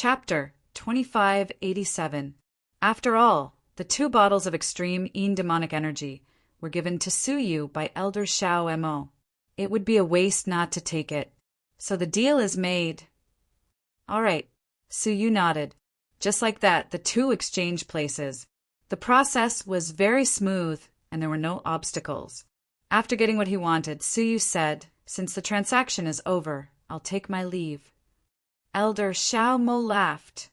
Chapter 2587. After all, the 2 bottles of extreme demonic energy were given to Suyu by Elder Xiao Mo. It would be a waste not to take it. So the deal is made. All right. Suyu nodded. Just like that, the 2 exchanged places. The process was very smooth, and there were no obstacles. After getting what he wanted, Suyu said, "Since the transaction is over, I'll take my leave." Elder Xiao Mo laughed.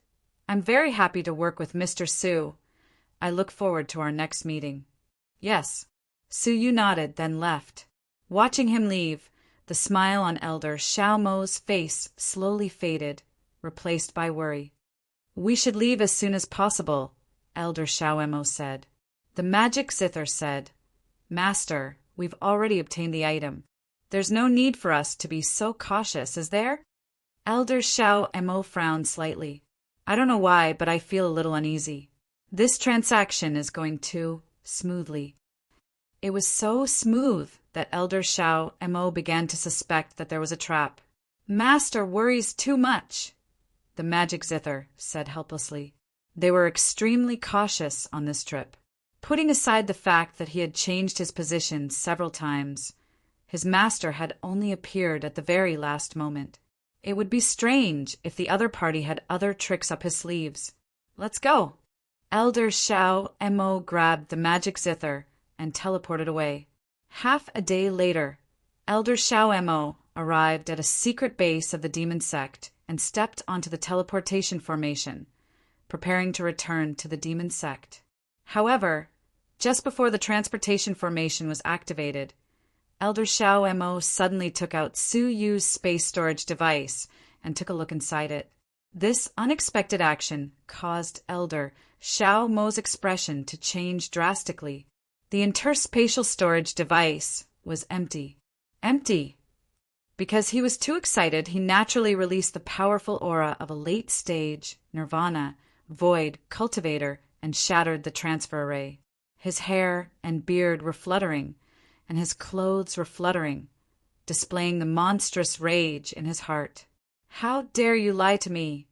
"I'm very happy to work with Mr. Su. I look forward to our next meeting." "Yes." Suyu nodded, then left. Watching him leave, the smile on Elder Xiao Mo's face slowly faded, replaced by worry. "We should leave as soon as possible," Elder Xiao Mo said. The magic zither said, "Master, we've already obtained the item. There's no need for us to be so cautious, is there?" Elder Xiao Mo frowned slightly. "I don't know why, but I feel a little uneasy. This transaction is going too smoothly." It was so smooth that Elder Xiao Mo began to suspect that there was a trap. "Master worries too much," the magic zither said helplessly. They were extremely cautious on this trip. Putting aside the fact that he had changed his position several times, his master had only appeared at the very last moment. It would be strange if the other party had other tricks up his sleeves. "Let's go." Elder Xiao Mo grabbed the magic zither and teleported away. Half a day later, Elder Xiao Mo arrived at a secret base of the demon sect and stepped onto the teleportation formation, preparing to return to the demon sect. However, just before the transportation formation was activated, Elder Xiao Mo suddenly took out Suyu's space storage device and took a look inside it. This unexpected action caused Elder Xiao Mo's expression to change drastically. The interspatial storage device was empty. Empty! Because he was too excited, he naturally released the powerful aura of a late-stage Nirvana void cultivator and shattered the transfer array. His hair and beard were fluttering, and his clothes were fluttering, displaying the monstrous rage in his heart. "How dare you lie to me?"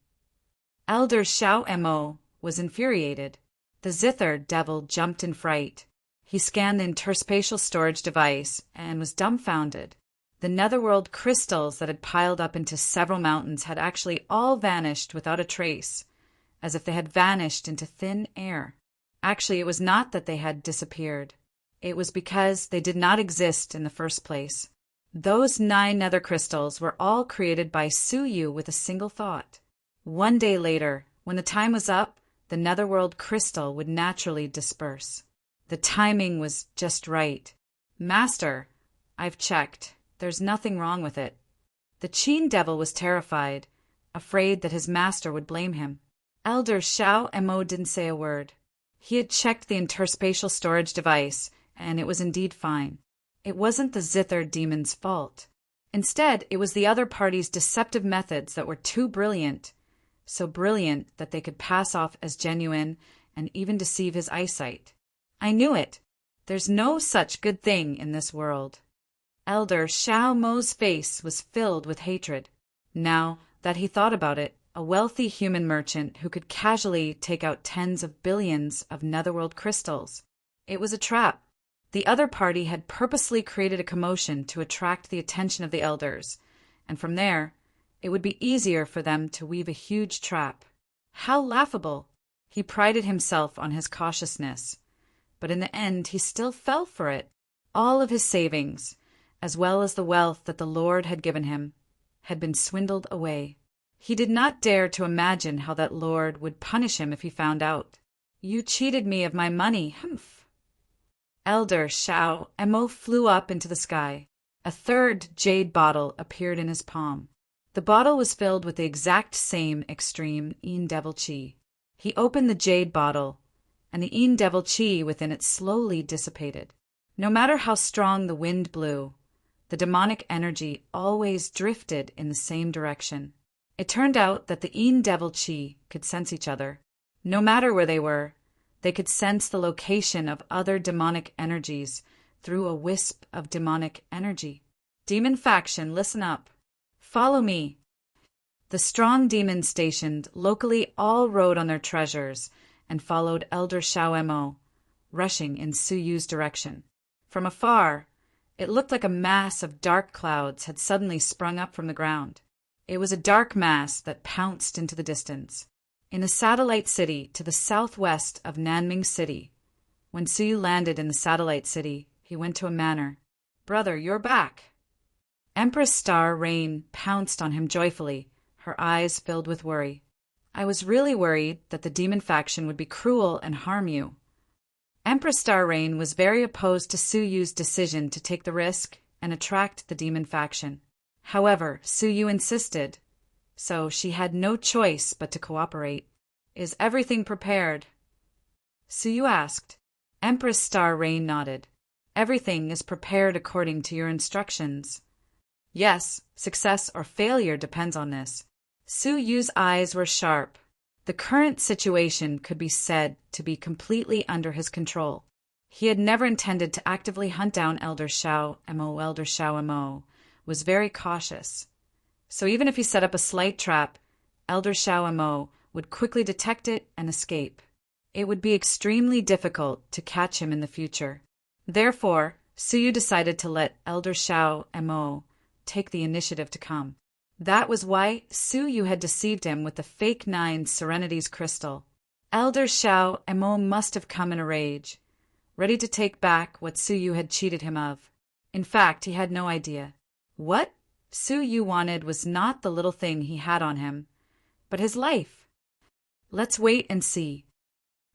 Elder Xiao Mo was infuriated. The zither devil jumped in fright. He scanned the interspatial storage device and was dumbfounded. The netherworld crystals that had piled up into several mountains had actually all vanished without a trace, as if they had vanished into thin air. Actually, it was not that they had disappeared. It was because they did not exist in the first place. Those 9 nether crystals were all created by Suyu with a single thought. One day later, when the time was up, the netherworld crystal would naturally disperse. The timing was just right. "Master, I've checked. There's nothing wrong with it." The Qin devil was terrified, afraid that his master would blame him. Elder Xiao Mo didn't say a word. He had checked the interspatial storage device, and it was indeed fine. It wasn't the zither demon's fault. Instead, it was the other party's deceptive methods that were too brilliant, so brilliant that they could pass off as genuine and even deceive his eyesight. "I knew it. There's no such good thing in this world." Elder Xiao Mo's face was filled with hatred. Now that he thought about it, a wealthy human merchant who could casually take out tens of billions of netherworld crystals. It was a trap. The other party had purposely created a commotion to attract the attention of the elders, and from there, it would be easier for them to weave a huge trap. How laughable! He prided himself on his cautiousness, but in the end he still fell for it. All of his savings, as well as the wealth that the Lord had given him, had been swindled away. He did not dare to imagine how that Lord would punish him if he found out. "You cheated me of my money, humph." Elder Xiao Mo flew up into the sky. A 3rd jade bottle appeared in his palm. The bottle was filled with the exact same extreme devil chi. He opened the jade bottle, and the devil chi within it slowly dissipated. No matter how strong the wind blew, the demonic energy always drifted in the same direction. It turned out that the devil chi could sense each other. No matter where they were, they could sense the location of other demonic energies through a wisp of demonic energy. "Demon faction, listen up. Follow me." The strong demons stationed locally all rode on their treasures and followed Elder Shao Mo, rushing in Su Yu's direction. From afar, it looked like a mass of dark clouds had suddenly sprung up from the ground. It was a dark mass that pounced into the distance. In a satellite city to the southwest of Nanming City. When Su Yu landed in the satellite city, he went to a manor. "Brother, you're back." Empress Star Rain pounced on him joyfully, her eyes filled with worry. "I was really worried that the demon faction would be cruel and harm you." Empress Star Rain was very opposed to Su Yu's decision to take the risk and attract the demon faction. However, Su Yu insisted, so she had no choice but to cooperate. "Is everything prepared?" Su Yu asked. Empress Star Rain nodded. "Everything is prepared according to your instructions." "Yes, success or failure depends on this." Su Yu's eyes were sharp. The current situation could be said to be completely under his control. He had never intended to actively hunt down Elder Shao Mo. Elder Shao Mo was very cautious. So even if he set up a slight trap, Elder Shao Mo would quickly detect it and escape. It would be extremely difficult to catch him in the future. Therefore, Su Yu decided to let Elder Shao Mo take the initiative to come. That was why Su Yu had deceived him with the fake 9 Serenity's crystal. Elder Shao Mo must have come in a rage, ready to take back what Su Yu had cheated him of. In fact, he had no idea. What Su Yu wanted was not the little thing he had on him, but his life. Let's wait and see.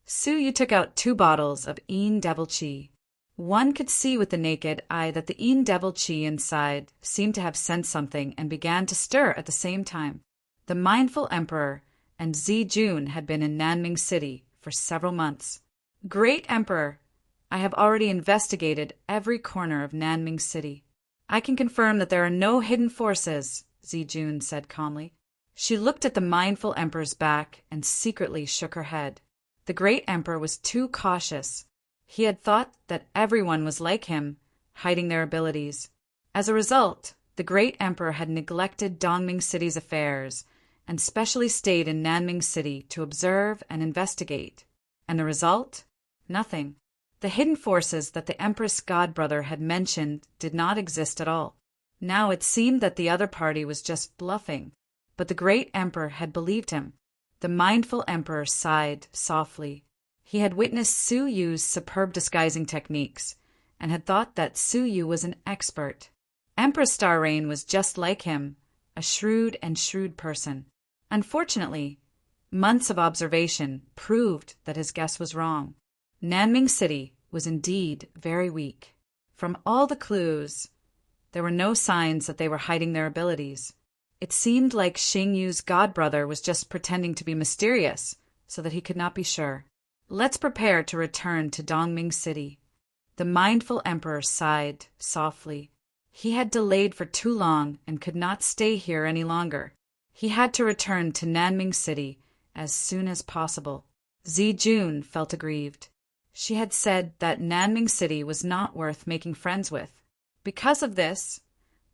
Su Yu took out 2 bottles of Een Devil Chi. One could see with the naked eye that the Een Devil Chi inside seemed to have sensed something and began to stir at the same time. The Mindful Emperor and Zi Jun had been in Nanming City for several months. "Great Emperor, I have already investigated every corner of Nanming City. I can confirm that there are no hidden forces," Zi Jun said calmly. She looked at the Mindful Emperor's back and secretly shook her head. The Great Emperor was too cautious. He had thought that everyone was like him, hiding their abilities. As a result, the Great Emperor had neglected Dongming City's affairs and specially stayed in Nanming City to observe and investigate. And the result? Nothing. The hidden forces that the Empress Godbrother had mentioned did not exist at all. Now it seemed that the other party was just bluffing, but the Great Emperor had believed him. The Mindful Emperor sighed softly. He had witnessed Su Yu's superb disguising techniques and had thought that Su Yu was an expert. Empress Star Rain was just like him, a shrewd person. Unfortunately, months of observation proved that his guess was wrong. Nanming City was indeed very weak. From all the clues, there were no signs that they were hiding their abilities. It seemed like Xing Yu's godbrother was just pretending to be mysterious so that he could not be sure. "Let's prepare to return to Dongming City." The Mindful Emperor sighed softly. He had delayed for too long and could not stay here any longer. He had to return to Nanming City as soon as possible. Zi Jun felt aggrieved. She had said that Nanming City was not worth making friends with. Because of this,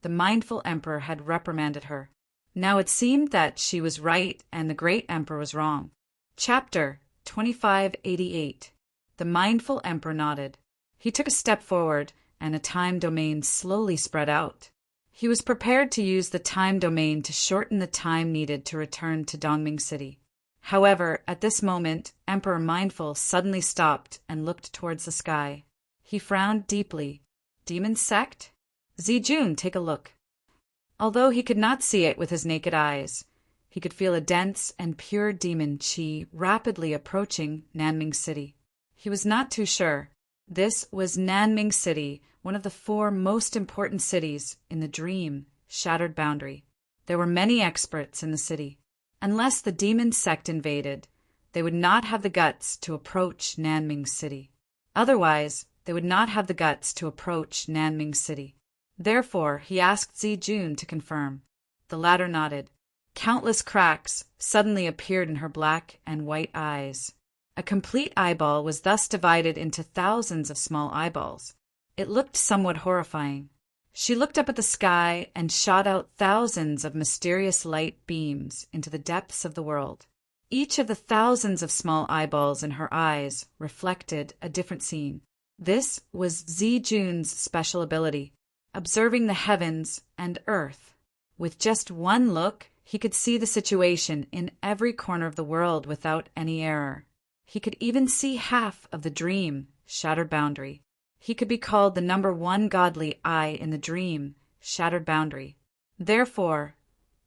the Mindful Emperor had reprimanded her. Now it seemed that she was right and the Great Emperor was wrong. Chapter 2588. The Mindful Emperor nodded. He took a step forward, and a time domain slowly spread out. He was prepared to use the time domain to shorten the time needed to return to Dongming City. However, at this moment, Emperor Mindful suddenly stopped and looked towards the sky. He frowned deeply. "Demon sect? Zi Jun, take a look." Although he could not see it with his naked eyes, he could feel a dense and pure demon chi rapidly approaching Nanming City. He was not too sure. This was Nanming City, one of the 4 most important cities in the dream shattered boundary. There were many experts in the city. Unless the demon sect invaded, they would not have the guts to approach Nanming City. Otherwise, they would not have the guts to approach Nanming City. Therefore, he asked Zi Jun to confirm. The latter nodded. Countless cracks suddenly appeared in her black and white eyes. A complete eyeball was thus divided into thousands of small eyeballs. It looked somewhat horrifying. She looked up at the sky and shot out thousands of mysterious light beams into the depths of the world. Each of the thousands of small eyeballs in her eyes reflected a different scene. This was Zijun's special ability, observing the heavens and earth. With just one look, he could see the situation in every corner of the world without any error. He could even see half of the dream, Shattered Boundary. He could be called the number one godly eye in the dream, Shattered Boundary. Therefore,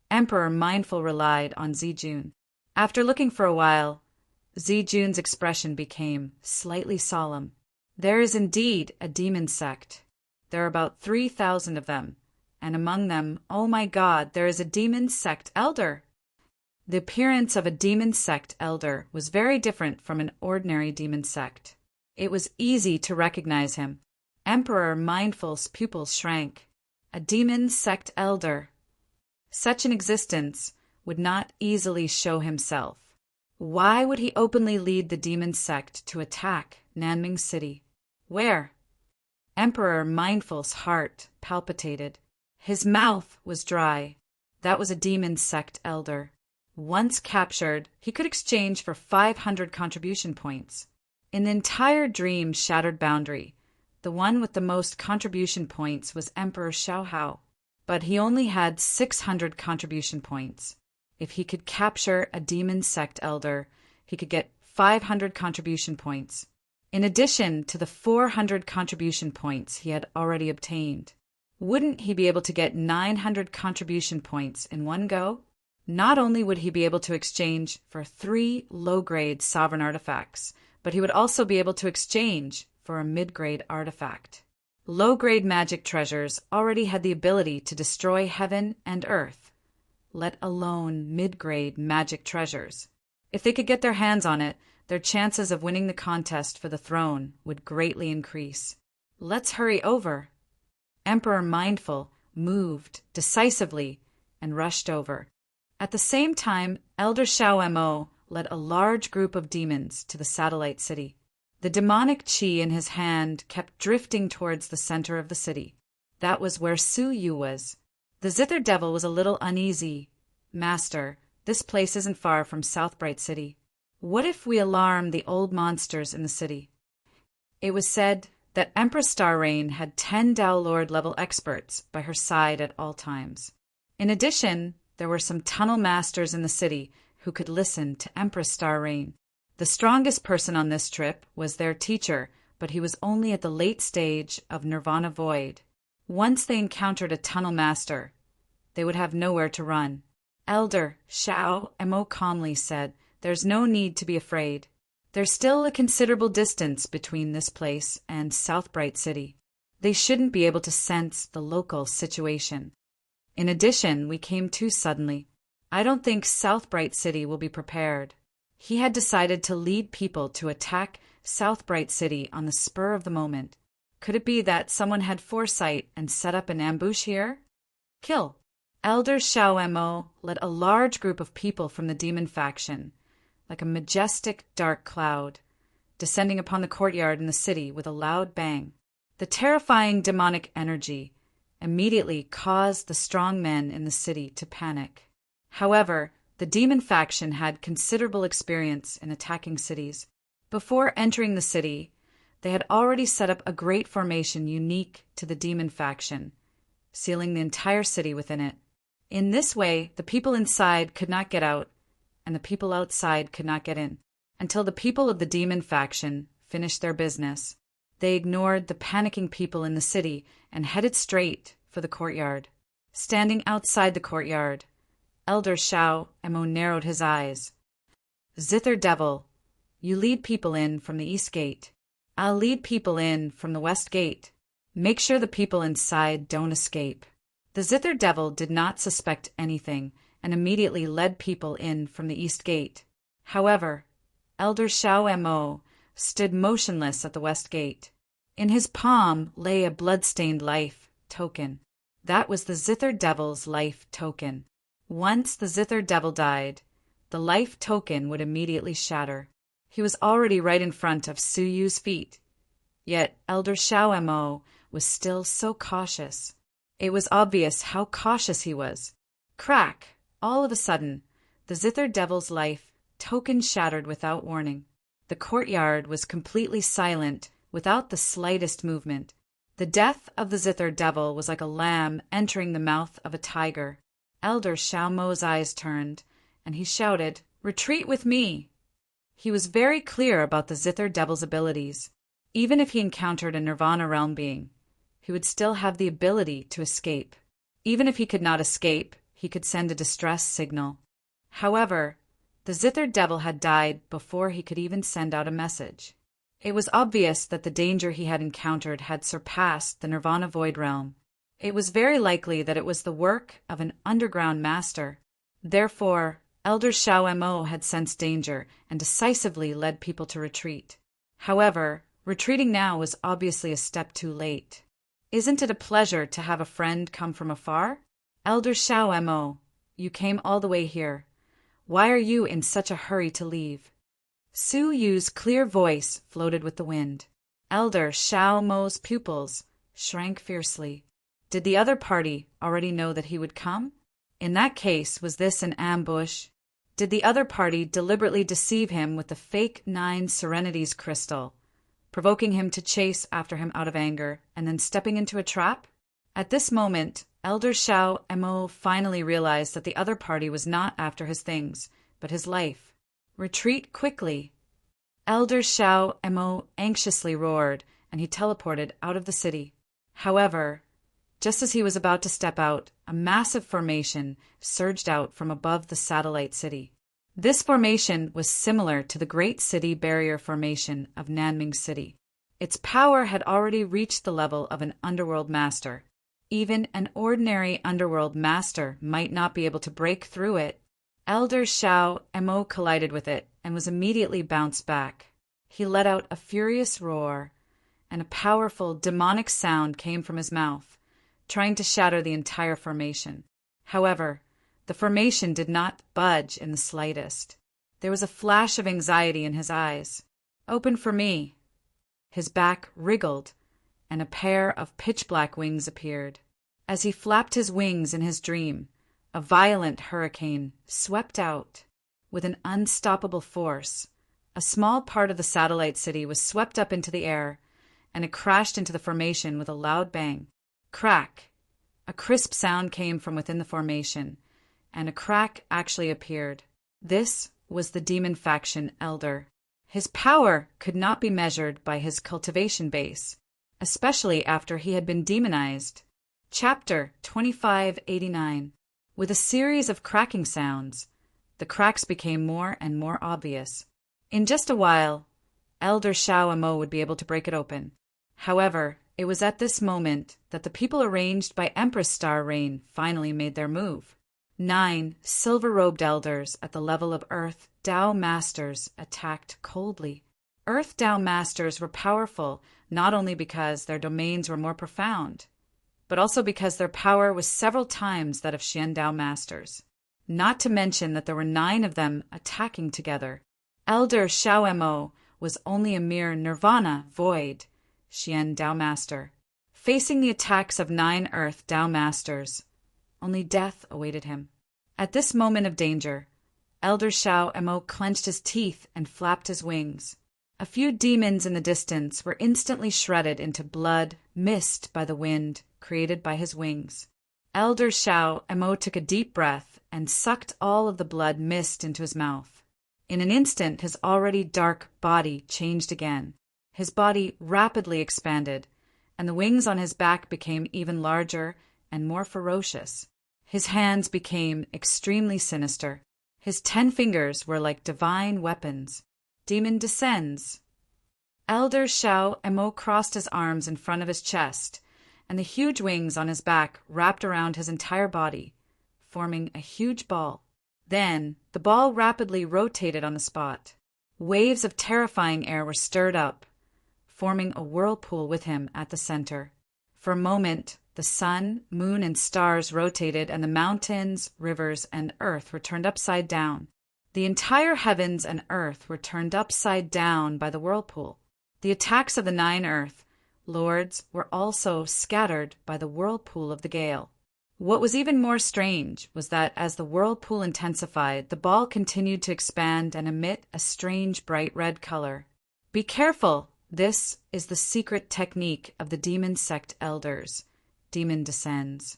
Emperor Mindful relied on Zijun. After looking for a while, Zijun's expression became slightly solemn. There is indeed a demon sect. There are about 3,000 of them, and among them, oh my God, there is a demon sect elder. The appearance of a demon sect elder was very different from an ordinary demon sect. It was easy to recognize him. Emperor Mindful's pupils shrank. A demon sect elder. Such an existence would not easily show himself. Why would he openly lead the demon sect to attack Nanming City? Where? Emperor Mindful's heart palpitated. His mouth was dry. That was a demon sect elder. Once captured, he could exchange for 500 contribution points. In the entire dream Shattered Boundary, the one with the most contribution points was Emperor Xiaohao, but he only had 600 contribution points. If he could capture a demon sect elder, he could get 500 contribution points, in addition to the 400 contribution points he had already obtained. Wouldn't he be able to get 900 contribution points in one go? Not only would he be able to exchange for 3 low-grade sovereign artifacts, but he would also be able to exchange for a mid-grade artifact. Low-grade magic treasures already had the ability to destroy heaven and earth, let alone mid-grade magic treasures. If they could get their hands on it, their chances of winning the contest for the throne would greatly increase. Let's hurry over. Emperor Mindful moved decisively and rushed over. At the same time, Elder Xiao Mo led a large group of demons to the satellite city. The demonic qi in his hand kept drifting towards the center of the city. That was where Su Yu was. The Zither Devil was a little uneasy. Master, this place isn't far from South Bright City. What if we alarm the old monsters in the city? It was said that Empress Star Rain had 10 Dao Lord level experts by her side at all times. In addition, there were some tunnel masters in the city who could listen to Empress Star Rain. The strongest person on this trip was their teacher, but he was only at the late stage of Nirvana Void. Once they encountered a tunnel master, they would have nowhere to run. Elder Xiao Mo calmly said, "There's no need to be afraid. There's still a considerable distance between this place and South Bright City. They shouldn't be able to sense the local situation. In addition, we came too suddenly. I don't think South Bright City will be prepared." He had decided to lead people to attack South Bright City on the spur of the moment. Could it be that someone had foresight and set up an ambush here? Kill. Elder Xiao Mo led a large group of people from the demon faction, like a majestic dark cloud, descending upon the courtyard in the city with a loud bang. The terrifying demonic energy immediately caused the strong men in the city to panic. However, the demon faction had considerable experience in attacking cities. Before entering the city, they had already set up a great formation unique to the demon faction, sealing the entire city within it. In this way, the people inside could not get out, and the people outside could not get in, until the people of the demon faction finished their business. They ignored the panicking people in the city and headed straight for the courtyard. Standing outside the courtyard, Elder Xiao Mo narrowed his eyes. "Zither Devil, you lead people in from the east gate. I'll lead people in from the west gate. Make sure the people inside don't escape." The Zither Devil did not suspect anything and immediately led people in from the east gate. However, Elder Xiao Mo stood motionless at the west gate. In his palm lay a blood-stained life token. That was the Zither Devil's life token. Once the Zither Devil died, the life token would immediately shatter. He was already right in front of Su Yu's feet. Yet Elder Xiao Mo was still so cautious. It was obvious how cautious he was. Crack! All of a sudden, the Zither Devil's life token shattered without warning. The courtyard was completely silent, without the slightest movement. The death of the Zither Devil was like a lamb entering the mouth of a tiger. Elder Xiaomo's eyes turned, and he shouted, "Retreat with me!" He was very clear about the Zither Devil's abilities. Even if he encountered a Nirvana realm being, he would still have the ability to escape. Even if he could not escape, he could send a distress signal. However, the Zither Devil had died before he could even send out a message. It was obvious that the danger he had encountered had surpassed the Nirvana Void Realm. It was very likely that it was the work of an underground master. Therefore, Elder Xiao Mo had sensed danger and decisively led people to retreat. However, retreating now was obviously a step too late. "Isn't it a pleasure to have a friend come from afar? Elder Xiao Mo, you came all the way here. Why are you in such a hurry to leave?" Su Yu's clear voice floated with the wind. Elder Xiao Mo's pupils shrank fiercely. Did the other party already know that he would come? In that case, was this an ambush? Did the other party deliberately deceive him with the fake 9 Serenities crystal, provoking him to chase after him out of anger, and then stepping into a trap? At this moment, Elder Xiao Mo finally realized that the other party was not after his things, but his life. "Retreat quickly!" Elder Xiao Mo anxiously roared, and he teleported out of the city. However, just as he was about to step out, a massive formation surged out from above the satellite city. This formation was similar to the Great City Barrier Formation of Nanming City. Its power had already reached the level of an underworld master. Even an ordinary underworld master might not be able to break through it. Elder Xiao Mo collided with it and was immediately bounced back. He let out a furious roar, and a powerful demonic sound came from his mouth, trying to shatter the entire formation. However, the formation did not budge in the slightest. There was a flash of anxiety in his eyes. "Open for me." His back wriggled, and a pair of pitch-black wings appeared. As he flapped his wings in his dream, a violent hurricane swept out. With an unstoppable force, a small part of the satellite city was swept up into the air, and it crashed into the formation with a loud bang. Crack! A crisp sound came from within the formation, and a crack actually appeared. This was the demon faction elder. His power could not be measured by his cultivation base, especially after he had been demonized. Chapter 2589. With a series of cracking sounds, the cracks became more and more obvious. In just a while, Elder Xiao Mo would be able to break it open. However, it was at this moment that the people arranged by Empress Star Rain finally made their move. 9 silver-robed elders at the level of Earth Dao Masters attacked coldly. Earth Dao Masters were powerful not only because their domains were more profound, but also because their power was several times that of Xian Dao Masters. Not to mention that there were 9 of them attacking together. Elder Xiao Mo was only a mere Nirvana Void Xian Dao Master. Facing the attacks of 9 Earth Dao Masters, only death awaited him. At this moment of danger, Elder Xiao Mo clenched his teeth and flapped his wings. A few demons in the distance were instantly shredded into blood, mist by the wind created by his wings. Elder Xiao Mo took a deep breath and sucked all of the blood mist into his mouth. In an instant, his already dark body changed again. His body rapidly expanded, and the wings on his back became even larger and more ferocious. His hands became extremely sinister. His 10 fingers were like divine weapons. Demon descends. Elder Xiao Mo crossed his arms in front of his chest, and the huge wings on his back wrapped around his entire body, forming a huge ball. Then, the ball rapidly rotated on the spot. Waves of terrifying air were stirred up, forming a whirlpool with him at the center. For a moment, the sun, moon, and stars rotated, and the mountains, rivers, and earth were turned upside down. The entire heavens and earth were turned upside down by the whirlpool. The attacks of the 9 Earth lords were also scattered by the whirlpool of the gale. What was even more strange was that as the whirlpool intensified, the ball continued to expand and emit a strange bright red color. Be careful! This is the secret technique of the demon sect elders. Demon descends.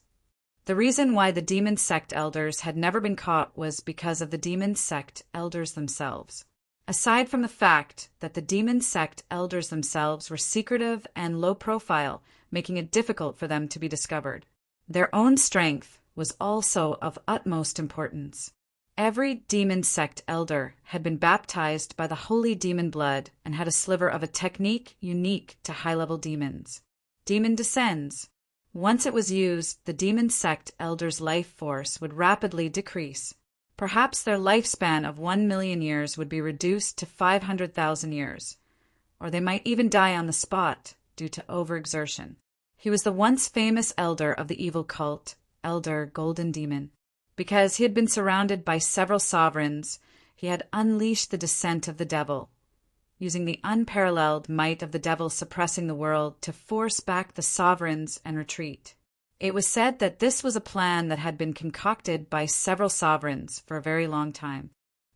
The reason why the demon sect elders had never been caught was because of the demon sect elders themselves. Aside from the fact that the demon sect elders themselves were secretive and low profile, making it difficult for them to be discovered, their own strength was also of utmost importance. Every demon sect elder had been baptized by the holy demon blood and had a sliver of a technique unique to high-level demons. Demon descends. Once it was used, the demon sect elders' life force would rapidly decrease. Perhaps their lifespan of 1 million years would be reduced to 500,000 years, or they might even die on the spot due to overexertion. He was the once famous elder of the evil cult, Elder Golden Demon. Because he had been surrounded by several sovereigns, he had unleashed the descent of the devil, using the unparalleled might of the devil suppressing the world to force back the sovereigns and retreat. It was said that this was a plan that had been concocted by several sovereigns for a very long time.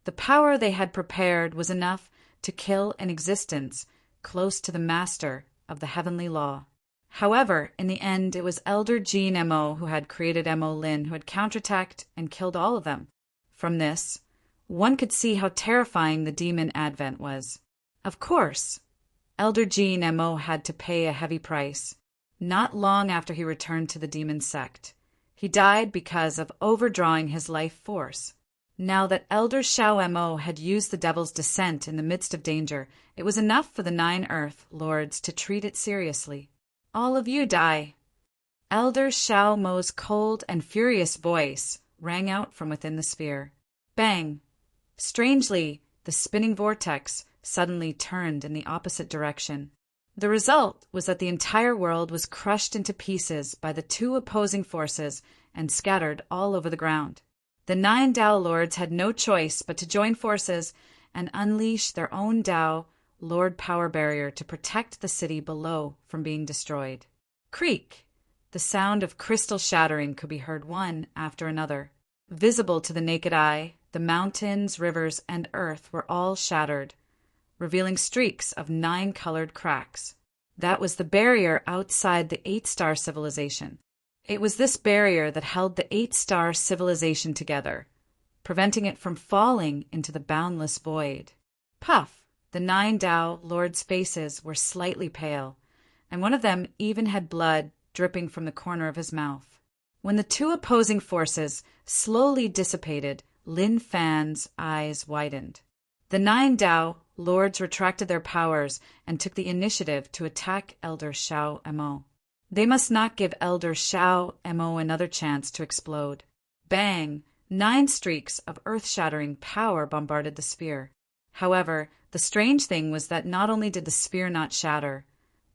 The power they had prepared was enough to kill an existence close to the master of the heavenly law. However, in the end, it was Elder Jean M.O. who had created M.O. Lin who had counterattacked and killed all of them. From this, one could see how terrifying the demon advent was. Of course, Elder Jean M.O. had to pay a heavy price. Not long after he returned to the demon sect, he died because of overdrawing his life force. Now that Elder Shao M.O. had used the devil's descent in the midst of danger, it was enough for the 9 Earth Lords to treat it seriously. All of you die. Elder Shao Mo's cold and furious voice rang out from within the sphere. Bang! Strangely, the spinning vortex suddenly turned in the opposite direction. The result was that the entire world was crushed into pieces by the 2 opposing forces and scattered all over the ground. The 9 Tao Lords had no choice but to join forces and unleash their own Tao Lord power barrier to protect the city below from being destroyed. Creak! The sound of crystal shattering could be heard one after another. Visible to the naked eye, the mountains, rivers, and earth were all shattered, revealing streaks of 9-colored cracks. That was the barrier outside the 8-star civilization. It was this barrier that held the 8-star civilization together, preventing it from falling into the boundless void. Puff! The 9 Tao Lords' faces were slightly pale, and one of them even had blood dripping from the corner of his mouth. When the 2 opposing forces slowly dissipated, Lin Fan's eyes widened. The 9 Tao Lords retracted their powers and took the initiative to attack Elder Shao M.O. They must not give Elder Shao M.O. another chance to explode. Bang! 9 streaks of earth-shattering power bombarded the sphere. However, the strange thing was that not only did the sphere not shatter,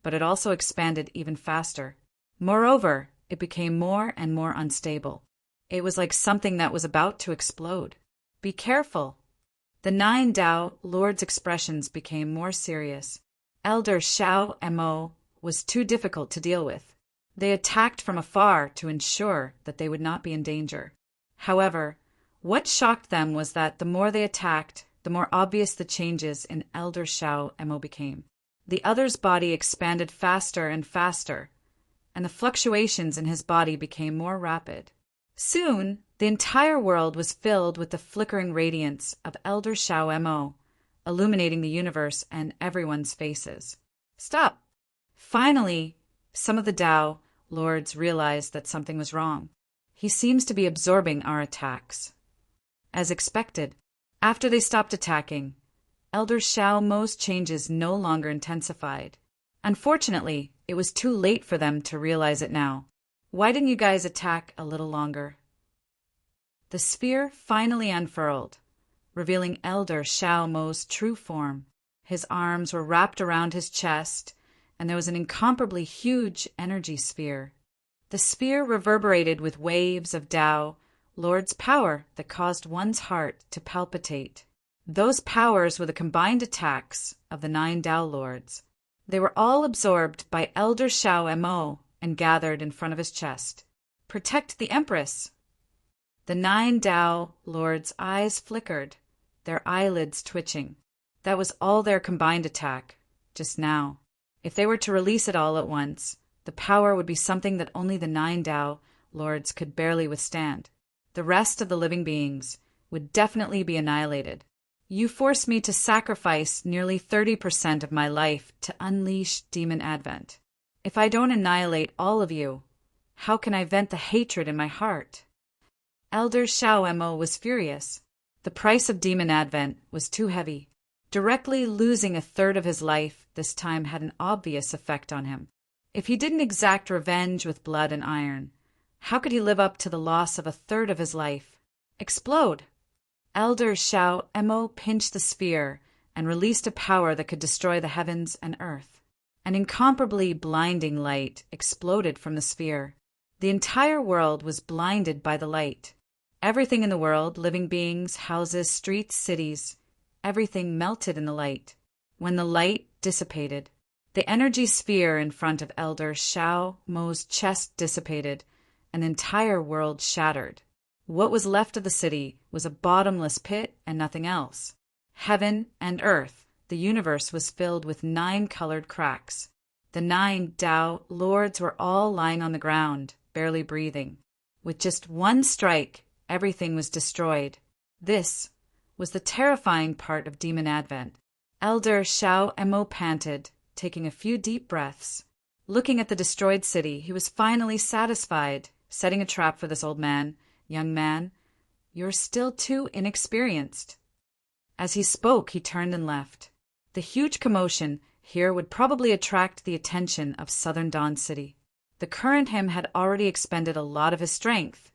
but it also expanded even faster. Moreover, it became more and more unstable. It was like something that was about to explode. Be careful! The 9 Tao Lords' expressions became more serious. Elder Shao M.O. was too difficult to deal with. They attacked from afar to ensure that they would not be in danger. However, what shocked them was that the more they attacked, the more obvious the changes in Elder Shao M.O. became. The other's body expanded faster and faster, and the fluctuations in his body became more rapid. Soon, the entire world was filled with the flickering radiance of Elder Shao M.O., illuminating the universe and everyone's faces. Stop! Finally, some of the Tao Lords realized that something was wrong. He seems to be absorbing our attacks. As expected, after they stopped attacking, Elder Shao Mo's changes no longer intensified. Unfortunately, it was too late for them to realize it now. Why didn't you guys attack a little longer? The sphere finally unfurled, revealing Elder Shao Mo's true form. His arms were wrapped around his chest, and there was an incomparably huge energy sphere. The sphere reverberated with waves of Tao Lord's power that caused one's heart to palpitate. Those powers were the combined attacks of the 9 Tao Lords. They were all absorbed by Elder Shao Mo and gathered in front of his chest. Protect the Empress! The 9 Tao Lords' eyes flickered, their eyelids twitching. That was all their combined attack, just now. If they were to release it all at once, the power would be something that only the 9 Tao Lords could barely withstand. The rest of the living beings would definitely be annihilated. You forced me to sacrifice nearly 30% of my life to unleash Demon Advent. If I don't annihilate all of you, how can I vent the hatred in my heart? Elder Shao Mo was furious. The price of Demon Advent was too heavy. Directly losing a third of his life this time had an obvious effect on him. If he didn't exact revenge with blood and iron, how could he live up to the loss of a third of his life? Explode! Elder Shao Mo pinched the sphere and released a power that could destroy the heavens and earth. An incomparably blinding light exploded from the sphere. The entire world was blinded by the light. Everything in the world, living beings, houses, streets, cities, everything melted in the light. When the light dissipated, the energy sphere in front of Elder Shao Mo's chest dissipated, and the entire world shattered. What was left of the city was a bottomless pit and nothing else. Heaven and earth, the universe was filled with 9 colored cracks. The 9 Tao Lords were all lying on the ground, barely breathing. With just one strike, everything was destroyed. This was the terrifying part of Demon Advent. Elder Shao Mo panted, taking a few deep breaths. Looking at the destroyed city, he was finally satisfied, setting a trap for this old man. Young man, you're still too inexperienced. As he spoke, he turned and left. The huge commotion here would probably attract the attention of Southern Dawn City. The current him had already expended a lot of his strength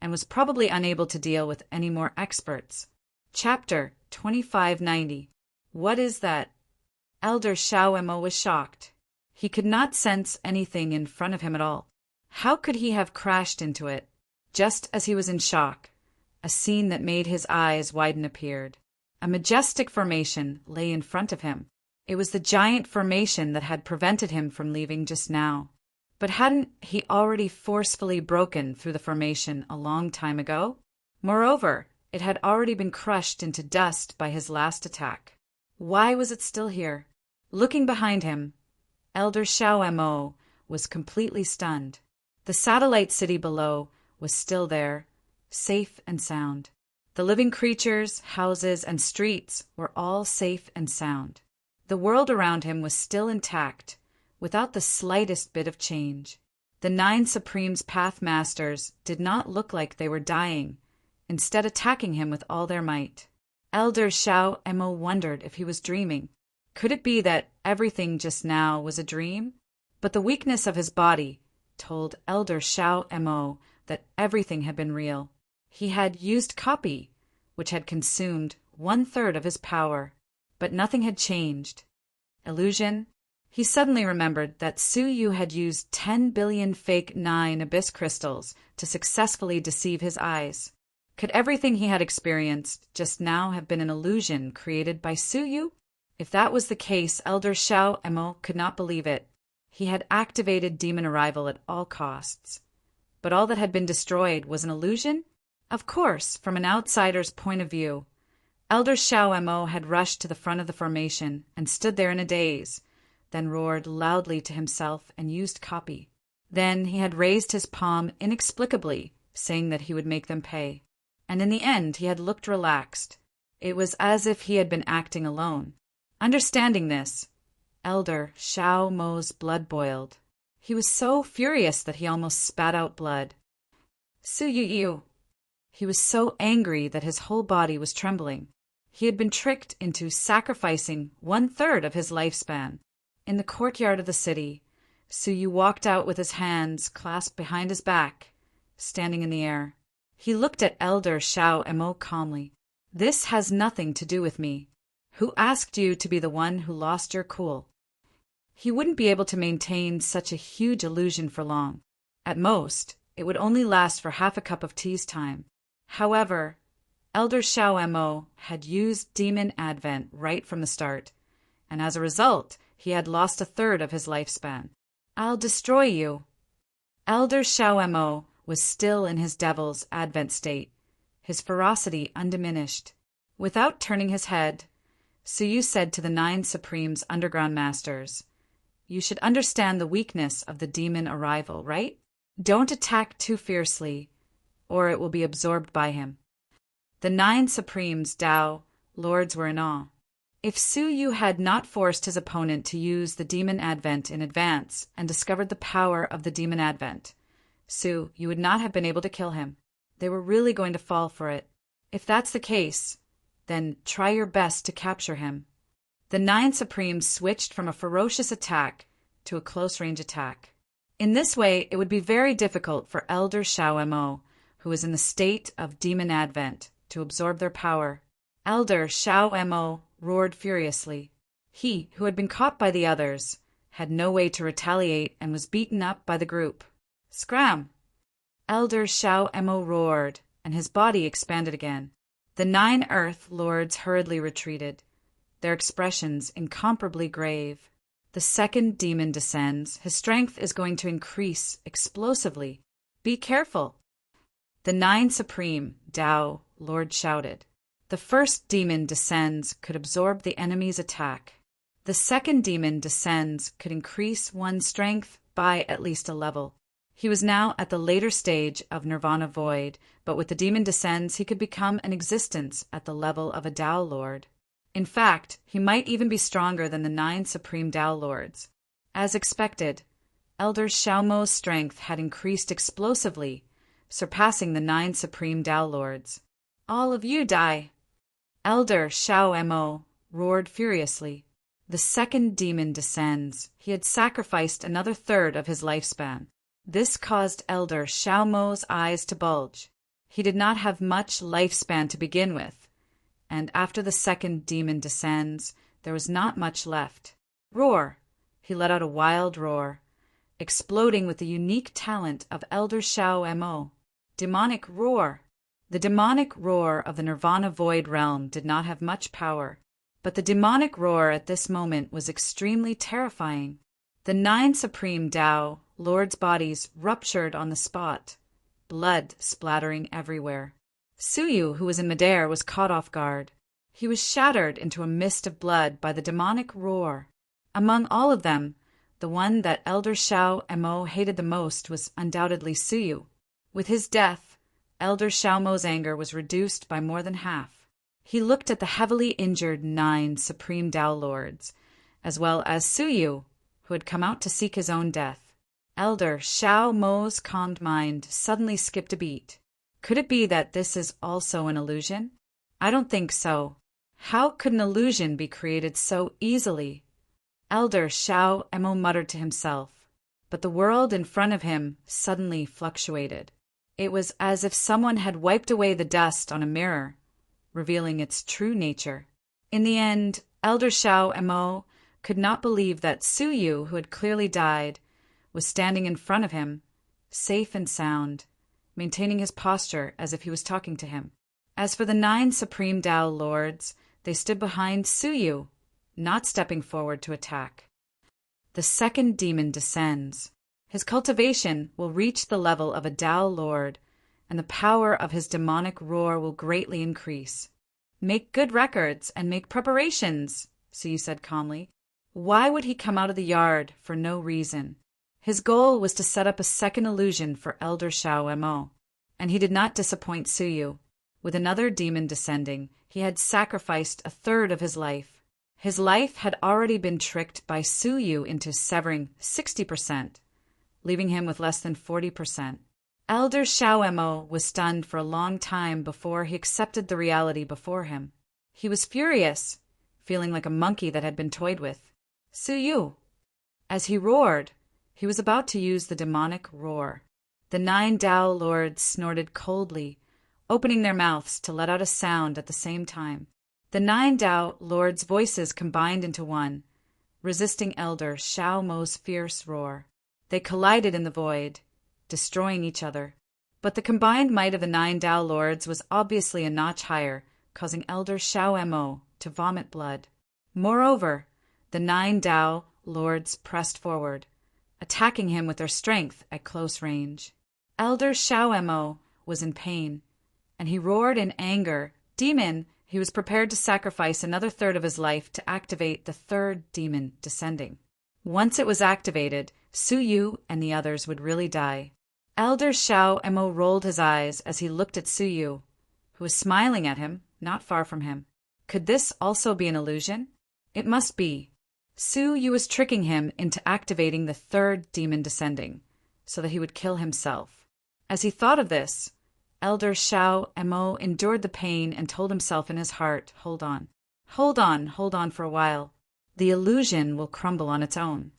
and was probably unable to deal with any more experts. Chapter 2590. What is that? Elder Shao Mo was shocked. He could not sense anything in front of him at all. How could he have crashed into it? Just as he was in shock, a scene that made his eyes widen appeared. A majestic formation lay in front of him. It was the giant formation that had prevented him from leaving just now. But hadn't he already forcefully broken through the formation a long time ago? Moreover, it had already been crushed into dust by his last attack. Why was it still here? Looking behind him, Elder Shao Mo was completely stunned. The satellite city below was still there, safe and sound. The living creatures, houses, and streets were all safe and sound. The world around him was still intact, without the slightest bit of change. The 9 Supreme's Path Masters did not look like they were dying, instead attacking him with all their might. Elder Shao Mo wondered if he was dreaming. Could it be that everything just now was a dream? But the weakness of his body told Elder Shao Mo that everything had been real. He had used copy, which had consumed 1/3 of his power, but nothing had changed. Illusion? He suddenly remembered that Su Yu had used 10 billion fake 9 abyss crystals to successfully deceive his eyes. Could everything he had experienced just now have been an illusion created by Su Yu? If that was the case, Elder Shao Mo could not believe it. He had activated demon arrival at all costs. But all that had been destroyed was an illusion? Of course, from an outsider's point of view. Elder Shao Mo had rushed to the front of the formation and stood there in a daze, then roared loudly to himself and used copy. Then he had raised his palm inexplicably, saying that he would make them pay. And in the end he had looked relaxed. It was as if he had been acting alone. Understanding this, Elder Shao Mo's blood boiled. He was so furious that he almost spat out blood. Su Yu. He was so angry that his whole body was trembling. He had been tricked into sacrificing 1/3 of his lifespan. In the courtyard of the city, Su Yu walked out with his hands clasped behind his back, standing in the air. He looked at Elder Shao Mo calmly. This has nothing to do with me. Who asked you to be the one who lost your cool? He wouldn't be able to maintain such a huge illusion for long. At most, it would only last for half a cup of tea's time. However, Elder Shao Mo had used Demon Advent right from the start, and as a result, He had lost a third of his lifespan. "I'll destroy you." Elder Shao Mo was still in his devil's advent state, his ferocity undiminished. Without turning his head, Suyu said to the 9 Supreme's underground masters, "You should understand the weakness of the demon arrival, right? Don't attack too fiercely, or it will be absorbed by him." The 9 Supremes, Tao, lords, were in awe. If Suyu had not forced his opponent to use the demon advent in advance and discovered the power of the demon advent, you would not have been able to kill him. They were really going to fall for it. If that's the case, then try your best to capture him. The 9 Supremes switched from a ferocious attack to a close-range attack. In this way, it would be very difficult for Elder Shao Mo, who was in the state of demon advent, to absorb their power. Elder Shao Mo roared furiously. He, who had been caught by the others, had no way to retaliate and was beaten up by the group. Scram! Elder Shao Mo roared, and his body expanded again. The 9 Earth Lords hurriedly retreated, their expressions incomparably grave. The second demon descends. His strength is going to increase explosively. Be careful. The 9 Supreme, Tao, Lord shouted. The first demon descends could absorb the enemy's attack. The second demon descends could increase one's strength by at least a level. He was now at the later stage of Nirvana Void, but with the demon descends he could become an existence at the level of a Tao Lord. In fact, he might even be stronger than the 9 Supreme Tao Lords. As expected, Elder Shao Mo's strength had increased explosively, surpassing the 9 Supreme Tao Lords. "All of you die!" Elder Shao Mo roared furiously. The second demon descends. He had sacrificed another third of his lifespan. This caused Elder Shao Mo's eyes to bulge. He did not have much lifespan to begin with, and after the second demon descends, there was not much left. Roar! He let out a wild roar, exploding with the unique talent of Elder Shao Mo. Demonic roar! The demonic roar of the Nirvana Void realm did not have much power, but the demonic roar at this moment was extremely terrifying. The 9 Supreme Tao Lords' bodies ruptured on the spot, blood splattering everywhere. Suyu, who was in midair, was caught off guard. He was shattered into a mist of blood by the demonic roar. Among all of them, the one that Elder Shao Mo hated the most was undoubtedly Suyu. With his death, Elder Shao Mo's anger was reduced by more than half. He looked at the heavily injured 9 Supreme Tao Lords, as well as Suyu, who had come out to seek his own death. Elder Shao Mo's calmed mind suddenly skipped a beat. Could it be that this is also an illusion? I don't think so. How could an illusion be created so easily? Elder Shao Mo muttered to himself, but the world in front of him suddenly fluctuated. It was as if someone had wiped away the dust on a mirror, revealing its true nature. In the end, Elder Shao Mo could not believe that Suyu, who had clearly died, was standing in front of him, safe and sound, maintaining his posture as if he was talking to him. As for the 9 Supreme Tao Lords, they stood behind Suyu, not stepping forward to attack. The second demon descends. His cultivation will reach the level of a Tao Lord, and the power of his demonic roar will greatly increase. "Make good records and make preparations," Suyu said calmly. Why would he come out of the yard for no reason? His goal was to set up a second illusion for Elder Shao Mo, and he did not disappoint Suyu. With another demon descending, he had sacrificed a third of his life. His life had already been tricked by Suyu into severing 60%. Leaving him with less than 40%. Elder Shao Mo was stunned for a long time before he accepted the reality before him. He was furious, feeling like a monkey that had been toyed with. Suyu! As he roared, he was about to use the demonic roar. The 9 Tao Lords snorted coldly, opening their mouths to let out a sound at the same time. The 9 Tao Lords' voices combined into one, resisting Elder Shao Mo's fierce roar. They collided in the void, destroying each other. But the combined might of the 9 Tao Lords was obviously a notch higher, causing Elder Shao Mo to vomit blood. Moreover, the 9 Tao lords pressed forward, attacking him with their strength at close range. Elder Shao Mo was in pain, and he roared in anger. Demon, he was prepared to sacrifice another third of his life to activate the third demon descending. Once it was activated, Su Yu and the others would really die. Elder Shao Mo rolled his eyes as he looked at Su Yu, who was smiling at him, not far from him. Could this also be an illusion? It must be. Su Yu was tricking him into activating the third demon descending, so that he would kill himself. As he thought of this, Elder Shao Mo endured the pain and told himself in his heart, hold on for a while. The illusion will crumble on its own.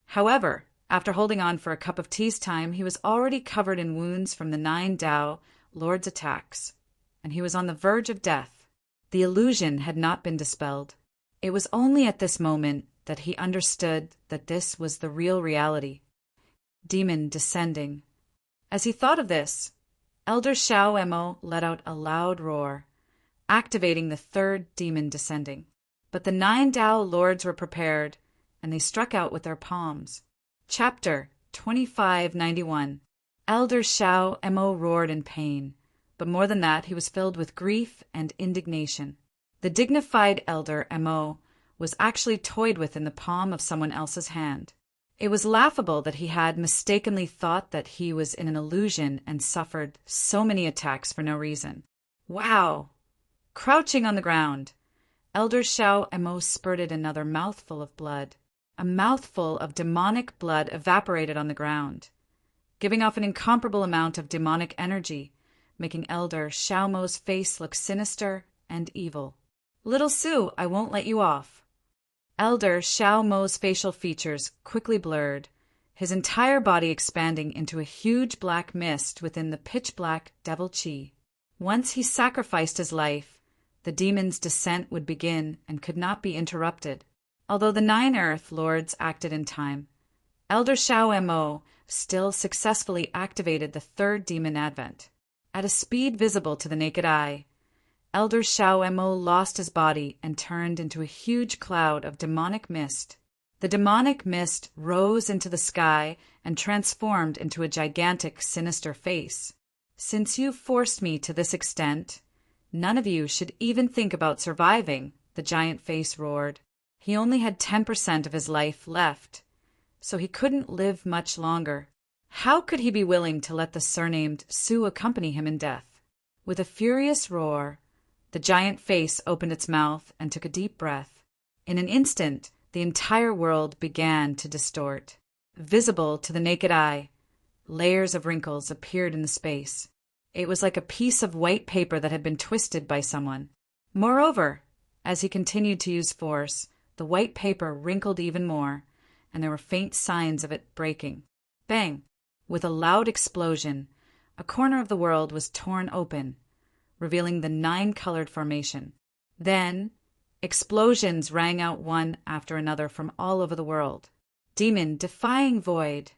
However, after holding on for a cup of tea's time, he was already covered in wounds from the 9 Dao Lord's attacks, and he was on the verge of death. The illusion had not been dispelled. It was only at this moment that he understood that this was the real reality. Demon descending. As he thought of this, Elder Shao Mo let out a loud roar, activating the third demon descending. But the 9 Dao Lords were prepared, and they struck out with their palms. Chapter 2591. Elder Shao Mo roared in pain, but more than that, he was filled with grief and indignation. The dignified Elder Mo was actually toyed with in the palm of someone else's hand. It was laughable that he had mistakenly thought that he was in an illusion and suffered so many attacks for no reason. Wow! Crouching on the ground, Elder Shao Mo spurted another mouthful of blood. A mouthful of demonic blood evaporated on the ground, giving off an incomparable amount of demonic energy, making Elder Shao Mo's face look sinister and evil. Little Su, I won't let you off. Elder Shao Mo's facial features quickly blurred, his entire body expanding into a huge black mist within the pitch-black devil chi. Once he sacrificed his life, the demon's descent would begin and could not be interrupted. Although the 9 Earth Lords acted in time, Elder Shao Mo still successfully activated the third demon advent. At a speed visible to the naked eye, Elder Shao Mo lost his body and turned into a huge cloud of demonic mist. The demonic mist rose into the sky and transformed into a gigantic, sinister face. Since you forced me to this extent, none of you should even think about surviving, the giant face roared. He only had 10% of his life left, so he couldn't live much longer. How could he be willing to let the surnamed Su accompany him in death? With a furious roar, the giant face opened its mouth and took a deep breath. In an instant, the entire world began to distort. Visible to the naked eye, layers of wrinkles appeared in the space. It was like a piece of white paper that had been twisted by someone. Moreover, as he continued to use force, the white paper wrinkled even more, and there were faint signs of it breaking. Bang! With a loud explosion, a corner of the world was torn open, revealing the 9-colored formation. Then, explosions rang out one after another from all over the world. Demon defying void.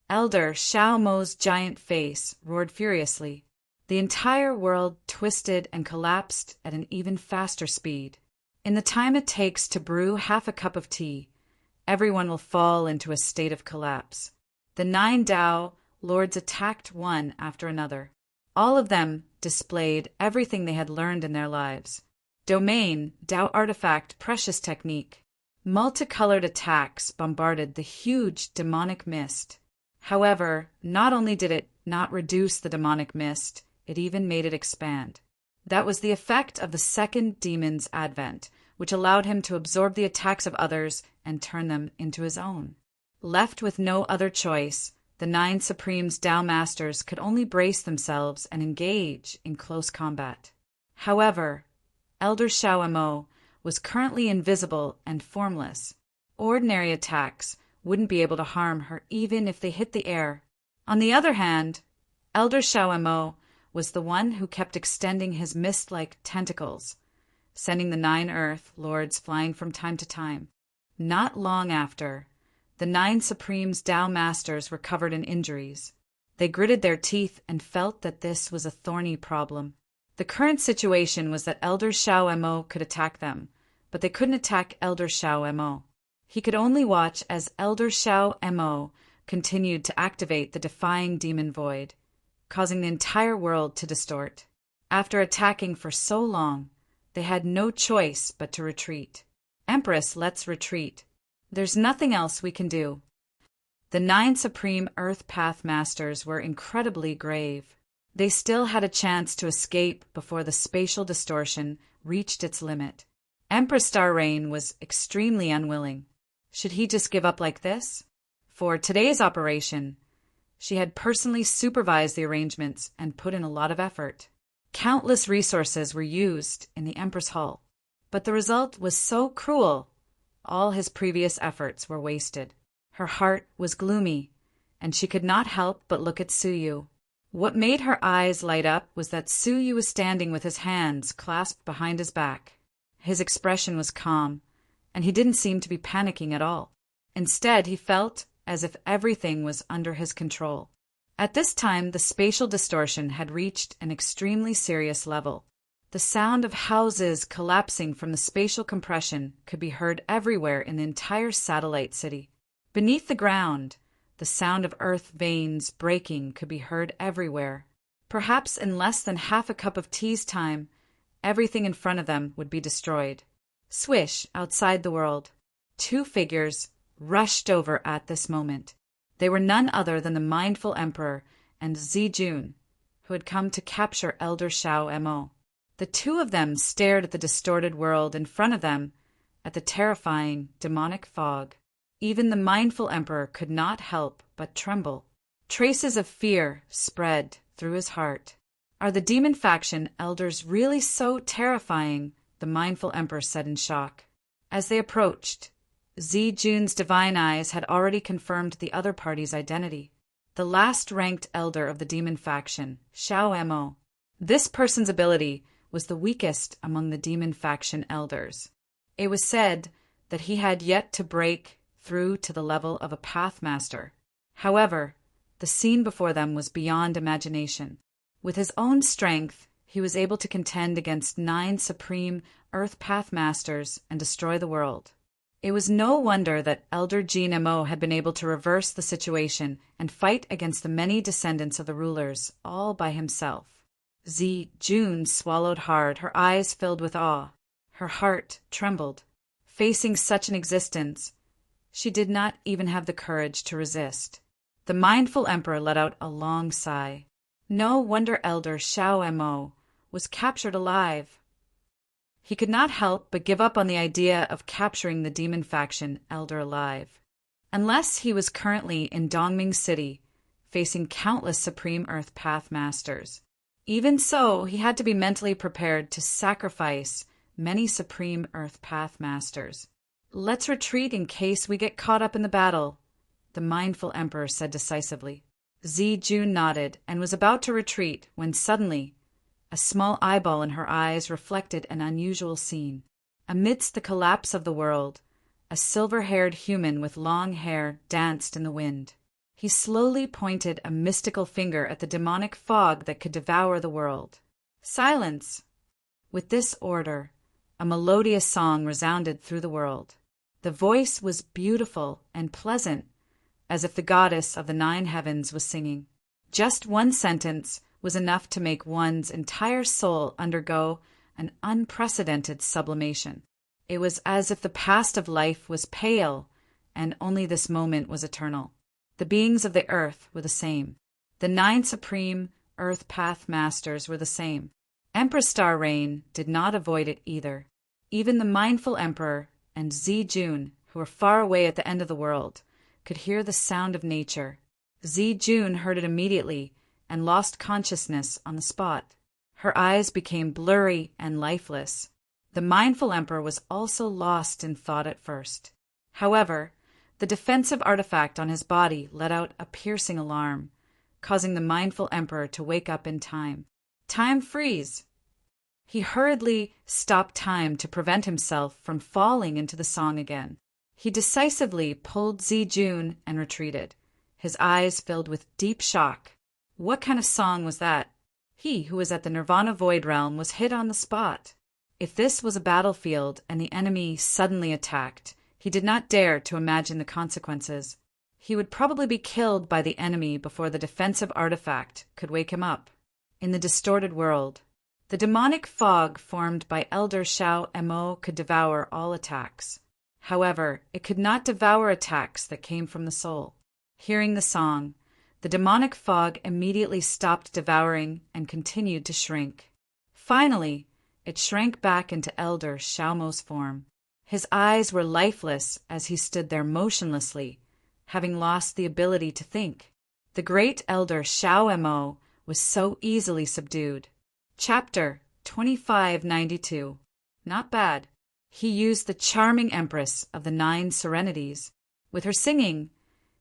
Elder Shao Mo's giant face roared furiously. The entire world twisted and collapsed at an even faster speed. In the time it takes to brew half a cup of tea, everyone will fall into a state of collapse. The 9 Dao Lords attacked one after another. All of them displayed everything they had learned in their lives. Domain, Dao artifact, precious technique. Multicolored attacks bombarded the huge demonic mist. However, not only did it not reduce the demonic mist, it even made it expand. That was the effect of the second demon's advent, which allowed him to absorb the attacks of others and turn them into his own. Left with no other choice, the 9 Supremes Dao Masters could only brace themselves and engage in close combat. However, Elder Shao Mo was currently invisible and formless. Ordinary attacks wouldn't be able to harm her even if they hit the air. On the other hand, Elder Shao Mo was the one who kept extending his mist-like tentacles, sending the 9 Earth Lords flying from time to time. Not long after, the 9 Supremes Dao Masters were covered in injuries. They gritted their teeth and felt that this was a thorny problem. The current situation was that Elder Shao Mo could attack them, but they couldn't attack Elder Shao Mo. He could only watch as Elder Shao Mo continued to activate the defying demon void, causing the entire world to distort. After attacking for so long, they had no choice but to retreat. Empress, let's retreat. There's nothing else we can do. The 9 Supreme Earth Path Masters were incredibly grave. They still had a chance to escape before the spatial distortion reached its limit. Empress Star Rain was extremely unwilling. Should he just give up like this? For today's operation, she had personally supervised the arrangements and put in a lot of effort. Countless resources were used in the Empress Hall, but the result was so cruel, all his previous efforts were wasted. Her heart was gloomy, and she could not help but look at Suyu. What made her eyes light up was that Suyu was standing with his hands clasped behind his back. His expression was calm, and he didn't seem to be panicking at all. Instead, he felt as if everything was under his control. At this time, the spatial distortion had reached an extremely serious level. The sound of houses collapsing from the spatial compression could be heard everywhere in the entire satellite city. Beneath the ground, the sound of earth veins breaking could be heard everywhere. Perhaps in less than half a cup of tea's time, everything in front of them would be destroyed. Swish, outside the world, 2 figures rushed over at this moment. They were none other than the Mindful Emperor and Zijun, who had come to capture Elder Shao Mo. The 2 of them stared at the distorted world in front of them, at the terrifying, demonic fog. Even the Mindful Emperor could not help but tremble. Traces of fear spread through his heart. Are the demon faction elders really so terrifying? The Mindful Emperor said in shock. As they approached, Zijun's divine eyes had already confirmed the other party's identity. The last ranked elder of the demon faction, Shao Mo. This person's ability was the weakest among the demon faction elders. It was said that he had yet to break through to the level of a Pathmaster. However, the scene before them was beyond imagination. With his own strength, he was able to contend against 9 supreme Earth Pathmasters and destroy the world. It was no wonder that Elder Jin Mo had been able to reverse the situation and fight against the many descendants of the rulers, all by himself. Jun swallowed hard, her eyes filled with awe. Her heart trembled. Facing such an existence, she did not even have the courage to resist. The Mindful Emperor let out a long sigh. No wonder Elder Shao Mo was captured alive. He could not help but give up on the idea of capturing the demon faction elder alive. Unless he was currently in Dongming City, facing countless Supreme Earth Path Masters. Even so, he had to be mentally prepared to sacrifice many Supreme Earth Path Masters. Let's retreat in case we get caught up in the battle, the Mindful Emperor said decisively. Jun nodded and was about to retreat when suddenly a small eyeball in her eyes reflected an unusual scene. Amidst the collapse of the world, a silver-haired human with long hair danced in the wind. He slowly pointed a mystical finger at the demonic fog that could devour the world. Silence! With this order, a melodious song resounded through the world. The voice was beautiful and pleasant, as if the goddess of the 9 heavens was singing. Just one sentence was enough to make one's entire soul undergo an unprecedented sublimation. It was as if the past of life was pale, and only this moment was eternal. The beings of the earth were the same. The 9 supreme Earth Path Masters were the same. Empress Star Rain did not avoid it either. Even the Mindful Emperor and Jun, who were far away at the end of the world, could hear the sound of nature. Jun heard it immediately and lost consciousness on the spot. Her eyes became blurry and lifeless. The Mindful Emperor was also lost in thought at first. However, the defensive artifact on his body let out a piercing alarm, causing the Mindful Emperor to wake up in time. Time freeze! He hurriedly stopped time to prevent himself from falling into the song again. He decisively pulled Jun and retreated, his eyes filled with deep shock. What kind of song was that? He who was at the Nirvana Void Realm was hit on the spot. If this was a battlefield and the enemy suddenly attacked, He did not dare to imagine the consequences. He would probably be killed by the enemy before the defensive artifact could wake him up. In the distorted world, the demonic fog formed by Elder Shao Mo could devour all attacks. However, it could not devour attacks that came from the soul. Hearing the song, the demonic fog immediately stopped devouring and continued to shrink. Finally, it shrank back into Elder Shao Mo's form. His eyes were lifeless as he stood there motionlessly, having lost the ability to think. The great Elder Shao Mo was so easily subdued. Chapter 2592. Not bad. He used the charming Empress of the Nine Serenities. With her singing,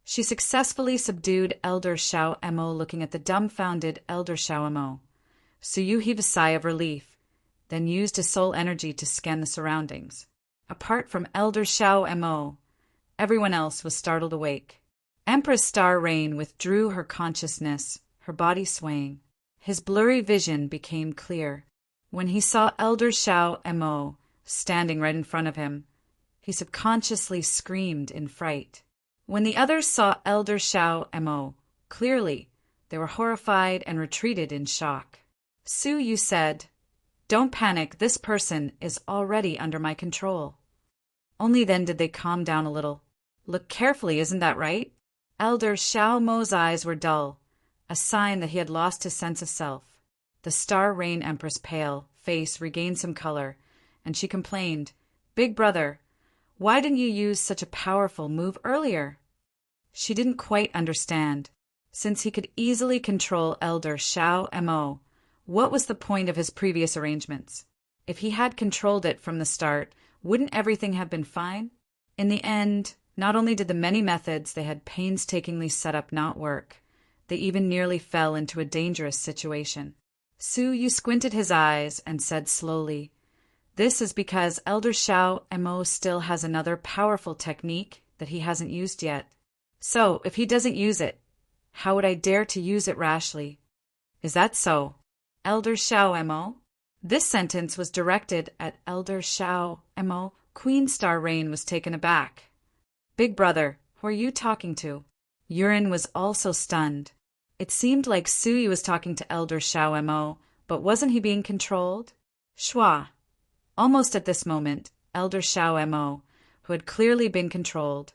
she successfully subdued Elder Shao Mo. Looking at the dumbfounded Elder Shao Mo, Suyu heaved a sigh of relief, then used his soul energy to scan the surroundings. Apart from Elder Shao Mo, everyone else was startled awake. Empress Star Rain withdrew her consciousness, her body swaying. His blurry vision became clear. When he saw Elder Shao Mo standing right in front of him, he subconsciously screamed in fright. When the others saw Elder Shao Mo clearly, they were horrified and retreated in shock. Suyu said, "Don't panic, this person is already under my control." Only then did they calm down a little. "Look carefully, isn't that right?" Elder Shao Mo's eyes were dull, a sign that he had lost his sense of self. The Star Rain Empress' pale face regained some color, and she complained, "Big brother, why didn't you use such a powerful move earlier?" She didn't quite understand. Since he could easily control Elder Shao Mo, what was the point of his previous arrangements? If he had controlled it from the start, wouldn't everything have been fine? In the end, not only did the many methods they had painstakingly set up not work, they even nearly fell into a dangerous situation. Suyu squinted his eyes and said slowly, "This is because Elder Shao Mo still has another powerful technique that he hasn't used yet. So, if he doesn't use it, how would I dare to use it rashly?" "Is that so, Elder Shao Mo?" This sentence was directed at Elder Shao Mo. Queen Star Rain was taken aback. "Big brother, who are you talking to?" Yurin was also stunned. It seemed like Suyu was talking to Elder Shao Mo, but wasn't he being controlled? Schwa. Almost at this moment, Elder Shao Mo, who had clearly been controlled,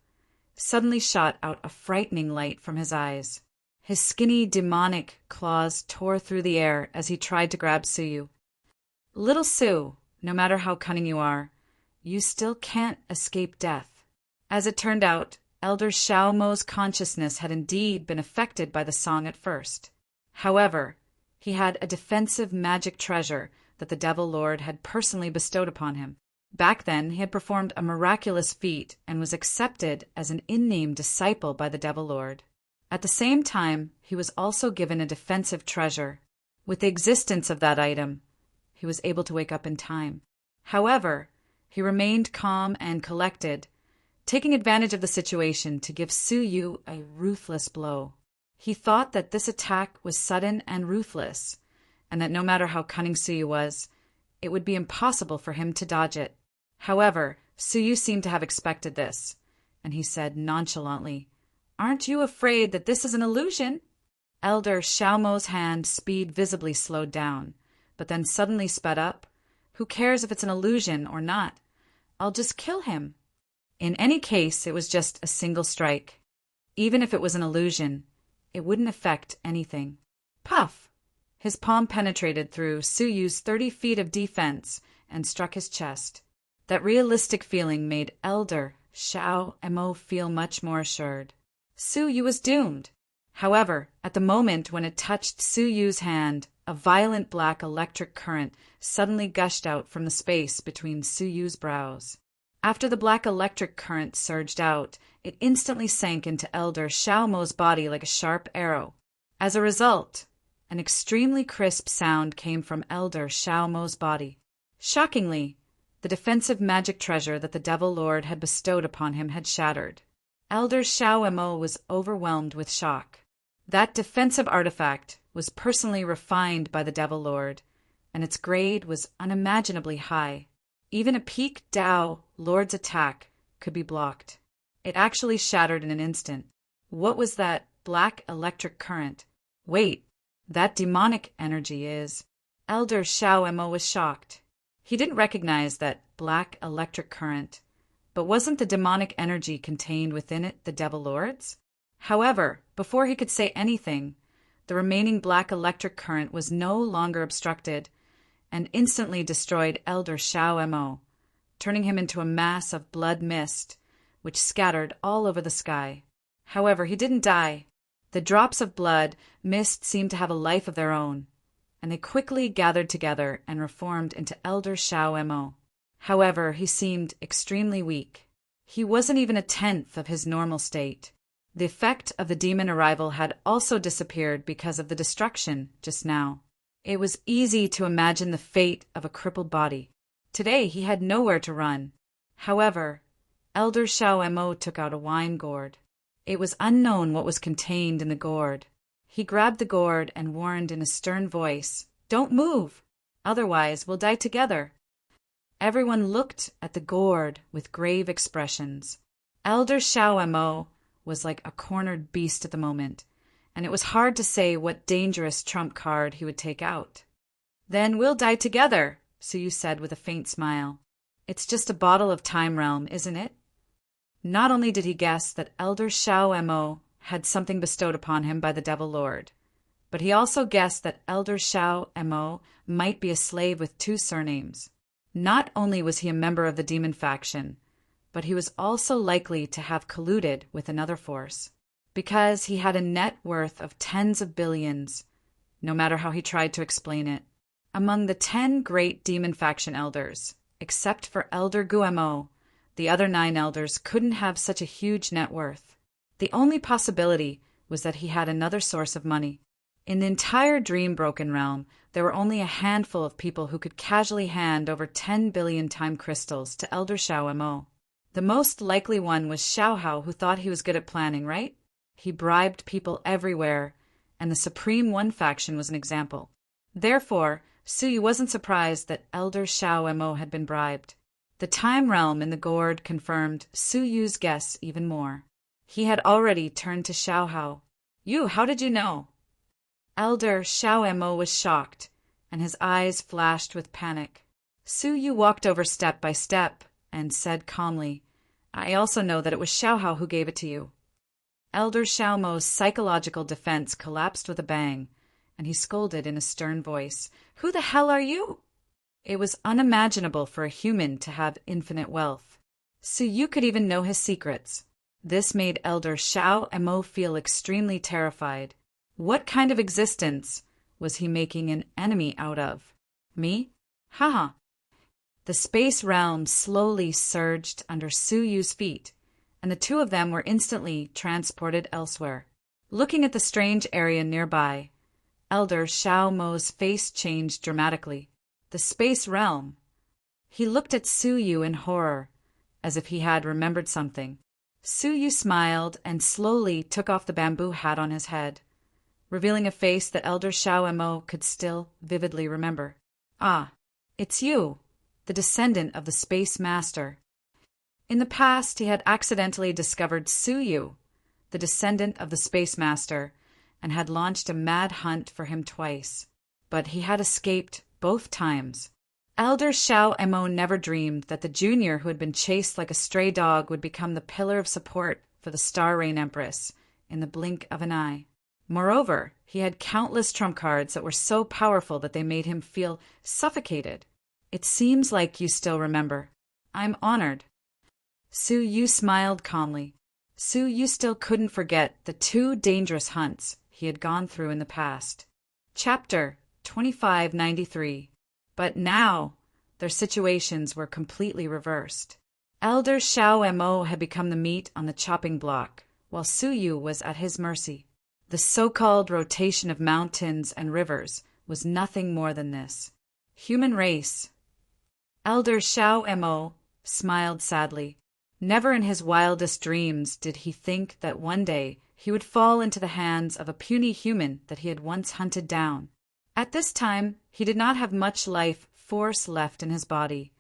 suddenly shot out a frightening light from his eyes. His skinny, demonic claws tore through the air as he tried to grab Suyu. "Little Su, no matter how cunning you are, you still can't escape death." As it turned out, Elder Shao Mo's consciousness had indeed been affected by the song at first. However, he had a defensive magic treasure that the Devil Lord had personally bestowed upon him. Back then, he had performed a miraculous feat and was accepted as an in-name disciple by the Devil Lord. At the same time, he was also given a defensive treasure. With the existence of that item, he was able to wake up in time. However, he remained calm and collected, taking advantage of the situation to give Suyu a ruthless blow. He thought that this attack was sudden and ruthless, and that no matter how cunning Suyu was, it would be impossible for him to dodge it. However, Suyu seemed to have expected this, and he said nonchalantly, "Aren't you afraid that this is an illusion?" Elder Shao Mo's hand speed visibly slowed down, but then suddenly sped up. "Who cares if it's an illusion or not? I'll just kill him." In any case, it was just a single strike. Even if it was an illusion, it wouldn't affect anything. Puff! His palm penetrated through Suyu's 30 feet of defense and struck his chest. That realistic feeling made Elder Shao Mo feel much more assured. Suyu was doomed. However, at the moment when it touched Suyu's hand, a violent black electric current suddenly gushed out from the space between Suyu's brows. After the black electric current surged out, it instantly sank into Elder Shao Mo's body like a sharp arrow. As a result, an extremely crisp sound came from Elder Shao Mo's body. Shockingly, the defensive magic treasure that the Devil Lord had bestowed upon him had shattered. Elder Shao Mo was overwhelmed with shock. That defensive artifact was personally refined by the Devil Lord, and its grade was unimaginably high. Even a peak Dao Lord's attack could be blocked. It actually shattered in an instant. What was that black electric current? Wait, that demonic energy is… Elder Xiao Mo was shocked. He didn't recognize that black electric current, but wasn't the demonic energy contained within it the Devil Lord's? However, before he could say anything, the remaining black electric current was no longer obstructed and instantly destroyed Elder Xiao Mo, turning him into a mass of blood mist, which scattered all over the sky. However, he didn't die. The drops of blood mist seemed to have a life of their own, and they quickly gathered together and reformed into Elder Xiao Mo. However, he seemed extremely weak. He wasn't even a tenth of his normal state. The effect of the demon arrival had also disappeared because of the destruction just now. It was easy to imagine the fate of a crippled body. Today he had nowhere to run. However, Elder Xiao Mo took out a wine gourd. It was unknown what was contained in the gourd. He grabbed the gourd and warned in a stern voice, "Don't move, otherwise we'll die together." Everyone looked at the gourd with grave expressions. Elder Xiao Mo was like a cornered beast at the moment, and it was hard to say what dangerous trump card he would take out. "Then we'll die together," Suyu said with a faint smile. "It's just a bottle of Time Realm, isn't it?" Not only did he guess that Elder Xiao Mo had something bestowed upon him by the Devil Lord, but he also guessed that Elder Xiao Mo might be a slave with two surnames. Not only was he a member of the demon faction, but he was also likely to have colluded with another force, because he had a net worth of tens of billions, no matter how he tried to explain it. Among the 10 great demon faction elders, except for Elder Guemo, the other 9 elders couldn't have such a huge net worth. The only possibility was that he had another source of money. In the entire Dream-Broken realm, there were only a handful of people who could casually hand over 10 billion time crystals to Elder Xiao Mo. The most likely one was Xiaohao, who thought he was good at planning, right? He bribed people everywhere, and the Supreme One faction was an example. Therefore, Suyu wasn't surprised that Elder Xiao Mo had been bribed. The time realm in the gourd confirmed Suyu's guess even more. He had already turned to Xiaohao. "You, how did you know?" Elder Xiao Mo was shocked, and his eyes flashed with panic. Suyu walked over step by step and said calmly, "I also know that it was Xiaohao who gave it to you." Elder Xiao Mo's psychological defense collapsed with a bang, and he scolded in a stern voice, "Who the hell are you?" It was unimaginable for a human to have infinite wealth. Suyu could even know his secrets. This made Elder Xiao Mo feel extremely terrified. What kind of existence was he making an enemy out of? Me? Haha. The space realm slowly surged under Suyu's feet, and the two of them were instantly transported elsewhere. Looking at the strange area nearby, Elder Xiao Mo's face changed dramatically. The space realm. He looked at Suyu in horror, as if he had remembered something. Suyu smiled and slowly took off the bamboo hat on his head, revealing a face that Elder Xiao Mo could still vividly remember. "Ah, it's you, the descendant of the Space Master." In the past, he had accidentally discovered Suyu, the descendant of the Space Master, and had launched a mad hunt for him twice. But he had escaped both times. Elder Xiao Mo never dreamed that the junior who had been chased like a stray dog would become the pillar of support for the Star Rain Empress in the blink of an eye. Moreover, he had countless trump cards that were so powerful that they made him feel suffocated. "It seems like you still remember. I'm honored." Suyu smiled calmly. Suyu still couldn't forget the 2 dangerous hunts he had gone through in the past. Chapter 2593. But now, their situations were completely reversed. Elder Xiao Mo had become the meat on the chopping block, while Suyu was at his mercy. The so-called rotation of mountains and rivers was nothing more than this. Human race. Elder Xiao Mo smiled sadly. Never in his wildest dreams did he think that one day he would fall into the hands of a puny human that he had once hunted down. At this time, he did not have much life force left in his body,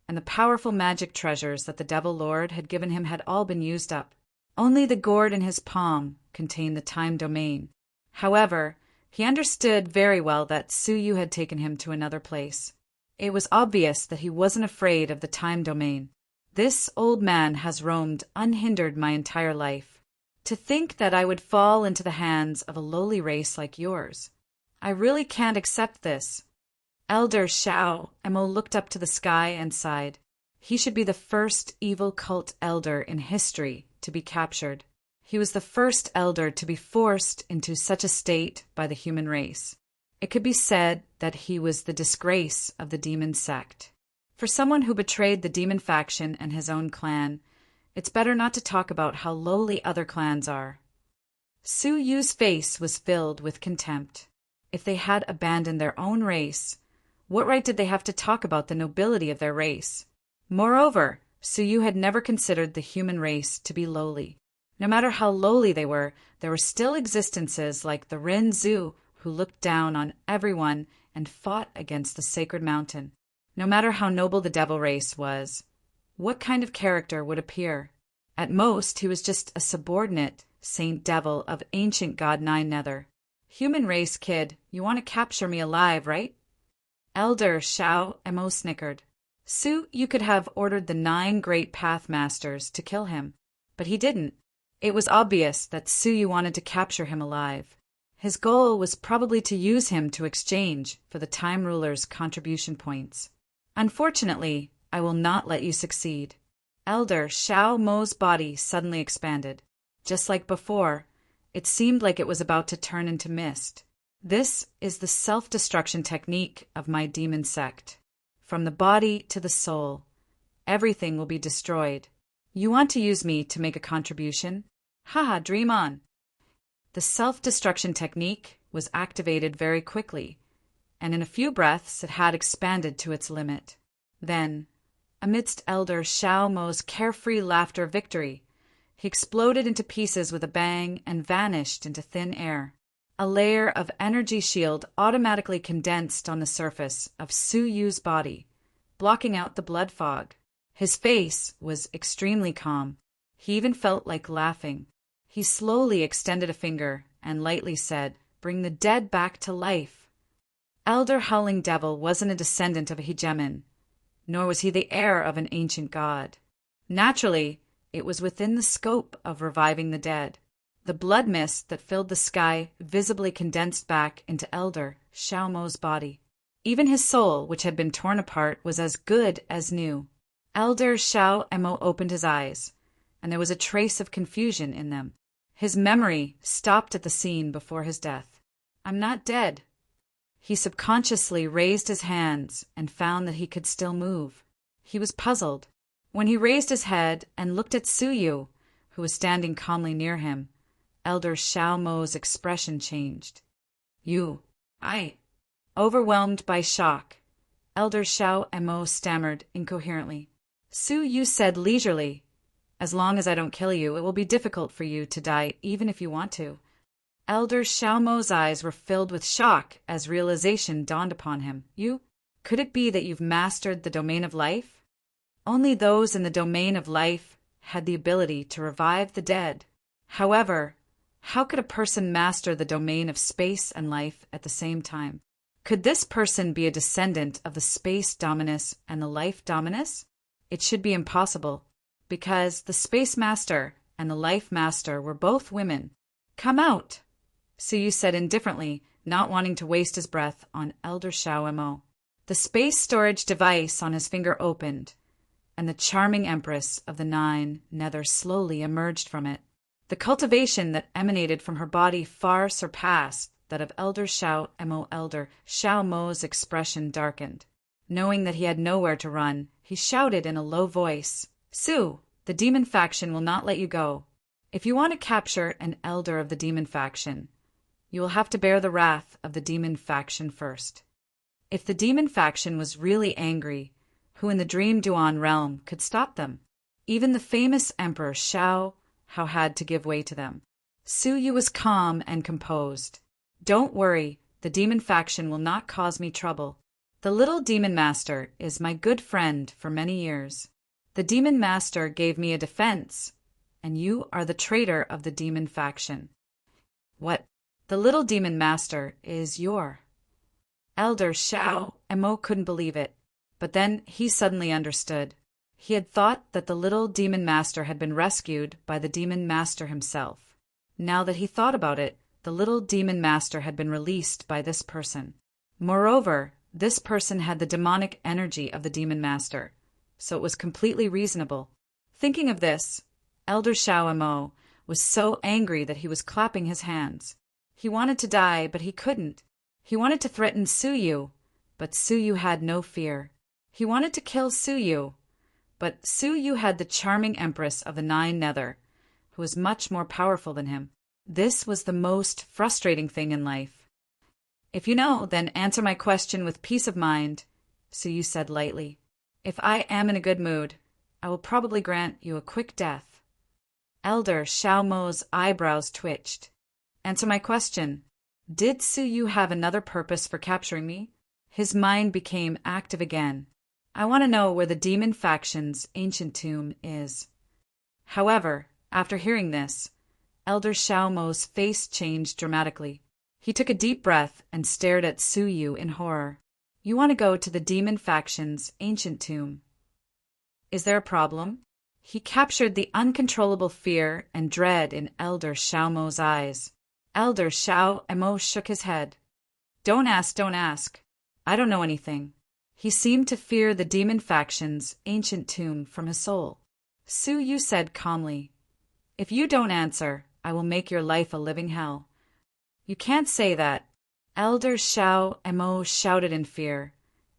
and the powerful magic treasures that the Devil Lord had given him had all been used up. Only the gourd in his palm contained the time domain. However, he understood very well that Suyu had taken him to another place. It was obvious that he wasn't afraid of the time domain. This old man has roamed unhindered my entire life. To think that I would fall into the hands of a lowly race like yours. I really can't accept this. Elder Shao Emo looked up to the sky and sighed. He should be the first evil cult elder in history to be captured. He was the first elder to be forced into such a state by the human race. It could be said that he was the disgrace of the demon sect. For someone who betrayed the demon faction and his own clan, it's better not to talk about how lowly other clans are. Su Yu's face was filled with contempt. If they had abandoned their own race, what right did they have to talk about the nobility of their race? Moreover, Su Yu had never considered the human race to be lowly. No matter how lowly they were, there were still existences like the Ren Zhu who looked down on everyone and fought against the sacred mountain. No matter how noble the devil race was, what kind of character would appear? At most, he was just a subordinate saint devil of ancient god Ninether. Human race kid, you want to capture me alive, right? Elder Shao Emo snickered. Su, you could have ordered the 9 great path masters to kill him, but he didn't. It was obvious that Suyu wanted to capture him alive. His goal was probably to use him to exchange for the Time Ruler's contribution points. Unfortunately, I will not let you succeed. Elder Shao Mo's body suddenly expanded. Just like before, it seemed like it was about to turn into mist. This is the self-destruction technique of my demon sect. From the body to the soul, everything will be destroyed. You want to use me to make a contribution? Haha, dream on. The self-destruction technique was activated very quickly, and in a few breaths it had expanded to its limit. Then, amidst Elder Shao Mo's carefree laughter of victory, he exploded into pieces with a bang and vanished into thin air. A layer of energy shield automatically condensed on the surface of Su Yu's body, blocking out the blood fog. His face was extremely calm. He even felt like laughing. He slowly extended a finger and lightly said, "Bring the dead back to life." Elder Howling Devil wasn't a descendant of a hegemon, nor was he the heir of an ancient god. Naturally, it was within the scope of reviving the dead. The blood mist that filled the sky visibly condensed back into Elder Shao Mo's body. Even his soul, which had been torn apart, was as good as new. Elder Shao Emo opened his eyes, and there was a trace of confusion in them. His memory stopped at the scene before his death. "I'm not dead." He subconsciously raised his hands and found that he could still move. He was puzzled. When he raised his head and looked at Suyu, who was standing calmly near him, Elder Shao Mo's expression changed. I. Overwhelmed by shock, Elder Shao Emo stammered incoherently. Su Yu said leisurely, "As long as I don't kill you, it will be difficult for you to die even if you want to." Elder Shao Mo's eyes were filled with shock as realization dawned upon him. Could it be that you've mastered the domain of life? Only those in the domain of life had the ability to revive the dead. However, how could a person master the domain of space and life at the same time? Could this person be a descendant of the Space Dominus and the Life Dominus? It should be impossible, because the Space Master and the Life Master were both women. "Come out," Suyu said indifferently, not wanting to waste his breath on Elder Shao Emo. The space storage device on his finger opened, and the charming Empress of the Nine Nether slowly emerged from it. The cultivation that emanated from her body far surpassed that of Elder Shao Emo. Elder Shao Mo's expression darkened. Knowing that he had nowhere to run, he shouted in a low voice, "Su, the demon faction will not let you go. If you want to capture an elder of the demon faction, you will have to bear the wrath of the demon faction first." If the demon faction was really angry, who in the Dream Duan realm could stop them? Even the famous Emperor Shao Hao had to give way to them. Su Yu was calm and composed. "Don't worry, the demon faction will not cause me trouble. The little demon master is my good friend for many years. The demon master gave me a defense, and you are the traitor of the demon faction. What? The little demon master is your. Elder Shao Mo couldn't believe it, but then he suddenly understood. He had thought that the little demon master had been rescued by the demon master himself. Now that he thought about it, the little demon master had been released by this person. Moreover, this person had the demonic energy of the demon master, so it was completely reasonable. Thinking of this, Elder Shao Mo was so angry that he was clapping his hands. He wanted to die, but he couldn't. He wanted to threaten Suyu, but Suyu had no fear. He wanted to kill Suyu, but Suyu had the charming empress of the Nine Nether, who was much more powerful than him. This was the most frustrating thing in life. If you know, then answer my question with peace of mind, Suyu said lightly. If I am in a good mood, I will probably grant you a quick death. Elder Shao Mo's eyebrows twitched. Answer my question. Did Suyu have another purpose for capturing me? His mind became active again. I want to know where the demon faction's ancient tomb is. However, after hearing this, Elder Shao Mo's face changed dramatically. He took a deep breath and stared at Suyu in horror. You want to go to the demon faction's ancient tomb. Is there a problem? He captured the uncontrollable fear and dread in Elder Shao Mo's eyes. Elder Shao Mo shook his head. Don't ask. I don't know anything. He seemed to fear the demon faction's ancient tomb from his soul. Suyu said calmly, If you don't answer, I will make your life a living hell. You can't say that. Elder Shao Mo shouted in fear,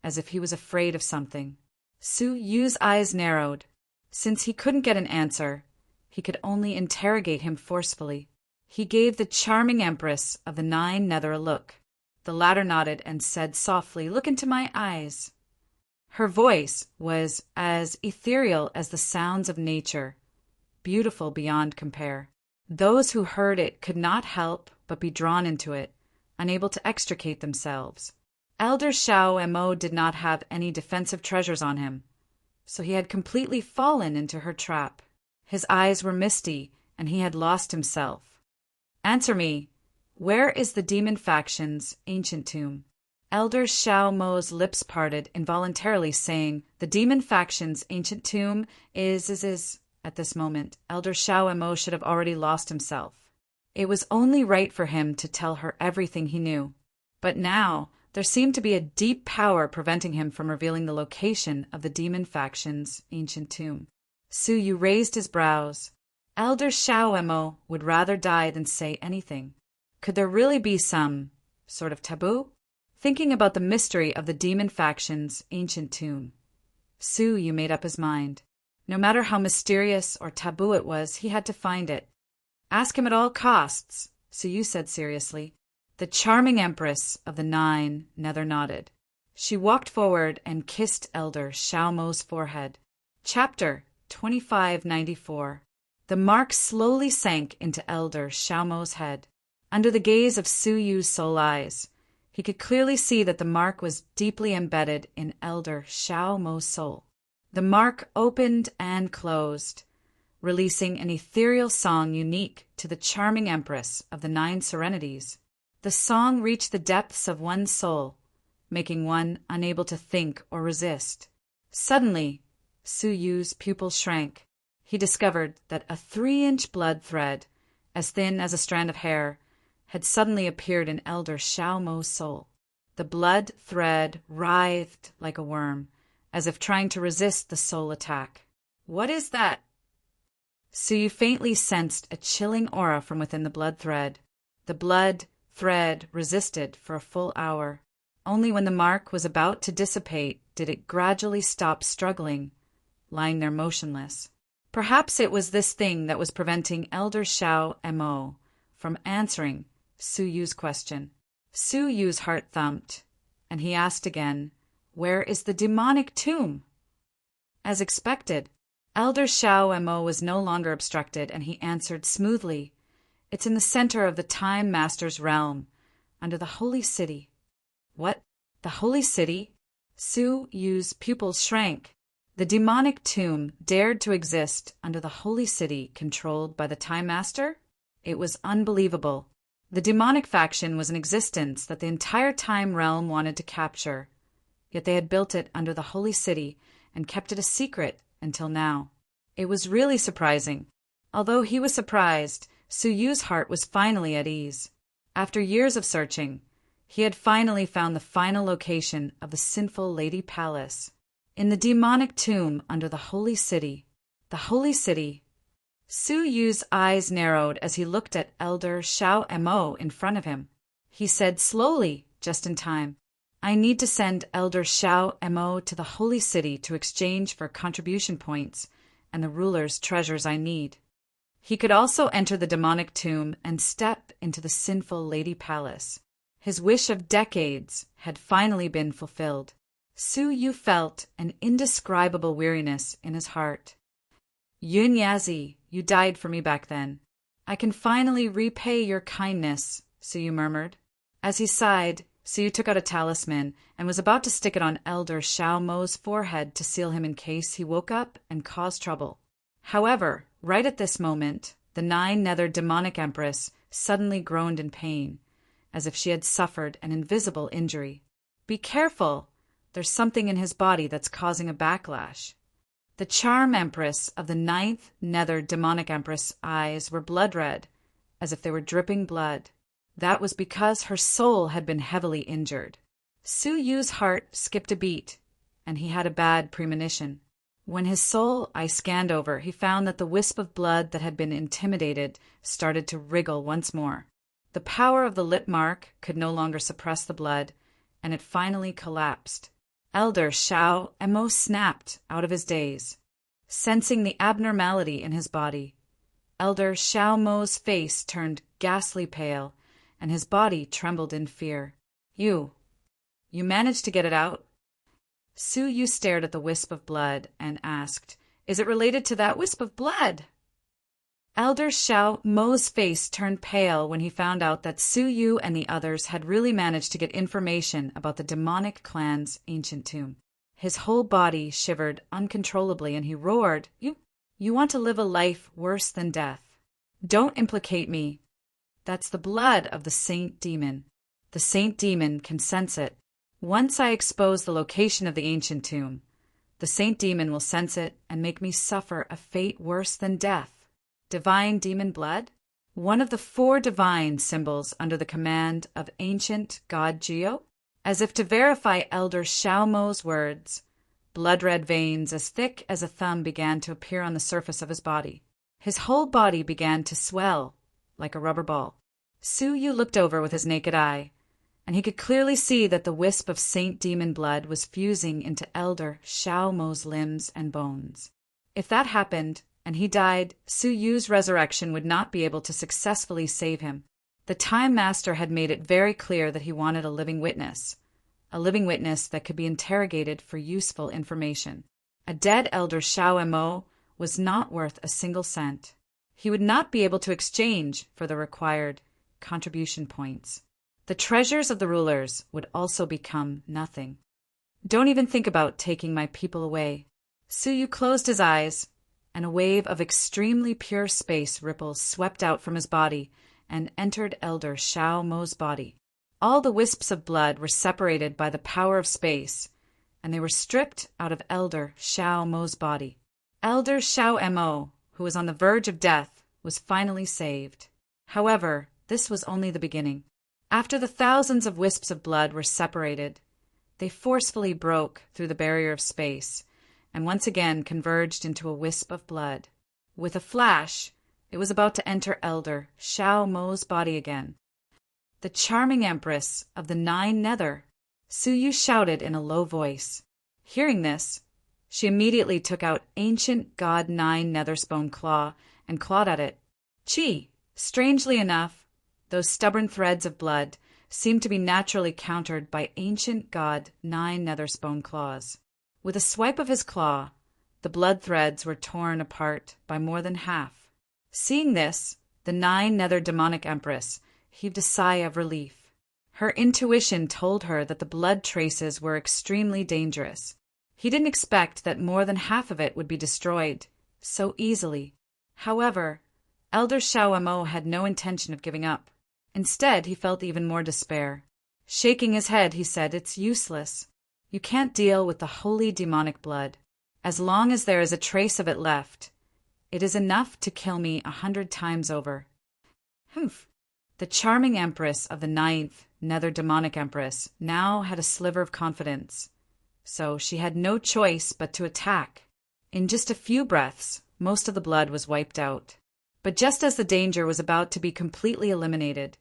as if he was afraid of something. Suyu's eyes narrowed. Since he couldn't get an answer, he could only interrogate him forcefully. He gave the charming empress of the Nine Nether a look. The latter nodded and said softly, Look into my eyes. Her voice was as ethereal as the sounds of nature, beautiful beyond compare. Those who heard it could not help but be drawn into it, unable to extricate themselves. Elder Shao Mo did not have any defensive treasures on him, so he had completely fallen into her trap. His eyes were misty, and he had lost himself. Answer me, where is the demon faction's ancient tomb? Elder Shao Mo's lips parted involuntarily, saying, The demon faction's ancient tomb is. At this moment, Elder Shao Mo should have already lost himself. It was only right for him to tell her everything he knew. But now, there seemed to be a deep power preventing him from revealing the location of the demon faction's ancient tomb. Suyu raised his brows. Elder Shao Mo would rather die than say anything. Could there really be some sort of taboo? Thinking about the mystery of the demon faction's ancient tomb, Suyu made up his mind. No matter how mysterious or taboo it was, he had to find it. Ask him at all costs, Suyu said seriously. The charming empress of the Nine Nether nodded. She walked forward and kissed Elder Shao Mo's forehead. Chapter 2594. The mark slowly sank into Elder Shao Mo's head. Under the gaze of Suyu's soul eyes, he could clearly see that the mark was deeply embedded in Elder Shao Mo's soul. The mark opened and closed, releasing an ethereal song unique to the charming empress of the Nine Serenities. The song reached the depths of one's soul, making one unable to think or resist. Suddenly, Suyu's pupils shrank. He discovered that a 3-inch blood thread, as thin as a strand of hair, had suddenly appeared in Elder Shao Mo's soul. The blood thread writhed like a worm, as if trying to resist the soul attack. What is that? Suyu faintly sensed a chilling aura from within the blood thread. The blood thread resisted for a full hour. Only when the mark was about to dissipate did it gradually stop struggling, lying there motionless. Perhaps it was this thing that was preventing Elder Shao Mo from answering Suyu's question. Suyu's heart thumped, and he asked again, Where is the demonic tomb? As expected, Elder Shao Mo was no longer obstructed, and he answered smoothly, It's in the center of the Time Master's realm, under the Holy City. What? The Holy City? Su Yu's pupils shrank. The demonic tomb dared to exist under the holy city controlled by the Time Master? It was unbelievable. The demonic faction was an existence that the entire Time realm wanted to capture, yet they had built it under the holy city and kept it a secret until now. It was really surprising. Although he was surprised, Su Yu's heart was finally at ease. After years of searching, he had finally found the final location of the sinful Lady Palace. In the demonic tomb under the holy city. The holy city. Su Yu's eyes narrowed as he looked at Elder Xiao Mo in front of him. He said slowly, just in time, "I need to send Elder Xiao Mo to the holy city to exchange for contribution points and the ruler's treasures I need." He could also enter the demonic tomb and step into the sinful Lady Palace. His wish of decades had finally been fulfilled. Su Yu felt an indescribable weariness in his heart. "Yun Yazi, you died for me back then. I can finally repay your kindness," Su Yu murmured. As he sighed, Su Yu took out a talisman and was about to stick it on Elder Xiao Mo's forehead to seal him in case he woke up and caused trouble. However, right at this moment, the Nine-Nether demonic empress suddenly groaned in pain, as if she had suffered an invisible injury. "Be careful! There's something in his body that's causing a backlash." The charm empress of the Ninth Nether demonic empress' eyes were blood red, as if they were dripping blood. That was because her soul had been heavily injured. Su Yu's heart skipped a beat, and he had a bad premonition. When his soul eye scanned over, he found that the wisp of blood that had been intimidated started to wriggle once more. The power of the lip mark could no longer suppress the blood, and it finally collapsed. Elder Xiao Mo snapped out of his daze. Sensing the abnormality in his body, Elder Xiao Mo's face turned ghastly pale, and his body trembled in fear. You managed to get it out?" Su Yu stared at the wisp of blood and asked, "Is it related to that wisp of blood?" Elder Xiao Mo's face turned pale when he found out that Su Yu and the others had really managed to get information about the demonic clan's ancient tomb. His whole body shivered uncontrollably and he roared, You want to live a life worse than death. Don't implicate me. That's the blood of the Saint Demon. The Saint Demon can sense it. Once I expose the location of the ancient tomb, the Saint Demon will sense it and make me suffer a fate worse than death. Divine demon blood? One of the 4 divine symbols under the command of ancient God Geo? As if to verify Elder Xiao Mo's words, blood-red veins as thick as a thumb began to appear on the surface of his body. His whole body began to swell like a rubber ball. Su Yu looked over with his naked eye, and he could clearly see that the wisp of Saint Demon blood was fusing into Elder Xiao Mo's limbs and bones. If that happened, and he died, Su Yu's resurrection would not be able to successfully save him. The Time Master had made it very clear that he wanted a living witness that could be interrogated for useful information. A dead Elder Xiao Mo was not worth a single cent. He would not be able to exchange for the required contribution points. The treasures of the rulers would also become nothing. Don't even think about taking my people away. Su Yu closed his eyes, and a wave of extremely pure space ripples swept out from his body and entered Elder Xiao Mo's body. All the wisps of blood were separated by the power of space, and they were stripped out of Elder Xiao Mo's body. Elder Xiao Mo, who was on the verge of death, was finally saved. However, this was only the beginning. After the thousands of wisps of blood were separated, they forcefully broke through the barrier of space and once again converged into a wisp of blood. With a flash, it was about to enter Elder Xiao Mo's body again. The charming empress of the Nine Nether, Su Yu shouted in a low voice. Hearing this, she immediately took out ancient God Nine Nethersbone claw and clawed at it. Strangely enough, those stubborn threads of blood seemed to be naturally countered by ancient God Nine Nethersbone claws. With a swipe of his claw, the blood threads were torn apart by more than half. Seeing this, the Nine Nether demonic empress heaved a sigh of relief. Her intuition told her that the blood traces were extremely dangerous. He didn't expect that more than half of it would be destroyed so easily. However, Elder Shao had no intention of giving up. Instead, he felt even more despair. Shaking his head, he said, "It's useless. You can't deal with the holy demonic blood. As long as there is a trace of it left, it is enough to kill me 100 times over." Humph! The charming empress of the ninth nether demonic empress now had a sliver of confidence, so she had no choice but to attack. In just a few breaths, most of the blood was wiped out. But just as the danger was about to be completely eliminated,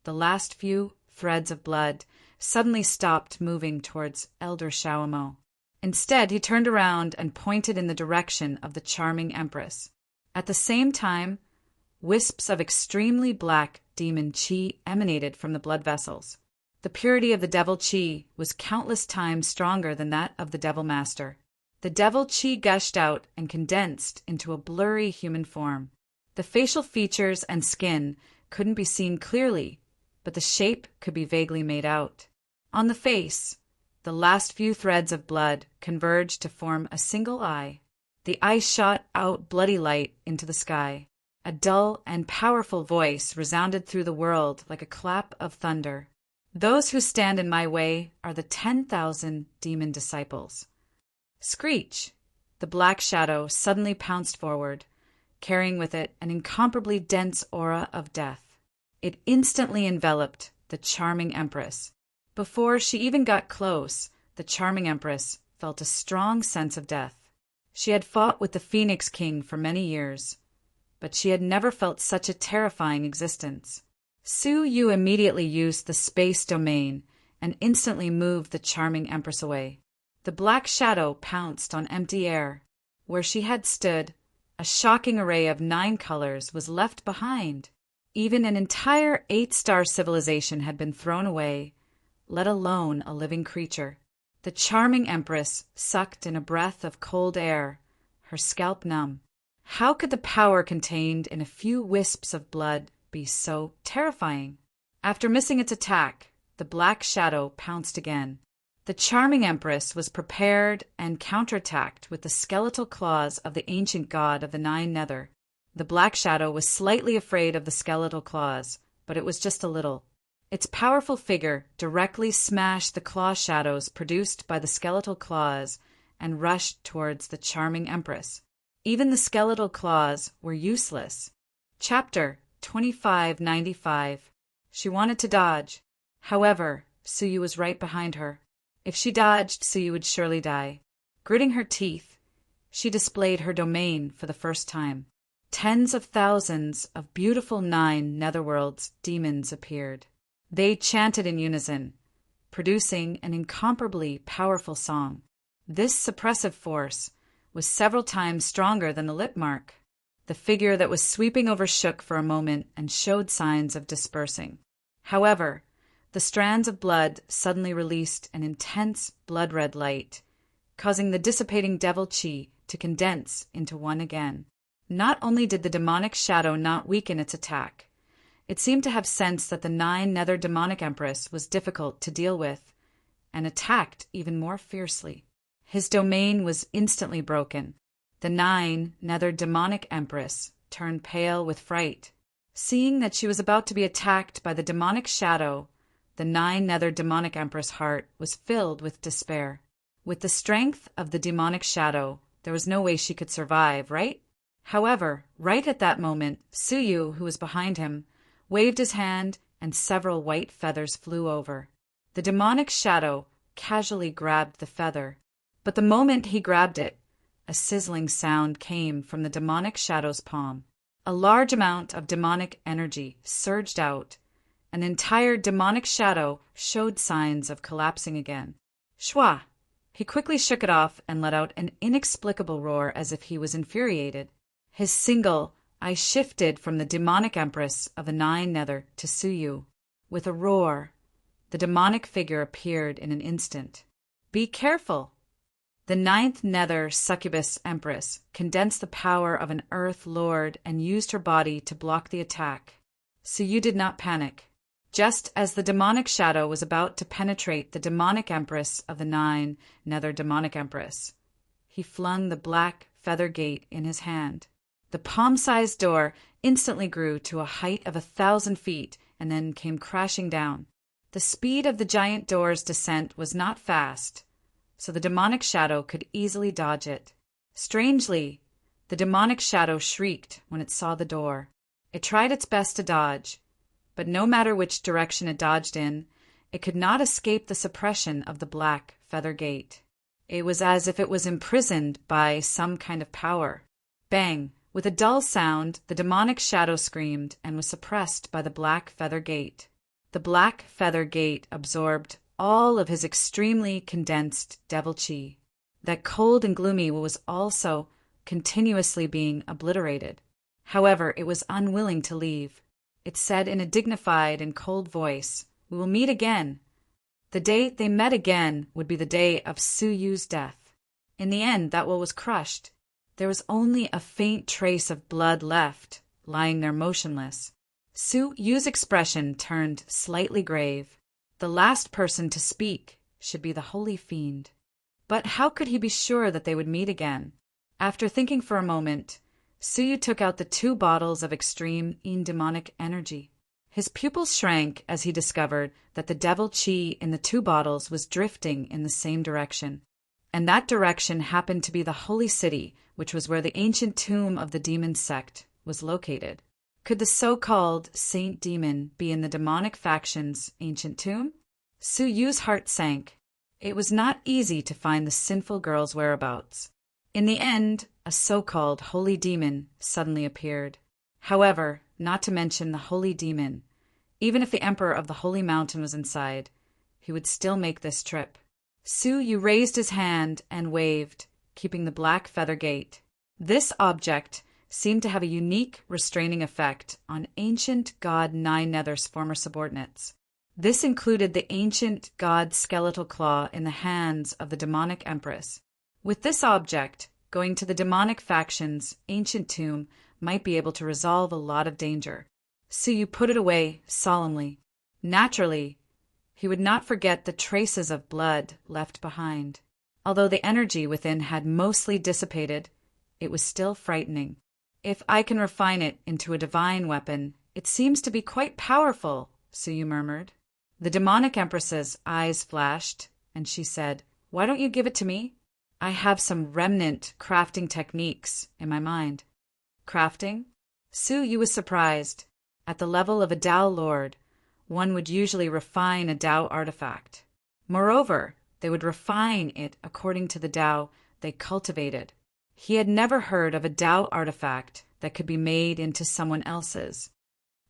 the last few threads of blood suddenly stopped moving towards Elder Shao. Instead, he turned around and pointed in the direction of the charming empress. At the same time, wisps of extremely black demon qi emanated from the blood vessels. The purity of the devil qi was countless times stronger than that of the devil master. The devil qi gushed out and condensed into a blurry human form. The facial features and skin couldn't be seen clearly, but the shape could be vaguely made out. On the face, the last few threads of blood converged to form a single eye. The eye shot out bloody light into the sky. A dull and powerful voice resounded through the world like a clap of thunder. "Those who stand in my way are the 10,000 demon disciples." Screech! The black shadow suddenly pounced forward, carrying with it an incomparably dense aura of death. It instantly enveloped the charming empress. Before she even got close, the charming empress felt a strong sense of death. She had fought with the Phoenix King for many years, but she had never felt such a terrifying existence. Su Yu immediately used the space domain and instantly moved the charming empress away. The black shadow pounced on empty air. Where she had stood, a shocking array of 9 colors was left behind. Even an entire 8-star civilization had been thrown away, let alone a living creature. The charming empress sucked in a breath of cold air, her scalp numb. How could the power contained in a few wisps of blood be so terrifying? After missing its attack, the black shadow pounced again. The charming empress was prepared and counterattacked with the skeletal claws of the ancient god of the 9 nether. The black shadow was slightly afraid of the skeletal claws, but it was just a little. Its powerful figure directly smashed the claw shadows produced by the skeletal claws and rushed towards the charming empress. Even the skeletal claws were useless. Chapter 2595. She wanted to dodge. However, Su Yu was right behind her. If she dodged, Su Yu would surely die. Gritting her teeth, she displayed her domain for the first time. Tens of thousands of beautiful 9 netherworld's demons appeared. They chanted in unison, producing an incomparably powerful song. This suppressive force was several times stronger than the lip mark. The figure that was sweeping over shook for a moment and showed signs of dispersing. However, the strands of blood suddenly released an intense blood-red light, causing the dissipating devil qi to condense into one again. Not only did the demonic shadow not weaken its attack, it seemed to have sensed that the 9 nether demonic empress was difficult to deal with, and attacked even more fiercely. His domain was instantly broken. The 9 nether demonic empress turned pale with fright. Seeing that she was about to be attacked by the demonic shadow, the 9 nether demonic empress' heart was filled with despair. With the strength of the demonic shadow, there was no way she could survive, right? However, right at that moment, Su Yu, who was behind him, waved his hand and several white feathers flew over. The demonic shadow casually grabbed the feather, but the moment he grabbed it, a sizzling sound came from the demonic shadow's palm. A large amount of demonic energy surged out. An entire demonic shadow showed signs of collapsing again. Shwa! He quickly shook it off and let out an inexplicable roar as if he was infuriated. His single eye shifted from the demonic empress of the 9 nether to Su Yu. With a roar, the demonic figure appeared in an instant. Be careful! The 9th nether succubus empress condensed the power of an earth lord and used her body to block the attack. Su Yu did not panic. Just as the demonic shadow was about to penetrate the demonic empress of the nine nether demonic empress, he flung the black feather gate in his hand. The palm-sized door instantly grew to a height of 1,000 feet and then came crashing down. The speed of the giant door's descent was not fast, so the demonic shadow could easily dodge it. Strangely, the demonic shadow shrieked when it saw the door. It tried its best to dodge, but no matter which direction it dodged in, it could not escape the suppression of the black feather gate. It was as if it was imprisoned by some kind of power. Bang! With a dull sound, the demonic shadow screamed and was suppressed by the black feather gate. The black feather gate absorbed all of his extremely condensed devil chi. That cold and gloomy was also continuously being obliterated. However, it was unwilling to leave. It said in a dignified and cold voice, "We will meet again." The day they met again would be the day of Su Yu's death. In the end, that will was crushed. There was only a faint trace of blood left, lying there motionless. Su Yu's expression turned slightly grave. The last person to speak should be the holy fiend. But how could he be sure that they would meet again? After thinking for a moment, Su Yu took out the 2 bottles of extreme demonic energy. His pupils shrank as he discovered that the devil chi in the 2 bottles was drifting in the same direction. And that direction happened to be the holy city, which was where the ancient tomb of the demon sect was located. Could the so-called Saint Demon be in the demonic faction's ancient tomb? Su Yu's heart sank. It was not easy to find the sinful girl's whereabouts. In the end, a so-called holy demon suddenly appeared. However, not to mention the holy demon, even if the emperor of the holy mountain was inside, he would still make this trip. Su Yu raised his hand and waved, keeping the black feather gate. This object seemed to have a unique restraining effect on ancient god Nine Nether's former subordinates. This included the ancient god skeletal claw in the hands of the demonic empress. With this object, going to the demonic faction's ancient tomb might be able to resolve a lot of danger. Su Yu put it away solemnly. Naturally, he would not forget the traces of blood left behind. Although the energy within had mostly dissipated, it was still frightening. If I can refine it into a divine weapon, it seems to be quite powerful, Su Yu murmured. The demonic empress's eyes flashed, and she said, "Why don't you give it to me? I have some remnant crafting techniques in my mind." Crafting? Su Yu was surprised. At the level of a Tao Lord, one would usually refine a Tao artifact. Moreover, they would refine it according to the Tao they cultivated. He had never heard of a Tao artifact that could be made into someone else's.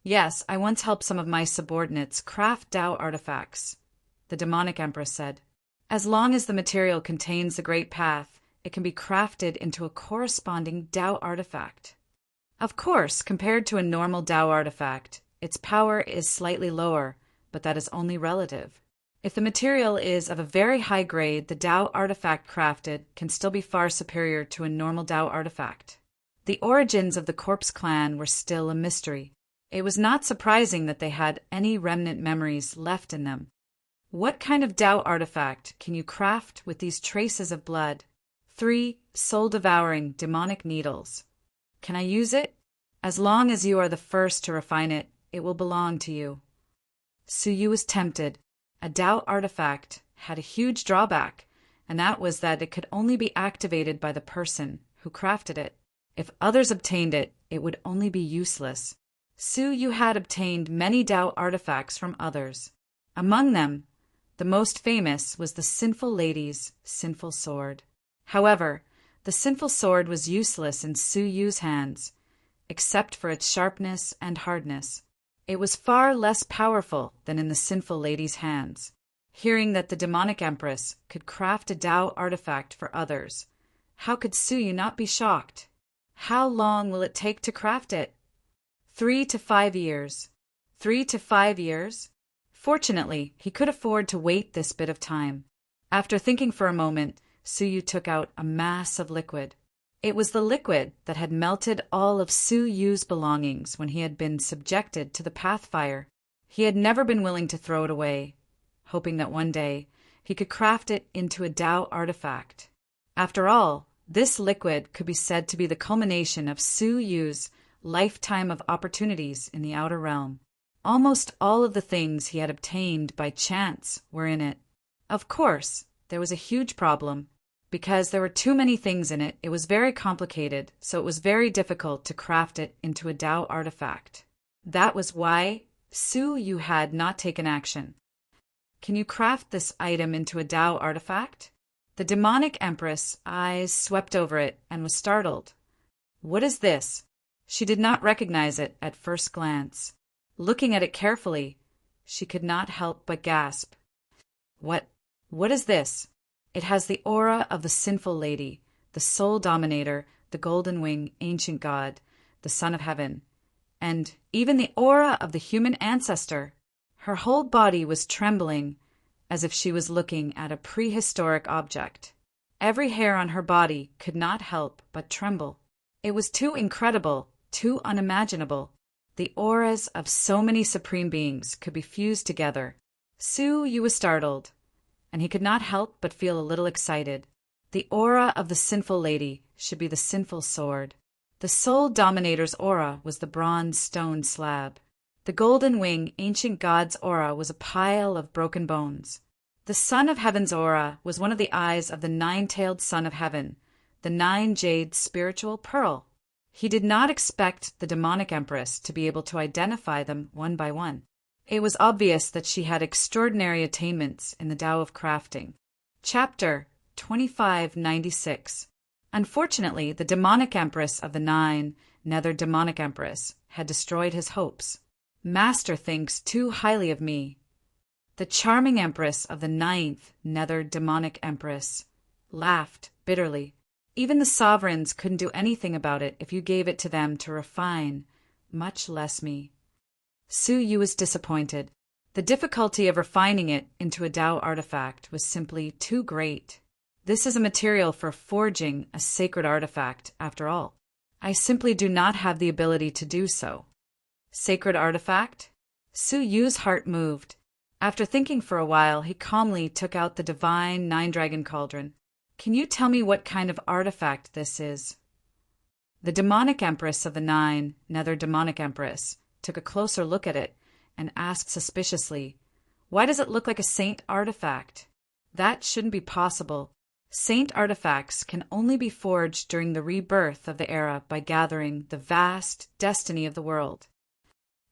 "Yes, I once helped some of my subordinates craft Tao artifacts," the demonic empress said. "As long as the material contains the Great Path, it can be crafted into a corresponding Tao artifact. Of course, compared to a normal Tao artifact, its power is slightly lower, but that is only relative. If the material is of a very high grade, the Tao artifact crafted can still be far superior to a normal Tao artifact." The origins of the Corpse Clan were still a mystery. It was not surprising that they had any remnant memories left in them. What kind of Tao artifact can you craft with these traces of blood? 3 soul-devouring demonic needles. Can I use it? As long as you are the first to refine it, it will belong to you. Su Yu was tempted. A Tao artifact had a huge drawback, and that was that it could only be activated by the person who crafted it. If others obtained it, it would only be useless. Su Yu had obtained many Tao artifacts from others. Among them, the most famous was the sinful lady's sinful sword. However, the sinful sword was useless in Su Yu's hands, except for its sharpness and hardness. It was far less powerful than in the sinful lady's hands. Hearing that the demonic empress could craft a Tao artifact for others, how could Su Yu not be shocked? How long will it take to craft it? 3 to 5 years. 3 to 5 years? Fortunately, he could afford to wait this bit of time. After thinking for a moment, Su Yu took out a mass of liquid. It was the liquid that had melted all of Su Yu's belongings when he had been subjected to the pathfire. He had never been willing to throw it away, hoping that one day he could craft it into a Tao artifact. After all, this liquid could be said to be the culmination of Su Yu's lifetime of opportunities in the outer realm. Almost all of the things he had obtained by chance were in it. Of course, there was a huge problem. Because there were too many things in it, it was very complicated, so it was very difficult to craft it into a Tao artifact. That was why Su Yu had not taken action. Can you craft this item into a Tao artifact? The demonic empress' eyes swept over it and was startled. What is this? She did not recognize it at first glance. Looking at it carefully, she could not help but gasp. What is this? It has the aura of the sinful lady, the soul dominator, the golden wing, ancient god, the son of heaven, and even the aura of the human ancestor. Her whole body was trembling as if she was looking at a prehistoric object. Every hair on her body could not help but tremble. It was too incredible, too unimaginable. The auras of so many supreme beings could be fused together. Su Yu was startled, and he could not help but feel a little excited. The aura of the sinful lady should be the sinful sword. The soul dominator's aura was the bronze stone slab. The golden wing, ancient god's aura was a pile of broken bones. The son of heaven's aura was one of the eyes of the nine-tailed son of heaven, the nine-jade spiritual pearl. He did not expect the demonic empress to be able to identify them one by one. It was obvious that she had extraordinary attainments in the Tao of crafting. Chapter 2596. Unfortunately, the demonic empress of the nine, nether demonic empress, had destroyed his hopes. Master thinks too highly of me. The charming empress of the ninth, nether demonic empress, laughed bitterly. Even the sovereigns couldn't do anything about it if you gave it to them to refine, much less me. Su Yu was disappointed. The difficulty of refining it into a Tao artifact was simply too great. This is a material for forging a sacred artifact, after all. I simply do not have the ability to do so. Sacred artifact? Su Yu's heart moved. After thinking for a while, he calmly took out the divine nine-dragon cauldron. Can you tell me what kind of artifact this is? The demonic empress of the nine, nether demonic empress, took a closer look at it and asked suspiciously, "Why does it look like a saint artifact?" That shouldn't be possible. Saint artifacts can only be forged during the rebirth of the era by gathering the vast destiny of the world.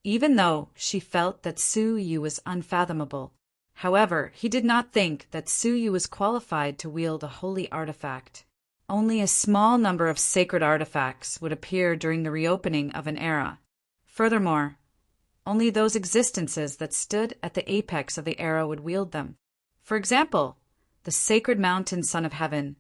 Even though she felt that Su Yu was unfathomable, however, he did not think that Su Yu was qualified to wield a holy artifact. Only a small number of sacred artifacts would appear during the reopening of an era. Furthermore, only those existences that stood at the apex of the era would wield them. For example, the sacred mountain son of heaven,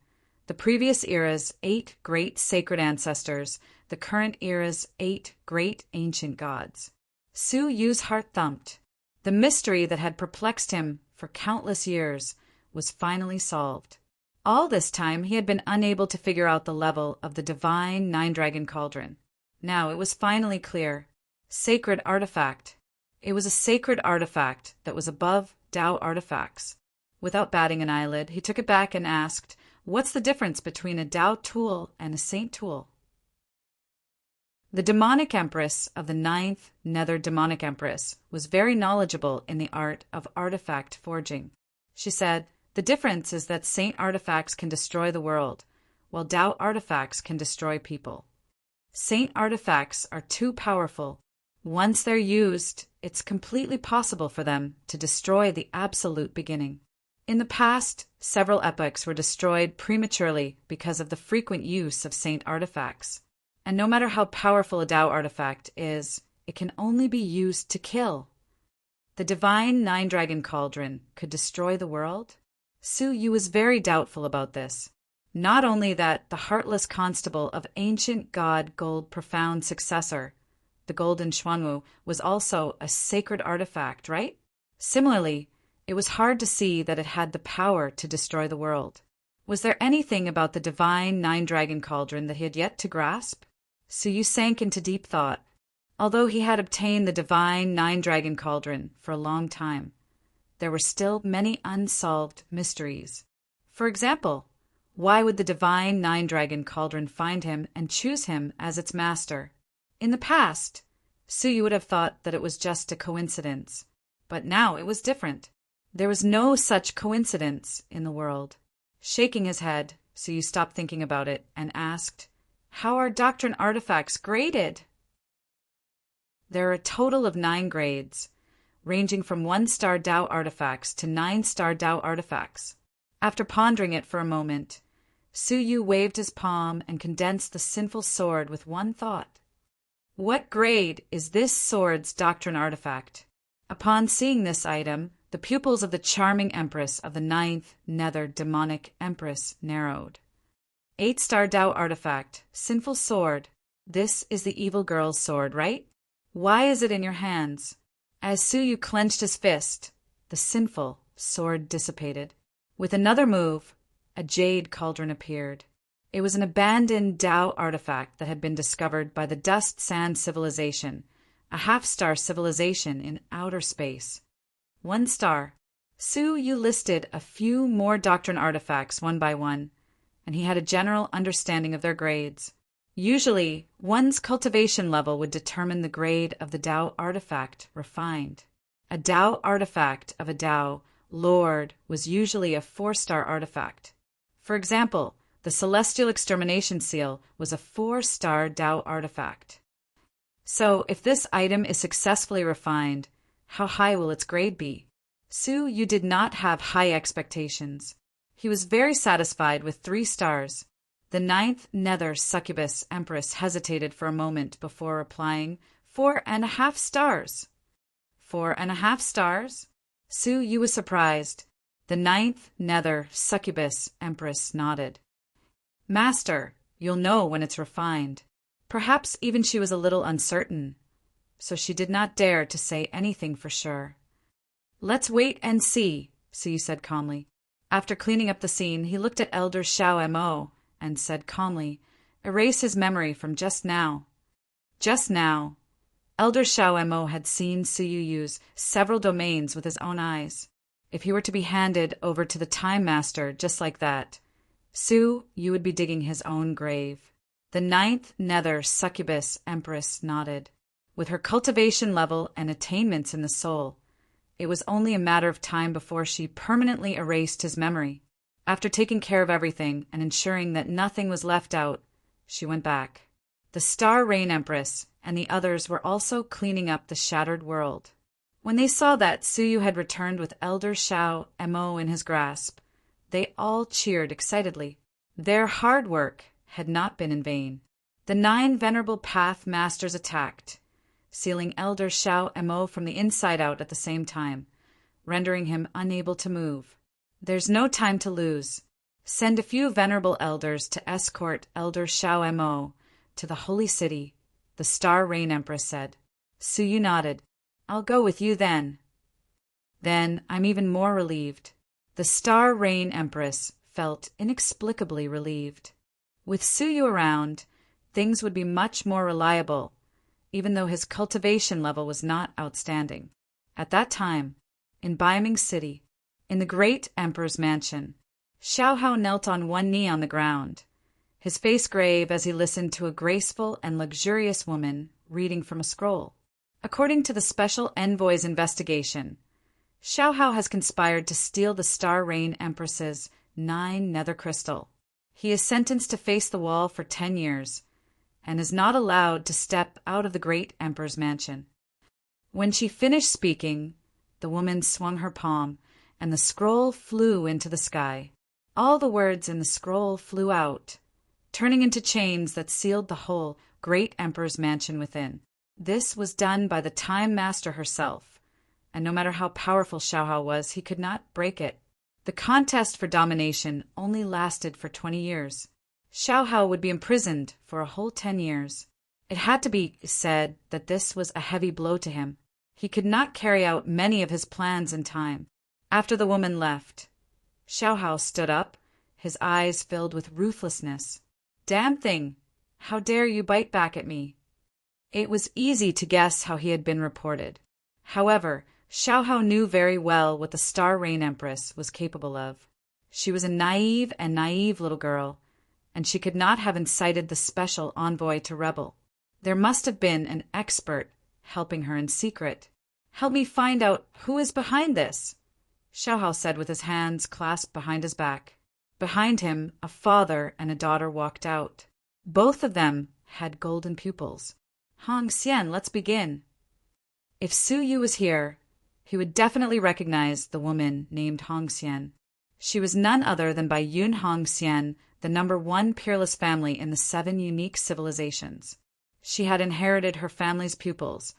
the previous era's 8 great sacred ancestors, the current era's 8 great ancient gods. Su Yu's heart thumped. The mystery that had perplexed him for countless years was finally solved. All this time he had been unable to figure out the level of the divine nine-dragon cauldron. Now it was finally clear. Sacred artifact. It was a sacred artifact that was above Tao artifacts. Without batting an eyelid, he took it back and asked, "What's the difference between a Tao tool and a saint tool?" The demonic empress of the ninth nether demonic empress was very knowledgeable in the art of artifact forging. She said, "The difference is that saint artifacts can destroy the world, while Tao artifacts can destroy people. Saint artifacts are too powerful. Once they're used, it's completely possible for them to destroy the absolute beginning. In the past, several epochs were destroyed prematurely because of the frequent use of saint artifacts. And no matter how powerful a Tao artifact is, it can only be used to kill. The divine nine-dragon cauldron could destroy the world? Su Yu was very doubtful about this. Not only that, the heartless constable of ancient god Gold profound successor, the golden Xuanwu, was also a sacred artifact, right? Similarly, it was hard to see that it had the power to destroy the world. Was there anything about the divine nine-dragon cauldron that he had yet to grasp? Su Yu sank into deep thought. Although he had obtained the divine nine-dragon cauldron for a long time, there were still many unsolved mysteries. For example, why would the divine nine-dragon cauldron find him and choose him as its master? In the past, Suyu would have thought that it was just a coincidence, but now it was different. There was no such coincidence in the world. Shaking his head, Suyu stopped thinking about it and asked, "How are doctrine artifacts graded?" There are a total of 9 grades, ranging from 1-star Tao artifacts to 9-star Tao artifacts. After pondering it for a moment, Suyu waved his palm and condensed the sinful sword with one thought. What grade is this sword's doctrine artifact? Upon seeing this item, the pupils of the charming empress of the 9th Nether demonic empress narrowed. 8-star Tao artifact, sinful sword. This is the evil girl's sword, right? Why is it in your hands? As Suyu clenched his fist, the sinful sword dissipated. With another move, a jade cauldron appeared. It was an abandoned Tao artifact that had been discovered by the Dust Sand Civilization, a half-star civilization in outer space. 1 star. Suyu listed a few more doctrine artifacts one by one, and he had a general understanding of their grades. Usually, one's cultivation level would determine the grade of the Tao artifact refined. A Tao artifact of a Tao Lord was usually a 4-star artifact. For example, the Celestial Extermination Seal was a 4-star Tao artifact. So, if this item is successfully refined, how high will its grade be? Suyu did not have high expectations. He was very satisfied with 3 stars. The 9th Nether Succubus Empress hesitated for a moment before replying, 4.5 stars. 4.5 stars? Suyu was surprised. The 9th Nether Succubus Empress nodded. Master, you'll know when it's refined. Perhaps even she was a little uncertain, so she did not dare to say anything for sure. Let's wait and see, Suyu said calmly. After cleaning up the scene, he looked at Elder Xiao Mo and said calmly, "Erase his memory from just now." Just now, Elder Xiao Mo had seen Suyu use several domains with his own eyes. If he were to be handed over to the Time Master just like that, Suyu would be digging his own grave. The 9th Nether Succubus Empress nodded. With her cultivation level and attainments in the soul, it was only a matter of time before she permanently erased his memory. After taking care of everything and ensuring that nothing was left out, she went back. The Star Rain Empress and the others were also cleaning up the shattered world. When they saw that Suyu had returned with Elder Xiao Mo in his grasp, they all cheered excitedly. Their hard work had not been in vain. The 9 venerable path masters attacked, sealing Elder Xiao Mo from the inside out at the same time, rendering him unable to move. There's no time to lose. Send a few venerable elders to escort Elder Xiao Mo to the holy city, the Star Rain Empress said. Suyu nodded. I'll go with you then. Then I'm even more relieved. The Star Rain Empress felt inexplicably relieved. With Suyu around, things would be much more reliable, even though his cultivation level was not outstanding. At that time, in Biaming City, in the great Emperor's mansion, Xiao Hao knelt on one knee on the ground, his face grave as he listened to a graceful and luxurious woman reading from a scroll. According to the Special Envoy's investigation, Xiao Hao has conspired to steal the Star Rain Empress's 9 nether crystal. He is sentenced to face the wall for 10 years, and is not allowed to step out of the great Emperor's mansion. When she finished speaking, the woman swung her palm, and the scroll flew into the sky. All the words in the scroll flew out, turning into chains that sealed the whole great Emperor's mansion within. This was done by the Time Master herself, and no matter how powerful Xiao Hao was, he could not break it. The contest for domination only lasted for 20 years. Xiao Hao would be imprisoned for a whole 10 years. It had to be said that this was a heavy blow to him. He could not carry out many of his plans in time. After the woman left, Xiao Hao stood up, his eyes filled with ruthlessness. Damn thing! How dare you bite back at me? It was easy to guess how he had been reported. However, Xiaohao knew very well what the Star Rain Empress was capable of. She was a naive little girl, and she could not have incited the special envoy to rebel. There must have been an expert helping her in secret. "Help me find out who is behind this," Xiaohao said with his hands clasped behind his back. Behind him, a father and a daughter walked out. Both of them had golden pupils. "Hong Xian, let's begin." If Su Yu was here, he would definitely recognize the woman named Hong Xian. She was none other than Bai Yun Hong Xian, the #1 peerless family in the 7 unique civilizations. She had inherited her family's pupils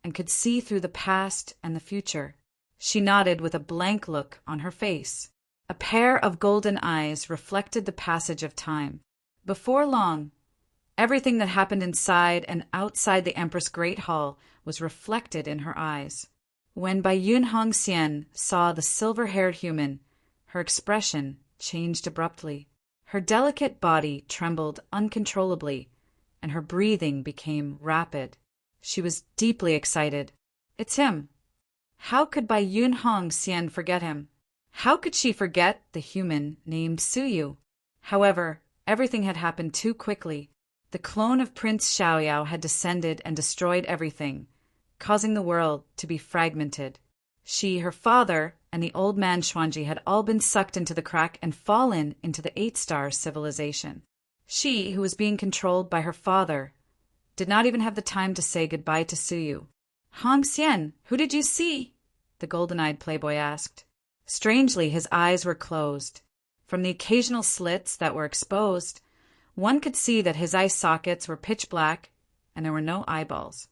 and could see through the past and the future. She nodded with a blank look on her face. A pair of golden eyes reflected the passage of time. Before long, everything that happened inside and outside the Empress' Great Hall was reflected in her eyes. When Bai Yun Hong Xian saw the silver-haired human, her expression changed abruptly. Her delicate body trembled uncontrollably, and her breathing became rapid. She was deeply excited. It's him. How could Bai Yun Hong Xian forget him? How could she forget the human named Su Yu? However, everything had happened too quickly. The clone of Prince Xiaoyao had descended and destroyed everything, causing the world to be fragmented. She, her father, and the old man Xuanji had all been sucked into the crack and fallen into the 8-star civilization. She, who was being controlled by her father, did not even have the time to say goodbye to Su Yu. "Hong Xian, who did you see?" the golden-eyed playboy asked. Strangely, his eyes were closed. From the occasional slits that were exposed, one could see that his eye sockets were pitch black and there were no eyeballs.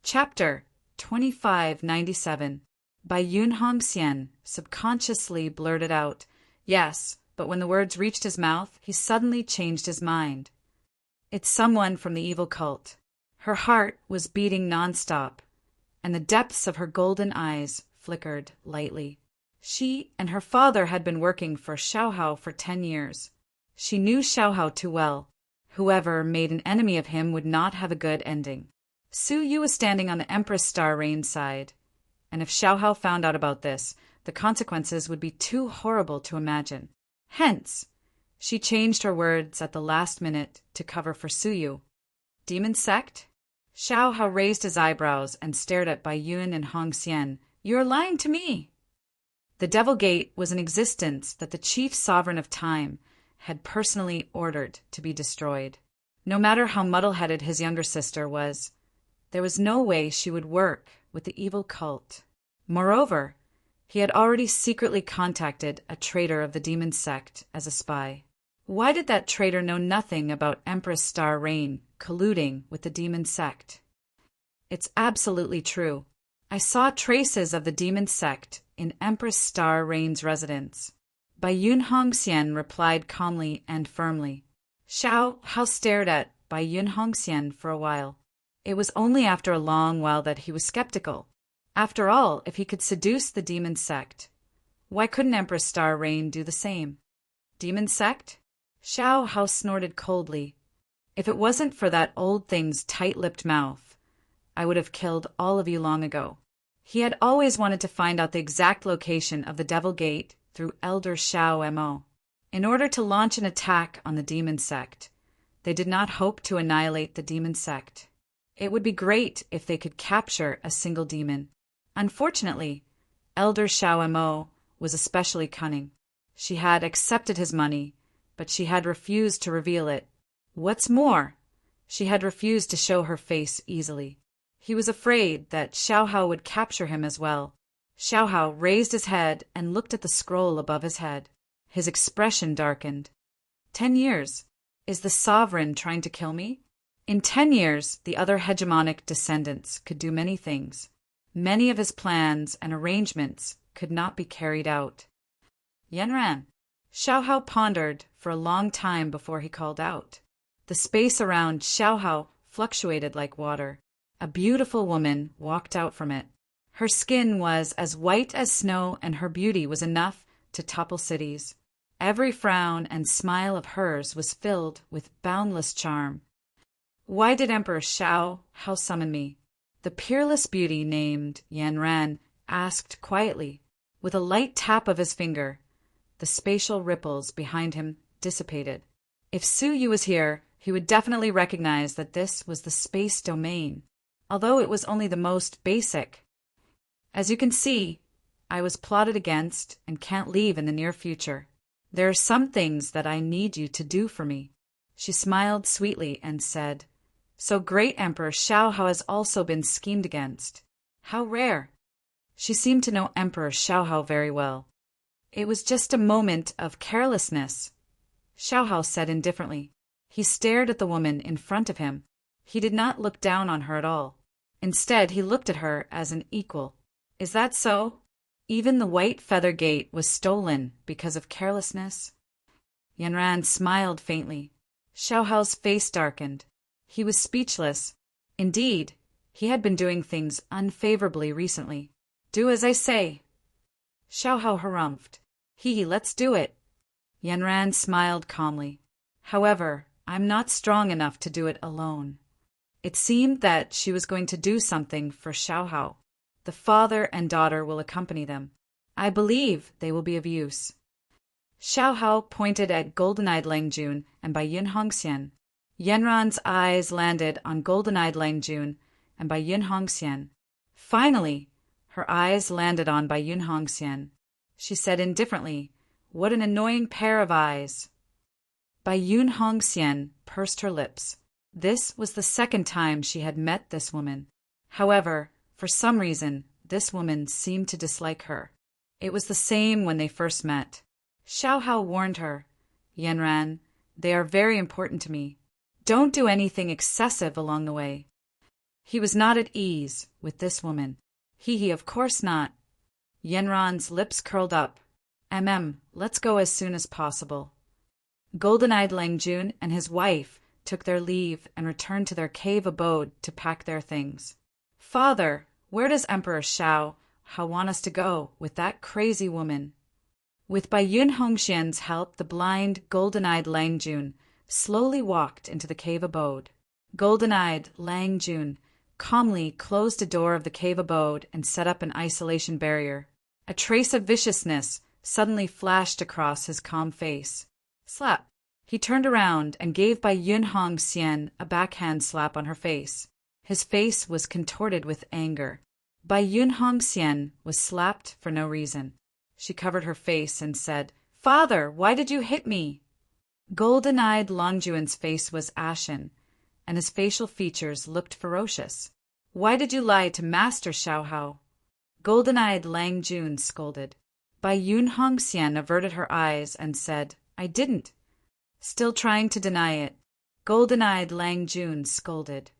Chapter 2597. Bai Yun Hong Xian subconsciously blurted out, "Yes," but when the words reached his mouth, he suddenly changed his mind. "It's someone from the evil cult." Her heart was beating nonstop, and the depths of her golden eyes flickered lightly. She and her father had been working for Xiaohao for 10 years. She knew Xiaohao too well. Whoever made an enemy of him would not have a good ending. Su Yu was standing on the Empress Star Rain side, and if Xiaohao found out about this, the consequences would be too horrible to imagine. Hence, she changed her words at the last minute to cover for Su Yu. "Demon sect?" Xiaohao raised his eyebrows and stared at Bai Yun and Hong Xian. "You are lying to me." The Devil Gate was an existence that the chief sovereign of time had personally ordered to be destroyed. No matter how muddle-headed his younger sister was, there was no way she would work with the evil cult. Moreover, he had already secretly contacted a traitor of the demon sect as a spy. Why did that traitor know nothing about Empress Star Rain colluding with the demon sect? It's absolutely true. I saw traces of the demon sect in Empress Star Rain's residence. Bai Yun Hong Xian replied calmly and firmly. Xiaohao stared at Bai Yun Hong Xian for a while. It was only after a long while that he was skeptical. After all, if he could seduce the demon sect, why couldn't Empress Star Rain do the same? Demon sect? Xiaohao snorted coldly. If it wasn't for that old thing's tight-lipped mouth, I would have killed all of you long ago. He had always wanted to find out the exact location of the Devil Gate through Elder Xiao Mo. In order to launch an attack on the demon sect, they did not hope to annihilate the demon sect. It would be great if they could capture a single demon. Unfortunately, Elder Xiao Mo was especially cunning. She had accepted his money, but she had refused to reveal it. What's more, she had refused to show her face easily. He was afraid that Xiaohao would capture him as well. Xiaohao raised his head and looked at the scroll above his head. His expression darkened. 10 years? Is the sovereign trying to kill me? In 10 years, the other hegemonic descendants could do many things. Many of his plans and arrangements could not be carried out. Yanran. Xiaohao pondered for a long time before he called out. The space around Xiaohao fluctuated like water. A beautiful woman walked out from it. Her skin was as white as snow, and her beauty was enough to topple cities. Every frown and smile of hers was filled with boundless charm. Why did Emperor Xiao summon me? The peerless beauty named Yanran asked quietly. With a light tap of his finger, the spatial ripples behind him dissipated. If Su Yu was here, he would definitely recognize that this was the space domain, although it was only the most basic. As you can see, I was plotted against and can't leave in the near future. There are some things that I need you to do for me. She smiled sweetly and said, So great Emperor Xiao has also been schemed against. How rare. She seemed to know Emperor Xiao very well. It was just a moment of carelessness, Xiao said indifferently. He stared at the woman in front of him. He did not look down on her at all. Instead, he looked at her as an equal. Is that so? Even the white feather gate was stolen because of carelessness? Yanran smiled faintly. Xiaohao's face darkened. He was speechless. Indeed, he had been doing things unfavorably recently. Do as I say. Xiaohao harumphed. Let's do it. Yanran smiled calmly. However, I'm not strong enough to do it alone. It seemed that she was going to do something for Xiaohao. The father and daughter will accompany them. I believe they will be of use. Xiaohao pointed at golden-eyed Langjun and by Yun Hongxian. Yanran's eyes landed on golden-eyed Langjun and by Yun Hongxian. Finally, her eyes landed on by Yun Hongxian. She said indifferently, What an annoying pair of eyes. Bai Yun Hongxian pursed her lips. This was the second time she had met this woman. However, for some reason, this woman seemed to dislike her. It was the same when they first met. Xiaohao warned her, Yanran, they are very important to me. Don't do anything excessive along the way. He was not at ease with this woman. Of course not. Yanran's lips curled up. Let's go as soon as possible. Golden-eyed Langjun and his wife took their leave and returned to their cave abode to pack their things. Father, where does Emperor Xiao want us to go with that crazy woman? With Bai Yun Hongxian's help, the blind, golden-eyed Langjun slowly walked into the cave abode. Golden-eyed Langjun calmly closed a door of the cave abode and set up an isolation barrier. A trace of viciousness suddenly flashed across his calm face. Slap! He turned around and gave Bai Yun Hongxian a backhand slap on her face. His face was contorted with anger. Bai Yun Hongxian was slapped for no reason. She covered her face and said, Father, why did you hit me? Golden-eyed Longjuan's face was ashen, and his facial features looked ferocious. Why did you lie to Master Xiaohao? Golden-eyed Langjun scolded. Bai Yun Hongxian averted her eyes and said, I didn't. Still trying to deny it, Golden-eyed Langjun scolded.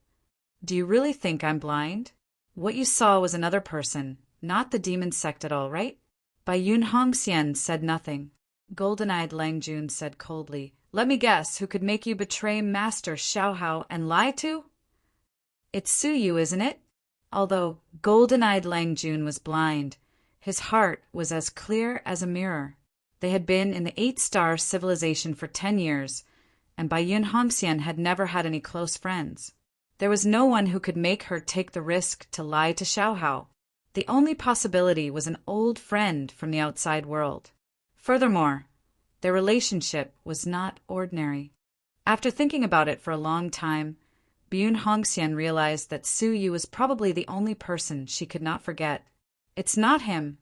Do you really think I'm blind? What you saw was another person, not the demon sect at all, right? Bai Yun Hongxian said nothing. Golden-eyed Langjun said coldly, Let me guess, who could make you betray Master Xiaohao and lie to? It's Su Yu, isn't it? Although golden-eyed Langjun was blind, his heart was as clear as a mirror. They had been in the 8-star civilization for 10 years, and Bai Yun Hongxian had never had any close friends. There was no one who could make her take the risk to lie to Xiaohao. The only possibility was an old friend from the outside world. Furthermore, their relationship was not ordinary. After thinking about it for a long time, Bai Yun Hongxian realized that Su Yu was probably the only person she could not forget. It's not him.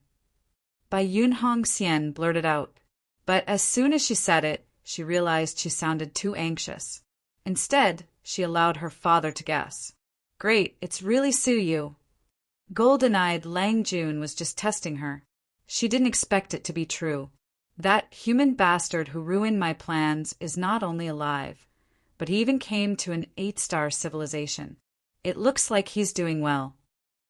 Bai Yun Hongxian blurted out. But as soon as she said it, she realized she sounded too anxious. Instead, she allowed her father to guess. Great, it's really Su Yu. Golden-eyed Langjun was just testing her. She didn't expect it to be true. That human bastard who ruined my plans is not only alive, but he even came to an 8-star civilization. It looks like he's doing well.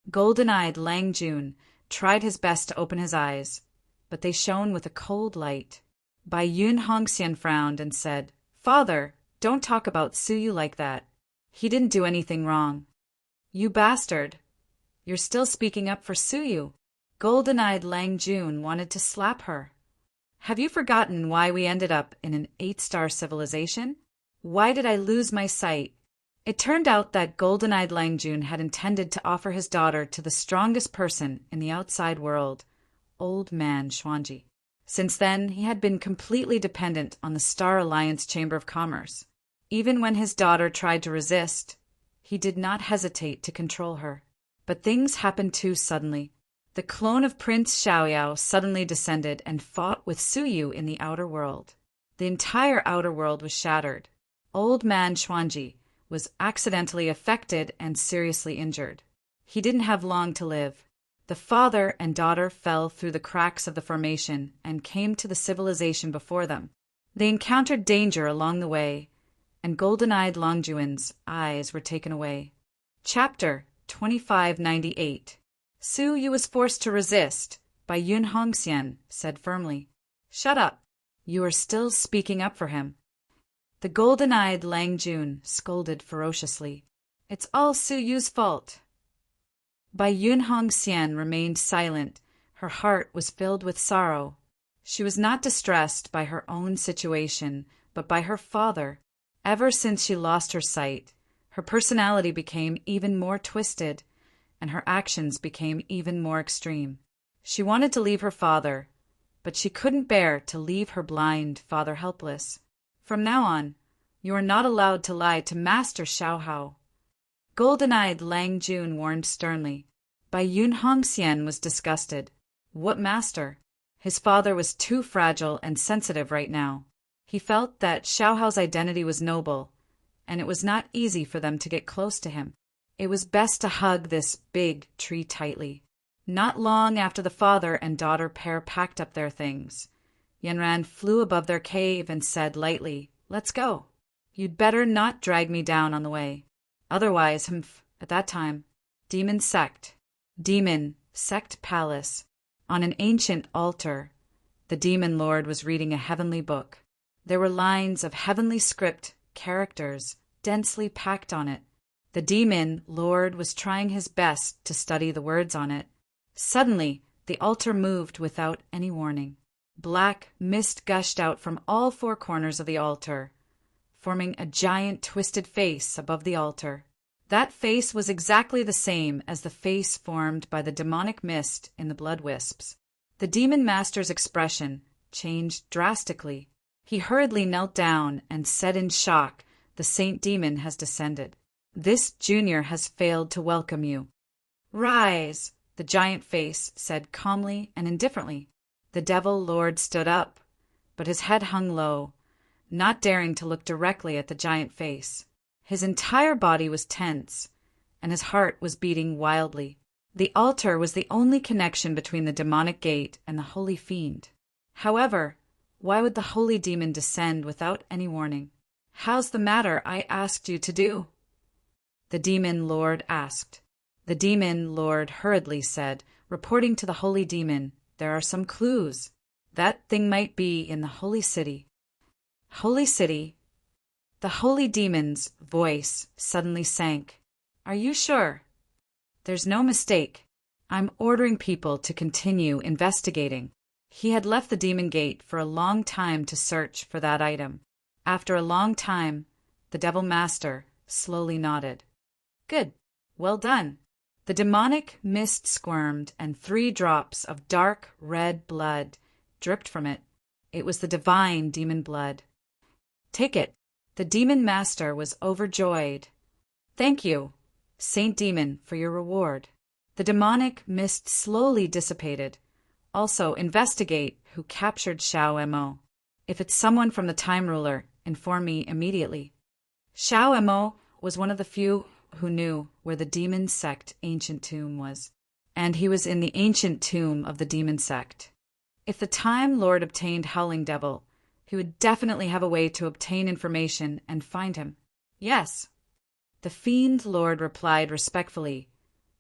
Golden-eyed Langjun tried his best to open his eyes, but they shone with a cold light. Bai Yun Hongxian frowned and said, Father, don't talk about Su Yu like that. He didn't do anything wrong. You bastard. You're still speaking up for Su Yu. Golden-eyed Langjun wanted to slap her. Have you forgotten why we ended up in an 8-star civilization? Why did I lose my sight? It turned out that golden-eyed Langjun had intended to offer his daughter to the strongest person in the outside world, Old Man Xuanji. Since then, he had been completely dependent on the Star Alliance Chamber of Commerce. Even when his daughter tried to resist, he did not hesitate to control her. But things happened too suddenly. The clone of Prince Xiaoyao suddenly descended and fought with Suyu in the outer world. The entire outer world was shattered. Old Man Xuanji was accidentally affected and seriously injured. He didn't have long to live. The father and daughter fell through the cracks of the formation and came to the civilization before them. They encountered danger along the way, and golden-eyed Longjuan's eyes were taken away. Chapter 2598. Su Yu was forced to resist, by Yun Hongxian said firmly. "Shut up. You are still speaking up for him." The golden-eyed Langjun scolded ferociously. "It's all Su Yu's fault." Bai Yun Hongxian remained silent. Her heart was filled with sorrow. She was not distressed by her own situation, but by her father. Ever since she lost her sight, her personality became even more twisted, and her actions became even more extreme. She wanted to leave her father, but she couldn't bear to leave her blind father helpless. "From now on, you are not allowed to lie to Master Xiaohao." Golden-eyed Langjun warned sternly. Bai Yun Hongxian was disgusted. What master? His father was too fragile and sensitive right now. He felt that Xiaohao's identity was noble, and it was not easy for them to get close to him. It was best to hug this big tree tightly. Not long after the father and daughter pair packed up their things, Yanran flew above their cave and said lightly, "Let's go. You'd better not drag me down on the way. Otherwise, at that time, Demon Sect Palace. On an ancient altar, the Demon Lord was reading a heavenly book. There were lines of heavenly script, characters, densely packed on it. The Demon Lord was trying his best to study the words on it. Suddenly, the altar moved without any warning. Black mist gushed out from all four corners of the altar, forming a giant twisted face above the altar. That face was exactly the same as the face formed by the demonic mist in the blood wisps. The Demon Master's expression changed drastically. He hurriedly knelt down and said in shock, "The Saint Demon has descended. This junior has failed to welcome you." "Rise," the giant face said calmly and indifferently. The Devil Lord stood up, but his head hung low, not daring to look directly at the giant face. His entire body was tense, and his heart was beating wildly. The altar was the only connection between the demonic gate and the holy fiend. However, why would the holy demon descend without any warning? "How's the matter I asked you to do?" the Demon Lord asked. The Demon Lord hurriedly said, reporting to the holy demon, "There are some clues. That thing might be in the holy city." "Holy city?" The holy demon's voice suddenly sank. "Are you sure?" "There's no mistake. I'm ordering people to continue investigating." He had left the demon gate for a long time to search for that item. After a long time, the Devil Master slowly nodded. "Good. Well done." The demonic mist squirmed, and 3 drops of dark red blood dripped from it. It was the divine demon blood. "Take it." The Demon Master was overjoyed. "Thank you, Saint Demon, for your reward." The demonic mist slowly dissipated. "Also, investigate who captured Xiao Mo. If it's someone from the Time Ruler, inform me immediately." Xiao Mo was one of the few who knew where the Demon Sect ancient tomb was, and he was in the ancient tomb of the Demon Sect. If the Time Lord obtained Howling Devil, he would definitely have a way to obtain information and find him. "Yes." The Fiend Lord replied respectfully,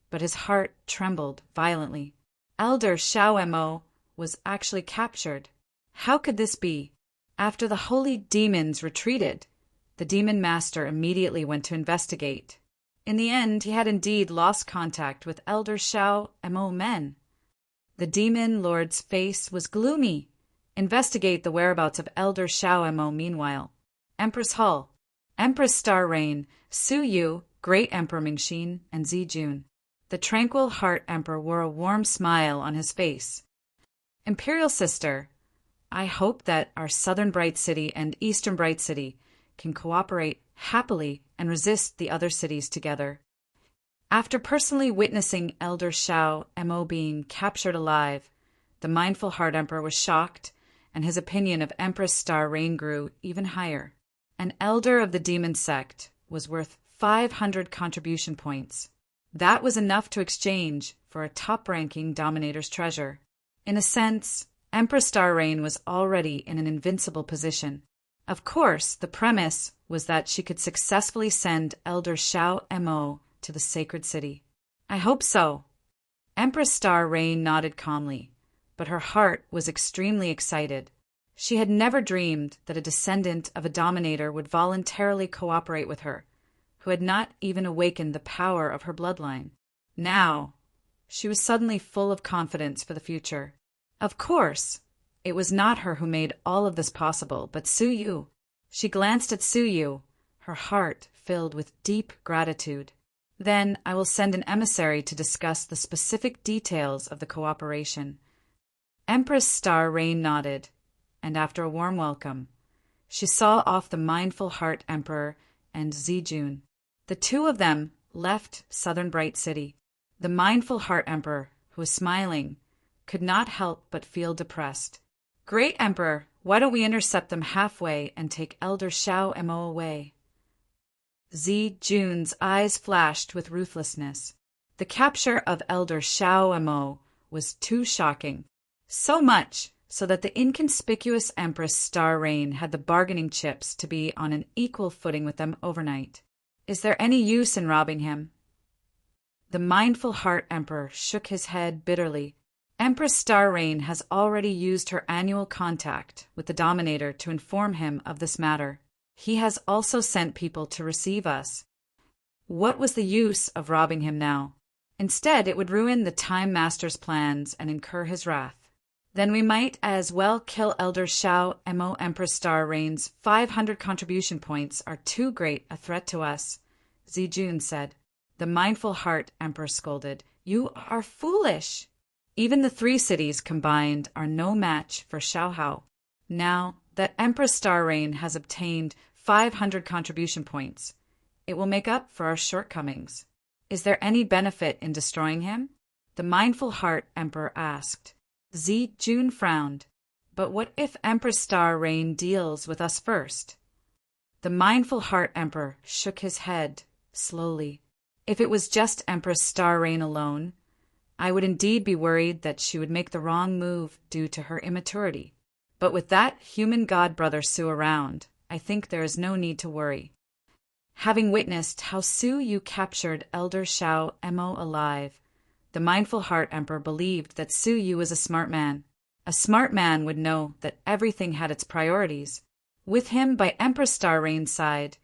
but his heart trembled violently. Elder Xiao Mo was actually captured. How could this be? After the holy demons retreated, the Demon Master immediately went to investigate. In the end, he had indeed lost contact with Elder Xiao Mo men. The Demon Lord's face was gloomy. Investigate the whereabouts of Elder Xiao Mo meanwhile. Empress Hall. Empress Star Reign, Su Yu, Great Emperor Mingxin, and Zi Jun. The tranquil heart emperor wore a warm smile on his face. Imperial sister, I hope that our southern Bright City and eastern Bright City can cooperate happily and resist the other cities together. After personally witnessing Elder Shao Mo being captured alive, the mindful heart emperor was shocked, and his opinion of Empress Star Reign grew even higher. An elder of the demon sect was worth 500 contribution points. That was enough to exchange for a top-ranking dominator's treasure. In a sense, Empress Star Reign was already in an invincible position. Of course, the premise was that she could successfully send Elder Shao Mo to the sacred city. I hope so. Empress Star Reign nodded calmly, but her heart was extremely excited. She had never dreamed that a descendant of a dominator would voluntarily cooperate with her, who had not even awakened the power of her bloodline. Now, she was suddenly full of confidence for the future. Of course, it was not her who made all of this possible, but Su Yu. She glanced at Su Yu, her heart filled with deep gratitude. Then I will send an emissary to discuss the specific details of the cooperation. Empress Star Reign nodded, and after a warm welcome, she saw off the mindful heart emperor and Zi Jun. The two of them left southern Bright City. The mindful heart emperor, who was smiling, could not help but feel depressed. Great Emperor, why don't we intercept them halfway and take Elder Shao Mo away? Zi Jun's eyes flashed with ruthlessness. The capture of Elder Shao Mo was too shocking. So much so that the inconspicuous Empress Star Reign had the bargaining chips to be on an equal footing with them overnight. Is there any use in robbing him? The mindful heart emperor shook his head bitterly. Empress Star Reign has already used her annual contact with the Dominator to inform him of this matter. He has also sent people to receive us. What was the use of robbing him now? Instead, it would ruin the Time Master's plans and incur his wrath. Then we might as well kill Elder Shao Mo. Empress Star Reign's 500 contribution points are too great a threat to us, Zi Jun said. The mindful heart emperor scolded. You are foolish. Even the 3 cities combined are no match for Xiaohao. Now that Empress Star Reign has obtained 500 contribution points, it will make up for our shortcomings. Is there any benefit in destroying him? The mindful heart emperor asked. Zi Jun frowned. But what if Empress Star Reign deals with us first? The mindful heart emperor shook his head slowly. If it was just Empress Star Reign alone, I would indeed be worried that she would make the wrong move due to her immaturity. But with that human god brother Su around, I think there is no need to worry. Having witnessed how Su Yu captured Elder Shao Mo alive, the mindful heart emperor believed that Su Yu was a smart man. A smart man would know that everything had its priorities. With him by Empress Star Reign's side,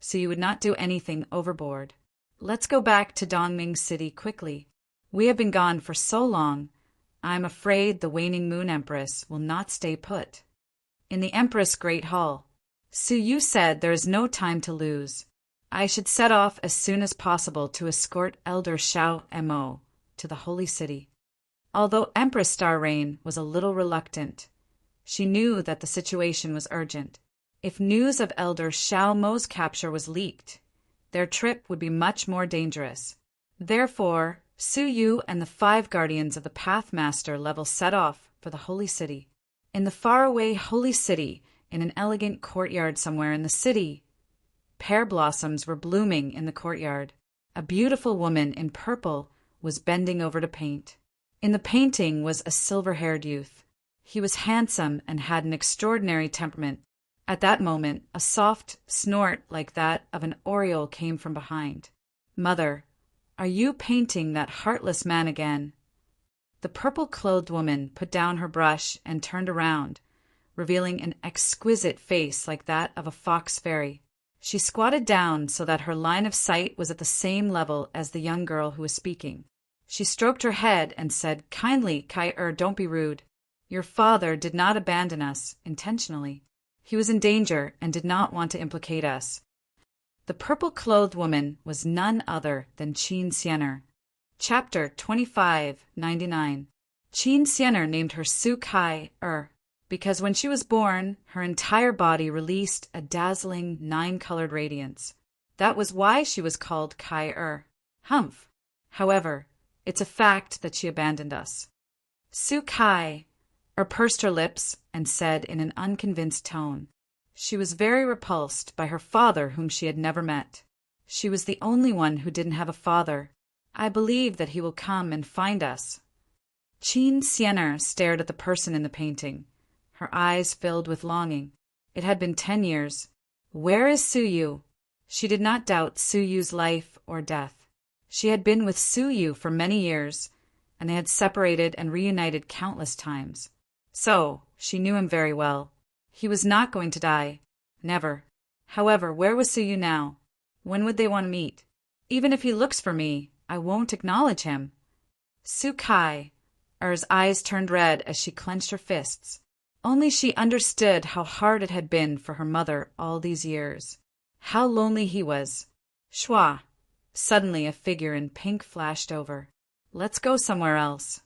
Su Yu would not do anything overboard. Let's go back to Dongming City quickly. We have been gone for so long, I'm afraid the waning moon empress will not stay put. In the Empress Great Hall, Su Yu said there is no time to lose. I should set off as soon as possible to escort Elder Shao Mo to the Holy City. Although Empress Star Reign was a little reluctant, she knew that the situation was urgent. If news of Elder Shao Mo's capture was leaked, their trip would be much more dangerous. Therefore, Su Yu and the 5 guardians of the Pathmaster level set off for the Holy City. In the faraway Holy City, in an elegant courtyard somewhere in the city, pear blossoms were blooming in the courtyard. A beautiful woman in purple was bending over to paint. In the painting was a silver-haired youth. He was handsome and had an extraordinary temperament. At that moment, a soft snort like that of an oriole came from behind. Mother, are you painting that heartless man again? The purple-clothed woman put down her brush and turned around, revealing an exquisite face like that of a fox fairy. She squatted down so that her line of sight was at the same level as the young girl who was speaking. She stroked her head and said, Kindly, Kai-er, don't be rude. Your father did not abandon us intentionally. He was in danger and did not want to implicate us. The purple-clothed woman was none other than Qin Xianer. Chapter 2599. Qin Xianer named her Su Kai because when she was born, her entire body released a dazzling 9-colored radiance. That was why she was called Kai. Humph. However, it's a fact that she abandoned us. Su Kai pursed her lips and said in an unconvinced tone. She was very repulsed by her father, whom she had never met. She was the only one who didn't have a father. I believe that he will come and find us. Qin Xianer stared at the person in the painting. Her eyes filled with longing. It had been 10 years. Where is Suyu? She did not doubt Suyu's life or death. She had been with Suyu for many years, and they had separated and reunited countless times. So, she knew him very well. He was not going to die. Never. However, where was Suyu now? When would they want to meet? Even if he looks for me, I won't acknowledge him. Su Kai. Er's eyes turned red as she clenched her fists. Only she understood how hard it had been for her mother all these years. How lonely he was. Shua. Suddenly a figure in pink flashed over. Let's go somewhere else.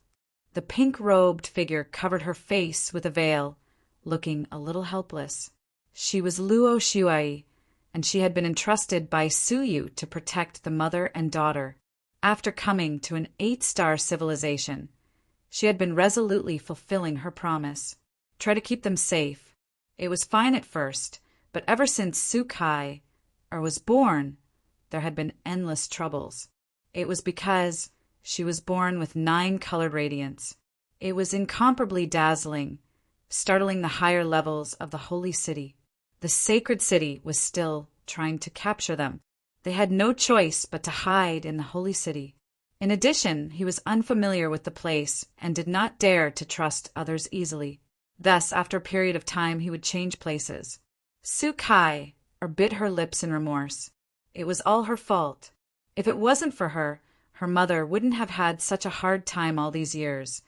The pink-robed figure covered her face with a veil, looking a little helpless. She was Luo Shuai, and she had been entrusted by Suyu to protect the mother and daughter. After coming to an 8-star civilization, she had been resolutely fulfilling her promise. Try to keep them safe. It was fine at first, but ever since Su Kai was born, there had been endless troubles. It was because she was born with 9-colored radiance. It was incomparably dazzling, startling the higher levels of the holy city. The sacred city was still trying to capture them. They had no choice but to hide in the holy city. In addition, he was unfamiliar with the place and did not dare to trust others easily. Thus, after a period of time, he would change places. Su Kai bit her lips in remorse. It was all her fault. If it wasn't for her, her mother wouldn't have had such a hard time all these years,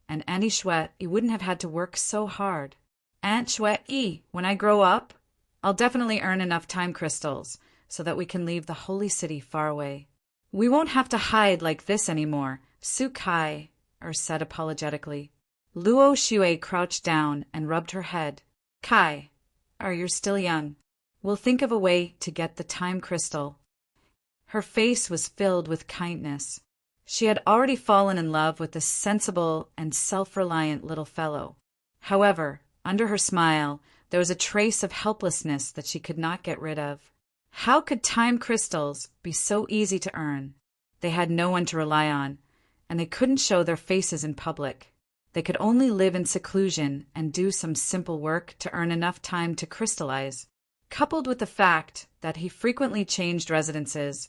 and Auntie Chouette wouldn't have had to work so hard. Aunt Chouette, when I grow up, I'll definitely earn enough time crystals so that we can leave the holy city far away. We won't have to hide like this anymore, Su Kai said apologetically. Luo Shuai crouched down and rubbed her head. Kai, you're still young. We'll think of a way to get the time crystal. Her face was filled with kindness. She had already fallen in love with this sensible and self-reliant little fellow. However, under her smile, there was a trace of helplessness that she could not get rid of. How could time crystals be so easy to earn? They had no one to rely on, and they couldn't show their faces in public. They could only live in seclusion and do some simple work to earn enough time to crystallize. Coupled with the fact that he frequently changed residences,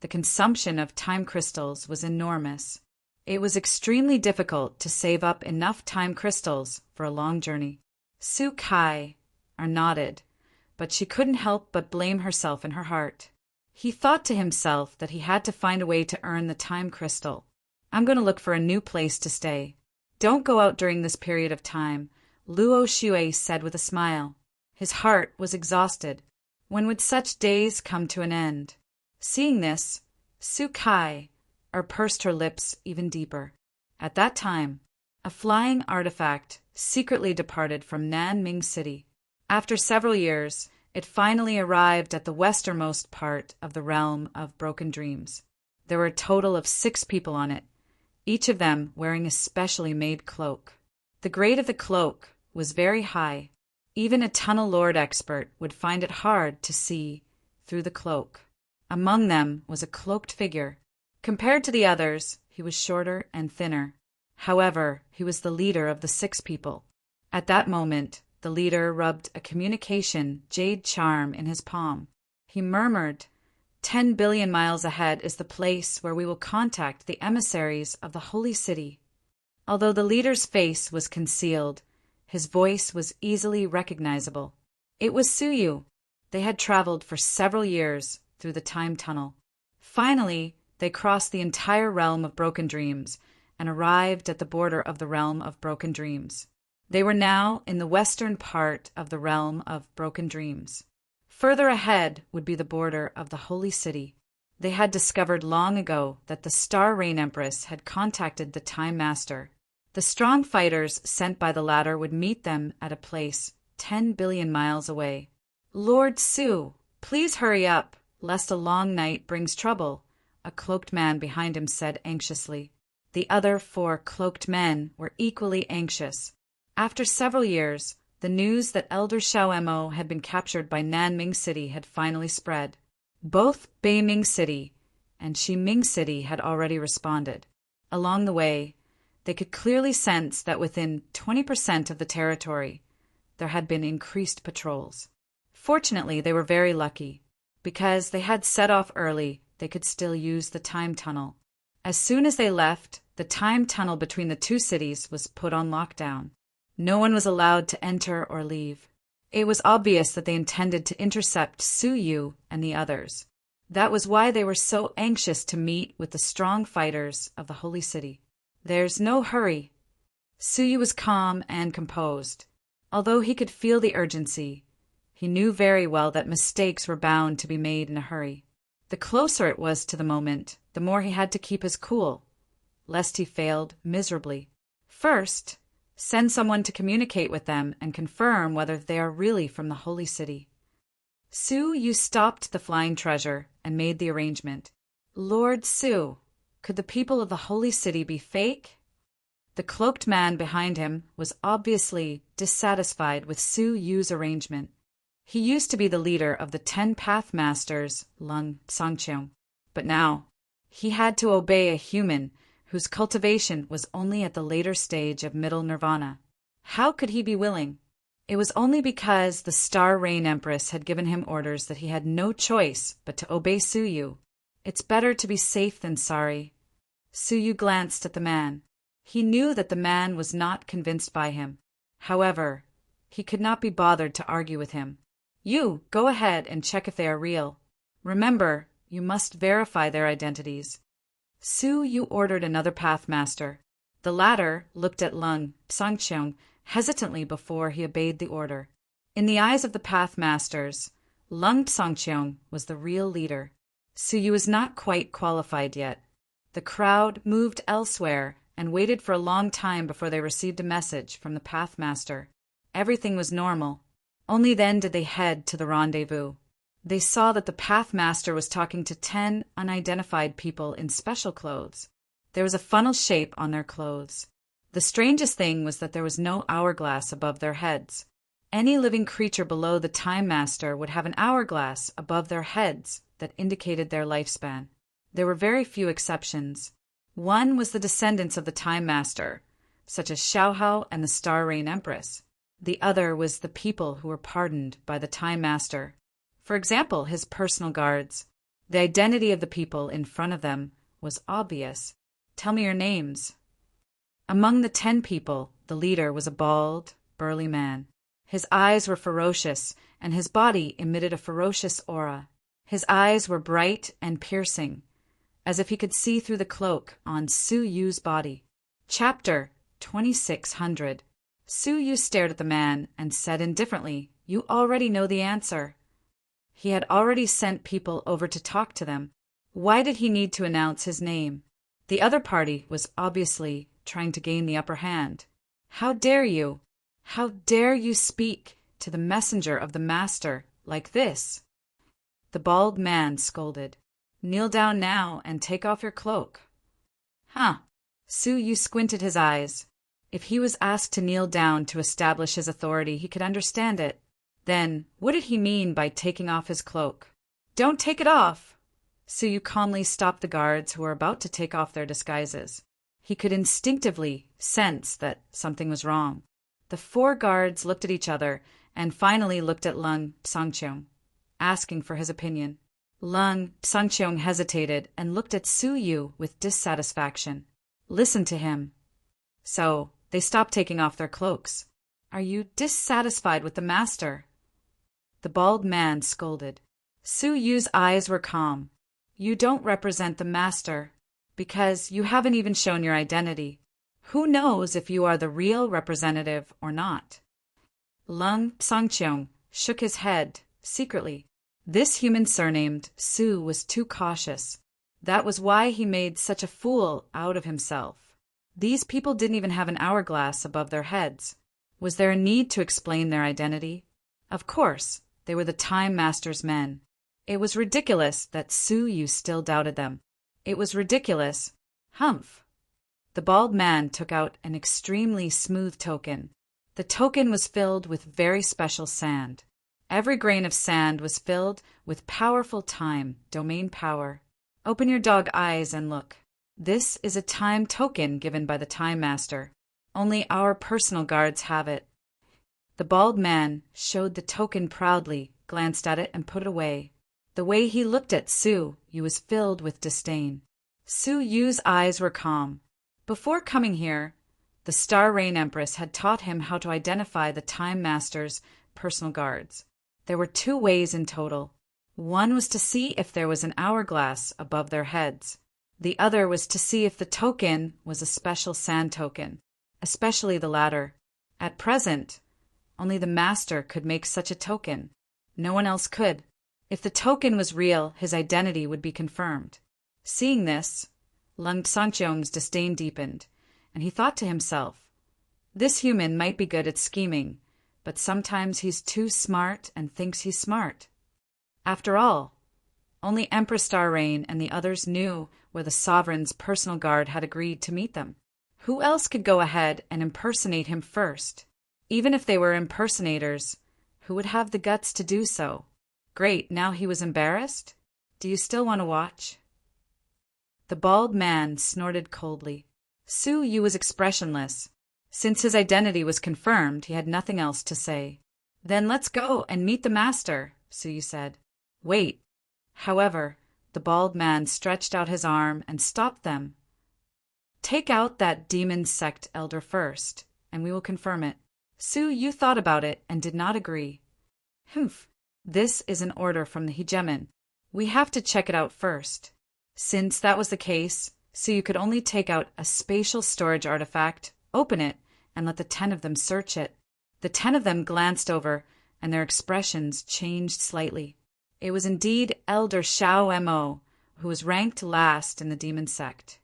the consumption of time crystals was enormous. It was extremely difficult to save up enough time crystals for a long journey. Su Kai nodded, but she couldn't help but blame herself in her heart. He thought to himself that he had to find a way to earn the time crystal. I'm going to look for a new place to stay. Don't go out during this period of time, Luo Shuai said with a smile. His heart was exhausted. When would such days come to an end? Seeing this, Su Kai pursed her lips even deeper. At that time, a flying artifact secretly departed from Nanming City. After several years, it finally arrived at the westernmost part of the realm of Broken Dreams. There were a total of 6 people on it, each of them wearing a specially made cloak. The grade of the cloak was very high. Even a Tunnel Lord expert would find it hard to see through the cloak. Among them was a cloaked figure. Compared to the others, he was shorter and thinner. However, he was the leader of the 6 people. At that moment, the leader rubbed a communication jade charm in his palm. He murmured, 10 billion miles ahead is the place where we will contact the emissaries of the holy city. Although the leader's face was concealed, his voice was easily recognizable. It was Suyu. They had traveled for several years through the time tunnel. Finally, they crossed the entire realm of Broken Dreams and arrived at the border of the realm of Broken Dreams. They were now in the western part of the realm of Broken Dreams. Further ahead would be the border of the holy city. They had discovered long ago that the Star Rain Empress had contacted the Time Master. The strong fighters sent by the latter would meet them at a place 10 billion miles away. "Lord Su, please hurry up, lest a long night brings trouble," a cloaked man behind him said anxiously. The other 4 cloaked men were equally anxious. After several years, the news that Elder Xiao Mo had been captured by Nanming City had finally spread. Both Beiming City and Ximing City had already responded. Along the way, they could clearly sense that within 20% of the territory, there had been increased patrols. Fortunately, they were very lucky. Because they had set off early, they could still use the time tunnel. As soon as they left, the time tunnel between the 2 cities was put on lockdown. No one was allowed to enter or leave. It was obvious that they intended to intercept Su Yu and the others. That was why they were so anxious to meet with the strong fighters of the Holy City. "There's no hurry." Su Yu was calm and composed. Although he could feel the urgency, he knew very well that mistakes were bound to be made in a hurry. The closer it was to the moment, the more he had to keep his cool, lest he failed miserably. First, send someone to communicate with them and confirm whether they are really from the Holy City. Su Yu stopped the flying treasure and made the arrangement. "Lord Su, could the people of the Holy City be fake?" The cloaked man behind him was obviously dissatisfied with Su Yu's arrangement. He used to be the leader of the 10 Path Masters, Lung Sangcheong, but now he had to obey a human whose cultivation was only at the later stage of middle nirvana. How could he be willing? It was only because the Star Rain Empress had given him orders that he had no choice but to obey Su Yu. It's better to be safe than sorry. Su Yu glanced at the man. He knew that the man was not convinced by him. However, he could not be bothered to argue with him. "You, go ahead and check if they are real. Remember, you must verify their identities." Su Yu ordered another Pathmaster. The latter looked at Lung Sangcheong hesitantly before he obeyed the order. In the eyes of the Pathmasters, Lung Sangcheong was the real leader. Su Yu was not quite qualified yet. The crowd moved elsewhere and waited for a long time before they received a message from the Pathmaster. Everything was normal. Only then did they head to the rendezvous. They saw that the Pathmaster was talking to 10 unidentified people in special clothes. There was a funnel shape on their clothes. The strangest thing was that there was no hourglass above their heads. Any living creature below the Time Master would have an hourglass above their heads that indicated their lifespan. There were very few exceptions. One was the descendants of the Time Master, such as Xiaohao and the Star Rain Empress. The other was the people who were pardoned by the Time Master. For example, his personal guards. The identity of the people in front of them was obvious. "Tell me your names." Among the 10 people, the leader was a bald, burly man. His eyes were ferocious, and his body emitted a ferocious aura. His eyes were bright and piercing, as if he could see through the cloak on Su Yu's body. Chapter 2600. Su Yu stared at the man and said indifferently, "You already know the answer." He had already sent people over to talk to them. Why did he need to announce his name? The other party was obviously trying to gain the upper hand. "How dare you? How dare you speak to the messenger of the Master like this?" The bald man scolded. "Kneel down now and take off your cloak." "Huh." Su Yu squinted his eyes. If he was asked to kneel down to establish his authority, he could understand it. Then, what did he mean by taking off his cloak? "Don't take it off!" Su Yu calmly stopped the guards who were about to take off their disguises. He could instinctively sense that something was wrong. The 4 guards looked at each other and finally looked at Lung Sangcheong, asking for his opinion. Lung Sangcheong hesitated and looked at Su Yu with dissatisfaction. Listen to him. So, they stopped taking off their cloaks. "Are you dissatisfied with the Master?" The bald man scolded. Su Yu's eyes were calm. "You don't represent the Master, because you haven't even shown your identity. Who knows if you are the real representative or not?" Lung Sangcheong shook his head secretly. This human surnamed Su was too cautious. That was why he made such a fool out of himself. These people didn't even have an hourglass above their heads. Was there a need to explain their identity? Of course, they were the Time Master's men. It was ridiculous that Su Yu still doubted them. It was ridiculous. Humph. The bald man took out an extremely smooth token. The token was filled with very special sand. Every grain of sand was filled with powerful time, domain power. Open your dog eyes and look. This is a time token given by the Time Master. Only our personal guards have it. The bald man showed the token proudly, glanced at it, and put it away. The way he looked at Su Yu was filled with disdain. Su Yu's eyes were calm. Before coming here, the Star Rain Empress had taught him how to identify the Time Master's personal guards. There were 2 ways in total. One was to see if there was an hourglass above their heads. The other was to see if the token was a special sand token, especially the latter. At present, only the Master could make such a token. No one else could. If the token was real, his identity would be confirmed. Seeing this, Lung Sangcheong's disdain deepened, and he thought to himself, this human might be good at scheming, but sometimes he's too smart and thinks he's smart. After all, only Empress Star Rain and the others knew where the Sovereign's personal guard had agreed to meet them. Who else could go ahead and impersonate him first? Even if they were impersonators, who would have the guts to do so? Great, now he was embarrassed? Do you still want to watch? The bald man snorted coldly. Su Yu was expressionless. Since his identity was confirmed, he had nothing else to say. Then let's go and meet the Master, Su Yu said. Wait. However, the bald man stretched out his arm and stopped them. Take out that demon sect elder first, and we will confirm it. Su Yu thought about it and did not agree. Humph. This is an order from the hegemon. We have to check it out first. Since that was the case, Su Yu could only take out a spatial storage artifact, open it, and let the 10 of them search it. The 10 of them glanced over, and their expressions changed slightly. It was indeed Elder Xiao Mo, who was ranked last in the demon sect.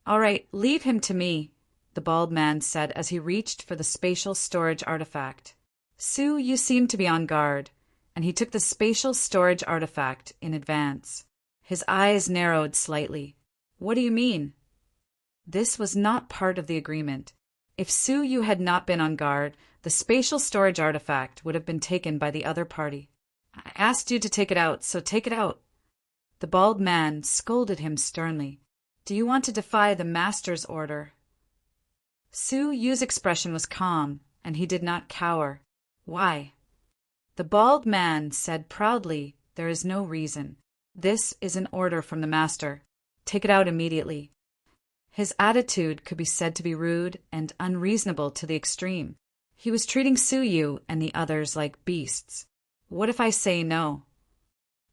All right, leave him to me, the bald man said as he reached for the spatial storage artifact. Su Yu seemed to be on guard, and he took the spatial storage artifact in advance. His eyes narrowed slightly. What do you mean? This was not part of the agreement. If Su Yu had not been on guard, the spatial storage artifact would have been taken by the other party. I asked you to take it out, so take it out. The bald man scolded him sternly. Do you want to defy the Master's order? Su Yu's expression was calm, and he did not cower. Why? The bald man said proudly, there is no reason. This is an order from the Master. Take it out immediately. His attitude could be said to be rude and unreasonable to the extreme. He was treating Su Yu and the others like beasts. What if I say no?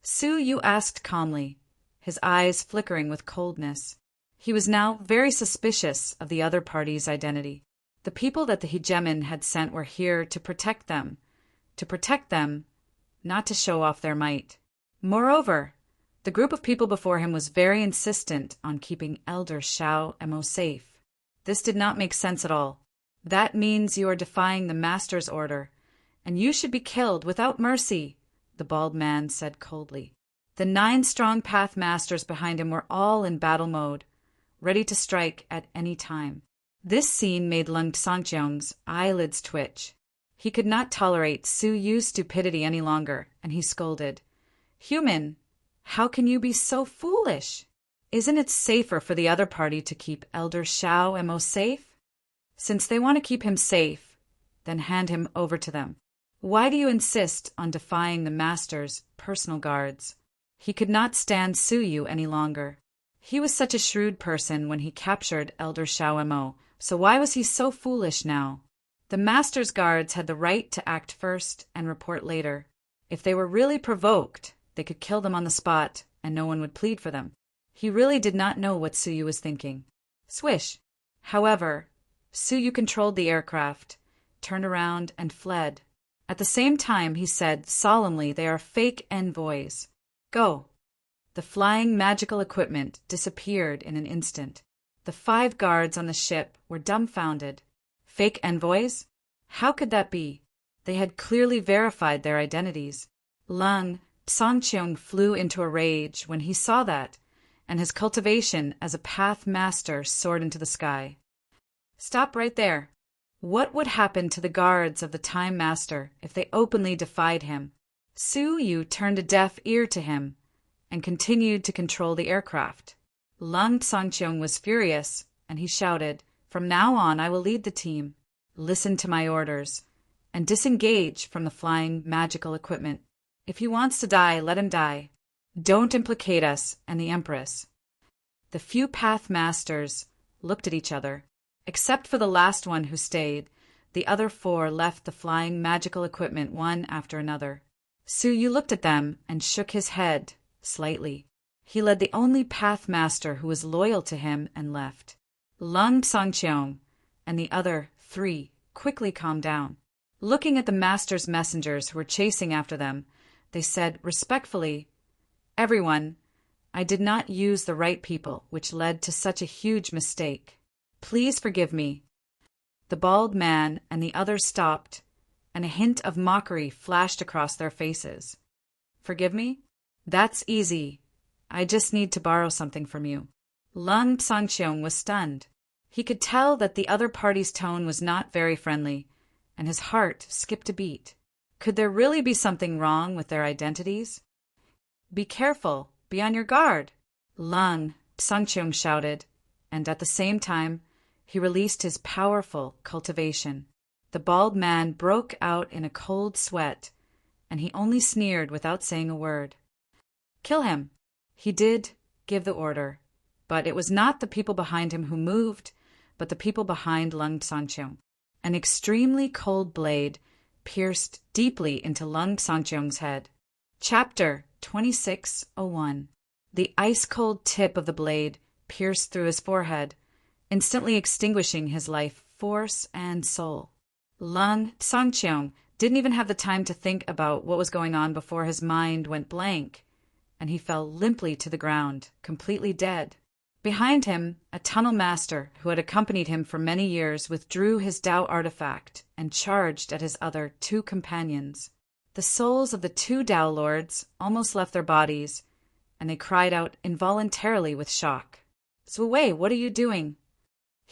Su Yu asked calmly, his eyes flickering with coldness. He was now very suspicious of the other party's identity. The people that the hegemon had sent were here to protect them. To protect them, not to show off their might. Moreover, the group of people before him was very insistent on keeping Elder Xiao Mo safe. This did not make sense at all. That means you are defying the Master's order, and you should be killed without mercy, the bald man said coldly. The 9 strong Path Masters behind him were all in battle mode, ready to strike at any time. This scene made Lung Sangcheong's eyelids twitch. He could not tolerate Su Yu's stupidity any longer, and he scolded. Human, how can you be so foolish? Isn't it safer for the other party to keep Elder Xiao Mo safe? Since they want to keep him safe, then hand him over to them. Why do you insist on defying the Master's personal guards? He could not stand Su Yu any longer. He was such a shrewd person when he captured Elder Xiao Mo, so why was he so foolish now? The Master's guards had the right to act first and report later. If they were really provoked, they could kill them on the spot, and no one would plead for them. He really did not know what Su Yu was thinking. Swish! However, Su Yu controlled the aircraft, turned around, and fled. At the same time, he said solemnly, "They are fake envoys. Go." The flying magical equipment disappeared in an instant. The 5 guards on the ship were dumbfounded. Fake envoys? How could that be? They had clearly verified their identities. Lung Sangcheong flew into a rage when he saw that, and his cultivation as a path master soared into the sky. Stop right there. What would happen to the guards of the Time Master if they openly defied him? Su Yu turned a deaf ear to him and continued to control the aircraft. Lung Sangcheong was furious, and he shouted, "From now on I will lead the team. Listen to my orders, and disengage from the flying magical equipment. If he wants to die, let him die. Don't implicate us and the Empress." The few Path Masters looked at each other. Except for the last one who stayed, the other 4 left the flying magical equipment one after another. Su Yu looked at them and shook his head slightly. He led the only Path Master who was loyal to him and left. Lung Sangcheong and the other 3 quickly calmed down. Looking at the Master's messengers who were chasing after them, they said respectfully, "Everyone, I did not use the right people, which led to such a huge mistake. Please forgive me." The bald man and the others stopped, and a hint of mockery flashed across their faces. "Forgive me? That's easy. I just need to borrow something from you." Lung Sangcheong was stunned. He could tell that the other party's tone was not very friendly, and his heart skipped a beat. Could there really be something wrong with their identities? "Be careful. Be on your guard," Lung Sangcheong shouted, and at the same time, he released his powerful cultivation. The bald man broke out in a cold sweat, and he only sneered without saying a word. "Kill him." He did give the order, but it was not the people behind him who moved, but the people behind Lung Sangcheong. An extremely cold blade pierced deeply into Lung Sangcheong's head. Chapter 2601. The ice-cold tip of the blade pierced through his forehead, instantly extinguishing his life force and soul. Lung Sangcheong didn't even have the time to think about what was going on before his mind went blank, and he fell limply to the ground, completely dead. Behind him, a tunnel master who had accompanied him for many years withdrew his Tao artifact and charged at his other 2 companions. The souls of the 2 Tao lords almost left their bodies, and they cried out involuntarily with shock. "Zuwei, what are you doing?"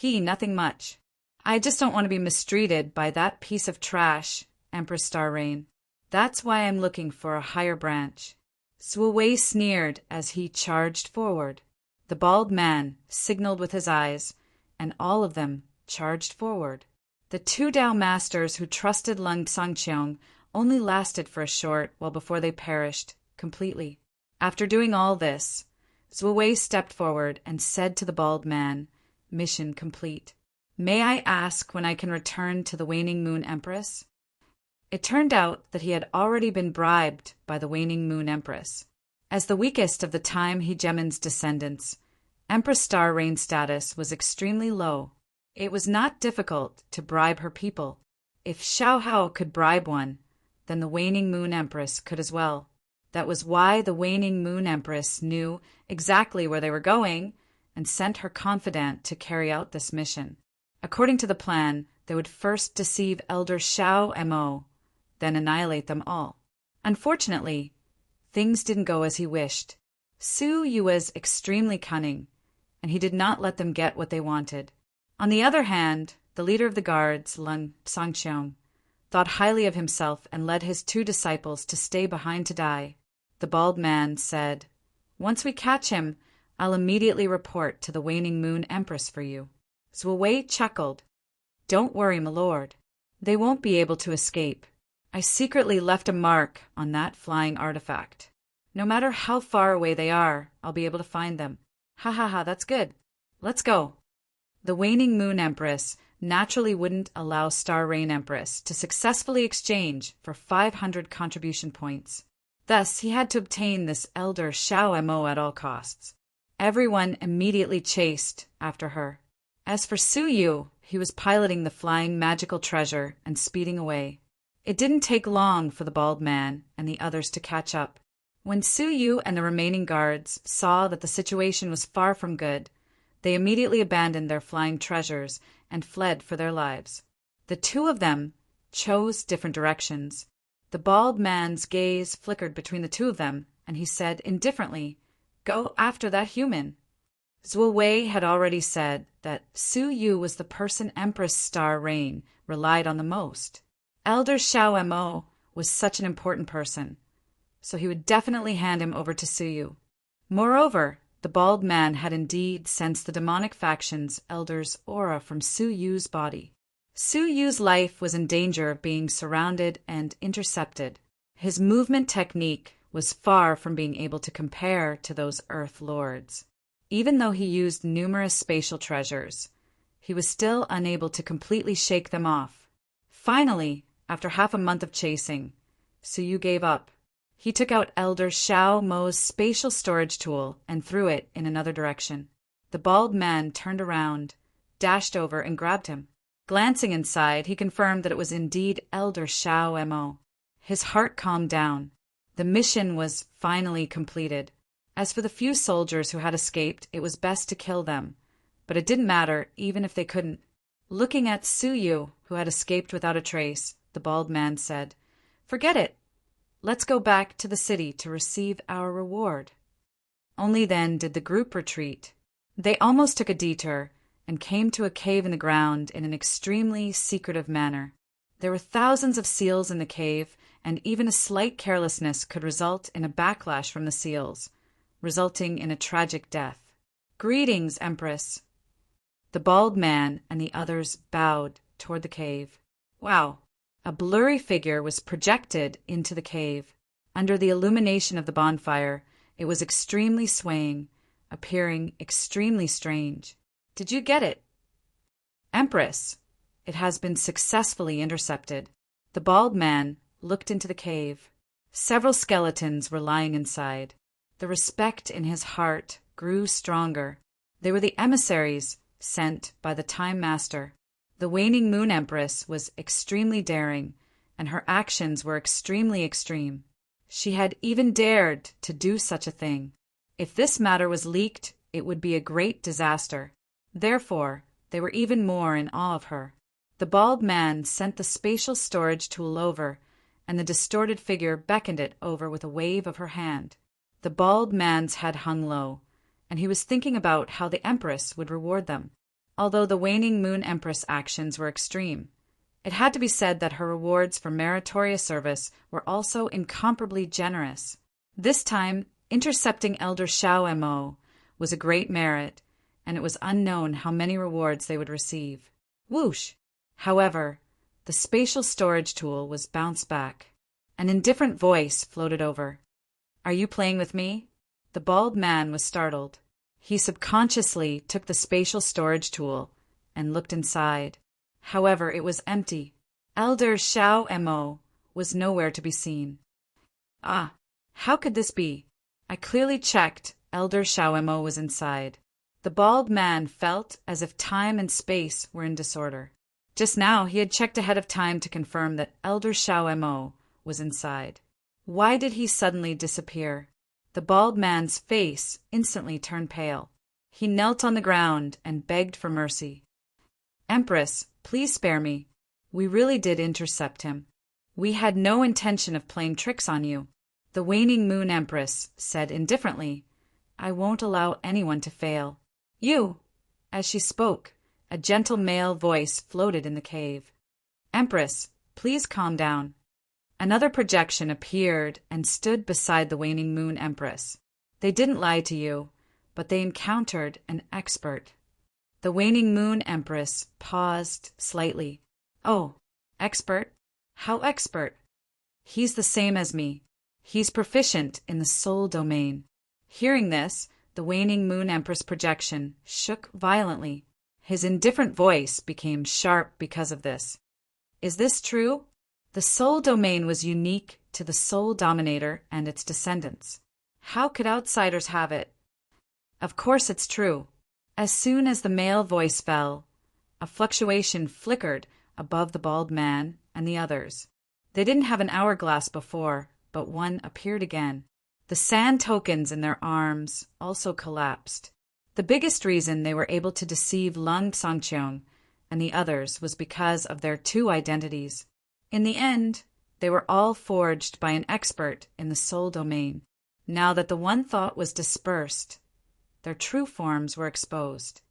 "Nothing much. I just don't want to be mistreated by that piece of trash, Empress Star Rain. That's why I'm looking for a higher branch." Zuwei sneered as he charged forward. The bald man signaled with his eyes, and all of them charged forward. The 2 Tao masters who trusted Lung Sangcheong only lasted for a short while before they perished completely. After doing all this, Zuwei stepped forward and said to the bald man, "Mission complete. May I ask when I can return to the Waning Moon Empress?" It turned out that he had already been bribed by the Waning Moon Empress. As the weakest of the Time Hegemon's descendants, Empress Star Rain's status was extremely low. It was not difficult to bribe her people. If Xiao Hao could bribe one, then the Waning Moon Empress could as well. That was why the Waning Moon Empress knew exactly where they were going and sent her confidant to carry out this mission. According to the plan, they would first deceive Elder Xiao Mo, then annihilate them all. Unfortunately, things didn't go as he wished. Su Yu was extremely cunning, and he did not let them get what they wanted. On the other hand, the leader of the guards, Lung Sangcheong, thought highly of himself and led his 2 disciples to stay behind to die. The bald man said, "Once we catch him, I'll immediately report to the Waning Moon Empress for you." Zuwei chuckled. "Don't worry, my lord. They won't be able to escape. I secretly left a mark on that flying artifact. No matter how far away they are, I'll be able to find them. Ha ha ha, that's good. Let's go." The Waning Moon Empress naturally wouldn't allow Star Rain Empress to successfully exchange for 500 contribution points. Thus, he had to obtain this Elder Xiao Mo at all costs. Everyone immediately chased after her. As for Su Yu, he was piloting the flying magical treasure and speeding away. It didn't take long for the bald man and the others to catch up. When Suyu and the remaining guards saw that the situation was far from good, they immediately abandoned their flying treasures and fled for their lives. The two of them chose different directions. The bald man's gaze flickered between the two of them, and he said indifferently, "Go after that human." Zhuo Wei had already said that Suyu was the person Empress Star Rain relied on the most. Elder Xiao Mo was such an important person, so he would definitely hand him over to Suyu. Moreover, the bald man had indeed sensed the demonic faction's elder's aura from Suyu's body. Suyu's life was in danger of being surrounded and intercepted. His movement technique was far from being able to compare to those Earth Lords. Even though he used numerous spatial treasures, he was still unable to completely shake them off. Finally, after half a month of chasing, Suyu gave up. He took out Elder Xiao Mo's spatial storage tool and threw it in another direction. The bald man turned around, dashed over, and grabbed him. Glancing inside, he confirmed that it was indeed Elder Xiao Mo. His heart calmed down. The mission was finally completed. As for the few soldiers who had escaped, it was best to kill them, but it didn't matter even if they couldn't. Looking at Suyu, who had escaped without a trace, the bald man said, "Forget it. Let's go back to the city to receive our reward." Only then did the group retreat. They almost took a detour and came to a cave in the ground in an extremely secretive manner. There were thousands of seals in the cave, and even a slight carelessness could result in a backlash from the seals, resulting in a tragic death. "Greetings, Empress." The bald man and the others bowed toward the cave. Wow! A blurry figure was projected into the cave. Under the illumination of the bonfire, it was extremely swaying, appearing extremely strange. "Did you get it?" "Empress, it has been successfully intercepted." The bald man looked into the cave. Several skeletons were lying inside. The respect in his heart grew stronger. They were the emissaries sent by the Time Master. The waning Moon Empress was extremely daring, and her actions were extremely extreme. She had even dared to do such a thing. If this matter was leaked, it would be a great disaster. Therefore, they were even more in awe of her. The bald man sent the spatial storage tool over, and the distorted figure beckoned it over with a wave of her hand. The bald man's head hung low, and he was thinking about how the Empress would reward them. Although the waning Moon Empress actions were extreme, it had to be said that her rewards for meritorious service were also incomparably generous. This time, intercepting Elder Xiao Mo was a great merit, and it was unknown how many rewards they would receive. Whoosh! However, the spatial storage tool was bounced back. An indifferent voice floated over. "Are you playing with me?" The bald man was startled. He subconsciously took the spatial storage tool and looked inside. However, it was empty. Elder Xiao Mo was nowhere to be seen. "Ah, how could this be? I clearly checked Elder Xiao Mo was inside." The bald man felt as if time and space were in disorder. Just now he had checked ahead of time to confirm that Elder Xiao Mo was inside. Why did he suddenly disappear? The bald man's face instantly turned pale. He knelt on the ground and begged for mercy. "Empress, please spare me. We really did intercept him. We had no intention of playing tricks on you." The waning Moon Empress said indifferently, "I won't allow anyone to fail." "You!" As she spoke, a gentle male voice floated in the cave. "Empress, please calm down." Another projection appeared and stood beside the waning Moon Empress. "They didn't lie to you, but they encountered an expert." The waning Moon Empress paused slightly. "Oh, expert? How expert?" "He's the same as me. He's proficient in the soul domain." Hearing this, the waning Moon Empress projection shook violently. His indifferent voice became sharp because of this. "Is this true?" The soul domain was unique to the soul dominator and its descendants. How could outsiders have it? "Of course it's true." As soon as the male voice fell, a fluctuation flickered above the bald man and the others. They didn't have an hourglass before, but one appeared again. The sand tokens in their arms also collapsed. The biggest reason they were able to deceive Lan Sangcheong and the others was because of their two identities. In the end, they were all forged by an expert in the soul domain. Now that the one thought was dispersed, their true forms were exposed.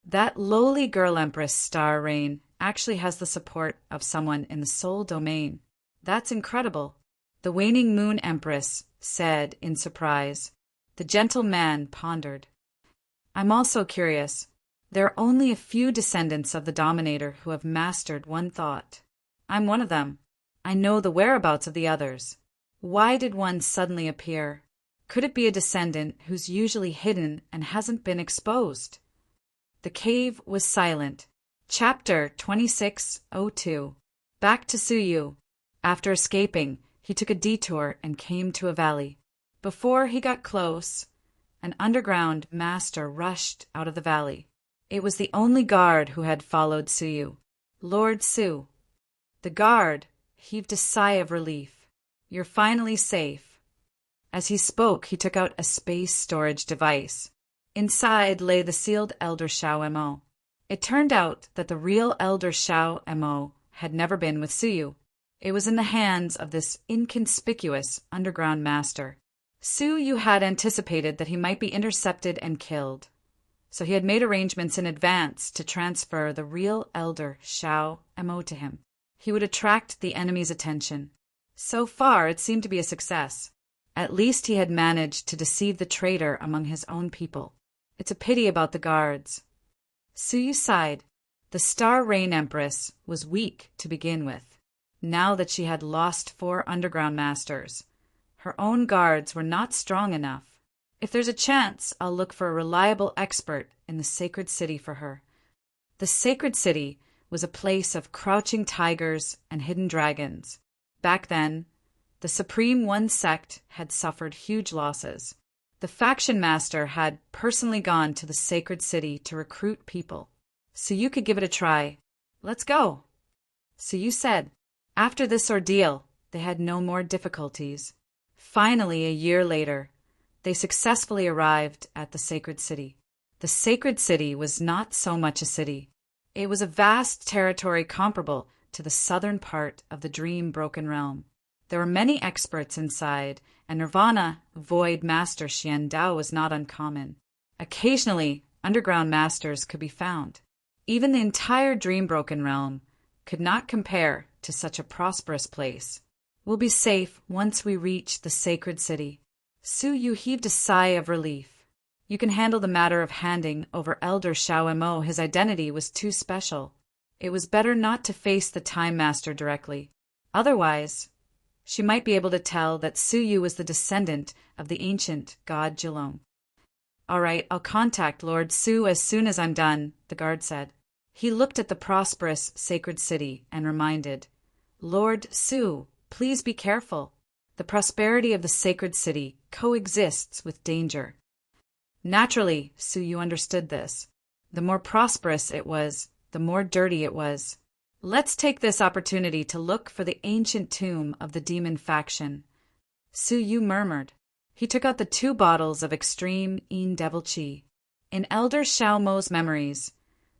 That lowly girl empress Star Rain actually has the support of someone in the soul domain. That's incredible, the waning moon empress said in surprise. The gentle man pondered. I'm also curious. There are only a few descendants of the Dominator who have mastered one thought. I'm one of them. I know the whereabouts of the others. Why did one suddenly appear? Could it be a descendant who's usually hidden and hasn't been exposed? The cave was silent. Chapter 2602. Back to Suyu. After escaping, he took a detour and came to a valley. Before he got close, an underground master rushed out of the valley. It was the only guard who had followed Suyu, Lord Su. The guard heaved a sigh of relief. You're finally safe. As he spoke, he took out a space storage device. Inside lay the sealed Elder Shao Mo. It turned out that the real Elder Shao Mo had never been with Suyu. It was in the hands of this inconspicuous underground master. Suyu had anticipated that he might be intercepted and killed, so he had made arrangements in advance to transfer the real Elder Shao Mo to him. He would attract the enemy's attention. So far, it seemed to be a success. At least he had managed to deceive the traitor among his own people. It's a pity about the guards. Suyu sighed. The Star Rain Empress was weak to begin with. Now that she had lost 4 underground masters, her own guards were not strong enough. If there's a chance, I'll look for a reliable expert in the sacred city for her. The sacred city was a place of crouching tigers and hidden dragons. Back then, the Supreme One sect had suffered huge losses. The faction master had personally gone to the sacred city to recruit people. So you could give it a try. Let's go. So you said. After this ordeal, they had no more difficulties. Finally, a year later, they successfully arrived at the sacred city. The sacred city was not so much a city. It was a vast territory comparable to the southern part of the dream-broken realm. There were many experts inside, and Nirvana Void Master Xian Dao was not uncommon. Occasionally, underground masters could be found. Even the entire dream-broken realm could not compare to such a prosperous place. We'll be safe once we reach the sacred city. Suyu heaved a sigh of relief. You can handle the matter of handing over Elder Shao Mo. His identity was too special. It was better not to face the Time Master directly. Otherwise, she might be able to tell that Suyu was the descendant of the ancient god Jilong. All right, I'll contact Lord Su as soon as I'm done, the guard said. He looked at the prosperous sacred city and reminded, Lord Su, please be careful. The prosperity of the sacred city coexists with danger. Naturally, Suyu understood this. The more prosperous it was, the more dirty it was. Let's take this opportunity to look for the ancient tomb of the demon faction. Suyu murmured. He took out the 2 bottles of extreme Yin Devil Qi. In Elder Shao Mo's memories,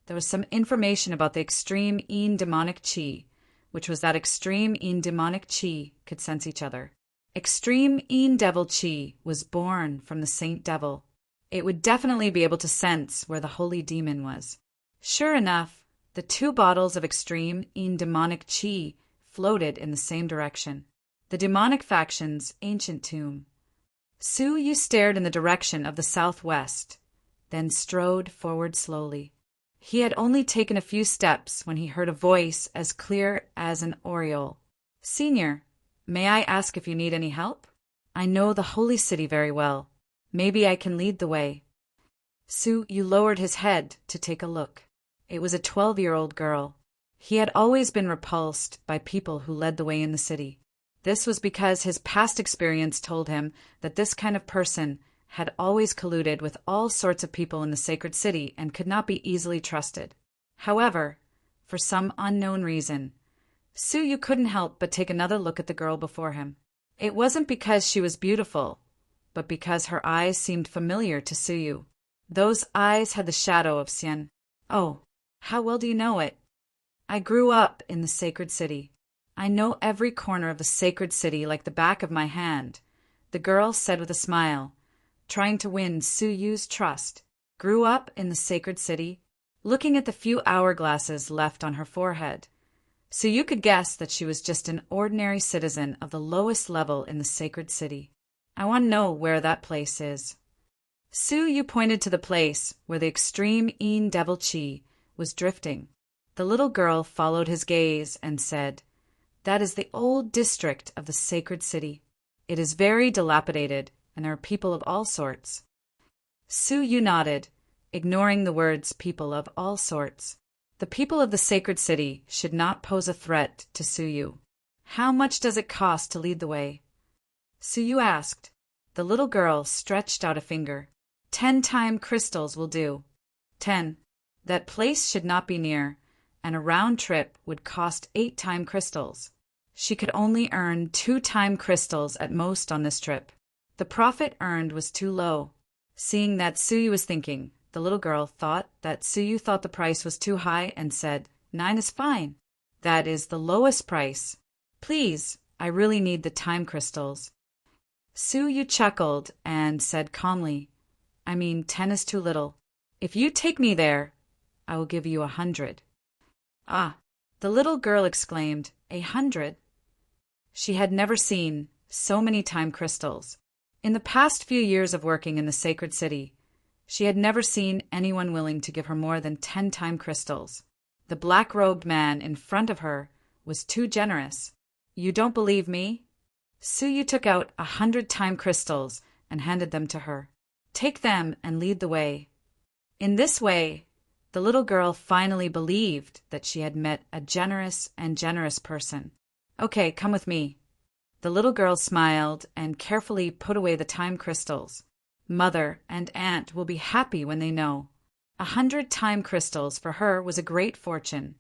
there was some information about the extreme Yin Demonic Qi, which was that extreme Yin Demonic Qi could sense each other. Extreme Yin Devil Qi was born from the Saint Devil. It would definitely be able to sense where the holy demon was. Sure enough, the 2 bottles of extreme Yin Demonic Qi floated in the same direction. The demonic faction's ancient tomb. Suyu stared in the direction of the southwest, then strode forward slowly. He had only taken a few steps when he heard a voice as clear as an aureole. Senior, may I ask if you need any help? I know the holy city very well. Maybe I can lead the way. Suyu lowered his head to take a look. It was a 12-year-old girl. He had always been repulsed by people who led the way in the city. This was because his past experience told him that this kind of person had always colluded with all sorts of people in the sacred city and could not be easily trusted. However, for some unknown reason, Suyu couldn't help but take another look at the girl before him. It wasn't because she was beautiful, but because her eyes seemed familiar to Suyu. Those eyes had the shadow of Xian. Oh, how well do you know it? I grew up in the sacred city. I know every corner of the sacred city like the back of my hand, the girl said with a smile, trying to win Suyu's trust. Grew up in the sacred city? Looking at the few hourglasses left on her forehead, Suyu could guess that she was just an ordinary citizen of the lowest level in the sacred city. I want to know where that place is. Suyu pointed to the place where the extreme Yin devil chi was drifting. The little girl followed his gaze and said, "That is the old district of the sacred city. It is very dilapidated, and there are people of all sorts." Suyu nodded, ignoring the words people of all sorts. The people of the sacred city should not pose a threat to Suyu. How much does it cost to lead the way? Suyu asked. The little girl stretched out a finger. 10 time crystals will do. 10. That place should not be near, and a round trip would cost 8 time crystals. She could only earn 2 time crystals at most on this trip. The profit earned was too low. Seeing that Suyu was thinking, the little girl thought that Suyu thought the price was too high and said, 9 is fine. That is the lowest price. Please, I really need the time crystals. Suyu chuckled and said calmly, 10 is too little. If you take me there, I will give you 100. Ah, the little girl exclaimed, 100? She had never seen so many time crystals. In the past few years of working in the sacred city, she had never seen anyone willing to give her more than 10 time crystals. The black-robed man in front of her was too generous. You don't believe me? Suyu took out 100 time crystals and handed them to her. Take them and lead the way. In this way, the little girl finally believed that she had met a generous person. Okay, come with me. The little girl smiled and carefully put away the time crystals. Mother and aunt will be happy when they know. 100 time crystals for her was a great fortune,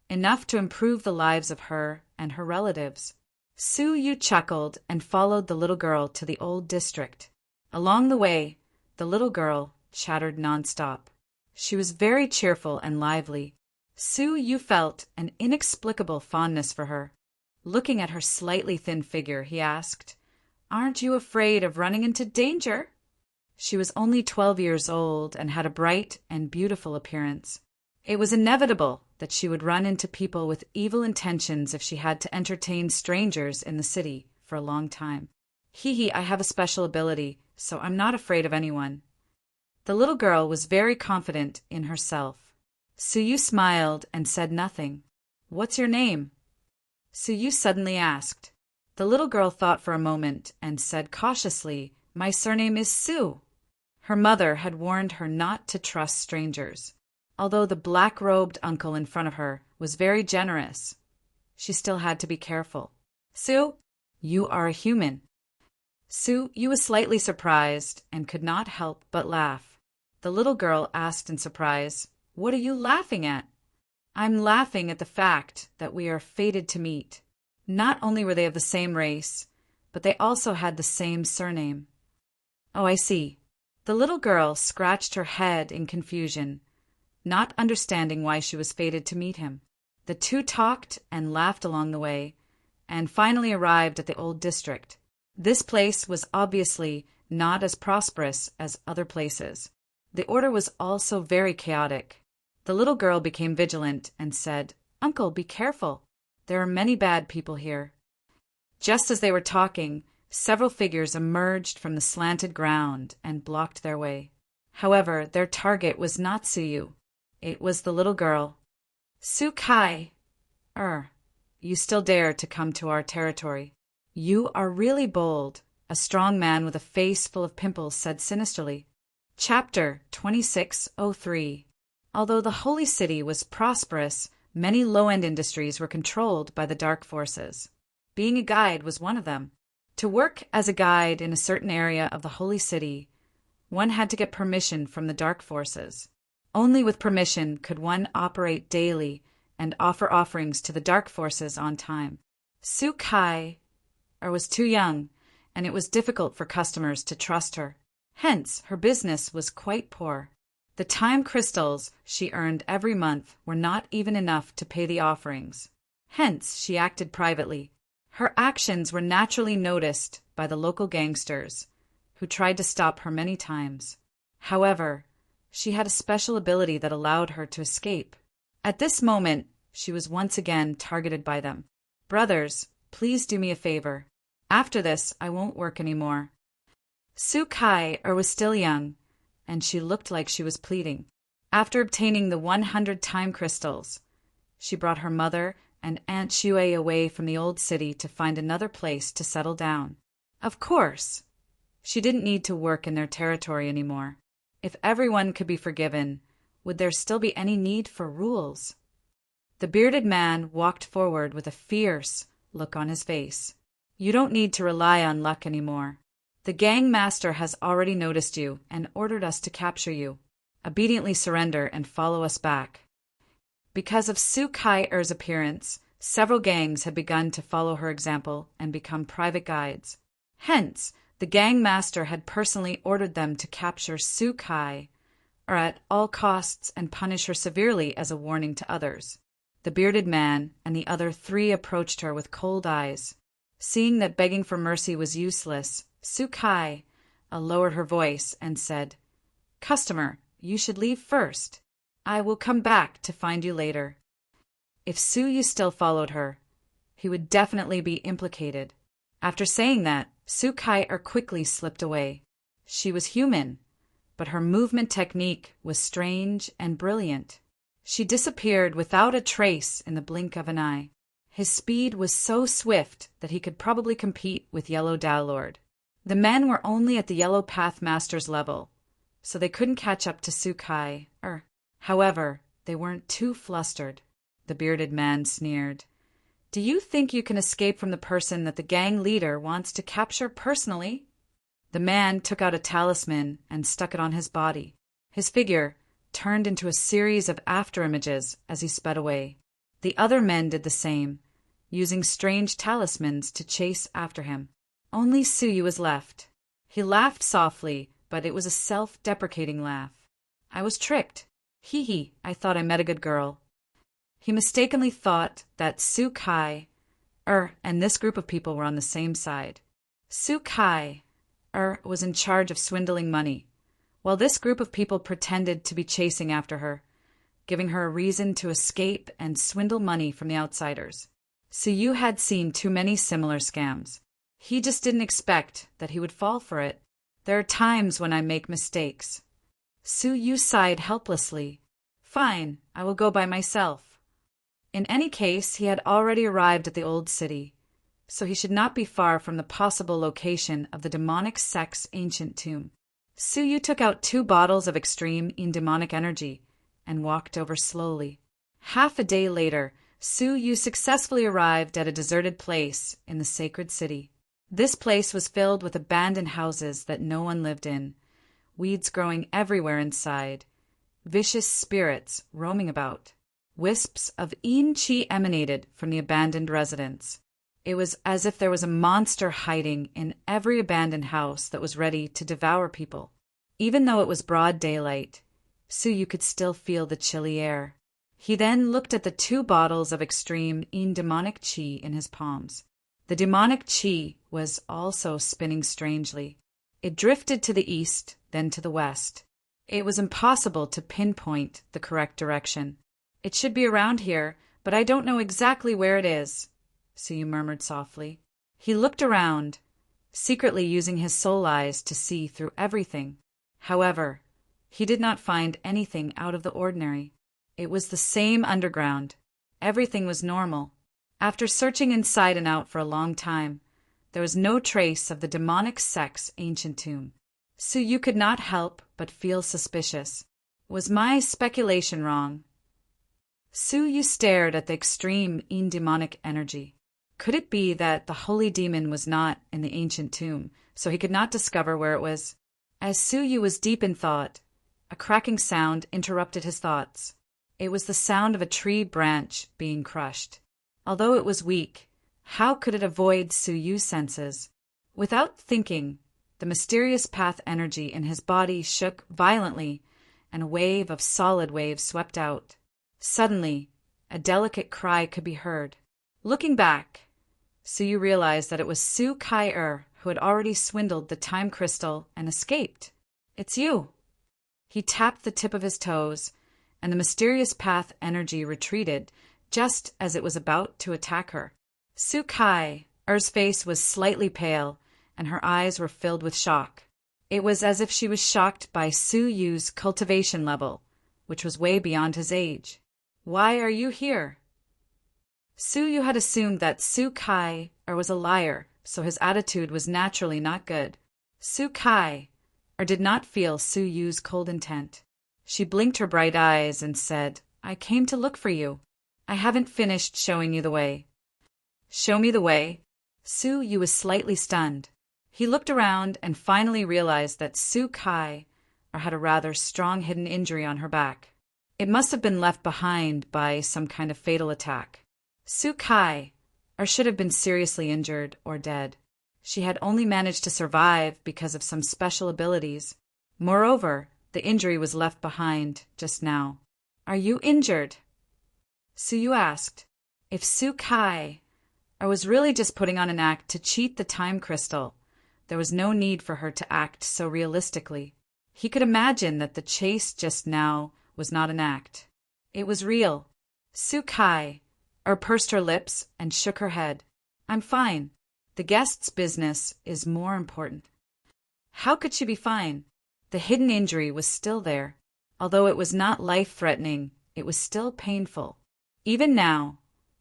enough to improve the lives of her and her relatives. Suyu chuckled and followed the little girl to the old district. Along the way, the little girl chattered nonstop. She was very cheerful and lively. Suyu felt an inexplicable fondness for her. Looking at her slightly thin figure, he asked, "Aren't you afraid of running into danger?" She was only 12 years old and had a bright and beautiful appearance. It was inevitable that she would run into people with evil intentions if she had to entertain strangers in the city for a long time. I have a special ability, so I'm not afraid of anyone. The little girl was very confident in herself. Suyu smiled and said nothing. What's your name? Suyu suddenly asked. The little girl thought for a moment and said cautiously, My surname is Su. Her mother had warned her not to trust strangers. Although the black-robed uncle in front of her was very generous, she still had to be careful. Su, you are a human. Suyu was slightly surprised and could not help but laugh. The little girl asked in surprise, What are you laughing at? I'm laughing at the fact that we are fated to meet. Not only were they of the same race, but they also had the same surname. Oh, I see. The little girl scratched her head in confusion, not understanding why she was fated to meet him. The two talked and laughed along the way, and finally arrived at the old district. This place was obviously not as prosperous as other places. The order was also very chaotic. The little girl became vigilant and said, Uncle, be careful. There are many bad people here. Just as they were talking, several figures emerged from the slanted ground and blocked their way. However, their target was not Suyu. It was the little girl. Sukai! You still dare to come to our territory. You are really bold, a strong man with a face full of pimples said sinisterly. Chapter 2603. Although the holy city was prosperous, many low-end industries were controlled by the dark forces. Being a guide was one of them. To work as a guide in a certain area of the holy city, one had to get permission from the dark forces. Only with permission could one operate daily and offer offerings to the dark forces on time. Su Kai was too young, and it was difficult for customers to trust her. Hence, her business was quite poor. The time crystals she earned every month were not even enough to pay the offerings. Hence, she acted privately. Her actions were naturally noticed by the local gangsters, who tried to stop her many times. However, she had a special ability that allowed her to escape. At this moment, she was once again targeted by them. "Brothers, please do me a favor. After this, I won't work anymore." Su Kai was still young, and she looked like she was pleading. After obtaining the 100 time crystals, she brought her mother and Aunt Shui away from the old city to find another place to settle down. Of course, she didn't need to work in their territory anymore. If everyone could be forgiven, would there still be any need for rules? The bearded man walked forward with a fierce look on his face. "You don't need to rely on luck anymore. The gang master has already noticed you and ordered us to capture you. Obediently surrender and follow us back." Because of Su Kai-er's appearance, several gangs had begun to follow her example and become private guides. Hence, the gang master had personally ordered them to capture Su Kai, or at all costs, and punish her severely as a warning to others. The bearded man and the other 3 approached her with cold eyes. Seeing that begging for mercy was useless, Su Kai lowered her voice and said, "Customer, you should leave first. I will come back to find you later." If Su Yu still followed her, he would definitely be implicated. After saying that, Su Kai-er quickly slipped away. She was human, but her movement technique was strange and brilliant. She disappeared without a trace in the blink of an eye. His speed was so swift that he could probably compete with Yellow Dowlord. The men were only at the Yellow Path Master's level, so they couldn't catch up to Su Kai-er. However, they weren't too flustered. The bearded man sneered. "Do you think you can escape from the person that the gang leader wants to capture personally?" The man took out a talisman and stuck it on his body. His figure turned into a series of afterimages as he sped away. The other men did the same, using strange talismans to chase after him. Only Su Yu was left. He laughed softly, but it was a self-deprecating laugh. "I was tricked. Hee hee, I thought I met a good girl." He mistakenly thought that Su Kai-er and this group of people were on the same side. Su Kai-er was in charge of swindling money, while this group of people pretended to be chasing after her, giving her a reason to escape and swindle money from the outsiders. Su Yu had seen too many similar scams. He just didn't expect that he would fall for it. "There are times when I make mistakes." Su Yu sighed helplessly. "Fine, I will go by myself." In any case, he had already arrived at the old city, so he should not be far from the possible location of the demonic sect's ancient tomb. Su Yu took out 2 bottles of extreme demonic energy and walked over slowly. Half a day later, Su Yu successfully arrived at a deserted place in the sacred city. This place was filled with abandoned houses that no one lived in, weeds growing everywhere inside, vicious spirits roaming about. Wisps of yin qi emanated from the abandoned residence. It was as if there was a monster hiding in every abandoned house that was ready to devour people. Even though it was broad daylight, Su Yu could still feel the chilly air. He then looked at the 2 bottles of extreme yin demonic qi in his palms. The demonic qi was also spinning strangely. It drifted to the east, then to the west. It was impossible to pinpoint the correct direction. "It should be around here, but I don't know exactly where it is," Su Yu murmured softly. He looked around, secretly using his soul eyes to see through everything. However, he did not find anything out of the ordinary. It was the same underground. Everything was normal. After searching inside and out for a long time, there was no trace of the demonic sect's ancient tomb. Su Yu could not help but feel suspicious. Was my speculation wrong? Su Yu stared at the extreme yin demonic energy. Could it be that the holy demon was not in the ancient tomb, so he could not discover where it was? As Su Yu was deep in thought, a cracking sound interrupted his thoughts. It was the sound of a tree branch being crushed. Although it was weak, how could it avoid Suyu's senses? Without thinking, the mysterious path energy in his body shook violently, and a wave of solid waves swept out. Suddenly, a delicate cry could be heard. Looking back, Suyu realized that it was Su Kai-er who had already swindled the time crystal and escaped. "It's you." He tapped the tip of his toes, and the mysterious path energy retreated just as it was about to attack her. Su Kai-er's face was slightly pale, and her eyes were filled with shock. It was as if she was shocked by Suyu's cultivation level, which was way beyond his age. "Why are you here?" Suyu had assumed that Su Kai-er was a liar, so his attitude was naturally not good. Su Kai-er did not feel Suyu's cold intent. She blinked her bright eyes and said, "I came to look for you. I haven't finished showing you the way." "Show me the way?" Suyu was slightly stunned. He looked around and finally realized that Su Kai-er had a rather strong hidden injury on her back. It must have been left behind by some kind of fatal attack. Su Kai-er should have been seriously injured or dead. She had only managed to survive because of some special abilities. Moreover, the injury was left behind just now. "Are you injured?" Suyu asked. If Su Kai-er was really just putting on an act to cheat the time crystal, there was no need for her to act so realistically. He could imagine that the chase just now was not an act. It was real. Su Kai-er pursed her lips and shook her head. "I'm fine. The guest's business is more important." How could she be fine? The hidden injury was still there. Although it was not life-threatening, it was still painful. Even now,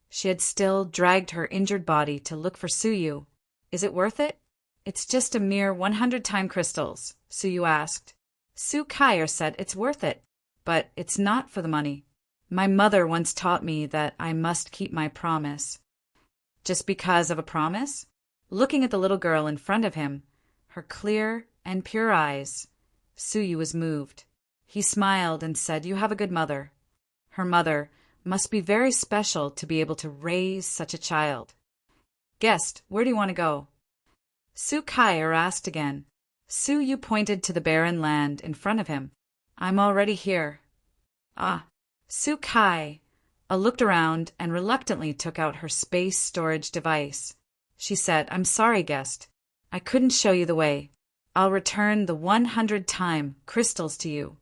she had still dragged her injured body to look for Suyu. "Is it worth it?" "It's just a mere 100 time crystals," Suyu asked. Su Kai-er said, "It's worth it, but it's not for the money. My mother once taught me that I must keep my promise." "Just because of a promise?" Looking at the little girl in front of him, her clear and pure eyes, Suyu was moved. He smiled and said, "You have a good mother. Her mother must be very special to be able to raise such a child." "Guest, where do you want to go?" Su Kai-er asked again. Suyu pointed to the barren land in front of him. "I'm already here." "Ah." Su Kai-er looked around and reluctantly took out her space storage device. She said, "I'm sorry, guest. I couldn't show you the way. I'll return the 100 time crystals to you."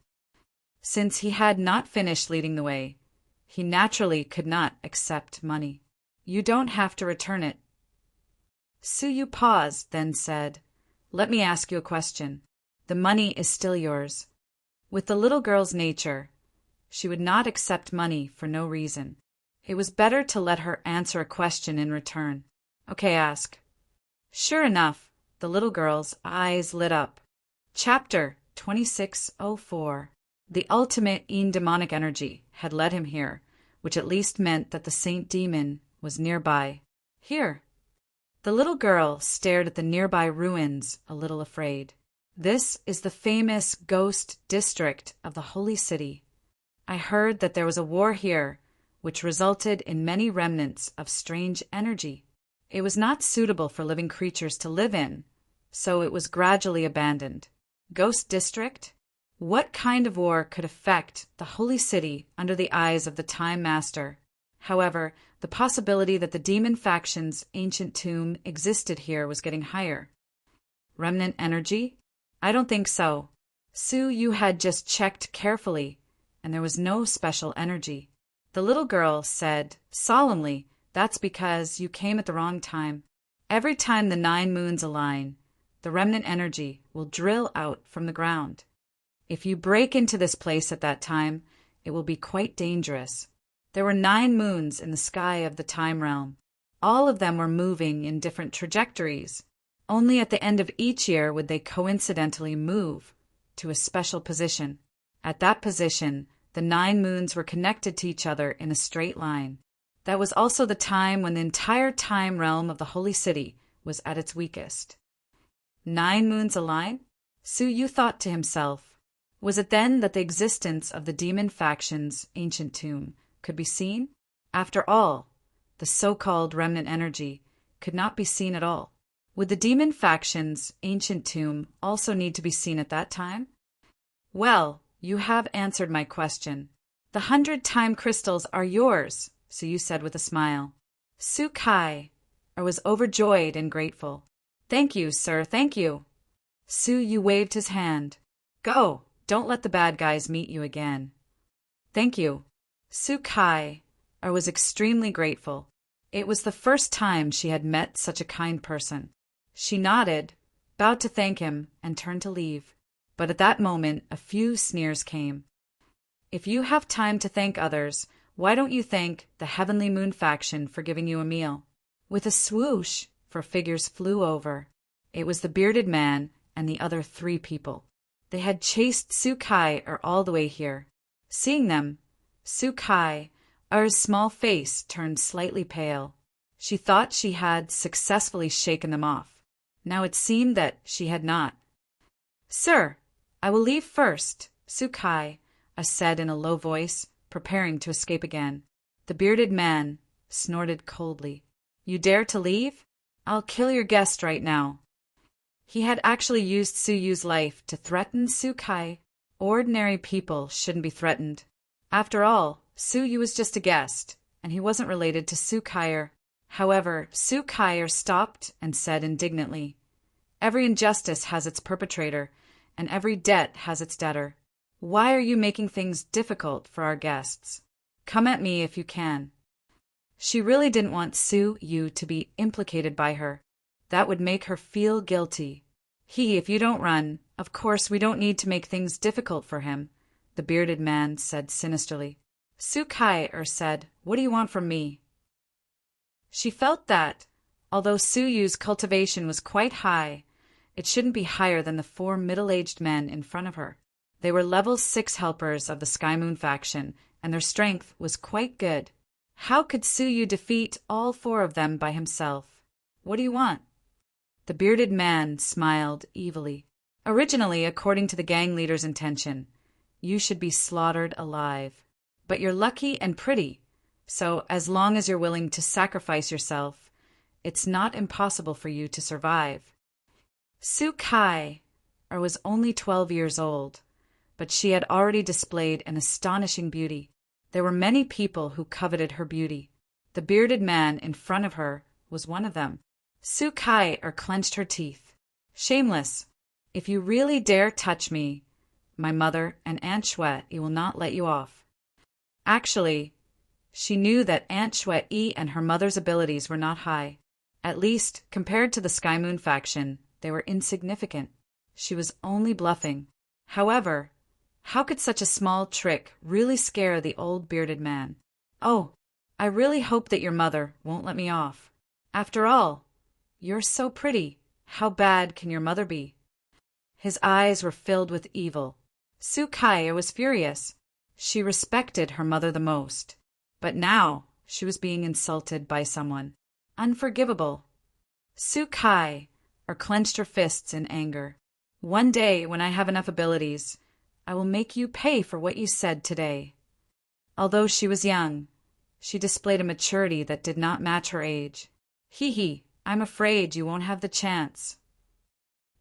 Since he had not finished leading the way, he naturally could not accept money. "You don't have to return it." Suyu paused, then said, "Let me ask you a question. The money is still yours." With the little girl's nature, she would not accept money for no reason. It was better to let her answer a question in return. "Okay, ask." Sure enough, the little girl's eyes lit up. Chapter 2604. The ultimate demonic energy had led him here, which at least meant that the Saint Demon was nearby. "Here." The little girl stared at the nearby ruins, a little afraid. "This is the famous ghost district of the Holy City. I heard that there was a war here, which resulted in many remnants of strange energy. It was not suitable for living creatures to live in, so it was gradually abandoned." Ghost district? What kind of war could affect the Holy City under the eyes of the Time Master? However, the possibility that the demon faction's ancient tomb existed here was getting higher. Remnant energy? I don't think so. Suyu had just checked carefully, and there was no special energy. The little girl said solemnly, "That's because you came at the wrong time. Every time the 9 moons align, the remnant energy will drill out from the ground. If you break into this place at that time, it will be quite dangerous." There were 9 moons in the sky of the time realm. All of them were moving in different trajectories. Only at the end of each year would they coincidentally move to a special position. At that position, the 9 moons were connected to each other in a straight line. That was also the time when the entire time realm of the Holy City was at its weakest. 9 moons align? Suyu thought to himself, Was it then that the existence of the demon faction's ancient tomb could be seen? After all, the so-called remnant energy could not be seen at all. Would the demon faction's ancient tomb also need to be seen at that time? Well, you have answered my question. The 100-time crystals are yours, Suyu said with a smile. Su Kai was overjoyed and grateful. Thank you, sir, thank you. Suyu waved his hand. Go, don't let the bad guys meet you again. Thank you. Su Kai was extremely grateful. It was the first time she had met such a kind person. She nodded, bowed to thank him, and turned to leave. But at that moment, a few sneers came. If you have time to thank others, why don't you thank the Heavenly Moon faction for giving you a meal? With a swoosh, 4 figures flew over. It was the bearded man and the other 3 people. They had chased Su Kai all the way here. Seeing them, Su Kai's small face turned slightly pale. She thought she had successfully shaken them off. Now it seemed that she had not. Sir, I will leave first, Su Kai said in a low voice, preparing to escape again. The bearded man snorted coldly. You dare to leave? I'll kill your guest right now. He had actually used Suyu's life to threaten Su Kai. Ordinary people shouldn't be threatened. After all, Suyu was just a guest, and he wasn't related to Su Kai. However, Su Kai stopped and said indignantly, Every injustice has its perpetrator, and every debt has its debtor. Why are you making things difficult for our guests? Come at me if you can. She really didn't want Suyu to be implicated by her. That would make her feel guilty. If you don't run, of course we don't need to make things difficult for him, the bearded man said sinisterly. Su Kai said, What do you want from me? She felt that, although Suyu's cultivation was quite high, it shouldn't be higher than the 4 middle-aged men in front of her. They were level 6 helpers of the Sky Moon faction, and their strength was quite good. How could Suyu defeat all 4 of them by himself? What do you want? The bearded man smiled evilly. Originally, according to the gang leader's intention, you should be slaughtered alive. But you're lucky and pretty, so as long as you're willing to sacrifice yourself, it's not impossible for you to survive. Su Kai was only 12 years old, but she had already displayed an astonishing beauty. There were many people who coveted her beauty. The bearded man in front of her was one of them. Su Kai clenched her teeth. Shameless! If you really dare touch me, my mother and Aunt Shui will not let you off. Actually, she knew that Aunt Shui and her mother's abilities were not high. At least, compared to the Sky Moon faction, they were insignificant. She was only bluffing. However, how could such a small trick really scare the old bearded man? Oh, I really hope that your mother won't let me off. After all, you're so pretty. How bad can your mother be? His eyes were filled with evil. Su Kai was furious. She respected her mother the most. But now she was being insulted by someone. Unforgivable. Su Kai clenched her fists in anger. One day, when I have enough abilities, I will make you pay for what you said today. Although she was young, she displayed a maturity that did not match her age. I'm afraid you won't have the chance.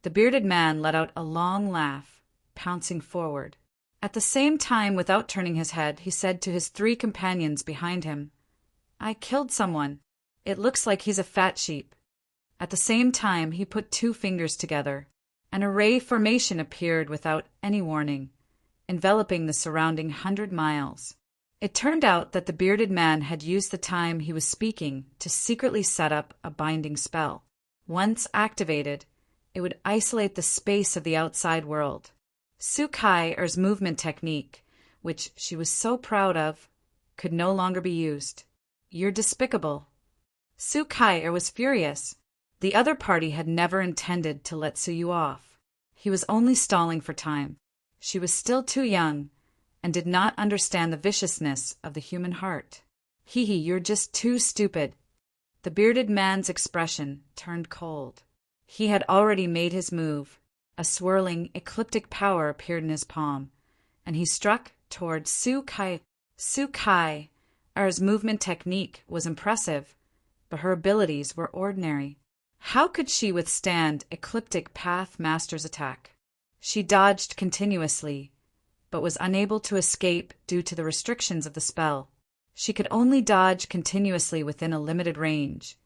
The bearded man let out a long laugh, pouncing forward. At the same time, without turning his head, he said to his 3 companions behind him, I killed someone. It looks like he's a fat sheep. At the same time, he put 2 fingers together. An array formation appeared without any warning, enveloping the surrounding 100 miles. It turned out that the bearded man had used the time he was speaking to secretly set up a binding spell. Once activated, it would isolate the space of the outside world. Su Kai's movement technique, which she was so proud of, could no longer be used. You're despicable. Su Kai was furious. The other party had never intended to let Suyu off. He was only stalling for time. She was still too young, and did not understand the viciousness of the human heart. You're just too stupid. The bearded man's expression turned cold. He had already made his move. A swirling, ecliptic power appeared in his palm, and he struck toward Su Kai. Su Kai, Er's movement technique was impressive, but her abilities were ordinary. How could she withstand Ecliptic Path Master's attack? She dodged continuously, but was unable to escape due to the restrictions of the spell. She could only dodge continuously within a limited range,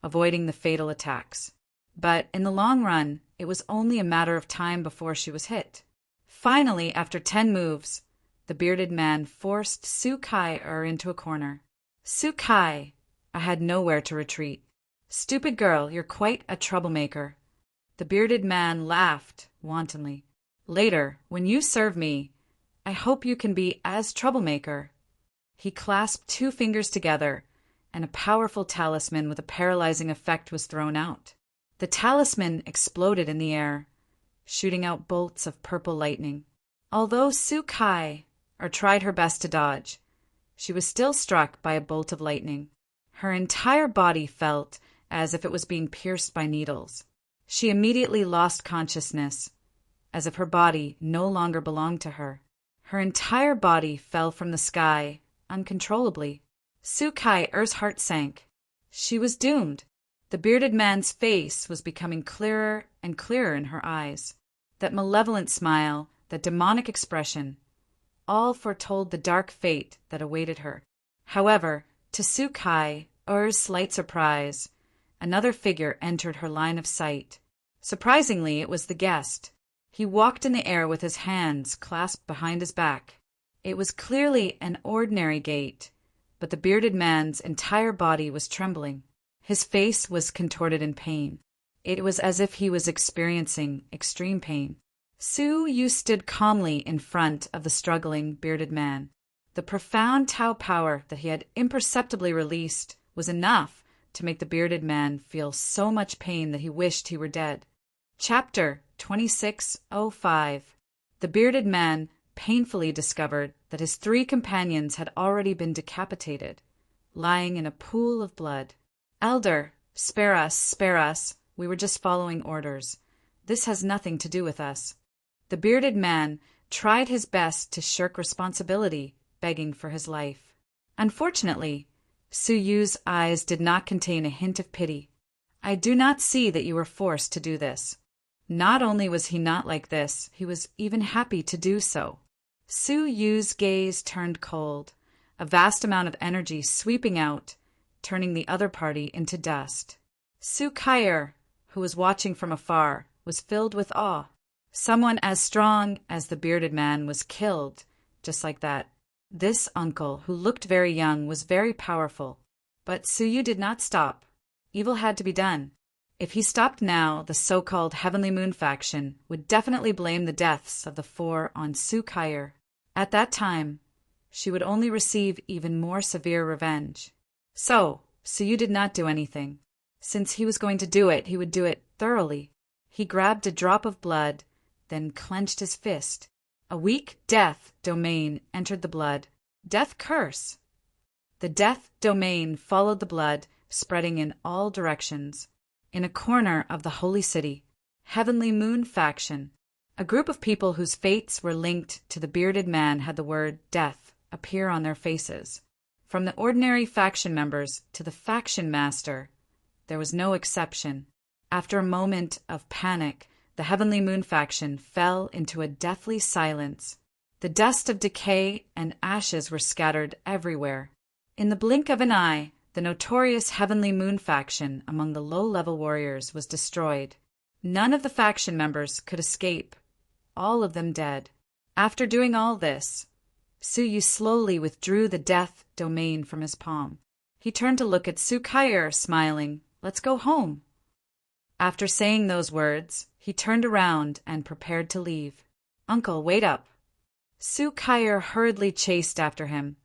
avoiding the fatal attacks. But in the long run, it was only a matter of time before she was hit. Finally, after 10 moves, the bearded man forced Su Kai into a corner. Su Kai, I had nowhere to retreat. Stupid girl, you're quite a troublemaker. The bearded man laughed wantonly. Later, when you serve me, I hope you can be as troublemaker. He clasped 2 fingers together, and a powerful talisman with a paralyzing effect was thrown out. The talisman exploded in the air, shooting out bolts of purple lightning. Although Su Kai tried her best to dodge, she was still struck by a bolt of lightning. Her entire body felt as if it was being pierced by needles. She immediately lost consciousness, as if her body no longer belonged to her. Her entire body fell from the sky uncontrollably. Su Kai's heart sank. She was doomed. The bearded man's face was becoming clearer and clearer in her eyes. That malevolent smile, that demonic expression, all foretold the dark fate that awaited her. However, to Su Kai's slight surprise, another figure entered her line of sight. Surprisingly, it was the guest. He walked in the air with his hands clasped behind his back. It was clearly an ordinary gait, but the bearded man's entire body was trembling. His face was contorted in pain. It was as if he was experiencing extreme pain. Su Yu stood calmly in front of the struggling bearded man. The profound Tao power that he had imperceptibly released was enough to make the bearded man feel so much pain that he wished he were dead. Chapter 2605. The bearded man painfully discovered that his 3 companions had already been decapitated, lying in a pool of blood. Elder, spare us, we were just following orders. This has nothing to do with us. The bearded man tried his best to shirk responsibility, begging for his life. Unfortunately, Su Yu's eyes did not contain a hint of pity. I do not see that you were forced to do this. Not only was he not like this, he was even happy to do so. Su Yu's gaze turned cold, a vast amount of energy sweeping out, turning the other party into dust. Su Kai, who was watching from afar, was filled with awe. Someone as strong as the bearded man was killed, just like that. This uncle, who looked very young, was very powerful. But Su Yu did not stop. Evil had to be done. If he stopped now, the so-called Heavenly Moon faction would definitely blame the deaths of the 4 on Su Kai. At that time, she would only receive even more severe revenge. So, Su Yu did not do anything. Since he was going to do it, he would do it thoroughly. He grabbed a drop of blood, then clenched his fist. A weak death domain entered the blood. Death curse! The death domain followed the blood, spreading in all directions. In a corner of the holy city, Heavenly Moon faction, a group of people whose fates were linked to the bearded man had the word death appear on their faces. From the ordinary faction members to the faction master, there was no exception. After a moment of panic, the Heavenly Moon faction fell into a deathly silence. The dust of decay and ashes were scattered everywhere. In the blink of an eye, the notorious Heavenly Moon faction among the low-level warriors was destroyed. None of the faction members could escape, all of them dead. After doing all this, Su Yu slowly withdrew the death domain from his palm. He turned to look at Su Kai, smiling. Let's go home. After saying those words, he turned around and prepared to leave. Uncle, wait up. Su Kai hurriedly chased after him,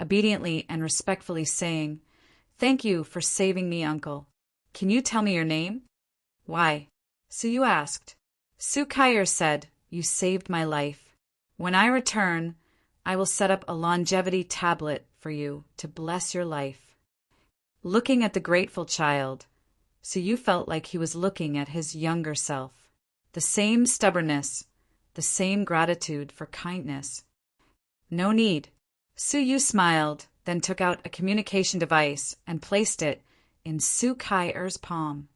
obediently and respectfully saying, Thank you for saving me, Uncle. Can you tell me your name? Why? Su Yu asked. Su Kai said, You saved my life. When I return, I will set up a longevity tablet for you to bless your life. Looking at the grateful child, Su Yu felt like he was looking at his younger self. The same stubbornness, the same gratitude for kindness. No need. Su Yu smiled, then took out a communication device and placed it in Su Kai-er's palm.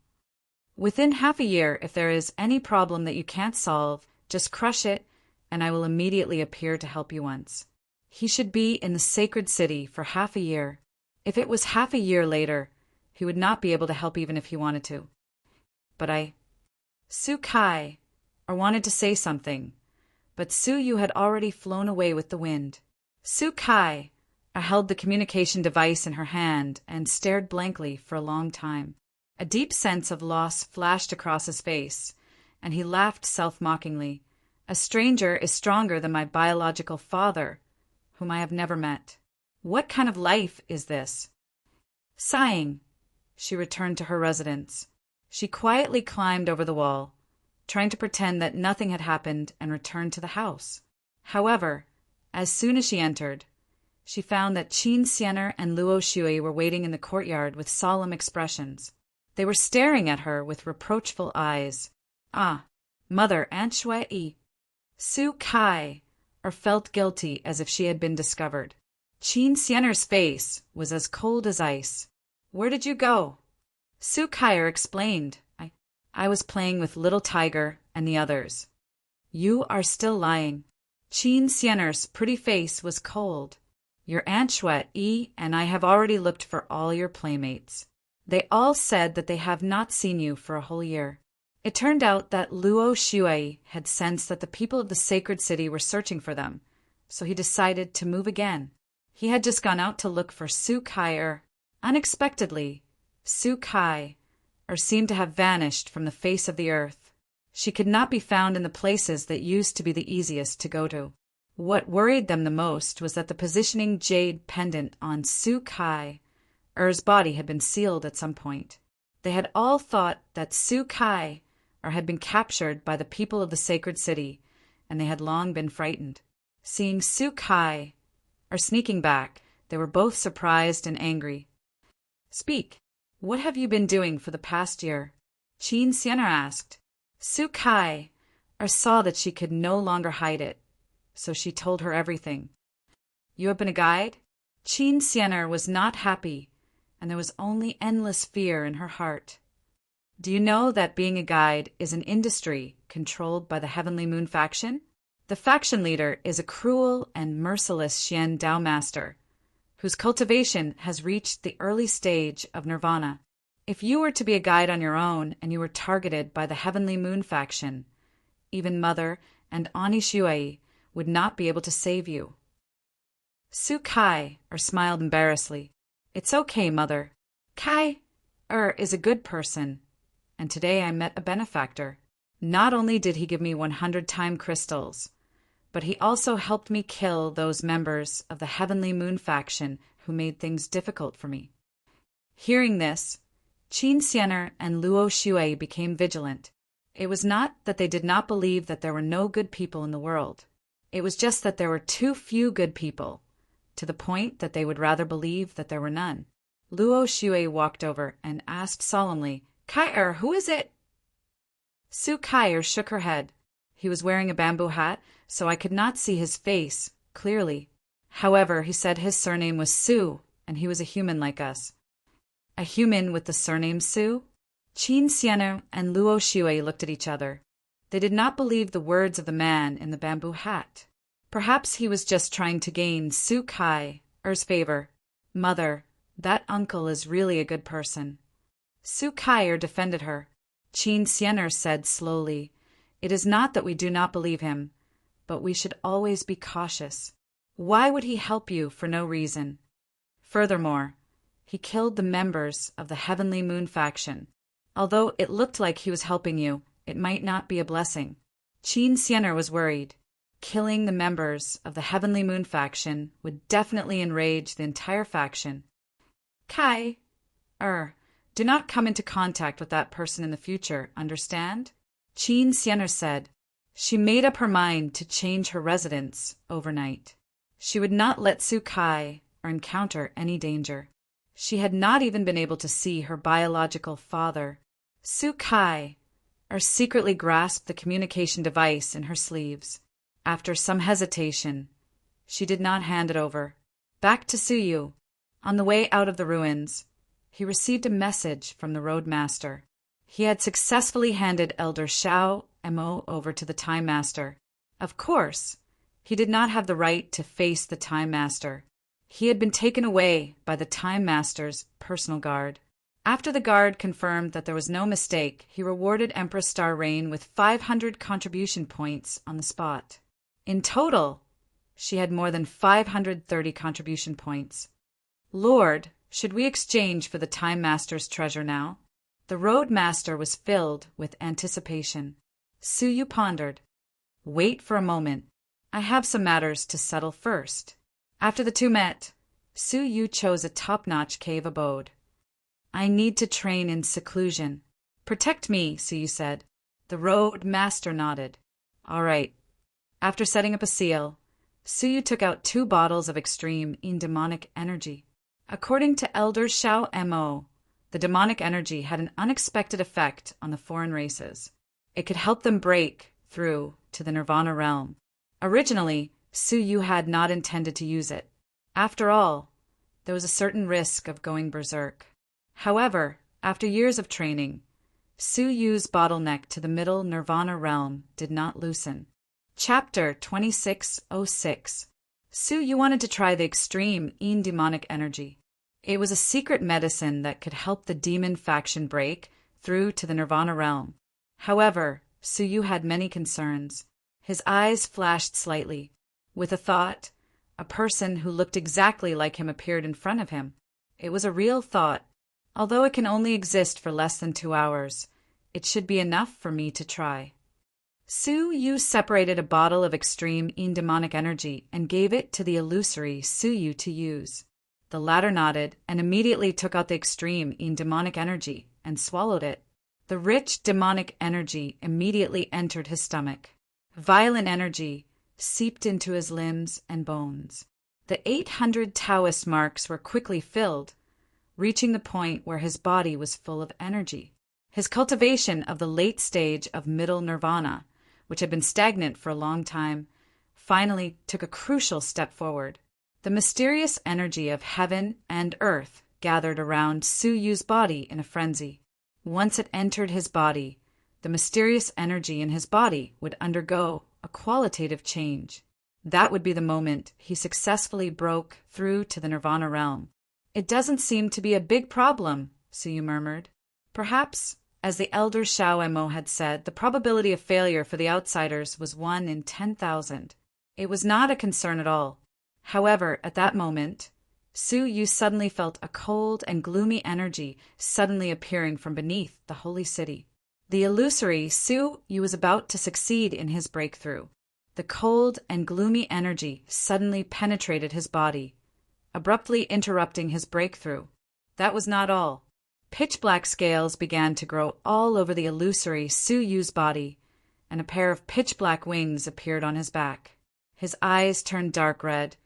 Within half a year, if there is any problem that you can't solve, just crush it, and I will immediately appear to help you once. He should be in the sacred city for half a year. If it was half a year later, he would not be able to help even if he wanted to. But Su Kai wanted to say something, but Su Yu had already flown away with the wind. Su Kai held the communication device in her hand and stared blankly for a long time. A deep sense of loss flashed across his face, and he laughed self-mockingly. A stranger is stronger than my biological father, whom I have never met. What kind of life is this? Sighing, she returned to her residence. She quietly climbed over the wall, trying to pretend that nothing had happened, and returned to the house. However, as soon as she entered, she found that Qin Xianer and Luo Shui were waiting in the courtyard with solemn expressions. They were staring at her with reproachful eyes. Ah, Mother Aunt Shui. Su Kai felt guilty as if she had been discovered. Qin Xianer's face was as cold as ice. Where did you go? Su Kai explained. I was playing with Little Tiger and the others. You are still lying. Qin Xianer's pretty face was cold. Your Aunt Shui and I have already looked for all your playmates. They all said that they have not seen you for a whole year. It turned out that Luo Shui had sensed that the people of the sacred city were searching for them, so he decided to move again. He had just gone out to look for Su Kai. Unexpectedly, Su Kai seemed to have vanished from the face of the earth. She could not be found in the places that used to be the easiest to go to. What worried them the most was that the positioning jade pendant on Su Kai-er's body had been sealed at some point. They had all thought that Su Kai had been captured by the people of the sacred city, and they had long been frightened. Seeing Su Kai sneaking back, they were both surprised and angry. Speak. What have you been doing for the past year? Qin Xianer asked. Su Kai saw that she could no longer hide it, so she told her everything. You have been a guide? Qin Xianer was not happy, and there was only endless fear in her heart. Do you know that being a guide is an industry controlled by the Heavenly Moon faction? The faction leader is a cruel and merciless Xian Dao master, whose cultivation has reached the early stage of nirvana. If you were to be a guide on your own and you were targeted by the Heavenly Moon faction, even Mother and Ani Shui would not be able to save you. Su Kai smiled embarrassedly. It's okay, Mother. Kai is a good person, and today I met a benefactor. Not only did he give me 100 time crystals, but he also helped me kill those members of the Heavenly Moon faction who made things difficult for me. Hearing this, Qin Xianer and Luo Shui became vigilant. It was not that they did not believe that there were no good people in the world. It was just that there were too few good people, to the point that they would rather believe that there were none. Luo Shui walked over and asked solemnly, Kai, who is it? Su Kai shook her head. He was wearing a bamboo hat, so I could not see his face clearly. However, he said his surname was Su, and he was a human like us. A human with the surname Su? Qin Xianer and Luo Shui looked at each other. They did not believe the words of the man in the bamboo hat. Perhaps he was just trying to gain Su Kai-er's favor. Mother, that uncle is really a good person. Su Kai defended her. Qin Xianer said slowly, It is not that we do not believe him, but we should always be cautious. Why would he help you for no reason? Furthermore, he killed the members of the Heavenly Moon faction. Although it looked like he was helping you, it might not be a blessing. Qin Xianer was worried. Killing the members of the Heavenly Moon faction would definitely enrage the entire faction. Kai, do not come into contact with that person in the future, understand? Qin Xianer said. She made up her mind to change her residence overnight. She would not let Su Kai encounter any danger. She had not even been able to see her biological father. Su Kai secretly grasped the communication device in her sleeves. After some hesitation, She did not hand it over. Back to Suyu. On the way out of the ruins, he received a message from the Roadmaster. He had successfully handed Elder Shao Mo over to the Time Master. Of course, he did not have the right to face the Time Master. He had been taken away by the Time Master's personal guard. After the guard confirmed that there was no mistake, he rewarded Empress Star Rain with 500 contribution points on the spot. In total, she had more than 530 contribution points. Lord, should we exchange for the Time Master's treasure now? The Roadmaster was filled with anticipation. Suyu pondered. Wait for a moment. I have some matters to settle first. After the two met, Suyu chose a top-notch cave abode. I need to train in seclusion. Protect me, Suyu said. The Roadmaster nodded. All right. After setting up a seal, Suyu took out 2 bottles of extreme demonic energy. According to Elder Shao Mo, the demonic energy had an unexpected effect on the foreign races. It could help them break through to the Nirvana realm. Originally, Suyu had not intended to use it. After all, there was a certain risk of going berserk. However, after years of training, Suyu's bottleneck to the middle Nirvana realm did not loosen. Chapter 2606. Suyu wanted to try the extreme demonic energy. It was a secret medicine that could help the demon faction break through to the Nirvana realm. However, Suyu had many concerns. His eyes flashed slightly. With a thought, a person who looked exactly like him appeared in front of him. It was a real thought. Although it can only exist for less than 2 hours, it should be enough for me to try. Suyu separated a bottle of extreme demonic energy and gave it to the illusory Suyu to use. The latter nodded and immediately took out the extreme demonic energy and swallowed it. The rich demonic energy immediately entered his stomach. Violent energy seeped into his limbs and bones. The 800 Taoist marks were quickly filled, reaching the point where his body was full of energy. His cultivation of the late stage of middle nirvana, which had been stagnant for a long time, finally took a crucial step forward. The mysterious energy of heaven and earth gathered around Suyu's body in a frenzy. Once it entered his body, the mysterious energy in his body would undergo a qualitative change. That would be the moment he successfully broke through to the Nirvana realm. It doesn't seem to be a big problem, Suyu murmured. Perhaps, as the elder Shao Mo had said, the probability of failure for the outsiders was 1 in 10,000. It was not a concern at all. However, at that moment, Suyu suddenly felt a cold and gloomy energy suddenly appearing from beneath the holy city. The illusory Suyu was about to succeed in his breakthrough. The cold and gloomy energy suddenly penetrated his body, abruptly interrupting his breakthrough. That was not all. Pitch-black scales began to grow all over the illusory Suyu's body, and a pair of pitch-black wings appeared on his back. His eyes turned dark red,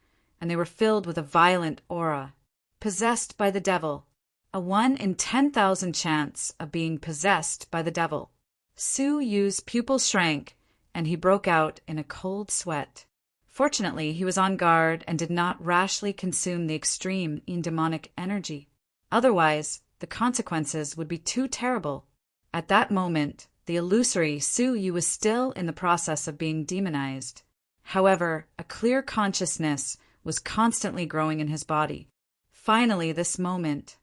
and they were filled with a violent aura. Possessed by the devil. A 1 in 10,000 chance of being possessed by the devil. Suyu's pupils shrank, and he broke out in a cold sweat. Fortunately, he was on guard and did not rashly consume the extreme demonic energy. Otherwise, the consequences would be too terrible. At that moment, the illusory Suyu was still in the process of being demonized. However, a clear consciousness was constantly growing in his body. Finally, this moment,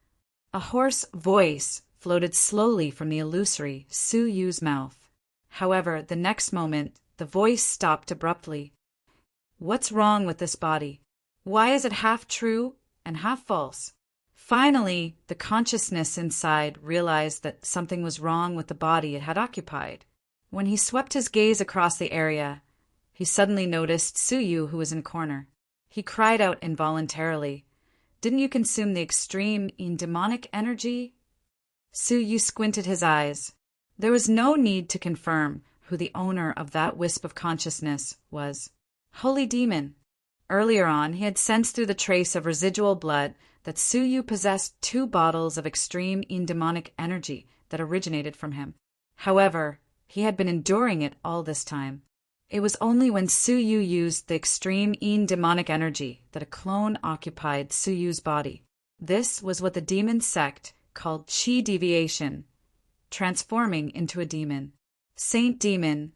a hoarse voice floated slowly from the illusory Suyu's mouth. However, the next moment, the voice stopped abruptly. What's wrong with this body? Why is it half true and half false? Finally, the consciousness inside realized that something was wrong with the body it had occupied. When he swept his gaze across the area, he suddenly noticed Suyu, who was in a corner. He cried out involuntarily, "Didn't you consume the extreme demonic energy?" Suyu squinted his eyes. There was no need to confirm who the owner of that wisp of consciousness was. Holy demon. Earlier on, he had sensed through the trace of residual blood that Suyu possessed 2 bottles of extreme demonic energy that originated from him. However, he had been enduring it all this time. It was only when Suyu used the extreme Yin demonic energy that a clone occupied Suyu's body. This was what the demon sect called Qi deviation, transforming into a demon. Saint Demon,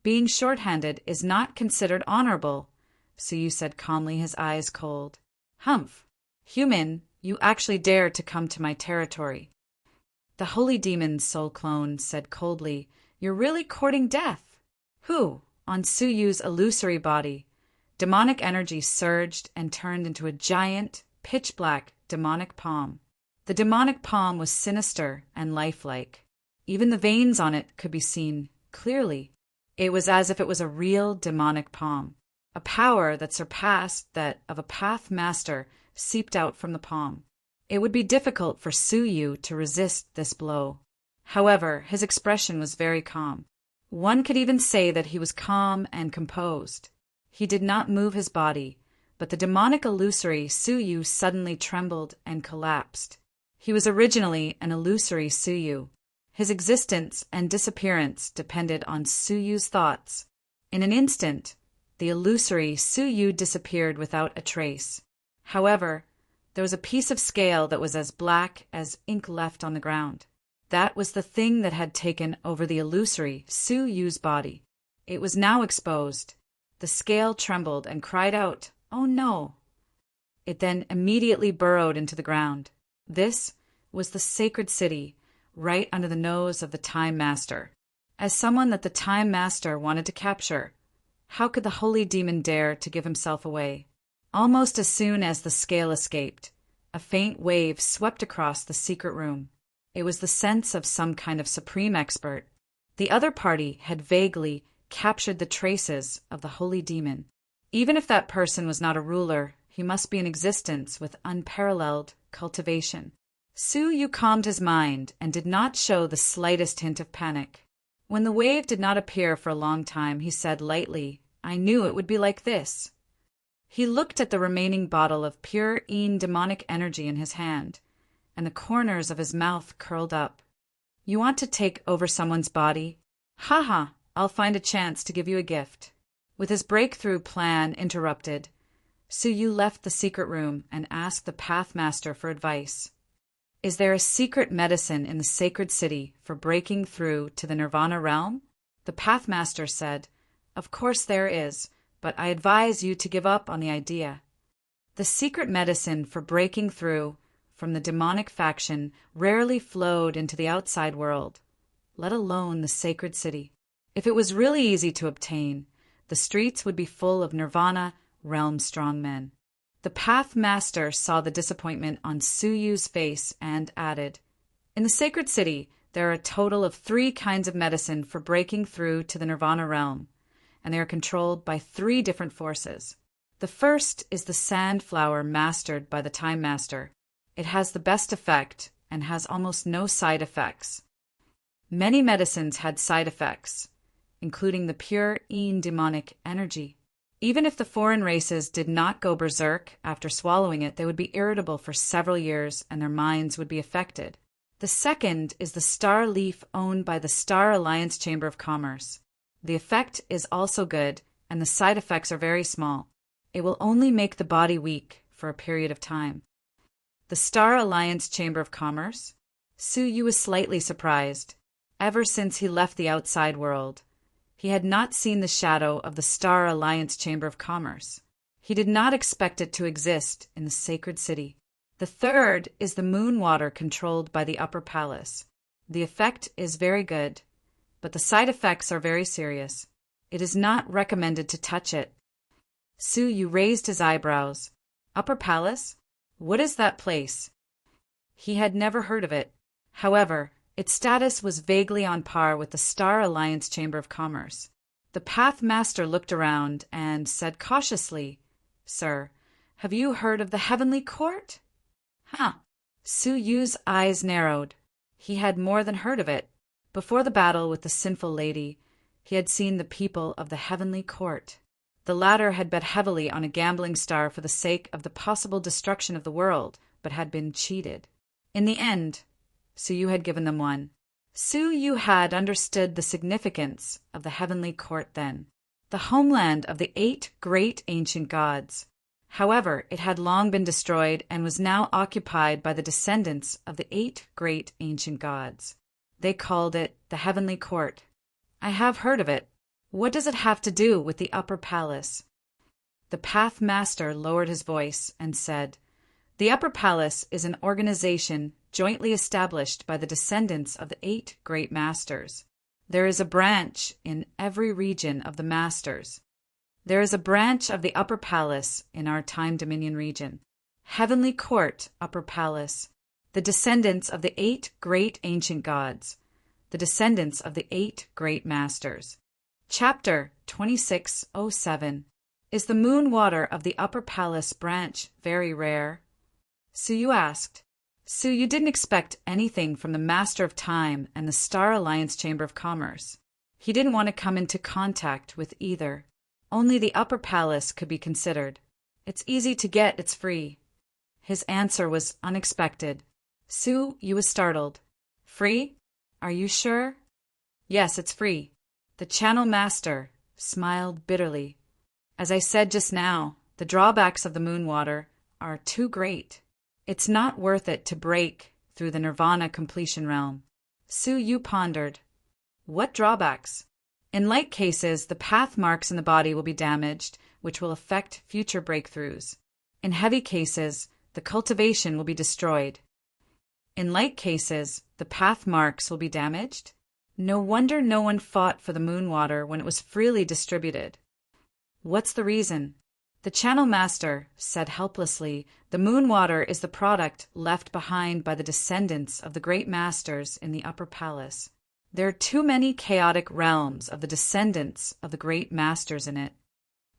being shorthanded is not considered honorable, Suyu said calmly, his eyes cold. Humph! Human, you actually dare to come to my territory. The holy demon's soul clone said coldly, You're really courting death. Who? On Suyu's illusory body, demonic energy surged and turned into a giant, pitch-black demonic palm. The demonic palm was sinister and lifelike. Even the veins on it could be seen clearly. It was as if it was a real demonic palm. A power that surpassed that of a path master seeped out from the palm. It would be difficult for Suyu to resist this blow. However, his expression was very calm. One could even say that he was calm and composed. He did not move his body, but the demonic illusory Suyu suddenly trembled and collapsed. He was originally an illusory Suyu. His existence and disappearance depended on Suyu's thoughts. In an instant, the illusory Suyu disappeared without a trace. However, there was a piece of scale that was as black as ink left on the ground. That was the thing that had taken over the illusory Suyu's body. It was now exposed. The scale trembled and cried out, "Oh no!" It then immediately burrowed into the ground. This was the sacred city, right under the nose of the Time Master. As someone that the Time Master wanted to capture, how could the holy demon dare to give himself away? Almost as soon as the scale escaped, a faint wave swept across the secret room. It was the sense of some kind of supreme expert. The other party had vaguely captured the traces of the holy demon. Even if that person was not a ruler, he must be in existence with unparalleled cultivation. Suyu calmed his mind and did not show the slightest hint of panic. When the wave did not appear for a long time, he said lightly, "I knew it would be like this." He looked at the remaining bottle of pure Yin demonic energy in his hand, and the corners of his mouth curled up. "You want to take over someone's body? Ha ha, I'll find a chance to give you a gift." With his breakthrough plan interrupted, Suyu left the secret room and asked the Pathmaster for advice. Is there a secret medicine in the sacred city for breaking through to the Nirvana realm? The Pathmaster said, Of course there is, but I advise you to give up on the idea. The secret medicine for breaking through from the demonic faction rarely flowed into the outside world, let alone the sacred city. If it was really easy to obtain, the streets would be full of Nirvana realm strong men. The Pathmaster saw the disappointment on Suyu's face and added, In the sacred city, there are a total of 3 kinds of medicine for breaking through to the Nirvana realm, and they are controlled by 3 different forces. The first is the sand flower mastered by the Time Master. It has the best effect and has almost no side effects. Many medicines had side effects, including the pure Yin demonic energy. Even if the foreign races did not go berserk after swallowing it, they would be irritable for several years and their minds would be affected. The second is the star leaf owned by the Star Alliance Chamber of Commerce. The effect is also good and the side effects are very small. It will only make the body weak for a period of time. The Star Alliance Chamber of Commerce? Suyu was slightly surprised. Ever since he left the outside world, he had not seen the shadow of the Star Alliance Chamber of Commerce. He did not expect it to exist in the sacred city. The third is the moon water controlled by the Upper Palace. The effect is very good, but the side effects are very serious. It is not recommended to touch it. Suyu raised his eyebrows. Upper Palace? What is that place? He had never heard of it. However, its status was vaguely on par with the Star Alliance Chamber of Commerce. The Pathmaster looked around and said cautiously, Sir, have you heard of the Heavenly Court? Huh. Suyu's eyes narrowed. He had more than heard of it. Before the battle with the sinful lady, he had seen the people of the Heavenly Court. The latter had bet heavily on a gambling star for the sake of the possible destruction of the world, but had been cheated. In the end, Suyu had given them one. Suyu had understood the significance of the Heavenly Court then. the homeland of the 8 great ancient gods. However, it had long been destroyed and was now occupied by the descendants of the 8 great ancient gods. They called it the Heavenly Court. I have heard of it. What does it have to do with the Upper Palace? The Path Master lowered his voice and said, "The Upper Palace is an organization jointly established by the descendants of the 8 great masters. There is a branch in every region of the masters. There is a branch of the Upper Palace in our Time Dominion region. Heavenly Court, Upper Palace. The descendants of the 8 great ancient gods. The descendants of the 8 great masters." Chapter 2607. Is the moon water of the Upper Palace branch very rare? Suyu asked. Suyu didn't expect anything from the Master of Time and the Star Alliance Chamber of Commerce. He didn't want to come into contact with either. Only the Upper Palace could be considered. It's easy to get, it's free. His answer was unexpected. Suyu was startled. Free? Are you sure? Yes, it's free. The Channel Master smiled bitterly. As I said just now, the drawbacks of the moon water are too great. It's not worth it to break through the Nirvana completion realm. Suyu pondered. What drawbacks? In light cases, the path marks in the body will be damaged, which will affect future breakthroughs. In heavy cases, the cultivation will be destroyed. In light cases, the path marks will be damaged? No wonder no one fought for the moon water when it was freely distributed. What's the reason? The Channel Master said helplessly, the moon water is the product left behind by the descendants of the great masters in the Upper Palace. There are too many chaotic realms of the descendants of the great masters in it.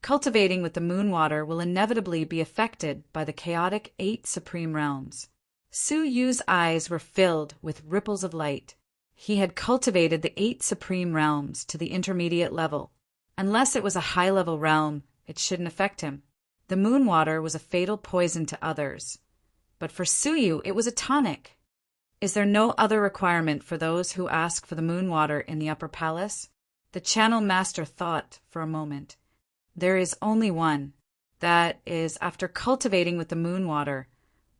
Cultivating with the moon water will inevitably be affected by the chaotic 8 supreme realms. Suyu's eyes were filled with ripples of light. He had cultivated the 8 supreme realms to the intermediate level. Unless it was a high-level realm, it shouldn't affect him. The moon water was a fatal poison to others. But for Suyu, it was a tonic. Is there no other requirement for those who ask for the moon water in the Upper Palace? The Channel Master thought for a moment. There is only one. That is, after cultivating with the moon water,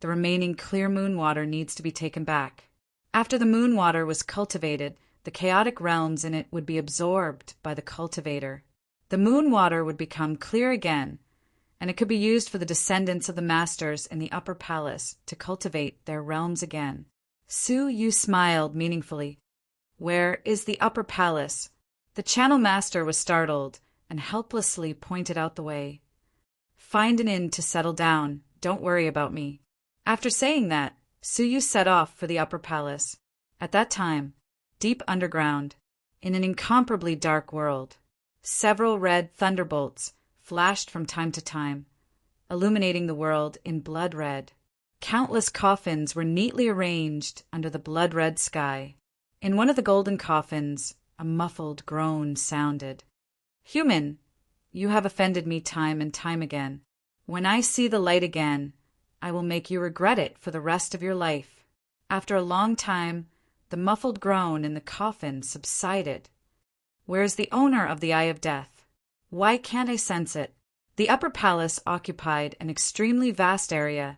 the remaining clear moon water needs to be taken back. After the moon water was cultivated, the chaotic realms in it would be absorbed by the cultivator. The moon water would become clear again, and it could be used for the descendants of the masters in the Upper Palace to cultivate their realms again. Suyu smiled meaningfully. Where is the Upper Palace? The Channel Master was startled and helplessly pointed out the way. Find an inn to settle down. Don't worry about me. After saying that, Suyu set off for the Upper Palace. At that time, deep underground, in an incomparably dark world, several red thunderbolts flashed from time to time, illuminating the world in blood red. Countless coffins were neatly arranged under the blood-red sky. In one of the golden coffins, a muffled groan sounded. Human, you have offended me time and time again. When I see the light again, I will make you regret it for the rest of your life. After a long time, the muffled groan in the coffin subsided. Where is the owner of the Eye of Death? Why can't I sense it? The Upper Palace occupied an extremely vast area,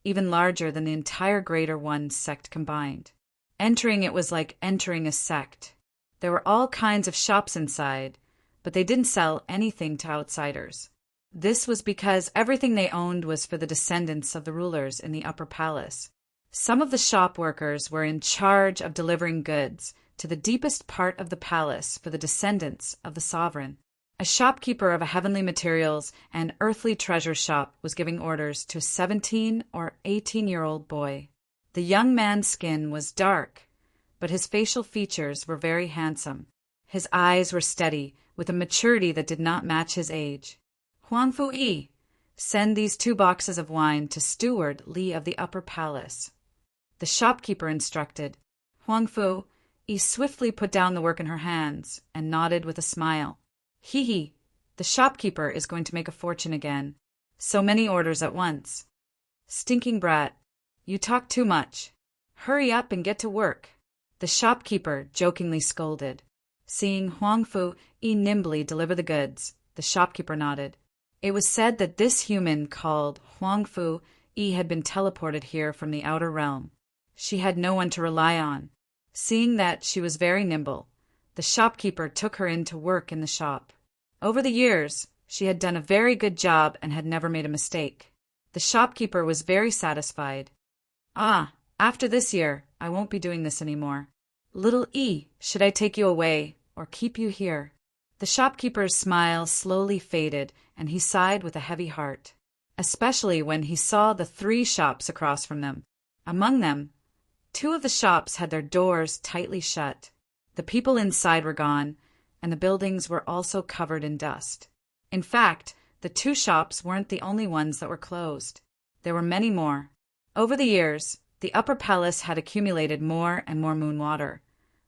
even larger than the entire Greater One sect combined. Entering it was like entering a sect. There were all kinds of shops inside, but they didn't sell anything to outsiders. This was because everything they owned was for the descendants of the rulers in the Upper Palace. Some of the shop workers were in charge of delivering goods to the deepest part of the palace for the descendants of the sovereign. A shopkeeper of a heavenly materials and earthly treasure shop was giving orders to a 17 or 18-year-old boy. The young man's skin was dark, but his facial features were very handsome. His eyes were steady, with a maturity that did not match his age. Huang Fu Yi, send these 2 boxes of wine to Steward Li of the Upper Palace. The shopkeeper instructed. Huang Fu Yi swiftly put down the work in her hands and nodded with a smile. Hee, the shopkeeper is going to make a fortune again. So many orders at once. Stinking brat, you talk too much. Hurry up and get to work. The shopkeeper jokingly scolded. Seeing Huangfu Yi nimbly deliver the goods, the shopkeeper nodded. It was said that this human called Huangfu Yi had been teleported here from the outer realm. She had no one to rely on. Seeing that she was very nimble, the shopkeeper took her in to work in the shop. Over the years, she had done a very good job and had never made a mistake. The shopkeeper was very satisfied. After this year, I won't be doing this anymore. Little E, should I take you away or keep you here? The shopkeeper's smile slowly faded, and he sighed with a heavy heart, especially when he saw the 3 shops across from them. Among them, 2 of the shops had their doors tightly shut. The people inside were gone, and the buildings were also covered in dust. In fact, the 2 shops weren't the only ones that were closed. There were many more. Over the years, the upper palace had accumulated more and more moon water,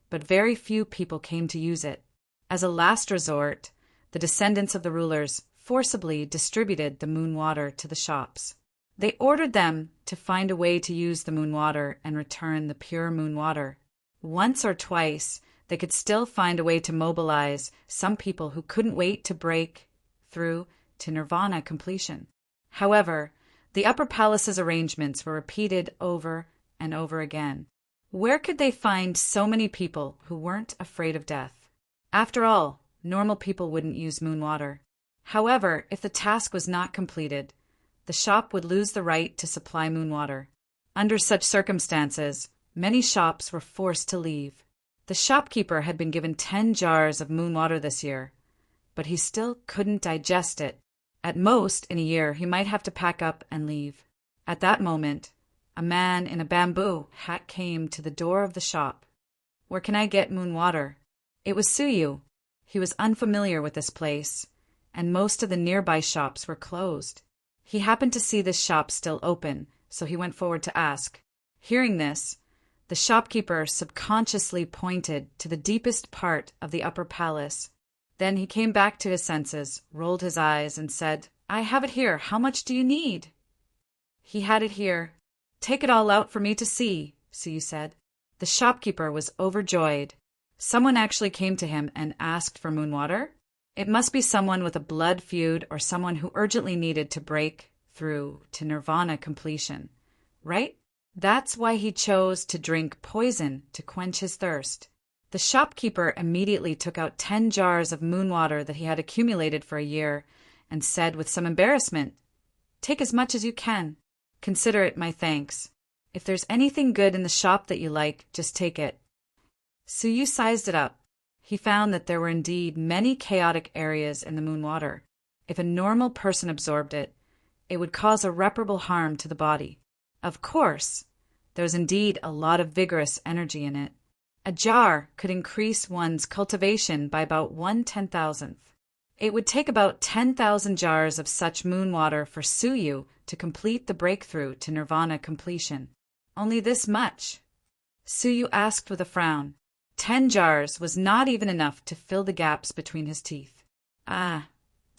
but very few people came to use it. As a last resort, the descendants of the rulers forcibly distributed the moon water to the shops. They ordered them to find a way to use the moon water and return the pure moon water. Once or twice, they could still find a way to mobilize some people who couldn't wait to break through to nirvana completion. However, the upper palace's arrangements were repeated over and over again. Where could they find so many people who weren't afraid of death? After all, normal people wouldn't use moon water. However, if the task was not completed, the shop would lose the right to supply moon water. Under such circumstances, many shops were forced to leave. The shopkeeper had been given 10 jars of moon water this year, but he still couldn't digest it. At most, in a year, he might have to pack up and leave. At that moment, a man in a bamboo hat came to the door of the shop. "Where can I get moon water?" It was Suyu. He was unfamiliar with this place, and most of the nearby shops were closed. He happened to see this shop still open, so he went forward to ask. Hearing this, the shopkeeper subconsciously pointed to the deepest part of the upper palace. Then he came back to his senses, rolled his eyes, and said, "I have it here. How much do you need?" He had it here. "Take it all out for me to see," Suyu said. The shopkeeper was overjoyed. Someone actually came to him and asked for moon water? It must be someone with a blood feud or someone who urgently needed to break through to nirvana completion, right? That's why he chose to drink poison to quench his thirst. The shopkeeper immediately took out 10 jars of moon water that he had accumulated for a year and said with some embarrassment, "Take as much as you can. Consider it my thanks. If there's anything good in the shop that you like, just take it." Suyu sized it up. He found that there were indeed many chaotic areas in the moon water. If a normal person absorbed it, it would cause irreparable harm to the body. Of course, there was indeed a lot of vigorous energy in it. A jar could increase one's cultivation by about 1/10,000th. It would take about 10,000 jars of such moon water for Suyu to complete the breakthrough to nirvana completion. Only this much? Suyu asked with a frown. 10 jars was not even enough to fill the gaps between his teeth. The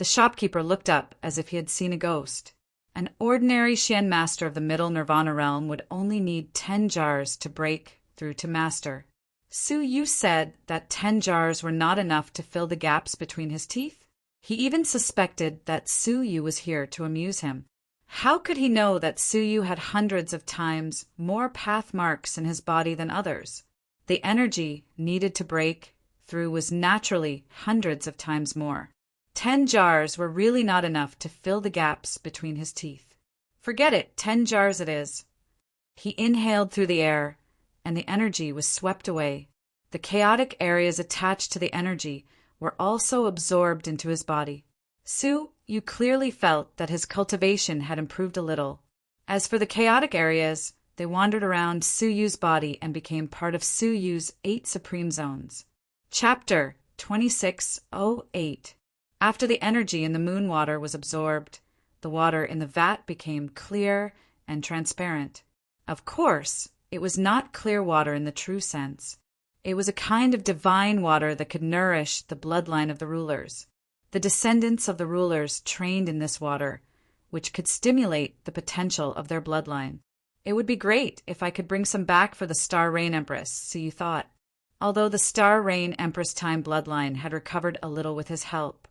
shopkeeper looked up as if he had seen a ghost. An ordinary Xian master of the middle nirvana realm would only need 10 jars to break through to master. Suyu said that 10 jars were not enough to fill the gaps between his teeth? He even suspected that Suyu was here to amuse him. How could he know that Suyu had hundreds of times more path marks in his body than others? The energy needed to break through was naturally hundreds of times more. 10 jars were really not enough to fill the gaps between his teeth. Forget it, 10 jars it is. He inhaled through the air, and the energy was swept away. The chaotic areas attached to the energy were also absorbed into his body. You clearly felt that his cultivation had improved a little. As for the chaotic areas, they wandered around Suyu's body and became part of Suyu's 8 supreme zones. Chapter 2608. After the energy in the moon water was absorbed, the water in the vat became clear and transparent. Of course, it was not clear water in the true sense. It was a kind of divine water that could nourish the bloodline of the rulers. The descendants of the rulers trained in this water, which could stimulate the potential of their bloodline. It would be great if I could bring some back for the Star Rain Empress, Suyu thought. Although the Star Reign Empress Time bloodline had recovered a little with his help,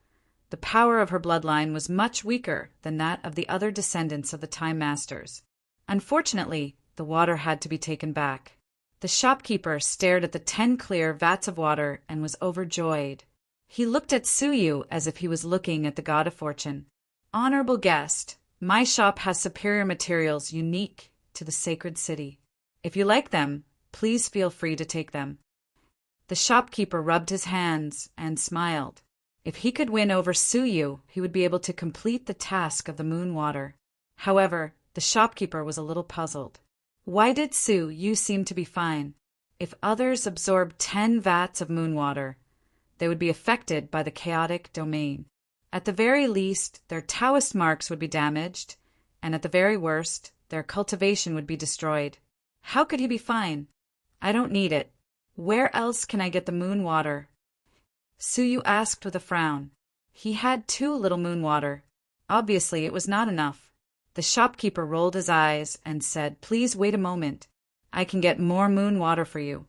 the power of her bloodline was much weaker than that of the other descendants of the Time Masters. Unfortunately, the water had to be taken back. The shopkeeper stared at the 10 clear vats of water and was overjoyed. He looked at Suyu as if he was looking at the god of fortune. "Honorable guest, my shop has superior materials unique to the sacred city. If you like them, please feel free to take them." The shopkeeper rubbed his hands and smiled. If he could win over Suyu, he would be able to complete the task of the moon water. However, the shopkeeper was a little puzzled. Why did Suyu seem to be fine? If others absorbed 10 vats of moon water, they would be affected by the chaotic domain. At the very least, their Taoist marks would be damaged, and at the very worst, their cultivation would be destroyed. How could he be fine? "I don't need it. Where else can I get the moon water?" Suyu asked with a frown. He had 2 little moon water. Obviously, it was not enough. The shopkeeper rolled his eyes and said, "Please wait a moment. I can get more moon water for you."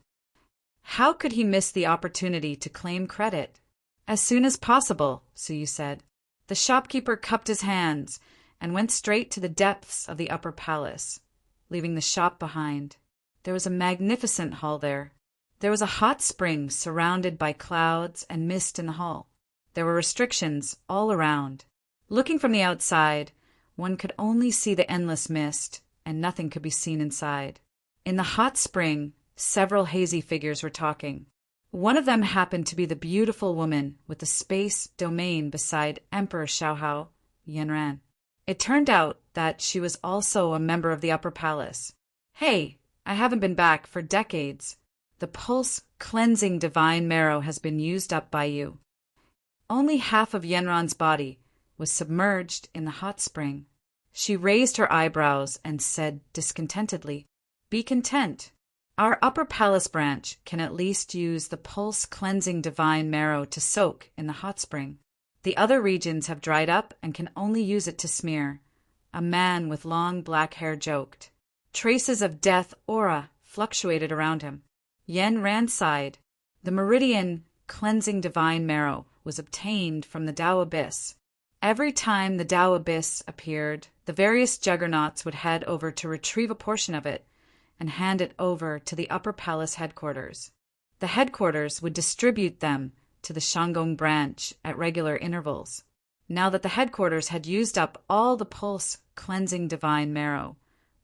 How could he miss the opportunity to claim credit? "As soon as possible," Suyu said. The shopkeeper cupped his hands and went straight to the depths of the upper palace, leaving the shop behind. There was a magnificent hall there. There was a hot spring surrounded by clouds and mist in the hall. There were restrictions all around. Looking from the outside, one could only see the endless mist, and nothing could be seen inside. In the hot spring, several hazy figures were talking. One of them happened to be the beautiful woman with the space domain beside Emperor Xiaohao, Yanran. It turned out that she was also a member of the upper palace. "Hey, I haven't been back for decades. The pulse cleansing divine marrow has been used up by you." Only half of Yanran's body was submerged in the hot spring. She raised her eyebrows and said discontentedly, "Be content. Our upper palace branch can at least use the pulse-cleansing divine marrow to soak in the hot spring. The other regions have dried up and can only use it to smear." A man with long black hair joked. Traces of death aura fluctuated around him. Yanran sighed. The meridian cleansing divine marrow was obtained from the Tao Abyss. Every time the Tao Abyss appeared, the various juggernauts would head over to retrieve a portion of it and hand it over to the upper palace headquarters. The headquarters would distribute them to the Shanggong branch at regular intervals. Now that the headquarters had used up all the pulse-cleansing divine marrow,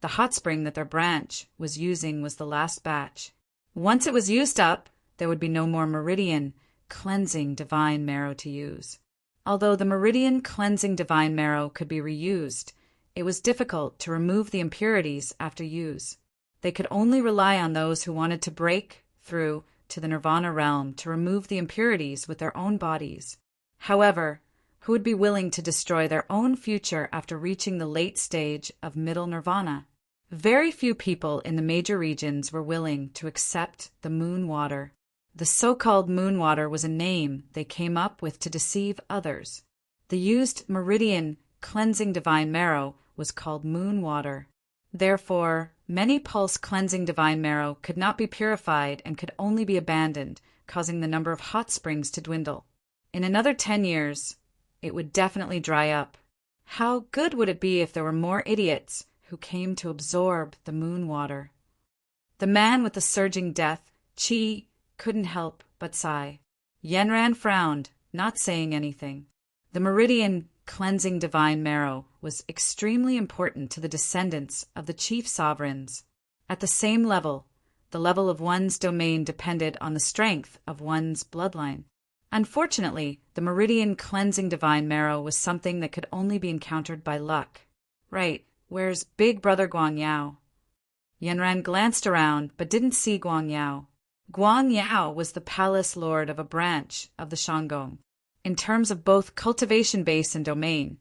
the hot spring that their branch was using was the last batch. Once it was used up, there would be no more meridian-cleansing divine marrow to use. Although the meridian-cleansing divine marrow could be reused, it was difficult to remove the impurities after use. They could only rely on those who wanted to break through to the nirvana realm to remove the impurities with their own bodies. However, who would be willing to destroy their own future after reaching the late stage of middle nirvana? Very few people in the major regions were willing to accept the moon water. The so-called moon water was a name they came up with to deceive others. The used meridian cleansing divine marrow was called moon water. Therefore, many pulse-cleansing divine marrow could not be purified and could only be abandoned, causing the number of hot springs to dwindle. In another 10 years, it would definitely dry up. How good would it be if there were more idiots who came to absorb the moon water? The man with the surging death, Qi, couldn't help but sigh. Yanran frowned, not saying anything. The meridian cleansing divine marrow was extremely important to the descendants of the chief sovereigns. At the same level, the level of one's domain depended on the strength of one's bloodline. Unfortunately, the meridian cleansing divine marrow was something that could only be encountered by luck. Right, where's Big Brother Guangyao? Yanran glanced around but didn't see Guangyao. Guangyao was the palace lord of a branch of the Shanggong. In terms of both cultivation base and domain,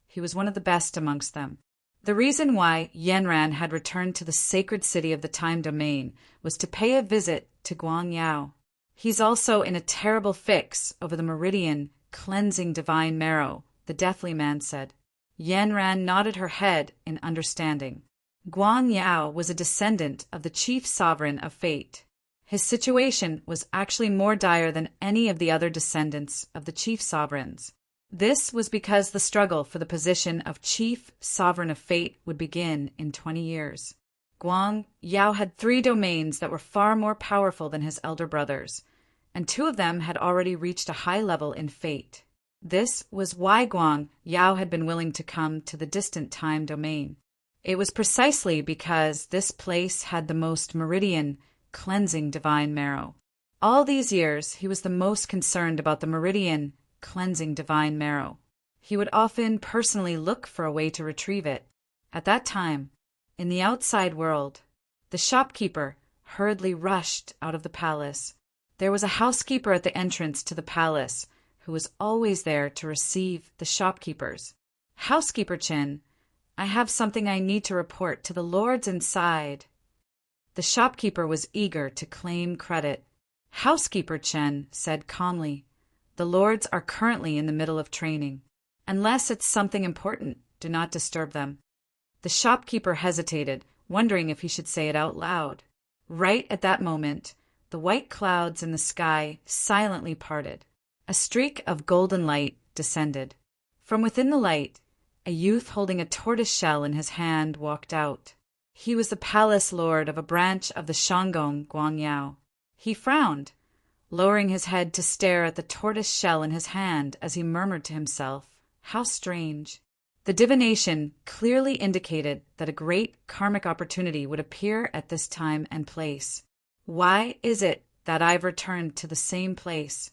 he was one of the best amongst them. The reason why Yanran had returned to the sacred city of the time domain was to pay a visit to Guangyao. He's also in a terrible fix over the meridian cleansing divine marrow, the deathly man said. Yanran nodded her head in understanding. Guangyao was a descendant of the chief sovereign of fate. His situation was actually more dire than any of the other descendants of the chief sovereigns. This was because the struggle for the position of chief sovereign of fate would begin in 20 years. Guang Yao had 3 domains that were far more powerful than his elder brothers, and 2 of them had already reached a high level in fate. This was why Guang Yao had been willing to come to the distant time domain. It was precisely because this place had the most meridian, cleansing divine marrow. All these years, he was the most concerned about the meridian, cleansing divine marrow. He would often personally look for a way to retrieve it. At that time, in the outside world, the shopkeeper hurriedly rushed out of the palace. There was a housekeeper at the entrance to the palace who was always there to receive the shopkeepers. "Housekeeper Chen, I have something I need to report to the lords inside." The shopkeeper was eager to claim credit. Housekeeper Chen said calmly, "The lords are currently in the middle of training. Unless it's something important, do not disturb them." The shopkeeper hesitated, wondering if he should say it out loud. Right at that moment, the white clouds in the sky silently parted. A streak of golden light descended. From within the light, a youth holding a tortoise shell in his hand walked out. He was the palace lord of a branch of the Shanggong Guang Yao. He frowned, lowering his head to stare at the tortoise shell in his hand as he murmured to himself, "How strange." The divination clearly indicated that a great karmic opportunity would appear at this time and place. Why is it that I've returned to the same place?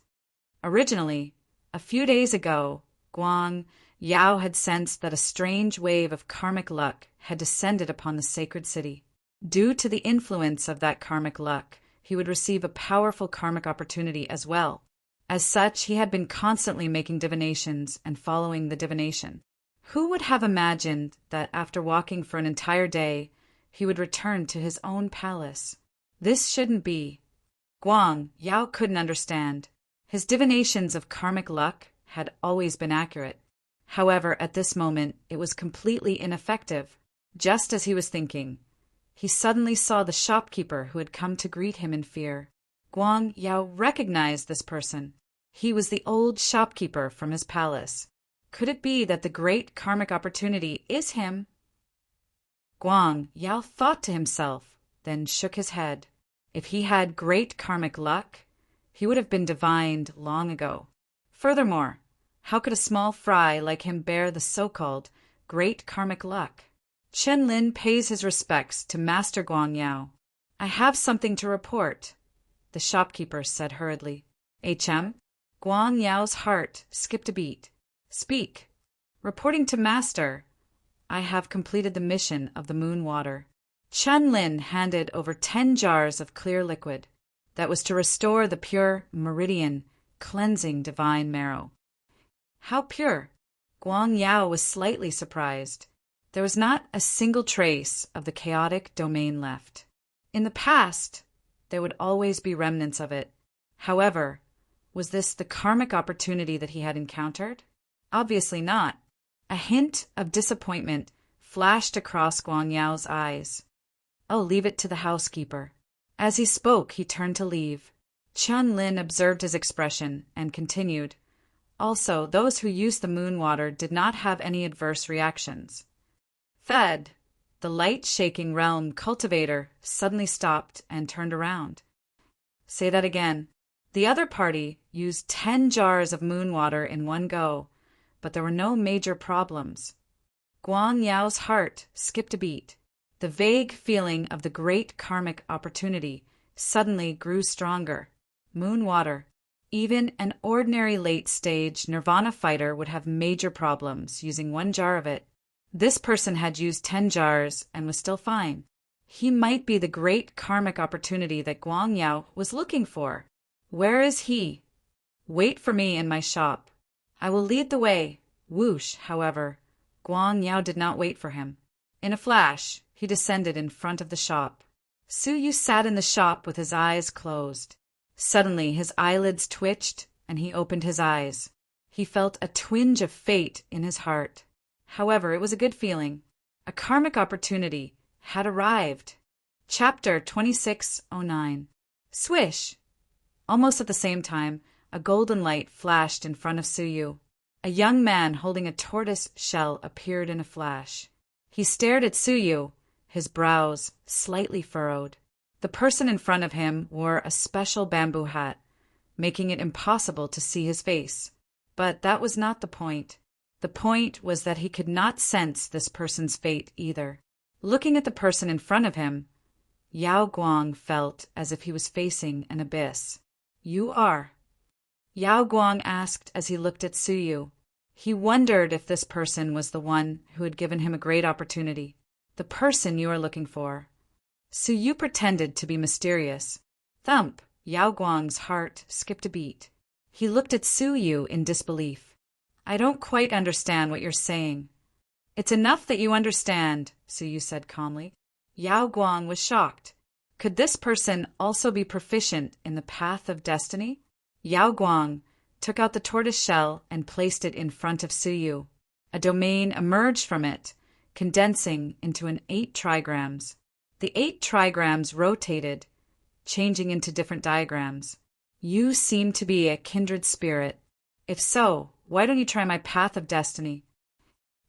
Originally, a few days ago, Guang Yao had sensed that a strange wave of karmic luck had descended upon the sacred city. Due to the influence of that karmic luck, he would receive a powerful karmic opportunity as well. As such, he had been constantly making divinations and following the divination. Who would have imagined that after walking for an entire day, he would return to his own palace? This shouldn't be. Guang Yao couldn't understand. His divinations of karmic luck had always been accurate. However, at this moment, it was completely ineffective. Just as he was thinking, he suddenly saw the shopkeeper who had come to greet him in fear. Guang Yao recognized this person. He was the old shopkeeper from his palace. Could it be that the great karmic opportunity is him? Guang Yao thought to himself, then shook his head. If he had great karmic luck, he would have been divined long ago. Furthermore, how could a small fry like him bear the so-called great karmic luck? Chen Lin pays his respects to Master Guang Yao. "I have something to report," the shopkeeper said hurriedly. "HM?" Guang Yao's heart skipped a beat. "Speak." "Reporting to Master, I have completed the mission of the moon water." Chen Lin handed over 10 jars of clear liquid that was to restore the pure meridian, cleansing divine marrow. How pure? Guang Yao was slightly surprised. There was not a single trace of the chaotic domain left. In the past, there would always be remnants of it. However, was this the karmic opportunity that he had encountered? Obviously not. A hint of disappointment flashed across Guang Yao's eyes. "I'll leave it to the housekeeper." As he spoke, he turned to leave. Chen Lin observed his expression and continued. Also, those who used the moon water did not have any adverse reactions. Fed, the light-shaking realm cultivator suddenly stopped and turned around. "Say that again." The other party used 10 jars of moon water in one go, but there were no major problems. Guang Yao's heart skipped a beat. The vague feeling of the great karmic opportunity suddenly grew stronger. Moon water. Even an ordinary late-stage nirvana fighter would have major problems using 1 jar of it. This person had used 10 jars and was still fine. He might be the great karmic opportunity that Guang Yao was looking for. Where is he? Wait for me in my shop. I will lead the way. Whoosh, however, Guang Yao did not wait for him. In a flash, he descended in front of the shop. Su Yu sat in the shop with his eyes closed. Suddenly, his eyelids twitched, and he opened his eyes. He felt a twinge of fate in his heart. However, it was a good feeling. A karmic opportunity had arrived. Chapter 2609. Swish! Almost at the same time, a golden light flashed in front of Suyu. A young man holding a tortoise shell appeared in a flash. He stared at Suyu, his brows slightly furrowed. The person in front of him wore a special bamboo hat, making it impossible to see his face. But that was not the point. The point was that he could not sense this person's fate either. Looking at the person in front of him, Yao Guang felt as if he was facing an abyss. "You are?" Yao Guang asked as he looked at Suyu. He wondered if this person was the one who had given him a great opportunity. "The person you are looking for." Suyu pretended to be mysterious. Thump! Yao Guang's heart skipped a beat. He looked at Suyu in disbelief. "I don't quite understand what you're saying." "It's enough that you understand," Suyu said calmly. Yao Guang was shocked. Could this person also be proficient in the path of destiny? Yao Guang took out the tortoise shell and placed it in front of Suyu. A domain emerged from it, condensing into 8 trigrams. The 8 trigrams rotated, changing into different diagrams. "You seem to be a kindred spirit. If so, why don't you try my path of destiny?"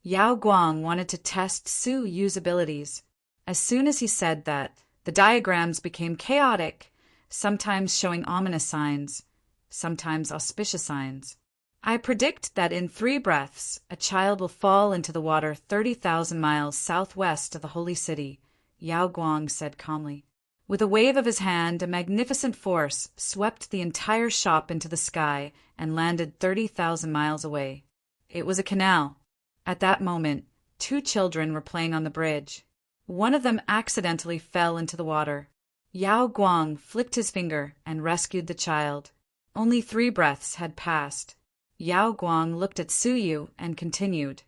Yao Guang wanted to test Suyu's abilities. As soon as he said that, the diagrams became chaotic, sometimes showing ominous signs, sometimes auspicious signs. "I predict that in 3 breaths, a child will fall into the water 30,000 miles southwest of the holy city," Yao Guang said calmly. With a wave of his hand, a magnificent force swept the entire shop into the sky and landed 30,000 miles away. It was a canal. At that moment, 2 children were playing on the bridge. One of them accidentally fell into the water. Yao Guang flicked his finger and rescued the child. Only 3 breaths had passed. Yao Guang looked at Suyu and continued,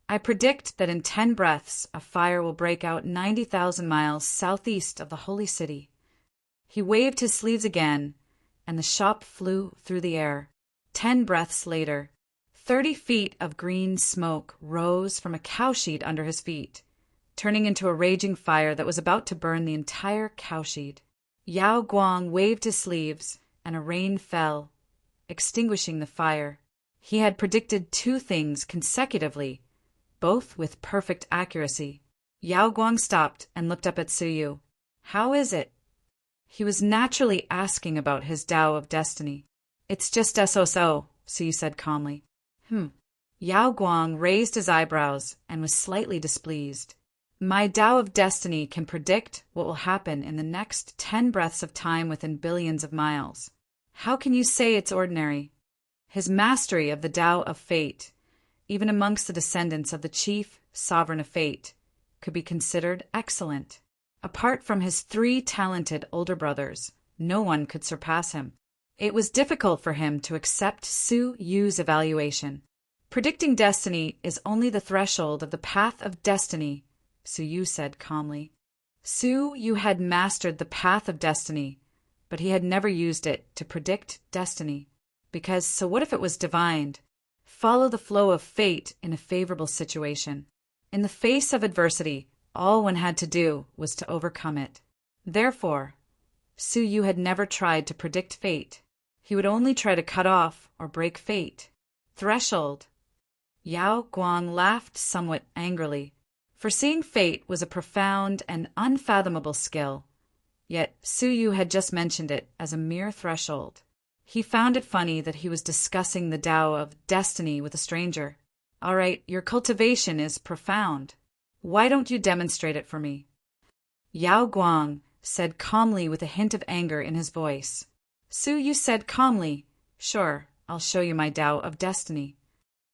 "I predict that in 10 breaths a fire will break out 90,000 miles southeast of the holy city." He waved his sleeves again, and the shop flew through the air. 10 breaths later, 30 feet of green smoke rose from a cowshed under his feet, turning into a raging fire that was about to burn the entire cowshed. Yao Guang waved his sleeves, and a rain fell, extinguishing the fire. He had predicted 2 things consecutively, both with perfect accuracy. Yao Guang stopped and looked up at Suyu. "How is it?" He was naturally asking about his Tao of Destiny. "It's just SOSO," Suyu said calmly. Yao Guang raised his eyebrows and was slightly displeased. "My Tao of Destiny can predict what will happen in the next 10 breaths of time within billions of miles. How can you say it's ordinary?" His mastery of the Tao of Fate, even amongst the descendants of the chief sovereign of fate, could be considered excellent. Apart from his 3 talented older brothers, no one could surpass him. It was difficult for him to accept Suyu's evaluation. "Predicting destiny is only the threshold of the path of destiny," Suyu said calmly. Suyu had mastered the path of destiny, but he had never used it to predict destiny. Because, so what if it was divined? Follow the flow of fate in a favorable situation. In the face of adversity, all one had to do was to overcome it. Therefore, Suyu had never tried to predict fate. He would only try to cut off or break fate. Threshold. Yao Guang laughed somewhat angrily. Foreseeing fate was a profound and unfathomable skill. Yet Suyu had just mentioned it as a mere threshold. He found it funny that he was discussing the Tao of Destiny with a stranger. "All right, your cultivation is profound. Why don't you demonstrate it for me?" Yao Guang said calmly with a hint of anger in his voice. Suyu said calmly, "Sure, I'll show you my Tao of Destiny."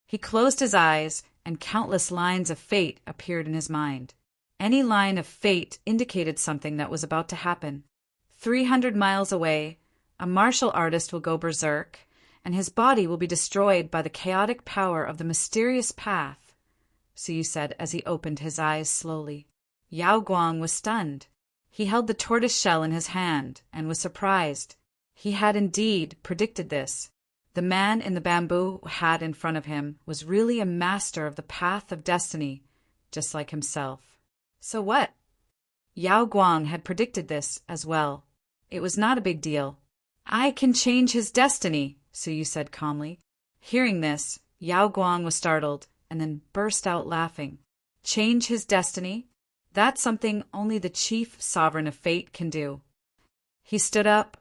He closed his eyes, and countless lines of fate appeared in his mind. Any line of fate indicated something that was about to happen. 300 miles away, a martial artist will go berserk, and his body will be destroyed by the chaotic power of the mysterious path, Suyu said as he opened his eyes slowly. Yao Guang was stunned. He held the tortoise shell in his hand and was surprised. He had indeed predicted this. The man in the bamboo hat in front of him was really a master of the path of destiny, just like himself. So what? Yao Guang had predicted this as well. It was not a big deal. I can change his destiny, Suyu said calmly. Hearing this, Yao Guang was startled and then burst out laughing. Change his destiny? That's something only the chief sovereign of fate can do. He stood up,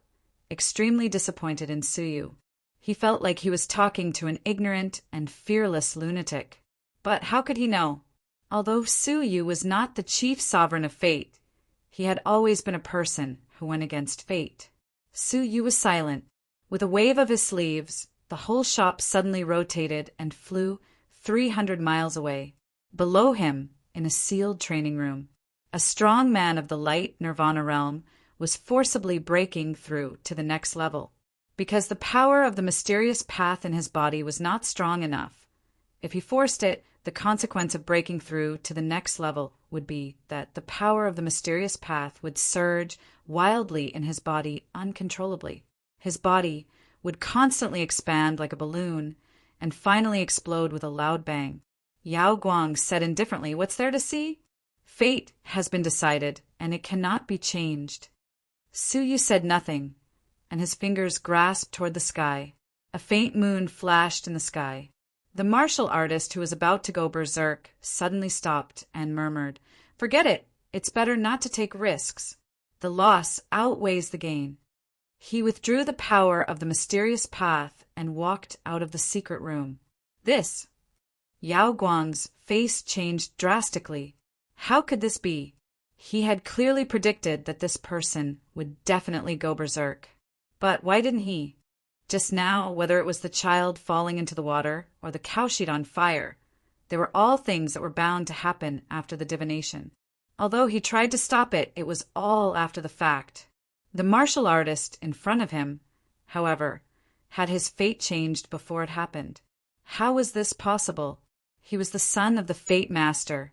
extremely disappointed in Suyu. He felt like he was talking to an ignorant and fearless lunatic. But how could he know? Although Suyu was not the chief sovereign of fate, he had always been a person who went against fate. Suyu was silent. With a wave of his sleeves, the whole shop suddenly rotated and flew 300 miles away. Below him, in a sealed training room, a strong man of the light nirvana realm was forcibly breaking through to the next level. Because the power of the mysterious path in his body was not strong enough. If he forced it, the consequence of breaking through to the next level would be that the power of the mysterious path would surge wildly in his body uncontrollably. His body would constantly expand like a balloon and finally explode with a loud bang. Yao Guang said indifferently, "What's there to see? Fate has been decided, and it cannot be changed." Suyu said nothing, and his fingers grasped toward the sky. A faint moon flashed in the sky. The martial artist, who was about to go berserk, suddenly stopped and murmured, "Forget it. It's better not to take risks. The loss outweighs the gain." He withdrew the power of the mysterious path and walked out of the secret room. This. Yao Guang's face changed drastically. How could this be? He had clearly predicted that this person would definitely go berserk. But why didn't he? Just now, whether it was the child falling into the water or the cowshed on fire, they were all things that were bound to happen after the divination. Although he tried to stop it, it was all after the fact. The martial artist in front of him, however, had his fate changed before it happened. How was this possible? He was the son of the Fate Master,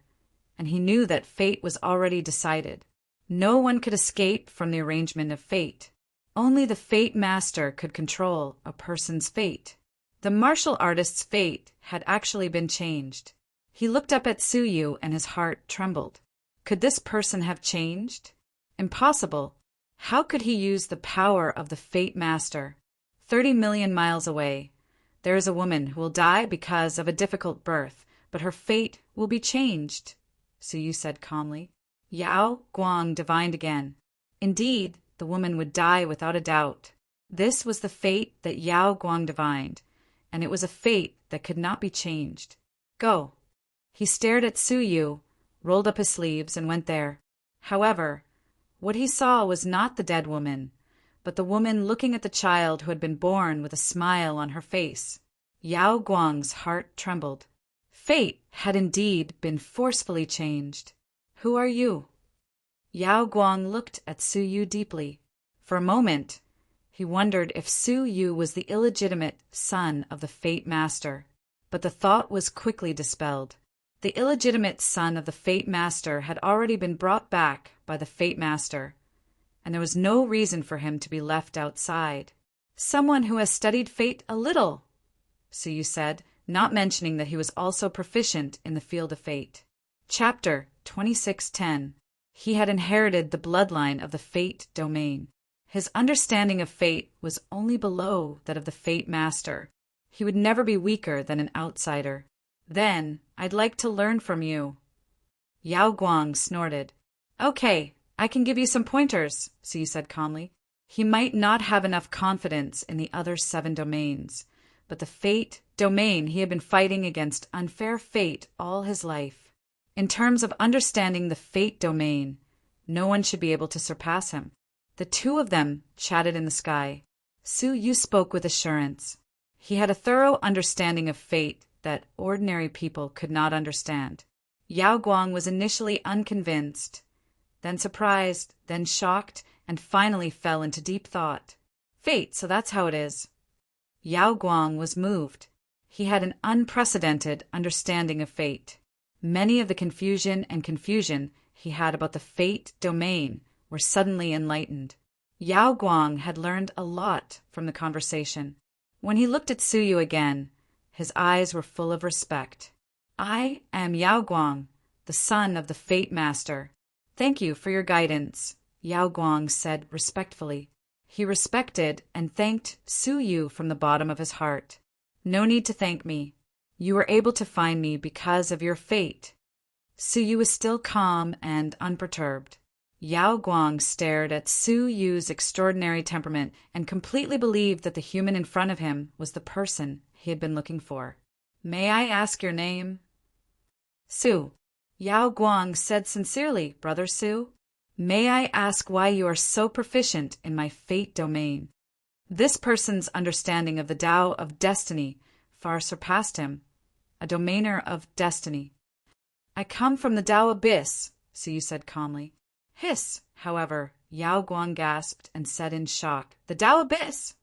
and he knew that fate was already decided. No one could escape from the arrangement of fate. Only the Fate Master could control a person's fate. The martial artist's fate had actually been changed. He looked up at Suyu and his heart trembled. Could this person have changed? Impossible. How could he use the power of the Fate Master? 30 million miles away, there is a woman who will die because of a difficult birth, but her fate will be changed, Suyu said calmly. Yao Guang divined again. Indeed, the woman would die without a doubt. This was the fate that Yao Guang divined, and it was a fate that could not be changed. Go. He stared at Suyu, rolled up his sleeves, and went there. However, what he saw was not the dead woman, but the woman looking at the child who had been born with a smile on her face. Yao Guang's heart trembled. Fate had indeed been forcefully changed. Who are you? Yao Guang looked at Suyu deeply. For a moment, he wondered if Suyu was the illegitimate son of the Fate Master, but the thought was quickly dispelled. The illegitimate son of the Fate Master had already been brought back by the Fate Master, and there was no reason for him to be left outside. Someone who has studied fate a little, Suyu said, not mentioning that he was also proficient in the field of fate. Chapter 2610. He had inherited the bloodline of the fate domain. His understanding of fate was only below that of the Fate Master. He would never be weaker than an outsider. Then, I'd like to learn from you. Yao Guang snorted. Okay, I can give you some pointers, Suyu said calmly. He might not have enough confidence in the other 7 domains, but the fate domain he had been fighting against unfair fate all his life. In terms of understanding the fate domain, no one should be able to surpass him. The two of them chatted in the sky. Suyu spoke with assurance. He had a thorough understanding of fate that ordinary people could not understand. Yao Guang was initially unconvinced, then surprised, then shocked, and finally fell into deep thought. Fate, so that's how it is. Yao Guang was moved. He had an unprecedented understanding of fate. Many of the confusion he had about the fate domain were suddenly enlightened. Yao Guang had learned a lot from the conversation. When he looked at Suyu again, his eyes were full of respect. I am Yao Guang, the son of the Fate Master. Thank you for your guidance. Yao Guang said respectfully. He respected and thanked Su Yu from the bottom of his heart. No need to thank me. You were able to find me because of your fate. Su Yu was still calm and unperturbed. Yao Guang stared at Su Yu's extraordinary temperament and completely believed that the human in front of him was the person he had been looking for. May I ask your name? Su. Yao Guang said sincerely, Brother Su. May I ask why you are so proficient in my fate domain? This person's understanding of the Tao of destiny far surpassed him, a domainer of destiny. I come from the Tao abyss, Su Yu said calmly. Hiss, however, Yao Guang gasped and said in shock, the Tao abyss!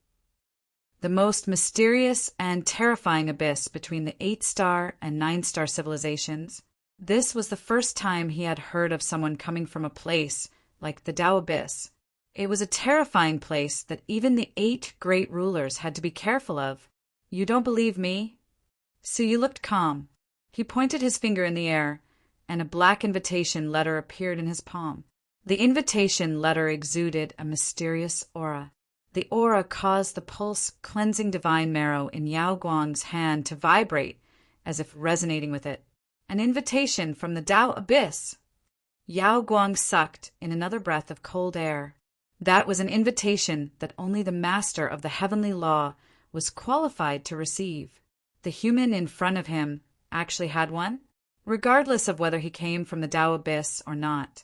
The most mysterious and terrifying abyss between the 8-star and 9-star civilizations. This was the first time he had heard of someone coming from a place like the Tao abyss. It was a terrifying place that even the 8 great rulers had to be careful of. You don't believe me? Su Yu looked calm. He pointed his finger in the air, and a black invitation letter appeared in his palm. The invitation letter exuded a mysterious aura. The aura caused the pulse-cleansing divine marrow in Yao Guang's hand to vibrate as if resonating with it. An invitation from the Tao abyss. Yao Guang sucked in another breath of cold air. That was an invitation that only the master of the heavenly law was qualified to receive. The human in front of him actually had one, regardless of whether he came from the Tao abyss or not.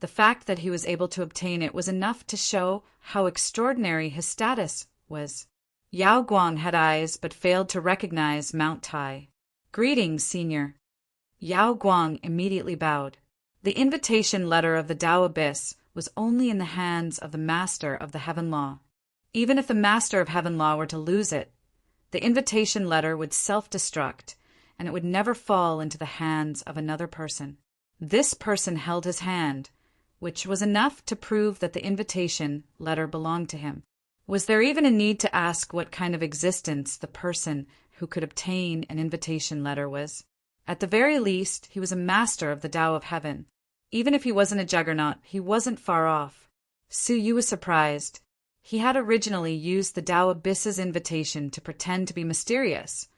The fact that he was able to obtain it was enough to show how extraordinary his status was. Yao Guang had eyes but failed to recognize Mount Tai. Greetings, Senior. Yao Guang immediately bowed. The invitation letter of the Tao abyss was only in the hands of the master of the heaven law. Even if the master of heaven law were to lose it, the invitation letter would self-destruct, and it would never fall into the hands of another person. This person held his hand, which was enough to prove that the invitation letter belonged to him. Was there even a need to ask what kind of existence the person who could obtain an invitation letter was? At the very least, he was a master of the Tao of Heaven. Even if he wasn't a juggernaut, he wasn't far off. Su Yu was surprised. He had originally used the Tao Abyss's invitation to pretend to be mysterious,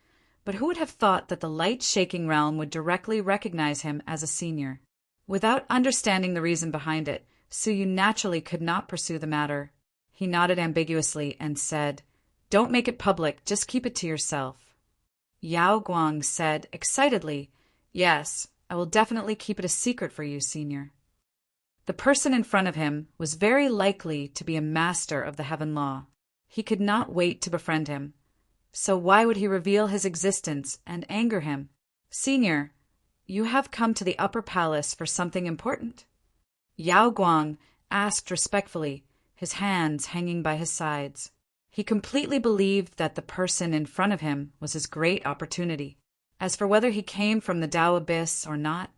but who would have thought that the light-shaking realm would directly recognize him as a senior? Without understanding the reason behind it, Su Yu naturally could not pursue the matter. He nodded ambiguously and said, Don't make it public, just keep it to yourself. Yao Guang said excitedly, Yes, I will definitely keep it a secret for you, Senior. The person in front of him was very likely to be a master of the heaven law. He could not wait to befriend him. So why would he reveal his existence and anger him? Senior, you have come to the upper palace for something important? Yao Guang asked respectfully, his hands hanging by his sides. He completely believed that the person in front of him was his great opportunity. As for whether he came from the Tao abyss or not,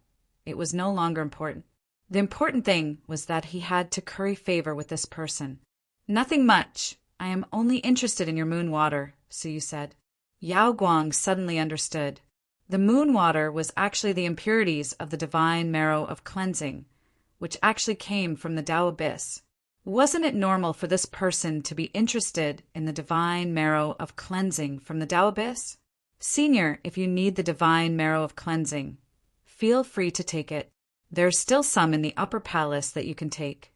it was no longer important. The important thing was that he had to curry favor with this person. Nothing much. I am only interested in your moon water, Su Yu said. Yao Guang suddenly understood. The moon water was actually the impurities of the divine marrow of cleansing, which actually came from the Tao abyss. Wasn't it normal for this person to be interested in the divine marrow of cleansing from the Tao abyss? Senior, if you need the divine marrow of cleansing, feel free to take it. There's still some in the upper palace that you can take.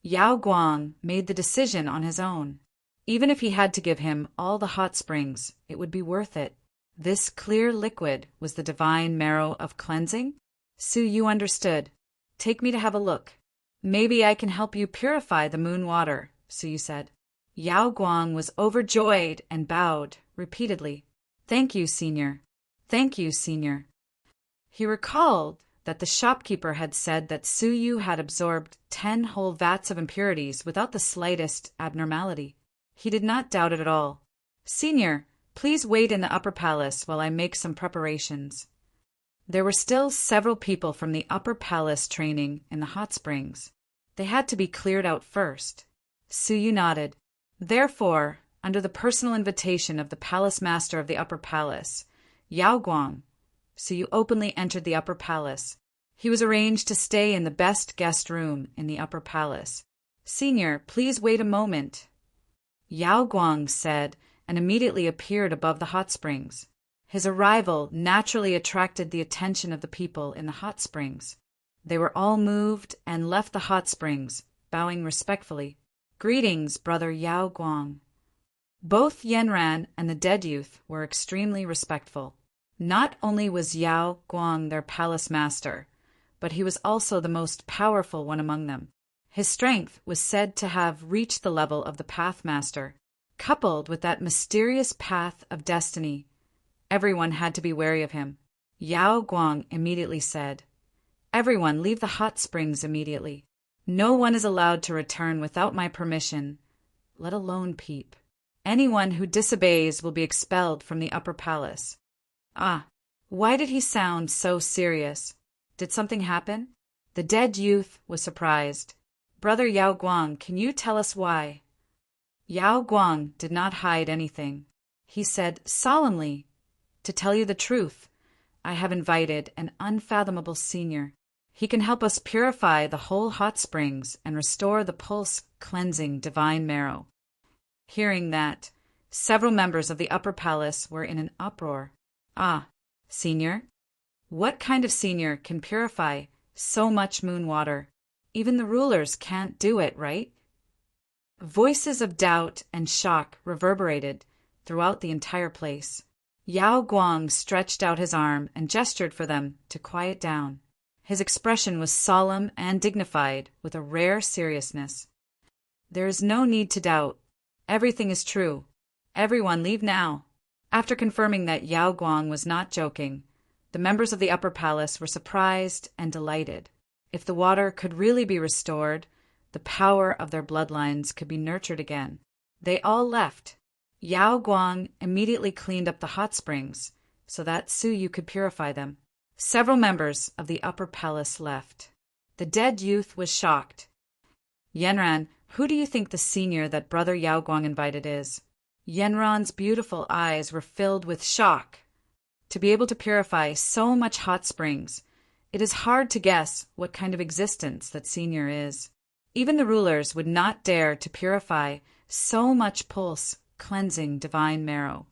Yao Guang made the decision on his own. Even if he had to give him all the hot springs, it would be worth it. This clear liquid was the divine marrow of cleansing? Su Yu understood. Take me to have a look. Maybe I can help you purify the moon water, Su Yu said. Yao Guang was overjoyed and bowed repeatedly. Thank you, Senior. Thank you, Senior. He recalled that the shopkeeper had said that Su Yu had absorbed 10 whole vats of impurities without the slightest abnormality. He did not doubt it at all. Senior, please wait in the upper palace while I make some preparations. There were still several people from the upper palace training in the hot springs. They had to be cleared out first. Su Yu nodded. Therefore, under the personal invitation of the palace master of the upper palace, Yao Guang, Su Yu openly entered the upper palace. He was arranged to stay in the best guest room in the upper palace. "Senior, please wait a moment," Yao Guang said, and immediately appeared above the hot springs. His arrival naturally attracted the attention of the people in the hot springs. They were all moved and left the hot springs, bowing respectfully. "Greetings, brother Yao Guang." Both Yanran and the dead youth were extremely respectful. Not only was Yao Guang their palace master, but he was also the most powerful one among them. His strength was said to have reached the level of the Pathmaster. Coupled with that mysterious path of destiny, everyone had to be wary of him. Yao Guang immediately said, "Everyone leave the hot springs immediately. No one is allowed to return without my permission, let alone peep. Anyone who disobeys will be expelled from the upper palace." Ah, why did he sound so serious? Did something happen? The dead youth was surprised. "Brother Yao Guang, can you tell us why?" Yao Guang did not hide anything. He said solemnly, "To tell you the truth, I have invited an unfathomable senior. He can help us purify the whole hot springs and restore the pulse-cleansing divine marrow." Hearing that, several members of the upper palace were in an uproar. "Ah, senior? What kind of senior can purify so much moon water? Even the rulers can't do it, right?" Voices of doubt and shock reverberated throughout the entire place. Yao Guang stretched out his arm and gestured for them to quiet down. His expression was solemn and dignified, with a rare seriousness. "There is no need to doubt. Everything is true. Everyone leave now." After confirming that Yao Guang was not joking, the members of the upper palace were surprised and delighted. If the water could really be restored, the power of their bloodlines could be nurtured again. They all left. Yao Guang immediately cleaned up the hot springs so that Suyu could purify them. Several members of the upper palace left. The dead youth was shocked. "Yanran, who do you think the senior that brother Yao Guang invited is?" Yanran's beautiful eyes were filled with shock. To be able to purify so much hot springs, it is hard to guess what kind of existence that senior is. Even the rulers would not dare to purify so much pulse-cleansing divine marrow.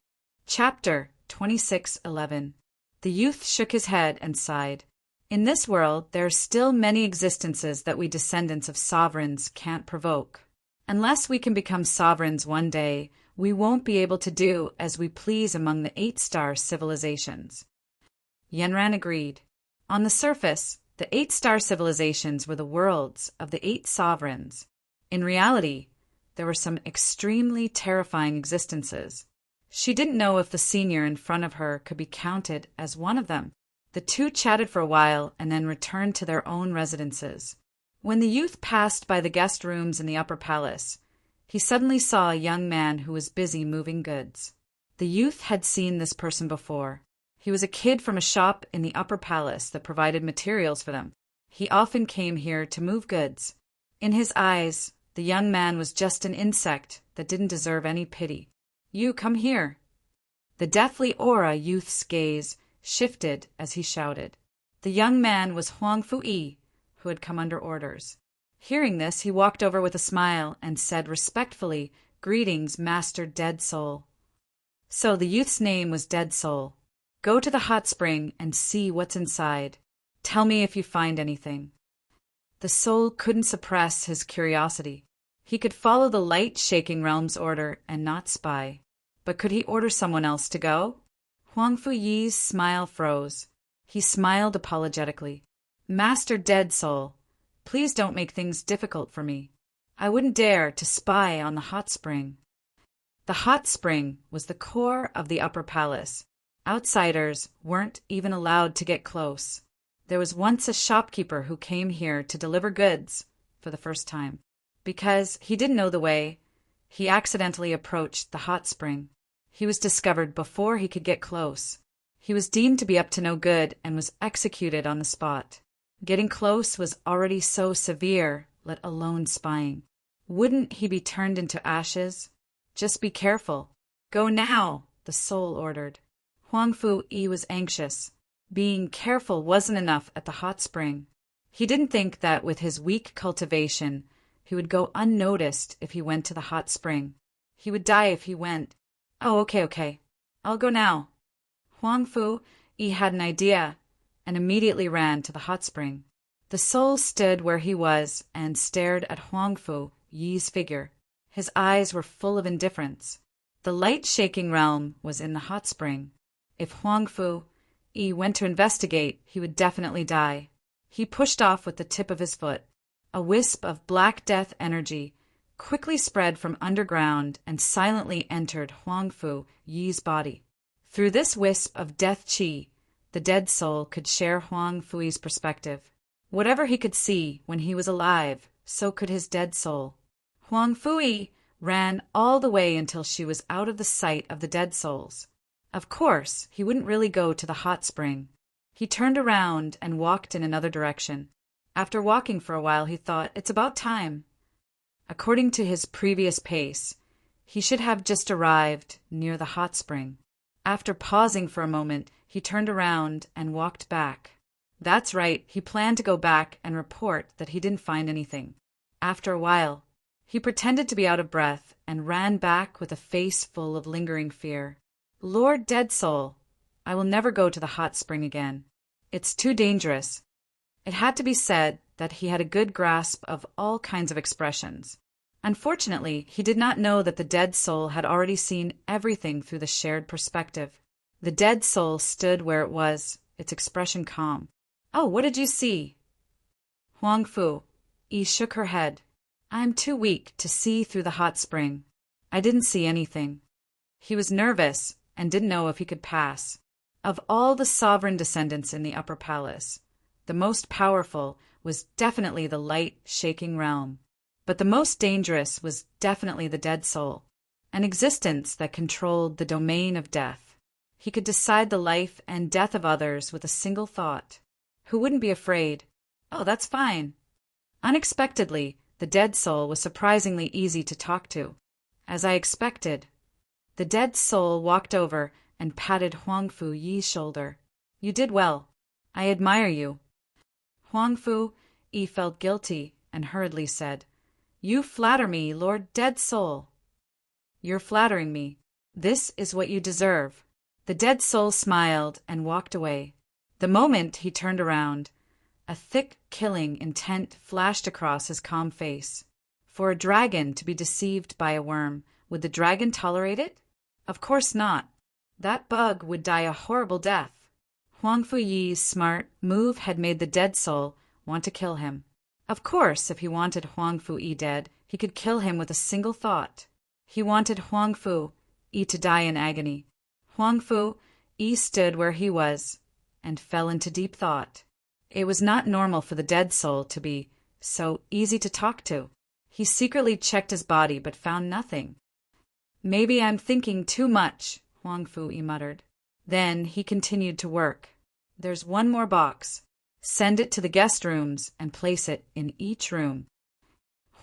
Chapter 26:11. The youth shook his head and sighed. "In this world, there are still many existences that we descendants of sovereigns can't provoke. Unless we can become sovereigns one day, we won't be able to do as we please among the 8-star civilizations." Yanran agreed. On the surface, the 8-star civilizations were the worlds of the 8 sovereigns. In reality, there were some extremely terrifying existences. She didn't know if the senior in front of her could be counted as one of them. The two chatted for a while and then returned to their own residences. When the youth passed by the guest rooms in the upper palace, he suddenly saw a young man who was busy moving goods. The youth had seen this person before. He was a kid from a shop in the upper palace that provided materials for them. He often came here to move goods. In his eyes, the young man was just an insect that didn't deserve any pity. "You come here." The deathly aura youth's gaze shifted as he shouted. The young man was Huang Fuyi, who had come under orders. Hearing this, he walked over with a smile and said respectfully, "Greetings, Master Dead Soul." So the youth's name was Dead Soul. "Go to the hot spring and see what's inside. Tell me if you find anything." The soul couldn't suppress his curiosity. He could follow the light-shaking realm's order and not spy. But could he order someone else to go? Huang Fuyi's smile froze. He smiled apologetically. "Master Dead Soul, please don't make things difficult for me. I wouldn't dare to spy on the hot spring." The hot spring was the core of the upper palace. Outsiders weren't even allowed to get close. There was once a shopkeeper who came here to deliver goods for the first time. Because he didn't know the way, he accidentally approached the hot spring. He was discovered before he could get close. He was deemed to be up to no good and was executed on the spot. Getting close was already so severe, let alone spying. Wouldn't he be turned into ashes? "Just be careful. Go now," the soul ordered. Huang Fuyi was anxious. Being careful wasn't enough at the hot spring. He didn't think that with his weak cultivation, he would go unnoticed if he went to the hot spring. He would die if he went. Oh, okay. I'll go now. Huang Fu Yi had an idea and immediately ran to the hot spring. The soul stood where he was and stared at Huang Fu Yi's figure. His eyes were full of indifference. The light-shaking realm was in the hot spring. If Huang Fu Yi went to investigate, he would definitely die. He pushed off with the tip of his foot. A wisp of black death energy quickly spread from underground and silently entered Huang Fu Yi's body. Through this wisp of death chi, the dead soul could share Huang Fu Yi's perspective. Whatever he could see when he was alive, so could his dead soul. Huang Fu Yi ran all the way until she was out of the sight of the dead souls. Of course, he wouldn't really go to the hot spring. He turned around and walked in another direction. After walking for a while, he thought, it's about time. According to his previous pace, he should have just arrived near the hot spring. After pausing for a moment, he turned around and walked back. That's right, he planned to go back and report that he didn't find anything. After a while, he pretended to be out of breath and ran back with a face full of lingering fear. Lord Dead Soul, I will never go to the hot spring again. It's too dangerous. It had to be said that he had a good grasp of all kinds of expressions. Unfortunately, he did not know that the dead soul had already seen everything through the shared perspective. The dead soul stood where it was, its expression calm. Oh, what did you see? Huang Fu Yi shook her head. I'm too weak to see through the hot spring. I didn't see anything. He was nervous and didn't know if he could pass. Of all the sovereign descendants in the upper palace, the most powerful was definitely the light-shaking realm. But the most dangerous was definitely the dead soul, an existence that controlled the domain of death. He could decide the life and death of others with a single thought. Who wouldn't be afraid? Oh, that's fine. Unexpectedly, the dead soul was surprisingly easy to talk to. As I expected, the dead soul walked over and patted Huang Fu Yi's shoulder. You did well. I admire you. Huang Fu Yi felt guilty and hurriedly said, You flatter me, Lord Dead Soul. You're flattering me. This is what you deserve. The dead soul smiled and walked away. The moment he turned around, a thick, killing intent flashed across his calm face. For a dragon to be deceived by a worm, would the dragon tolerate it? Of course not. That bug would die a horrible death. Huang Fu Yi's smart move had made the dead soul want to kill him. Of course, if he wanted Huang Fu Yi dead, he could kill him with a single thought. He wanted Huang Fu Yi to die in agony. Huang Fu Yi stood where he was and fell into deep thought. It was not normal for the dead soul to be so easy to talk to. He secretly checked his body but found nothing. Maybe I'm thinking too much, Huang Fu Yi muttered. Then he continued to work. There's one more box. Send it to the guest rooms and place it in each room.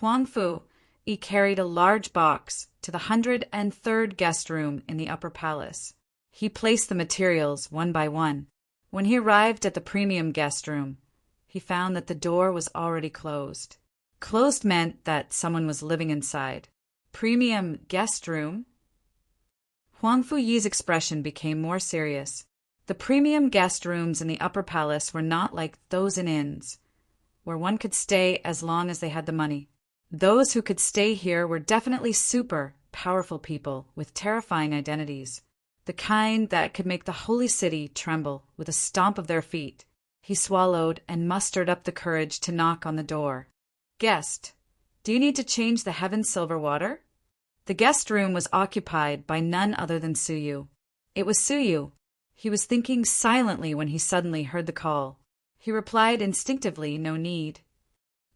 Huang Fu Yi carried a large box to the 103rd guest room in the upper palace. He placed the materials one by one. When he arrived at the premium guest room, he found that the door was already closed. Closed meant that someone was living inside. Premium guest room? Huang Fu Yi's expression became more serious. The premium guest rooms in the upper palace were not like those in inns, where one could stay as long as they had the money. Those who could stay here were definitely super powerful people with terrifying identities, the kind that could make the holy city tremble with a stomp of their feet. He swallowed and mustered up the courage to knock on the door. Guest, do you need to change the heaven silver water? The guest room was occupied by none other than Suyu. It was Suyu. He was thinking silently when he suddenly heard the call. He replied instinctively, no need.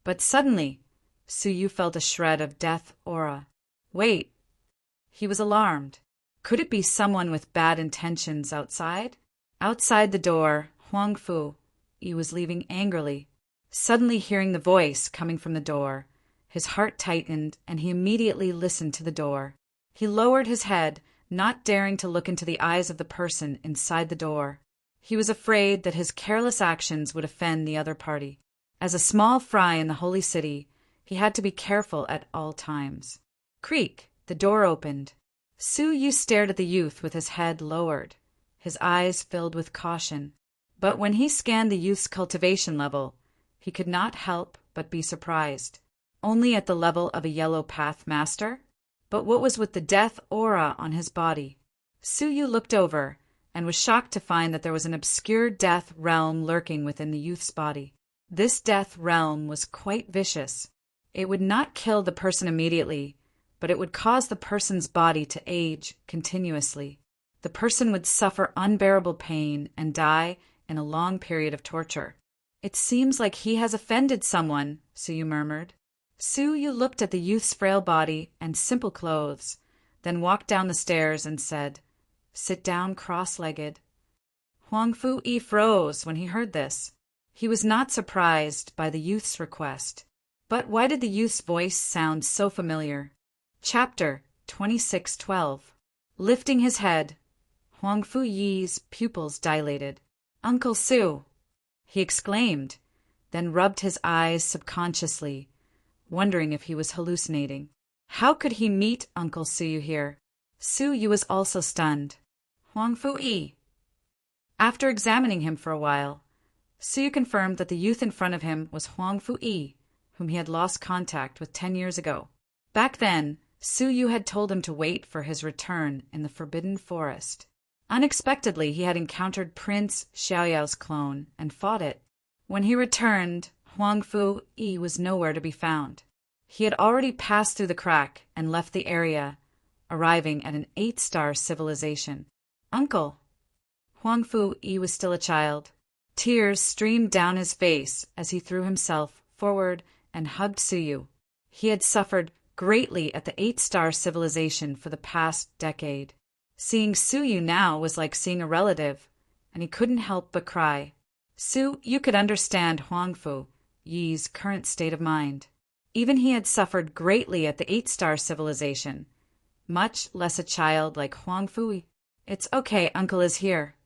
But suddenly, Suyu felt a shred of death aura. Wait. He was alarmed. Could it be someone with bad intentions outside? Outside the door, Huang Fu Yi was leaving angrily. Suddenly hearing the voice coming from the door, his heart tightened and he immediately listened to the door. He lowered his head, not daring to look into the eyes of the person inside the door. He was afraid that his careless actions would offend the other party. As a small fry in the holy city, he had to be careful at all times. Creak! The door opened. Su Yu stared at the youth with his head lowered, his eyes filled with caution. But when he scanned the youth's cultivation level, he could not help but be surprised. Only at the level of a yellow path master? But what was with the death aura on his body? Su Yu looked over and was shocked to find that there was an obscure death realm lurking within the youth's body. This death realm was quite vicious. It would not kill the person immediately, but it would cause the person's body to age continuously. The person would suffer unbearable pain and die in a long period of torture. It seems like he has offended someone, Su Yu murmured. Su Yu looked at the youth's frail body and simple clothes, then walked down the stairs and said, "Sit down cross-legged." Huang Fu-yi froze when he heard this. He was not surprised by the youth's request. But why did the youth's voice sound so familiar? Chapter 26:12. Lifting his head, Huang Fu-yi's pupils dilated. "Uncle Su!" he exclaimed, then rubbed his eyes subconsciously, wondering if he was hallucinating. How could he meet Uncle Su Yu here? Su Yu was also stunned. Huang Fu-yi. After examining him for a while, Su Yu confirmed that the youth in front of him was Huang Fu-yi, whom he had lost contact with 10 years ago. Back then, Su Yu had told him to wait for his return in the Forbidden Forest. Unexpectedly, he had encountered Prince Xiaoyao's clone and fought it. When he returned, Huang Fu-yi was nowhere to be found. He had already passed through the crack and left the area, arriving at an 8-star civilization. "Uncle!" Huang Fu-yi was still a child. Tears streamed down his face as he threw himself forward and hugged Su Yu. He had suffered greatly at the 8-star civilization for the past decade. Seeing Su Yu now was like seeing a relative, and he couldn't help but cry. Su Yu could understand Huang Fu-yi's current state of mind. Even he had suffered greatly at the 8-star civilization, much less a child like Huang Fu-yi. "It's okay, Uncle is here."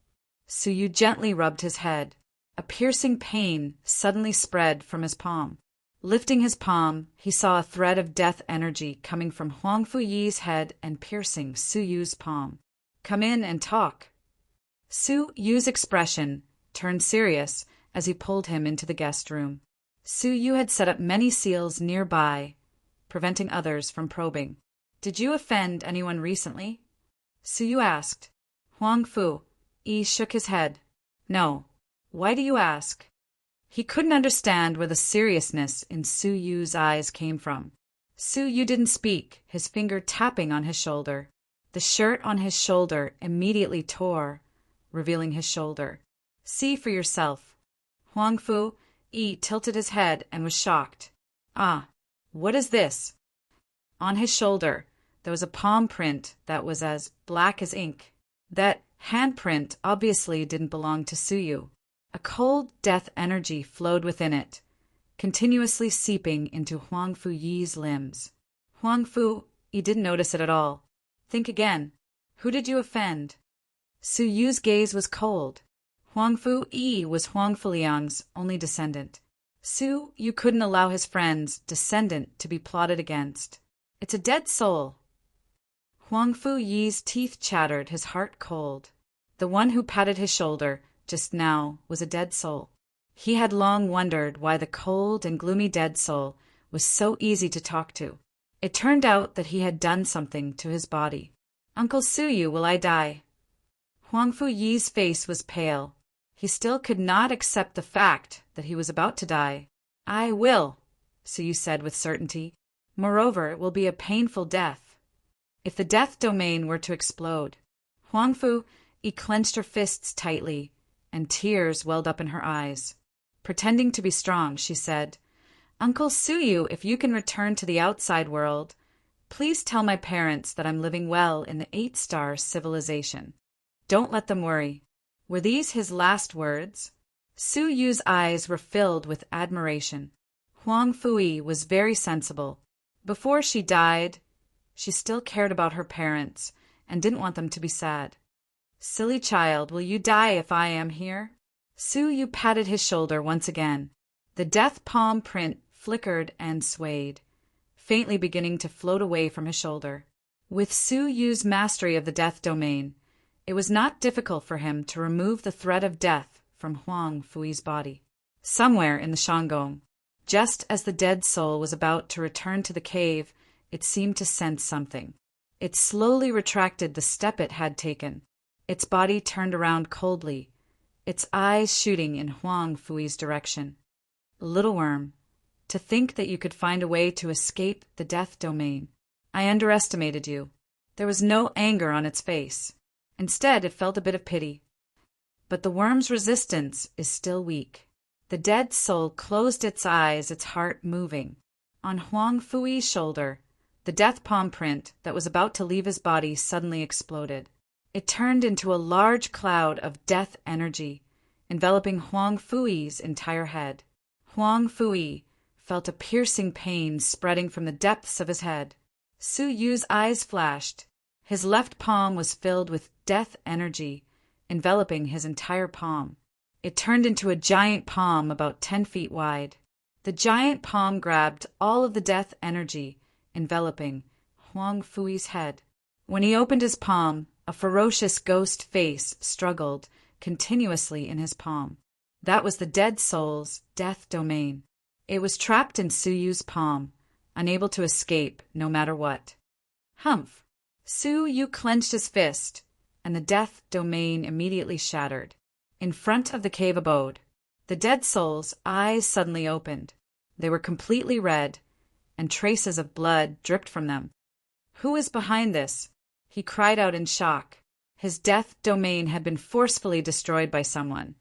Su Yu gently rubbed his head. A piercing pain suddenly spread from his palm. Lifting his palm, he saw a thread of death energy coming from Huang Fu-yi's head and piercing Su Yu's palm. "Come in and talk." Su Yu's expression turned serious as he pulled him into the guest room. Su Yu had set up many seals nearby, preventing others from probing. "Did you offend anyone recently?" Su Yu asked. Huang Fu-yi shook his head. "No." "Why do you ask?" He couldn't understand where the seriousness in Su Yu's eyes came from. Su Yu didn't speak, his finger tapping on his shoulder. The shirt on his shoulder immediately tore, revealing his shoulder. "See for yourself." Huang Fu-yi tilted his head and was shocked. "Ah, what is this?" On his shoulder, there was a palm print that was as black as ink. That handprint obviously didn't belong to Su Yu. A cold death energy flowed within it, continuously seeping into Huang Fu-yi's limbs. Huang Fu-yi didn't notice it at all. "Think again. Who did you offend?" Su Yu's gaze was cold. Huang Fu-yi was Huang Fuliang's only descendant. Su Yu couldn't allow his friend's descendant to be plotted against. "It's a dead soul." Huang Fu-yi's teeth chattered, his heart cold. The one who patted his shoulder just now was a dead soul. He had long wondered why the cold and gloomy dead soul was so easy to talk to. It turned out that he had done something to his body. "Uncle Su Yu, will I die?" Huang Fu-yi's face was pale. He still could not accept the fact that he was about to die. "I will," Su Yu said with certainty. "Moreover, it will be a painful death. If the death domain were to explode." Huang Fu-yi clenched her fists tightly, and tears welled up in her eyes. Pretending to be strong, she said, "Uncle Su Yu, if you can return to the outside world, please tell my parents that I'm living well in the 8-star civilization. Don't let them worry." Were these his last words? Su Yu's eyes were filled with admiration. Huang Fu-yi was very sensible. Before she died, she still cared about her parents and didn't want them to be sad. Silly child, will you die if I am here? Su Yu patted his shoulder once again. The death palm print flickered and swayed, faintly beginning to float away from his shoulder. With Su Yu's mastery of the death domain, it was not difficult for him to remove the threat of death from Huang Fui's body. Somewhere in the Shanggong, just as the dead soul was about to return to the cave, it seemed to sense something. It slowly retracted the step it had taken. Its body turned around coldly, its eyes shooting in Huang Fui's direction. Little worm, to think that you could find a way to escape the death domain. I underestimated you. There was no anger on its face. Instead, it felt a bit of pity. But the worm's resistance is still weak. The dead soul closed its eyes, its heart moving. On Huang Fui's shoulder, the death palm print that was about to leave his body suddenly exploded. It turned into a large cloud of death energy, enveloping Huang Fui's entire head. Huang Fui felt a piercing pain spreading from the depths of his head. Su Yu's eyes flashed. His left palm was filled with death energy, enveloping his entire palm. It turned into a giant palm about 10 feet wide. The giant palm grabbed all of the death energy, enveloping Huang Fui's head. When he opened his palm, a ferocious ghost face struggled continuously in his palm. That was the dead soul's death domain. It was trapped in Su Yu's palm, unable to escape no matter what. Humph! Su Yu clenched his fist, and the death domain immediately shattered. In front of the cave abode, the dead soul's eyes suddenly opened. They were completely red, and traces of blood dripped from them. Who is behind this? He cried out in shock. His death domain had been forcefully destroyed by someone,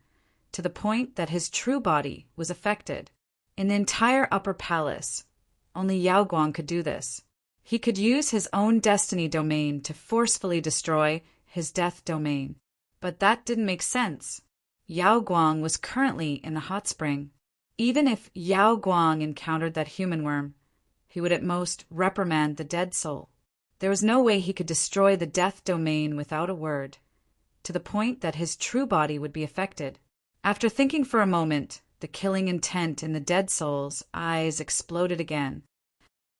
to the point that his true body was affected. In the entire upper palace, only Yao Guang could do this. He could use his own destiny domain to forcefully destroy his death domain. But that didn't make sense. Yao Guang was currently in the hot spring. Even if Yao Guang encountered that human worm, he would at most reprimand the dead soul. There was no way he could destroy the death domain without a word, to the point that his true body would be affected. After thinking for a moment, the killing intent in the dead soul's eyes exploded again.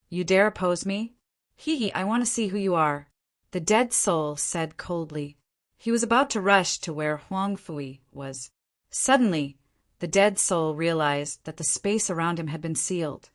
You dare oppose me? Hee, I want to see who you are, the dead soul said coldly. He was about to rush to where Huang Fui was. Suddenly, the dead soul realized that the space around him had been sealed.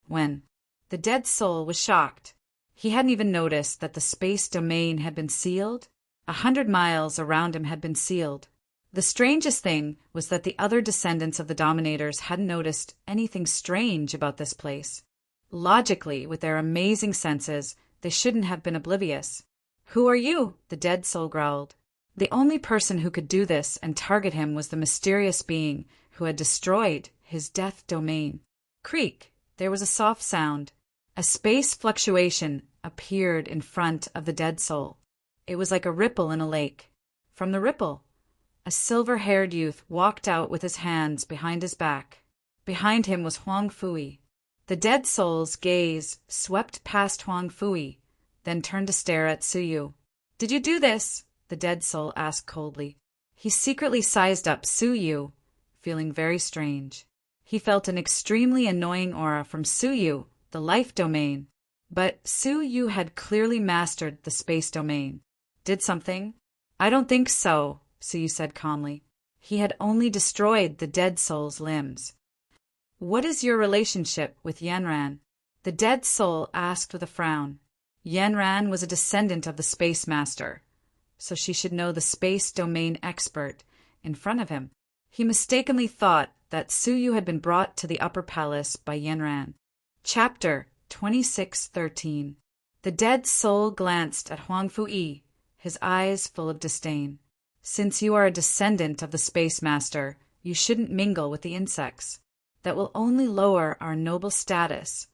When the dead soul was shocked, he hadn't even noticed that the space domain had been sealed. 100 miles around him had been sealed. The strangest thing was that the other descendants of the Dominators hadn't noticed anything strange about this place. Logically, with their amazing senses, they shouldn't have been oblivious. Who are you? The dead soul growled. The only person who could do this and target him was the mysterious being who had destroyed his death domain. Creak! There was a soft sound. A space fluctuation appeared in front of the dead soul. It was like a ripple in a lake. From the ripple, a silver-haired youth walked out with his hands behind his back. Behind him was Huang Fui. The dead soul's gaze swept past Huang Fui, then turned to stare at Su Yu. Did you do this? The dead soul asked coldly. He secretly sized up Su Yu, feeling very strange. He felt an extremely annoying aura from Su Yu, the life domain. But Su Yu had clearly mastered the space domain. Did something? I don't think so, Su Yu said calmly. He had only destroyed the dead soul's limbs. What is your relationship with Yanran? The dead soul asked with a frown. Yanran was a descendant of the Space Master, so she should know the space domain expert in front of him. He mistakenly thought that Su Yu had been brought to the upper palace by Yanran. Chapter 26:13. The dead soul glanced at Huang Fui, his eyes full of disdain. Since you are a descendant of the Space Master, you shouldn't mingle with the insects. That will only lower our noble status.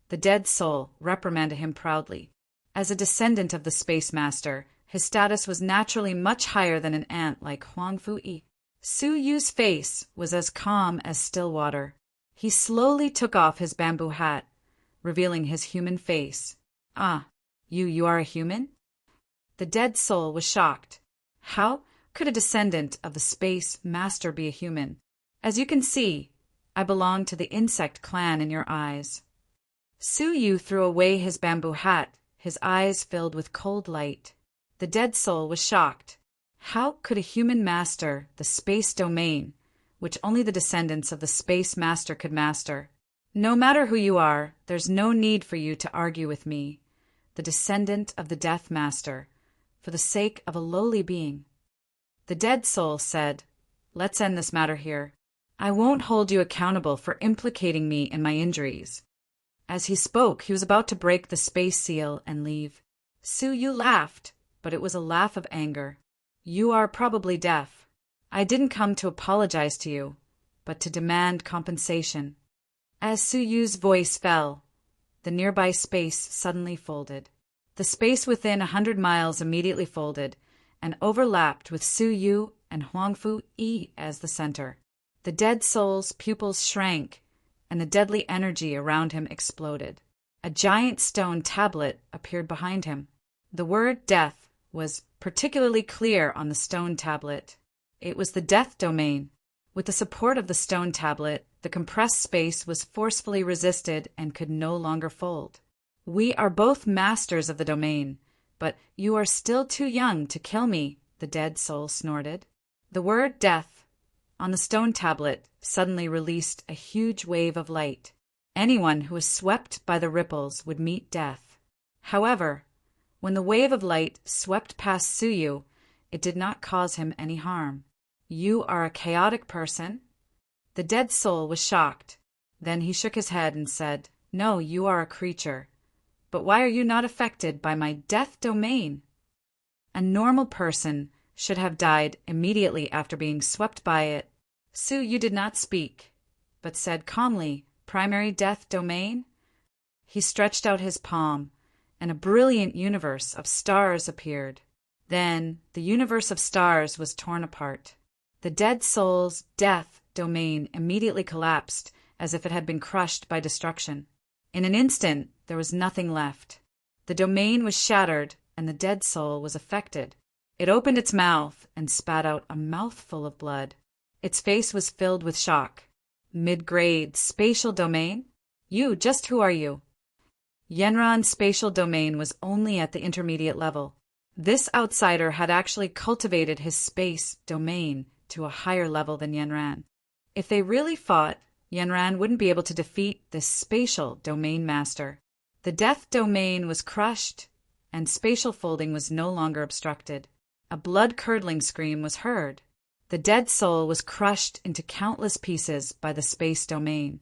The dead soul reprimanded him proudly. As a descendant of the Space Master, his status was naturally much higher than an ant like Huang Fui. Su Yu's face was as calm as still water. He slowly took off his bamboo hat, revealing his human face. Ah, you are a human? The dead soul was shocked. How could a descendant of the space master be a human? As you can see, I belong to the insect clan in your eyes. Su Yu threw away his bamboo hat, his eyes filled with cold light. The dead soul was shocked. How could a human master the space domain, which only the descendants of the space master could master? No matter who you are, there's no need for you to argue with me, the descendant of the Death Master, for the sake of a lowly being. The dead soul said, "Let's end this matter here. I won't hold you accountable for implicating me in my injuries." As he spoke, he was about to break the space seal and leave. Su Yu laughed, but it was a laugh of anger. "You are probably deaf. I didn't come to apologize to you, but to demand compensation." As Su Yu's voice fell, the nearby space suddenly folded. The space within 100 miles immediately folded and overlapped with Su Yu and Huangfu Yi as the center. The dead soul's pupils shrank, and the deadly energy around him exploded. A giant stone tablet appeared behind him. The word death was particularly clear on the stone tablet. It was the death domain. With the support of the stone tablet, the compressed space was forcefully resisted and could no longer fold. "We are both masters of the domain, but you are still too young to kill me," the dead soul snorted. The word death on the stone tablet suddenly released a huge wave of light. Anyone who was swept by the ripples would meet death. However, when the wave of light swept past Su Yu, it did not cause him any harm. "You are a chaotic person?" The dead soul was shocked. Then he shook his head and said, "No, you are a creature. But why are you not affected by my death domain?" A normal person should have died immediately after being swept by it. Su Yu did not speak, but said calmly, "Primary death domain?" He stretched out his palm, and a brilliant universe of stars appeared. Then the universe of stars was torn apart. The dead soul's death domain immediately collapsed as if it had been crushed by destruction. In an instant, there was nothing left. The domain was shattered, and the dead soul was affected. It opened its mouth and spat out a mouthful of blood. Its face was filled with shock. "Mid-grade spatial domain? Just who are you?" Yenran's spatial domain was only at the intermediate level. This outsider had actually cultivated his space domain to a higher level than Yenran. If they really fought, Yenran wouldn't be able to defeat this spatial domain master. The death domain was crushed, and spatial folding was no longer obstructed. A blood-curdling scream was heard. The dead soul was crushed into countless pieces by the space domain.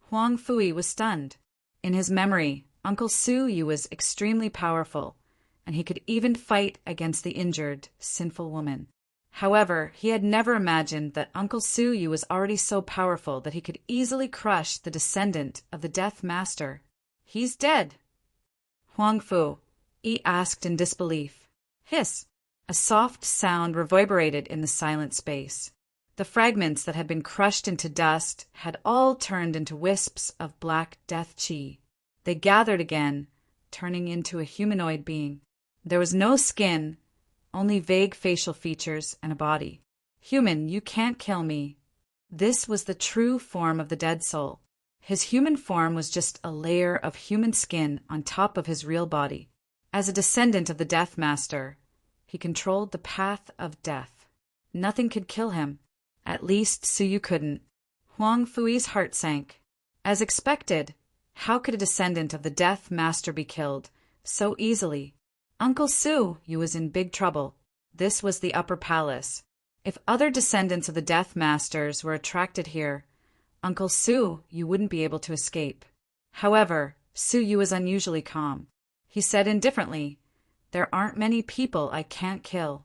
Huang Fui was stunned. In his memory, Uncle Su Yu was extremely powerful, and he could even fight against the injured, sinful woman. However, he had never imagined that Uncle Su Yu was already so powerful that he could easily crush the descendant of the Death Master. "He's dead." Huang Fu Yi asked in disbelief. Hiss! A soft sound reverberated in the silent space. The fragments that had been crushed into dust had all turned into wisps of black death chi. They gathered again, turning into a humanoid being. There was no skin, only vague facial features and a body. "Human, you can't kill me." This was the true form of the dead soul. His human form was just a layer of human skin on top of his real body. As a descendant of the Death Master, he controlled the path of death. Nothing could kill him. At least Su Yu couldn't. Huang Fui's heart sank. As expected, how could a descendant of the Death Master be killed so easily? Uncle Su Yu was in big trouble. This was the upper palace. If other descendants of the Death Masters were attracted here, Uncle Su Yu wouldn't be able to escape. However, Su Yu was unusually calm. He said indifferently, "There aren't many people I can't kill."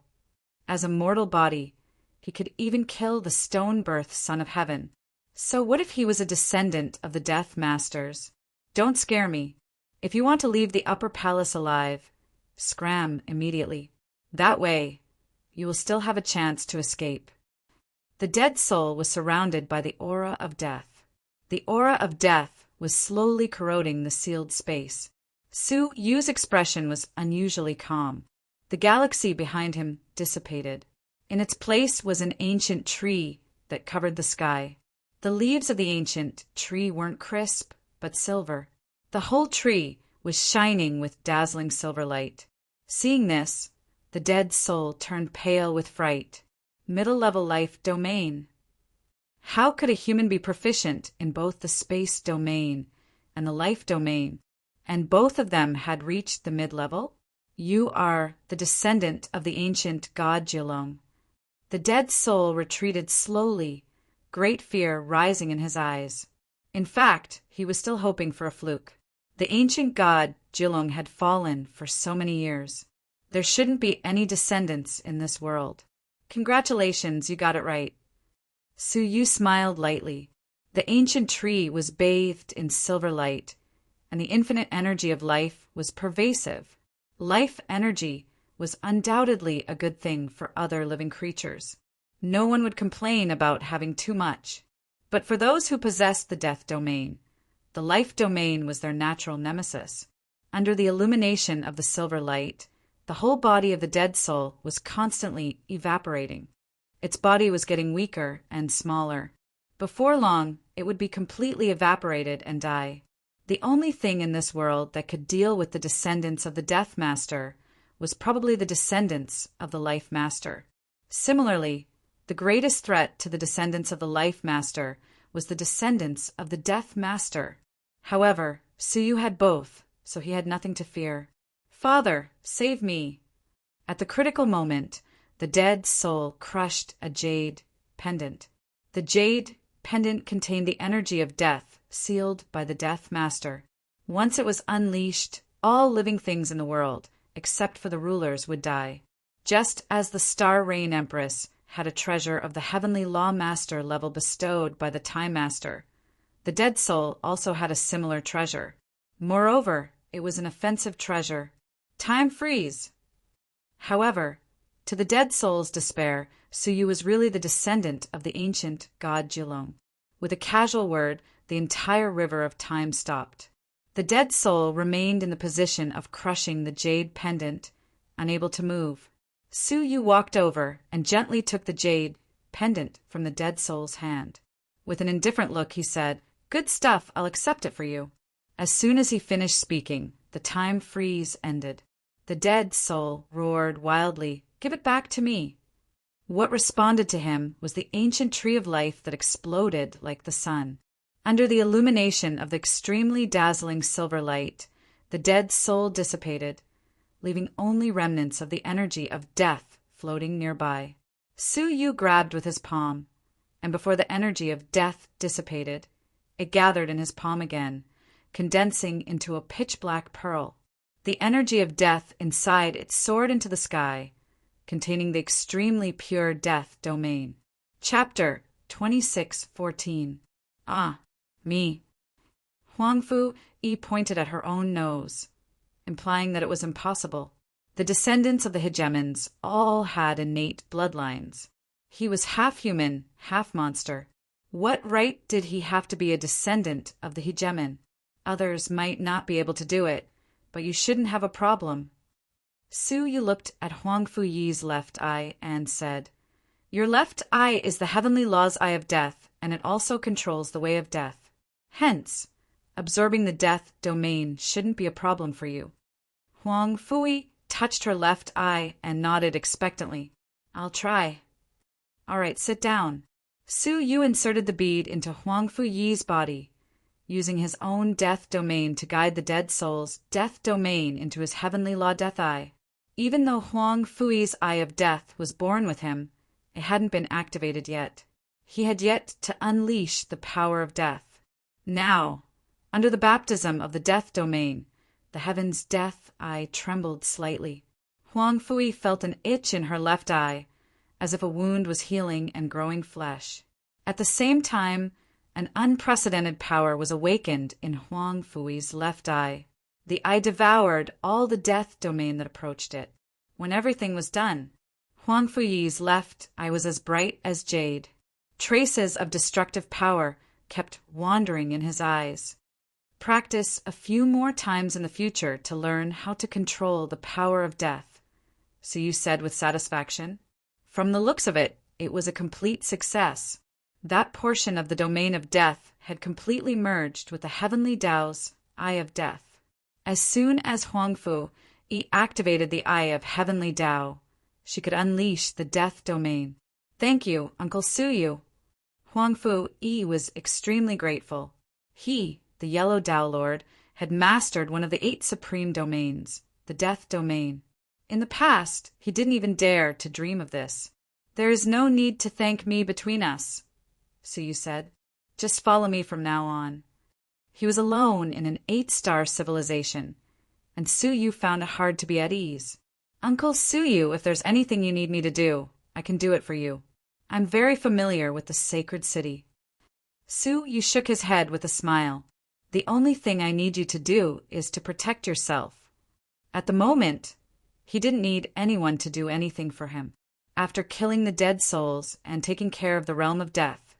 As a mortal body, he could even kill the stone-birthed Son of Heaven. So what if he was a descendant of the Death Masters? Don't scare me. If you want to leave the upper palace alive, scram immediately. That way, you will still have a chance to escape. The dead soul was surrounded by the aura of death. The aura of death was slowly corroding the sealed space. Su Yu's expression was unusually calm. The galaxy behind him dissipated. In its place was an ancient tree that covered the sky. The leaves of the ancient tree weren't crisp, but silver. The whole tree was shining with dazzling silver light. Seeing this, the dead soul turned pale with fright. Middle-level life domain. How could a human be proficient in both the space domain and the life domain, and both of them had reached the mid-level? You are the descendant of the ancient god Jilong. The dead soul retreated slowly, great fear rising in his eyes. In fact, he was still hoping for a fluke. The ancient god Jilong had fallen for so many years. There shouldn't be any descendants in this world. Congratulations, you got it right. Su Yu smiled lightly. The ancient tree was bathed in silver light, and the infinite energy of life was pervasive. Life energy was undoubtedly a good thing for other living creatures. No one would complain about having too much. But for those who possessed the death domain, the life domain was their natural nemesis. Under the illumination of the silver light, the whole body of the dead soul was constantly evaporating. Its body was getting weaker and smaller. Before long, it would be completely evaporated and die. The only thing in this world that could deal with the descendants of the Death Master was probably the descendants of the Life Master. Similarly, the greatest threat to the descendants of the Life Master was the descendants of the Death Master. However, Su Yu had both, so he had nothing to fear. Father, save me! At the critical moment, the dead soul crushed a jade pendant. The jade pendant contained the energy of death, sealed by the Death Master. Once it was unleashed, all living things in the world, except for the rulers, would die. Just as the Star Rain Empress had a treasure of the Heavenly Law Master level bestowed by the Time Master, the dead soul also had a similar treasure. Moreover, it was an offensive treasure. Time freeze! However, to the dead soul's despair, Su Yu was really the descendant of the ancient god Jilong. With a casual word, the entire river of time stopped. The dead soul remained in the position of crushing the jade pendant, unable to move. Su Yu walked over and gently took the jade pendant from the dead soul's hand. With an indifferent look, he said, "Good stuff, I'll accept it for you." As soon as he finished speaking, the time freeze ended. The dead soul roared wildly, "Give it back to me." What responded to him was the ancient tree of life that exploded like the sun. Under the illumination of the extremely dazzling silver light, the dead soul dissipated, leaving only remnants of the energy of death floating nearby. Su Yu grabbed with his palm, and before the energy of death dissipated, it gathered in his palm again, condensing into a pitch-black pearl. The energy of death inside it soared into the sky, containing the extremely pure death domain. Chapter 26:14. Ah, me. Huangfu Yi pointed at her own nose, implying that it was impossible. The descendants of the hegemons all had innate bloodlines. He was half human, half monster. What right did he have to be a descendant of the hegemon? Others might not be able to do it, but you shouldn't have a problem. Su Yu looked at Huangfu Yi's left eye and said, "Your left eye is the heavenly law's eye of death, and it also controls the way of death. Hence, absorbing the death domain shouldn't be a problem for you." Huangfu Yi touched her left eye and nodded expectantly. "I'll try." "All right, sit down." Su Yu inserted the bead into Huangfu Yi's body, using his own death domain to guide the dead soul's death domain into his heavenly law death eye. Even though Huangfu Yi's eye of death was born with him, it hadn't been activated yet. He had yet to unleash the power of death. Now, under the baptism of the death domain, the heaven's death eye trembled slightly. Huangfu Yi felt an itch in her left eye, as if a wound was healing and growing flesh. At the same time, an unprecedented power was awakened in Huangfu Yi's left eye. The eye devoured all the death domain that approached it. When everything was done, Huangfu Yi's left eye was as bright as jade. Traces of destructive power kept wandering in his eyes. Practice a few more times in the future to learn how to control the power of death, Su Yu said with satisfaction. From the looks of it, it was a complete success. That portion of the domain of death had completely merged with the heavenly Tao's Eye of Death. As soon as Huangfu Yi activated the Eye of Heavenly Tao, she could unleash the death domain. Thank you, Uncle Suyu. Huangfu Yi was extremely grateful. He, the Yellow Tao Lord, had mastered one of the 8 supreme domains, the death domain. In the past, he didn't even dare to dream of this. There is no need to thank me between us, Suyu said. Just follow me from now on. He was alone in an 8-star civilization, and Suyu found it hard to be at ease. Uncle Suyu, if there's anything you need me to do, I can do it for you. I'm very familiar with the sacred city. Suyu shook his head with a smile. The only thing I need you to do is to protect yourself. At the moment, he didn't need anyone to do anything for him. After killing the dead souls and taking care of the realm of death,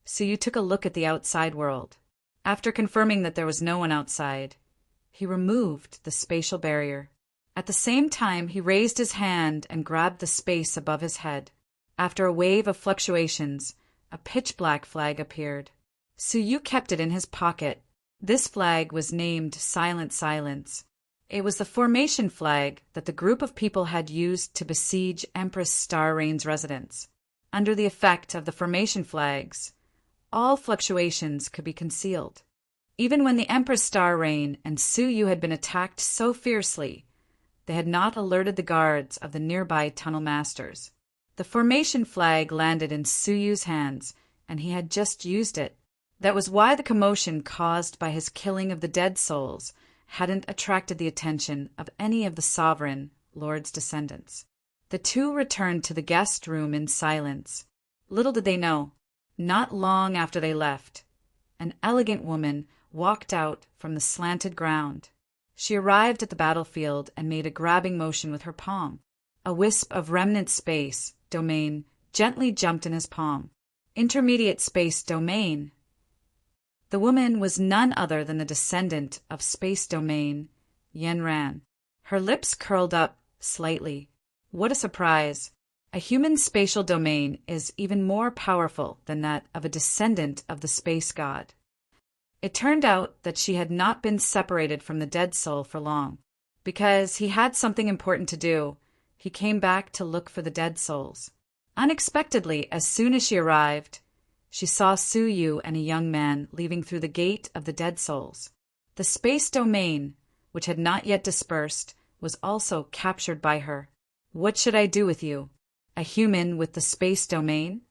Suyu took a look at the outside world. After confirming that there was no one outside, he removed the spatial barrier. At the same time, he raised his hand and grabbed the space above his head. After a wave of fluctuations, a pitch-black flag appeared. Suyu kept it in his pocket. This flag was named Silent Silence. It was the formation flag that the group of people had used to besiege Empress Star Rain's residence. Under the effect of the formation flags, all fluctuations could be concealed. Even when the Empress Star Rain and Suyu had been attacked so fiercely, they had not alerted the guards of the nearby tunnel masters. The formation flag landed in Suyu's hands, and he had just used it. That was why the commotion caused by his killing of the dead souls hadn't attracted the attention of any of the sovereign lord's descendants. The two returned to the guest room in silence. Little did they know, not long after they left, an elegant woman walked out from the slanted ground. She arrived at the battlefield and made a grabbing motion with her palm. A wisp of remnant space domain gently jumped in his palm. Intermediate space domain. The woman was none other than the descendant of space domain, Yen Ran. Her lips curled up slightly. What a surprise! A human spatial domain is even more powerful than that of a descendant of the space god. It turned out that she had not been separated from the dead soul for long. Because he had something important to do, he came back to look for the dead souls. Unexpectedly, as soon as she arrived, she saw Suyu and a young man leaving through the gate of the dead souls. The space domain, which had not yet dispersed, was also captured by her. What should I do with you? A human with the space domain?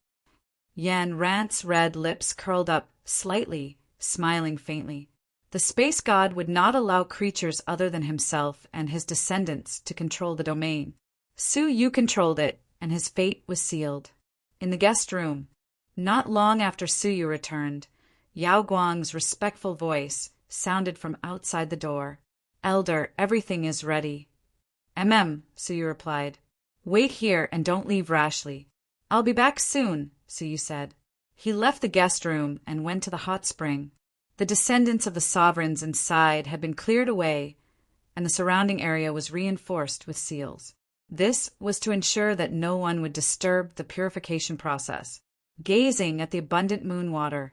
Yan Rant's red lips curled up slightly, smiling faintly. The space god would not allow creatures other than himself and his descendants to control the domain. Suyu controlled it, and his fate was sealed. In the guest room, not long after Suyu returned, Yao Guang's respectful voice sounded from outside the door. Elder, everything is ready. Suyu replied. Wait here and don't leave rashly. I'll be back soon, Suyu said. He left the guest room and went to the hot spring. The descendants of the sovereigns inside had been cleared away, and the surrounding area was reinforced with seals. This was to ensure that no one would disturb the purification process. Gazing at the abundant moon water,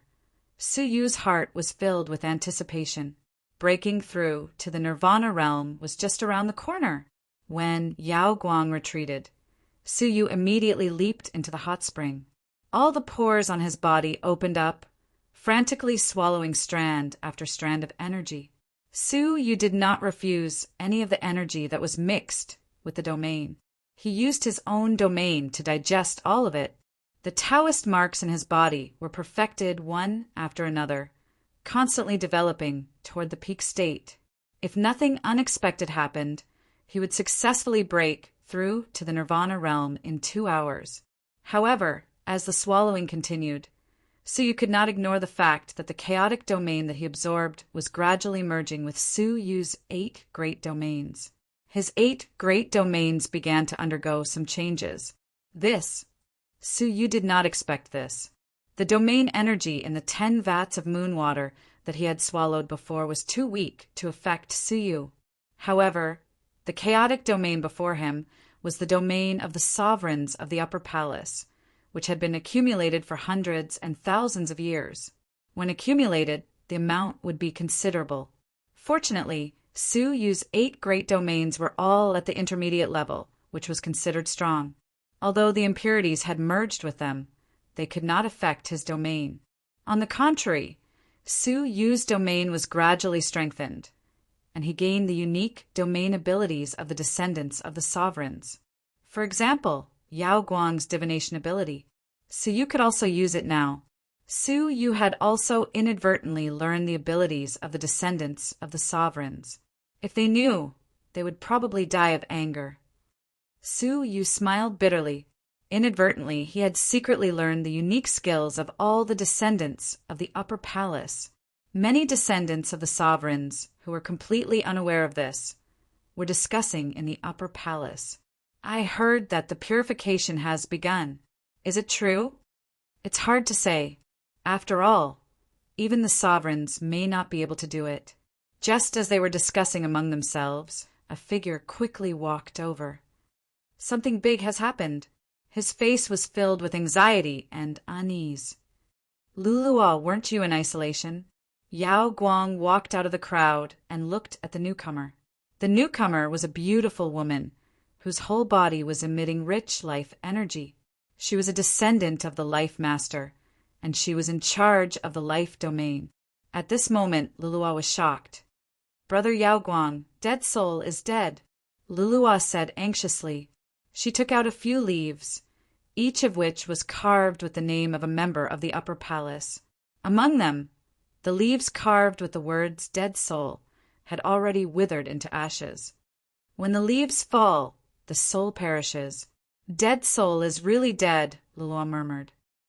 Suyu's heart was filled with anticipation. Breaking through to the Nirvana realm was just around the corner. When Yao Guang retreated, Suyu immediately leaped into the hot spring. All the pores on his body opened up, frantically swallowing strand after strand of energy. Suyu did not refuse any of the energy that was mixed with the domain. He used his own domain to digest all of it. The Taoist marks in his body were perfected one after another, constantly developing toward the peak state. If nothing unexpected happened, he would successfully break through to the Nirvana realm in 2 hours. However, as the swallowing continued, Suyu could not ignore the fact that the chaotic domain that he absorbed was gradually merging with Suyu's 8 great domains. His 8 great domains began to undergo some changes. Suyu did not expect this. The domain energy in the 10 vats of moon water that he had swallowed before was too weak to affect Suyu. However, the chaotic domain before him was the domain of the sovereigns of the Upper Palace, which had been accumulated for hundreds and thousands of years. When accumulated, the amount would be considerable. Fortunately, Su Yu's 8 great domains were all at the intermediate level, which was considered strong. Although the impurities had merged with them, they could not affect his domain. On the contrary, Su Yu's domain was gradually strengthened, and he gained the unique domain abilities of the descendants of the sovereigns. For example, Yao Guang's divination ability. Su Yu could also use it now. Su Yu had also inadvertently learned the abilities of the descendants of the sovereigns. If they knew, they would probably die of anger. Su Yu smiled bitterly. Inadvertently, he had secretly learned the unique skills of all the descendants of the Upper Palace. Many descendants of the sovereigns, who were completely unaware of this, were discussing in the Upper Palace. I heard that the purification has begun. Is it true? It's hard to say. After all, even the sovereigns may not be able to do it. Just as they were discussing among themselves, a figure quickly walked over. Something big has happened. His face was filled with anxiety and unease. Luluwa, weren't you in isolation? Yao Guang walked out of the crowd and looked at the newcomer. The newcomer was a beautiful woman, whose whole body was emitting rich life energy. She was a descendant of the Life Master, and she was in charge of the life domain. At this moment, Luluwa was shocked. Brother Yao Guang, Dead Soul is dead, Luluwa said anxiously. She took out a few leaves, each of which was carved with the name of a member of the Upper Palace. Among them, the leaves carved with the words Dead Soul had already withered into ashes. When the leaves fall, the soul perishes. Dead Soul is really dead, Luluwa murmured.